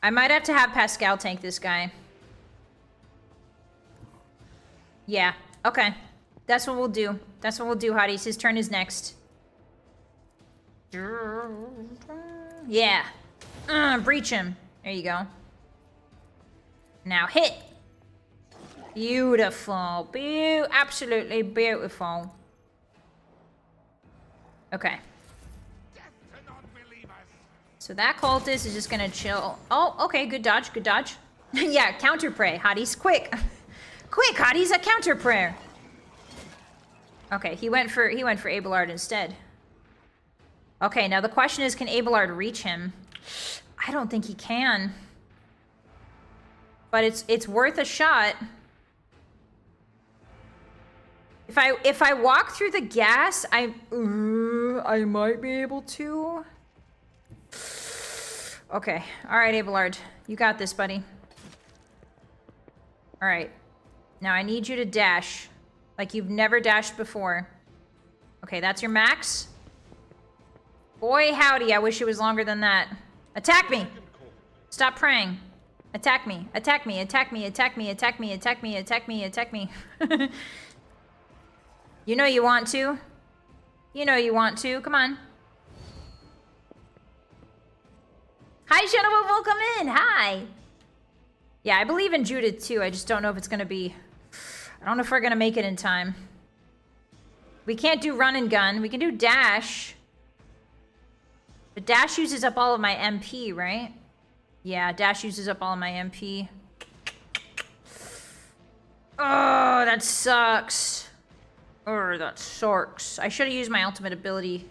I might have to have Pascal tank this guy. Yeah, okay. That's what we'll do. That's what we'll do, Hotties. His turn is next. Yeah. Breach him. There you go. Now hit. Beautiful. Absolutely beautiful. Okay. So that cultist is just gonna chill. Oh, okay, good dodge, good dodge. Yeah, counter prey, Hotties, quick. Quick, Hotties, a counter prayer. Okay, he went for Abelard instead. Okay, now the question is, can Abelard reach him? I don't think he can. But it's worth a shot. If I walk through the gas, I might be able to. Okay, all right, Abelard, you got this, buddy. All right, now I need you to dash like you've never dashed before. Okay, that's your max. Boy, howdy, I wish it was longer than that. Attack me! Stop praying. Attack me, attack me, attack me, attack me, attack me, attack me, attack me, attack me. You know you want to. You know you want to. Come on. Hi, Shadowbow, welcome in. Hi. Yeah, I believe in Judith too. I just don't know if it's gonna be. I don't know if we're gonna make it in time. We can't do run and gun. We can do dash. But dash uses up all of my MP, right? Yeah, dash uses up all of my MP. Oh, that sucks. Oh, that sucks. I should have used my ultimate ability.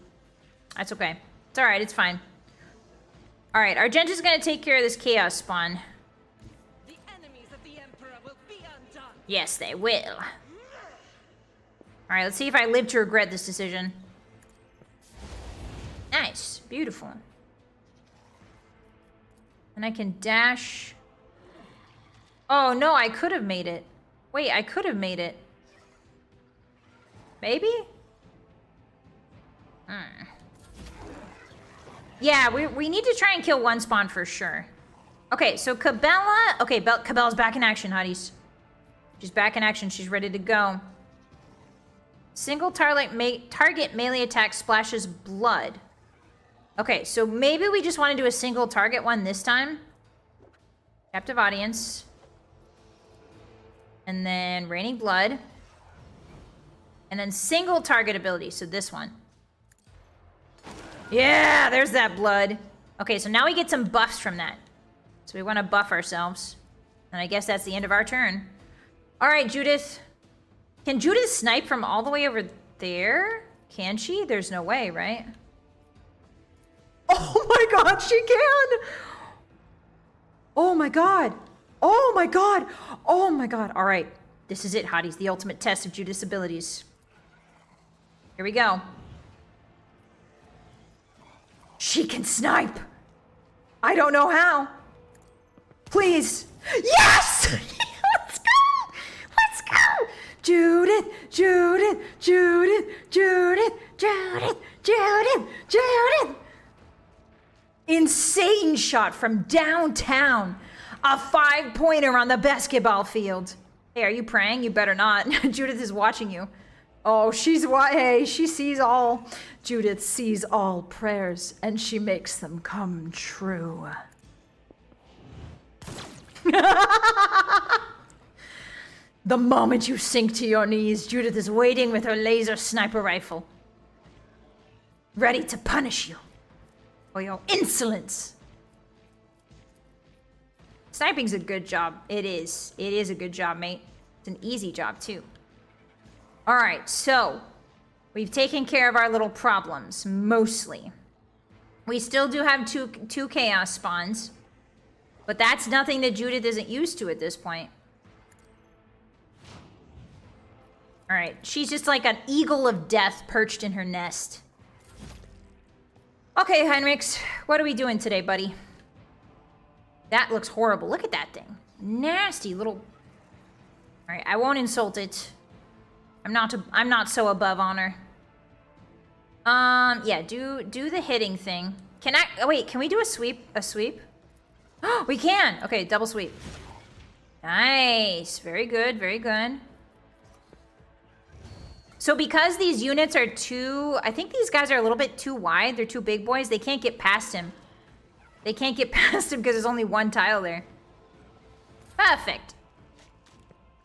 That's okay. It's alright, it's fine. Alright, Argenta's gonna take care of this chaos spawn. The enemies of the Emperor will be undone. Yes, they will. Alright, let's see if I live to regret this decision. Nice. Beautiful. And I can dash. Oh, no, I could have made it. Wait, I could have made it. Maybe? Yeah, we need to try and kill one spawn for sure. Okay, so Cabela... Okay, Cabela's back in action, Hotties. She's back in action. She's ready to go. Single target melee attack splashes blood. Okay, so maybe we just want to do a single target one this time. Captive audience. And then raining blood. And then single target ability, so this one. Yeah, there's that blood. Okay, so now we get some buffs from that. So we want to buff ourselves. And I guess that's the end of our turn. All right, Judith. Can Judith snipe from all the way over there? Can she? There's no way, right? Oh my god, she can! Oh my god. Oh my god. Oh my god. All right. This is it, Hotties. The ultimate test of Judith's abilities. Here we go. She can snipe. I don't know how. Please. Yes! Let's go! Let's go! Judith, Judith, Judith, Judith, Judith, Judith, Judith. Insane shot from downtown. A 5-pointer on the basketball field. Hey, are you praying? You better not. Judith is watching you. Oh, hey, she sees all. Judith sees all prayers, and she makes them come true. The moment you sink to your knees, Judith is waiting with her laser sniper rifle, ready to punish you for your insolence. Sniping's a good job. It is. It is a good job, mate. It's an easy job, too. All right, so we've taken care of our little problems, mostly. We still do have two chaos spawns, but that's nothing that Judith isn't used to at this point. All right, she's just like an eagle of death perched in her nest. Okay, Heinrichs, what are we doing today, buddy? That looks horrible. Look at that thing. Nasty little... All right, I won't insult it. I'm not so above honor. Yeah, do the hitting thing. Oh, wait, can we do a sweep? A sweep? Oh, we can! Okay, double sweep. Nice. Very good, very good. So because these units are too... I think these guys are a little bit too wide. They're too big boys. They can't get past him. They can't get past him because there's only one tile there. Perfect.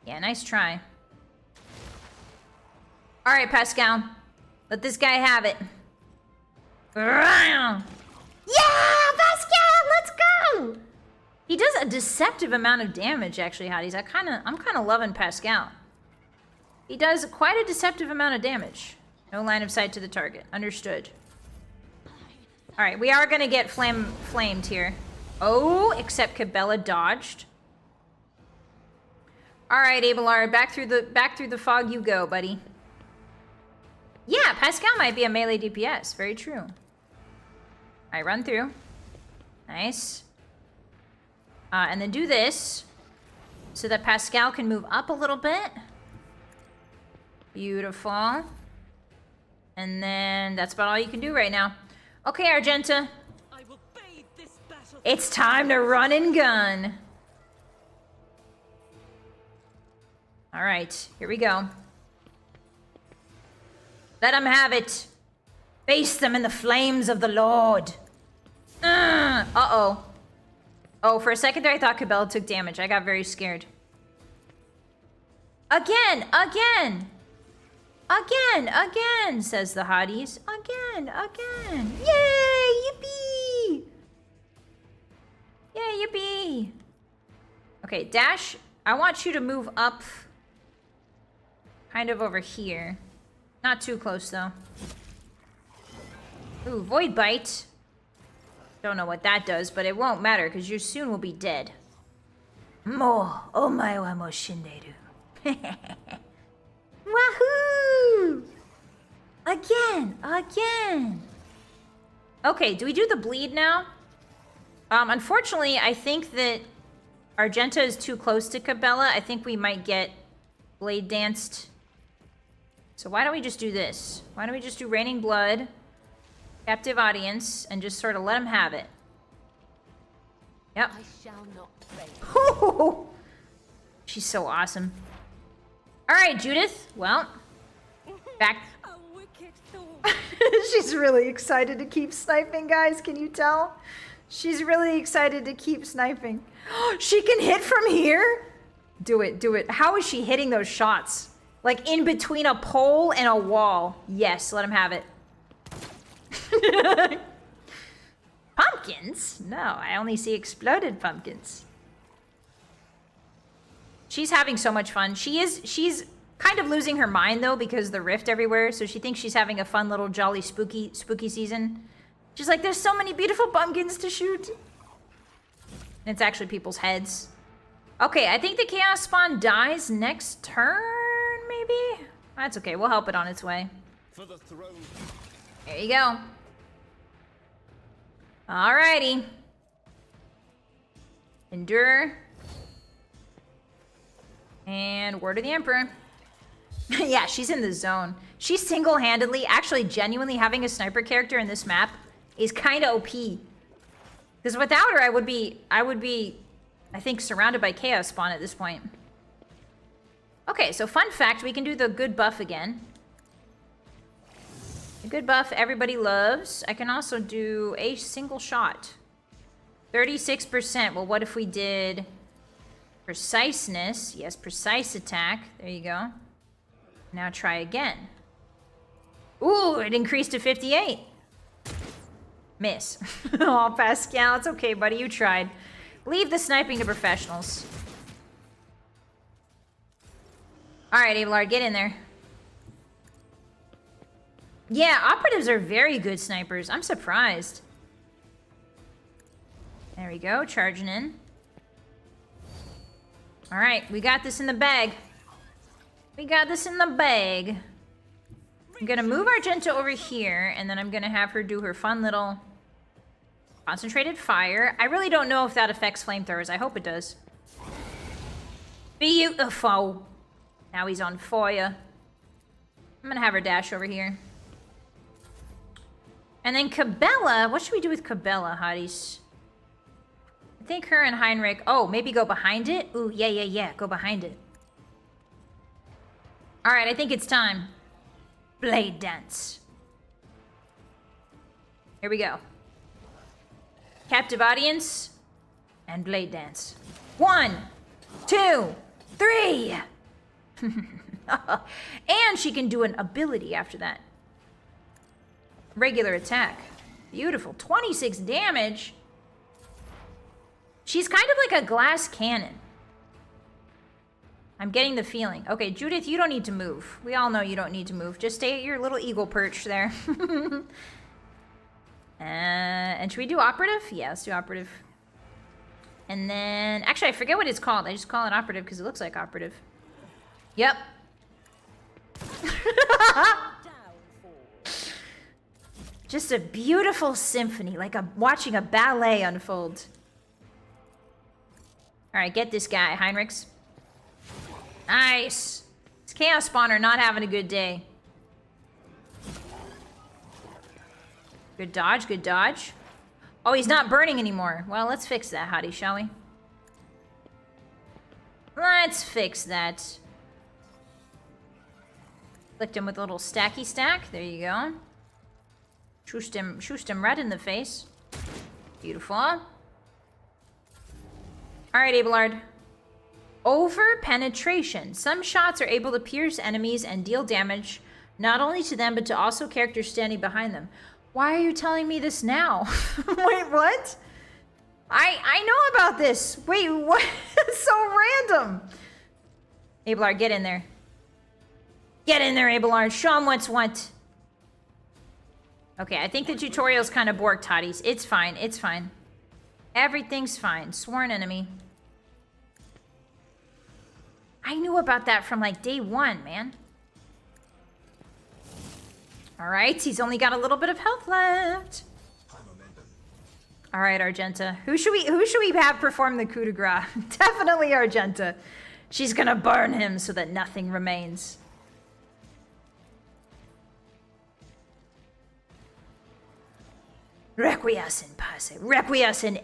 Yeah, nice try. All right, Pascal. Let this guy have it. Yeah, Pascal, let's go! He does a deceptive amount of damage, actually, Hotties. I'm kind of loving Pascal. He does quite a deceptive amount of damage. No line of sight to the target. Understood. All right, we are gonna get flamed here. Oh, except Cabela dodged. All right, Abelard, back through the fog you go, buddy. Yeah, Pascal might be a melee DPS. Very true. All right, run through. Nice. And then do this so that Pascal can move up a little bit. Beautiful. And then that's about all you can do right now. Okay, Argenta. I will bathe this battle. It's time to run and gun. All right, here we go. Let them have it. Face them in the flames of the Lord. Uh-oh. Oh, for a second there I thought Cabela took damage. I got very scared. Again, says the Hotties. Again. Yay, yippee! Yay, yippee! Okay, Dash, I want you to move up kind of over here. Not too close, though. Ooh, Void Bite. Don't know what that does, but it won't matter, because you soon will be dead. Mo, omae wa mo shinderu. Wahoo! Again. Okay, do we do the bleed now? Unfortunately, I think that Argenta is too close to Cabela. I think we might get blade danced. So why don't we just do this? Why don't we just do Raining Blood, Captive Audience, and just sort of let him have it? Yep. I shall not fail. She's so awesome. All right, Judith. Well, back. A wicked thought. She's really excited to keep sniping, guys. Can you tell? She's really excited to keep sniping. She can hit from here? Do it. How is she hitting those shots? Like in between a pole and a wall. Yes, let him have it. Pumpkins? No, I only see exploded pumpkins. She's having so much fun. She's kind of losing her mind though because the rift everywhere, so she thinks she's having a fun little jolly spooky season. She's like, there's so many beautiful pumpkins to shoot. And it's actually people's heads. Okay, I think the Chaos Spawn dies next turn, maybe? That's okay, we'll help it on its way. For the throne. There you go. Alrighty. Endure. And Word of the Emperor. Yeah, she's in the zone. She's single-handedly, actually genuinely having a sniper character in this map is kind of OP. Because without her, I would be, I think, surrounded by Chaos Spawn at this point. Okay, so fun fact, we can do the good buff again. The good buff everybody loves. I can also do a single shot. 36%. Well, what if we did preciseness? Yes, precise attack. There you go. Now try again. Ooh, it increased to 58. Miss. Oh, Pascal, it's okay, buddy. You tried. Leave the sniping to professionals. All right, Abelard, get in there. Yeah, operatives are very good snipers. I'm surprised. There we go, charging in. All right, we got this in the bag. We got this in the bag. I'm gonna move Argenta over here, and then I'm gonna have her do her fun little concentrated fire. I really don't know if that affects flamethrowers. I hope it does. Beautiful. Now he's on fire. I'm gonna have her dash over here. And then Cabela, what should we do with Cabela, hotties? I think her and Heinrich, oh, maybe go behind it? Ooh, yeah, go behind it. All right, I think it's time. Blade dance. Here we go. Captive audience and blade dance. 1, 2, 3. And she can do an ability after that. Regular attack. Beautiful. 26 damage. She's kind of like a glass cannon. I'm getting the feeling. Okay, Judith, you don't need to move. We all know you don't need to move. Just stay at your little eagle perch there. And should we do operative? Yeah, let's do operative. And then... Actually, I forget what it's called. I just call it operative because it looks like operative. Yep. Just a beautiful symphony, like watching a ballet unfold. Alright, get this guy, Heinrichs. Nice. It's Chaos Spawner not having a good day. Good dodge, good dodge. Oh, he's not burning anymore. Well, let's fix that, Hottie, shall we? Let's fix that. Flicked him with a little stacky stack. There you go. Shooshed him right in the face. Beautiful. Alright, Abelard. Over penetration. Some shots are able to pierce enemies and deal damage, not only to them, but to also characters standing behind them. Why are you telling me this now? Wait, what? I know about this. Wait, what? It's so random. Abelard, get in there. Get in there, Abelard. Show him what's what. Okay, I think the tutorial's kind of borked, Hotties. It's fine, it's fine. Everything's fine. Sworn enemy. I knew about that from like day one, man. Alright, he's only got a little bit of health left. Alright, Argenta. Who should we have perform the coup de grace? Definitely Argenta. She's gonna burn him so that nothing remains. Requies in pace. Requies in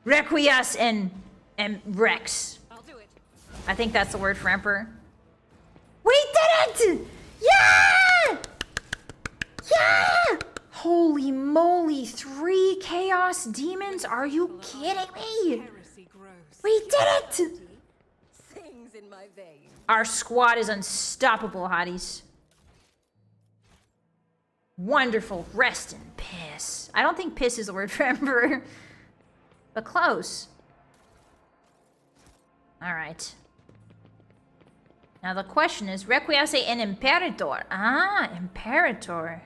Requies in Rex. I'll do it. I think that's the word for emperor. We did it! Yeah! Yeah! Holy moly, 3 chaos demons? Are you kidding me? Heresy grows. We did it! Sings in my veins. Our squad is unstoppable, Hotties. Wonderful. Rest in piss. I don't think piss is the word for emperor. But close. Alright. Now the question is, Requiese in Imperator. Ah, Imperator.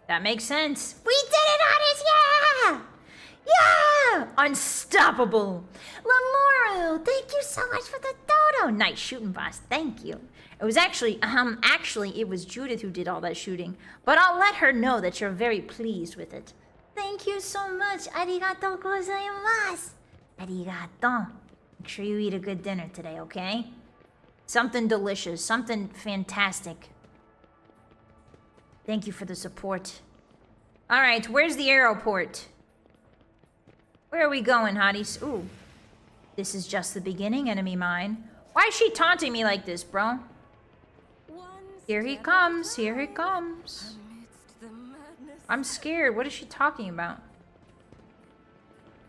That makes sense. We did it, Hotties! Yeah! Yeah! Unstoppable. Lamoru, thank you so much for the dodo. Nice shooting, boss. Thank you. It was actually it was Judith who did all that shooting. But I'll let her know that you're very pleased with it. Thank you so much. Arigato gozaimasu. Arigato. Make sure you eat a good dinner today, okay? Something delicious, something fantastic. Thank you for the support. All right, where's the aeroport? Where are we going, Hotties? Ooh. This is just the beginning, enemy mine. Why is she taunting me like this, bro? Here he comes, here he comes. I'm scared. What is she talking about?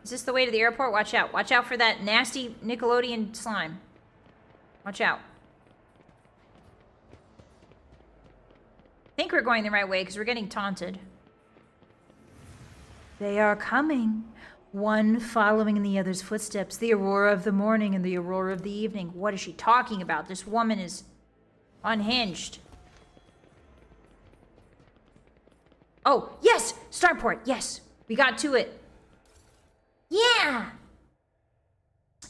Is this the way to the airport? Watch out. Watch out for that nasty Nickelodeon slime. Watch out. I think we're going the right way because we're getting taunted. They are coming. One following in the other's footsteps. The aurora of the morning and the aurora of the evening. What is she talking about? This woman is unhinged. Oh, yes! Starport, yes! We got to it. Yeah!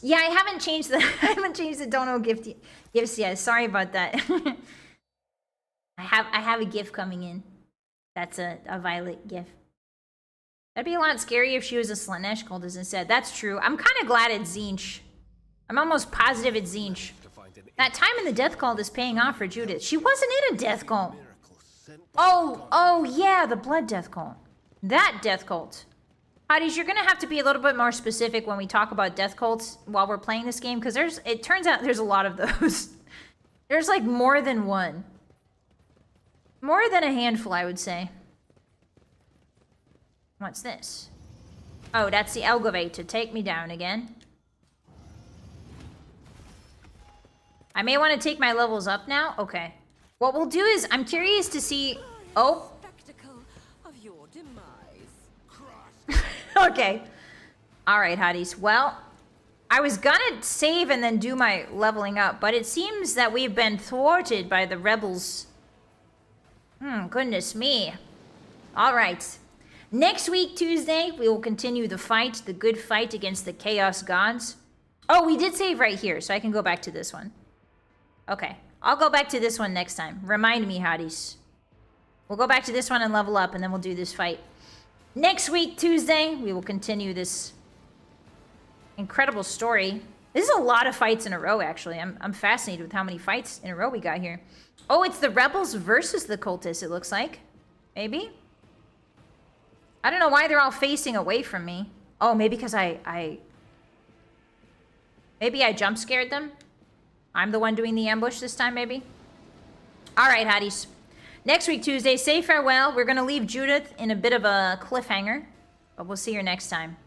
Yeah, I haven't changed the dono gifts yet. Sorry about that. I have a gift coming in. That's a Vylett gift. That'd be a lot scarier if she was a Slanesh cultist instead. That's true. I'm kind of glad it's Zinch. I'm almost positive it's Zinch. That time in the death cult is paying off for Judith. She wasn't in a death cult. Oh yeah, the blood death cult. That death cult. Hotties, you're gonna have to be a little bit more specific when we talk about death cults while we're playing this game, because it turns out there's a lot of those. There's like more than one. More than a handful, I would say. What's this? Oh, that's the elevator. Take me down again. I may want to take my levels up now. Okay. What we'll do is, I'm curious to see... Oh. Spectacle of your demise. Okay. Alright, Hotties. Well, I was gonna save and then do my leveling up, but it seems that we've been thwarted by the rebels. Goodness me. Alright. Next week, Tuesday, we will continue the fight, the good fight against the Chaos Gods. Oh, we did save right here, so I can go back to this one. Okay. I'll go back to this one next time. Remind me, Hotties. We'll go back to this one and level up, and then we'll do this fight. Next week, Tuesday, we will continue this incredible story. This is a lot of fights in a row, actually. I'm fascinated with how many fights in a row we got here. Oh, it's the rebels versus the cultists, it looks like. Maybe? I don't know why they're all facing away from me. Oh, maybe because maybe I jump scared them? I'm the one doing the ambush this time, maybe? Alright, Hotties. Next week, Tuesday, say farewell. We're gonna leave Judith in a bit of a cliffhanger. But we'll see her next time.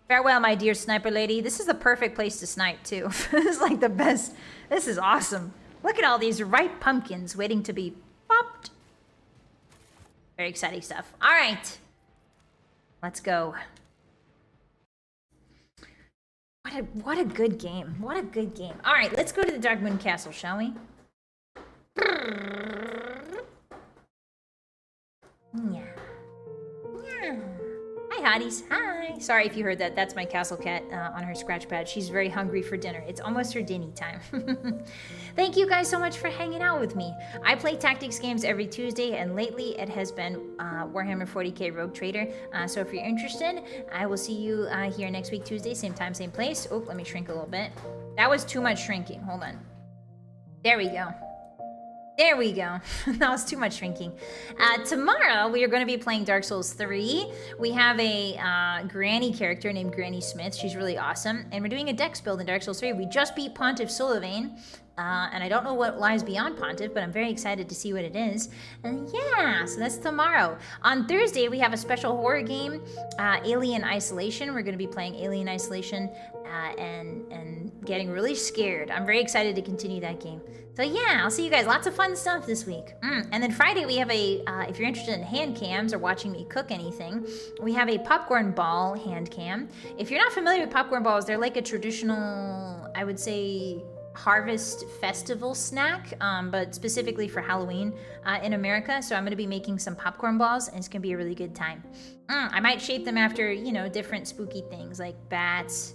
Farewell, my dear sniper lady. This is the perfect place to snipe, too. This is like the best. This is awesome. Look at all these ripe pumpkins waiting to be popped. Very exciting stuff. Alright. Let's go. What a good game. What a good game. All right, let's go to the Dark Moon Castle, shall we? Yeah. Yeah. Hi, Hotties. Hi. Sorry if you heard that. That's my castle cat on her scratch pad. She's very hungry for dinner. It's almost her dinny time. Thank you guys so much for hanging out with me. I play tactics games every Tuesday, and lately it has been Warhammer 40k Rogue Trader. So if you're interested, I will see you here next week, Tuesday, same time, same place. Oh, let me shrink a little bit. That was too much shrinking. Hold on. There we go. There we go. That was too much shrinking. Tomorrow, we are going to be playing Dark Souls 3. We have a Granny character named Granny Smith. She's really awesome. And we're doing a dex build in Dark Souls 3. We just beat Pontiff Sulivain. And I don't know what lies beyond Pontiff, but I'm very excited to see what it is. And yeah, so that's tomorrow. On Thursday, we have a special horror game, Alien Isolation. We're going to be playing Alien Isolation and getting really scared. I'm very excited to continue that game. So yeah, I'll see you guys. Lots of fun stuff this week. And then Friday, we have a, if you're interested in hand cams or watching me cook anything, we have a popcorn ball hand cam. If you're not familiar with popcorn balls, they're like a traditional, I would say, harvest festival snack, but specifically for Halloween in America. So I'm going to be making some popcorn balls, and it's going to be a really good time. I might shape them after, you know, different spooky things like bats.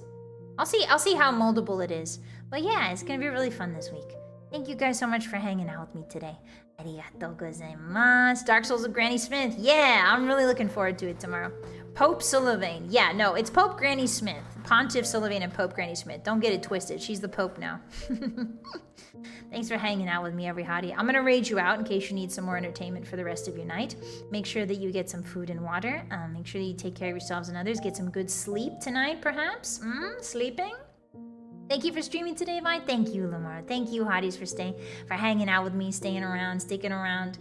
I'll see how moldable it is. But yeah, it's going to be really fun this week. Thank you guys so much for hanging out with me today. Arigatou gozaimasu. Dark Souls of Granny Smith. Yeah, I'm really looking forward to it tomorrow. Pope Sulivain. Yeah, no, it's Pope Granny Smith. Pontiff Sulivain and Pope Granny Smith. Don't get it twisted. She's the Pope now. Thanks for hanging out with me, everybody. I'm going to raid you out in case you need some more entertainment for the rest of your night. Make sure that you get some food and water. Make sure that you take care of yourselves and others. Get some good sleep tonight, perhaps. Sleeping? Thank you for streaming today, Vi. Thank you, Lamar. Thank you, Hotties, for hanging out with me, sticking around.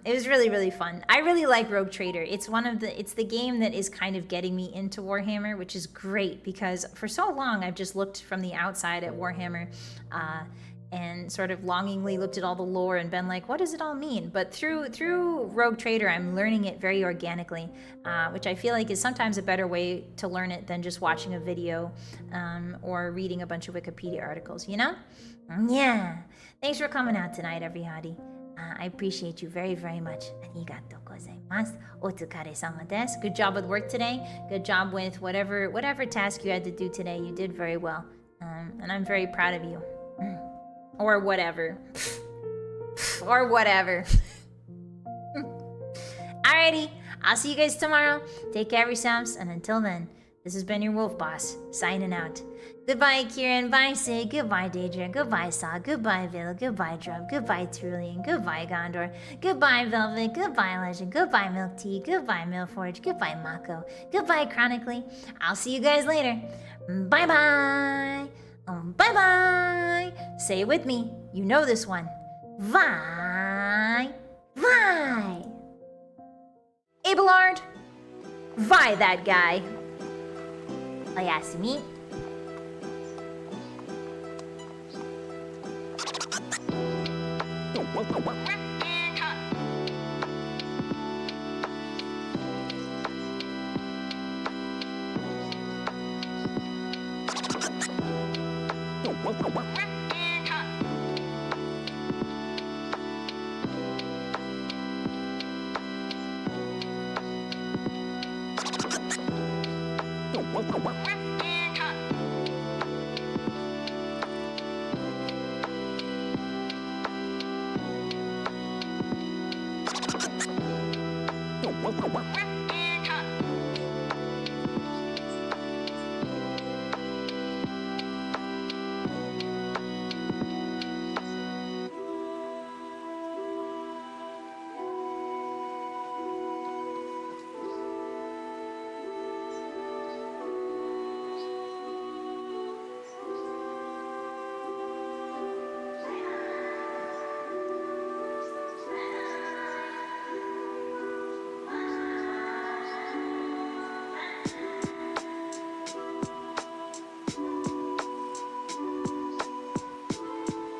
It was really, really fun. I really like Rogue Trader. It's the game that is kind of getting me into Warhammer, which is great because for so long I've just looked from the outside at Warhammer and sort of longingly looked at all the lore and been like, what does it all mean? But through Rogue Trader, I'm learning it very organically, which I feel like is sometimes a better way to learn it than just watching a video or reading a bunch of Wikipedia articles, you know? Yeah. Thanks for coming out tonight, everybody. I appreciate you very, very much. Arigatou gozaimasu. Otsukare-sama desu. Good job with work today. Good job with whatever task you had to do today. You did very well. And I'm very proud of you. Or whatever. Or whatever. Alrighty, I'll see you guys tomorrow. Take care of yourselves, and until then, this has been your Wolf Boss, signing out. Goodbye, Kieran. Bye, Sig. Goodbye, Daedra. Goodbye, Saw. Goodbye, Vil. Goodbye, Drum. Goodbye, Trulian. Goodbye, Gondor. Goodbye, Velvet. Goodbye, Legend. Goodbye, Milk Tea. Goodbye, Millforge. Goodbye, Mako. Goodbye, Chronically. I'll see you guys later. Bye-bye. Bye-bye. Say it with me. You know this one. Vi. Abelard. Vi that guy. Oyasumi. What?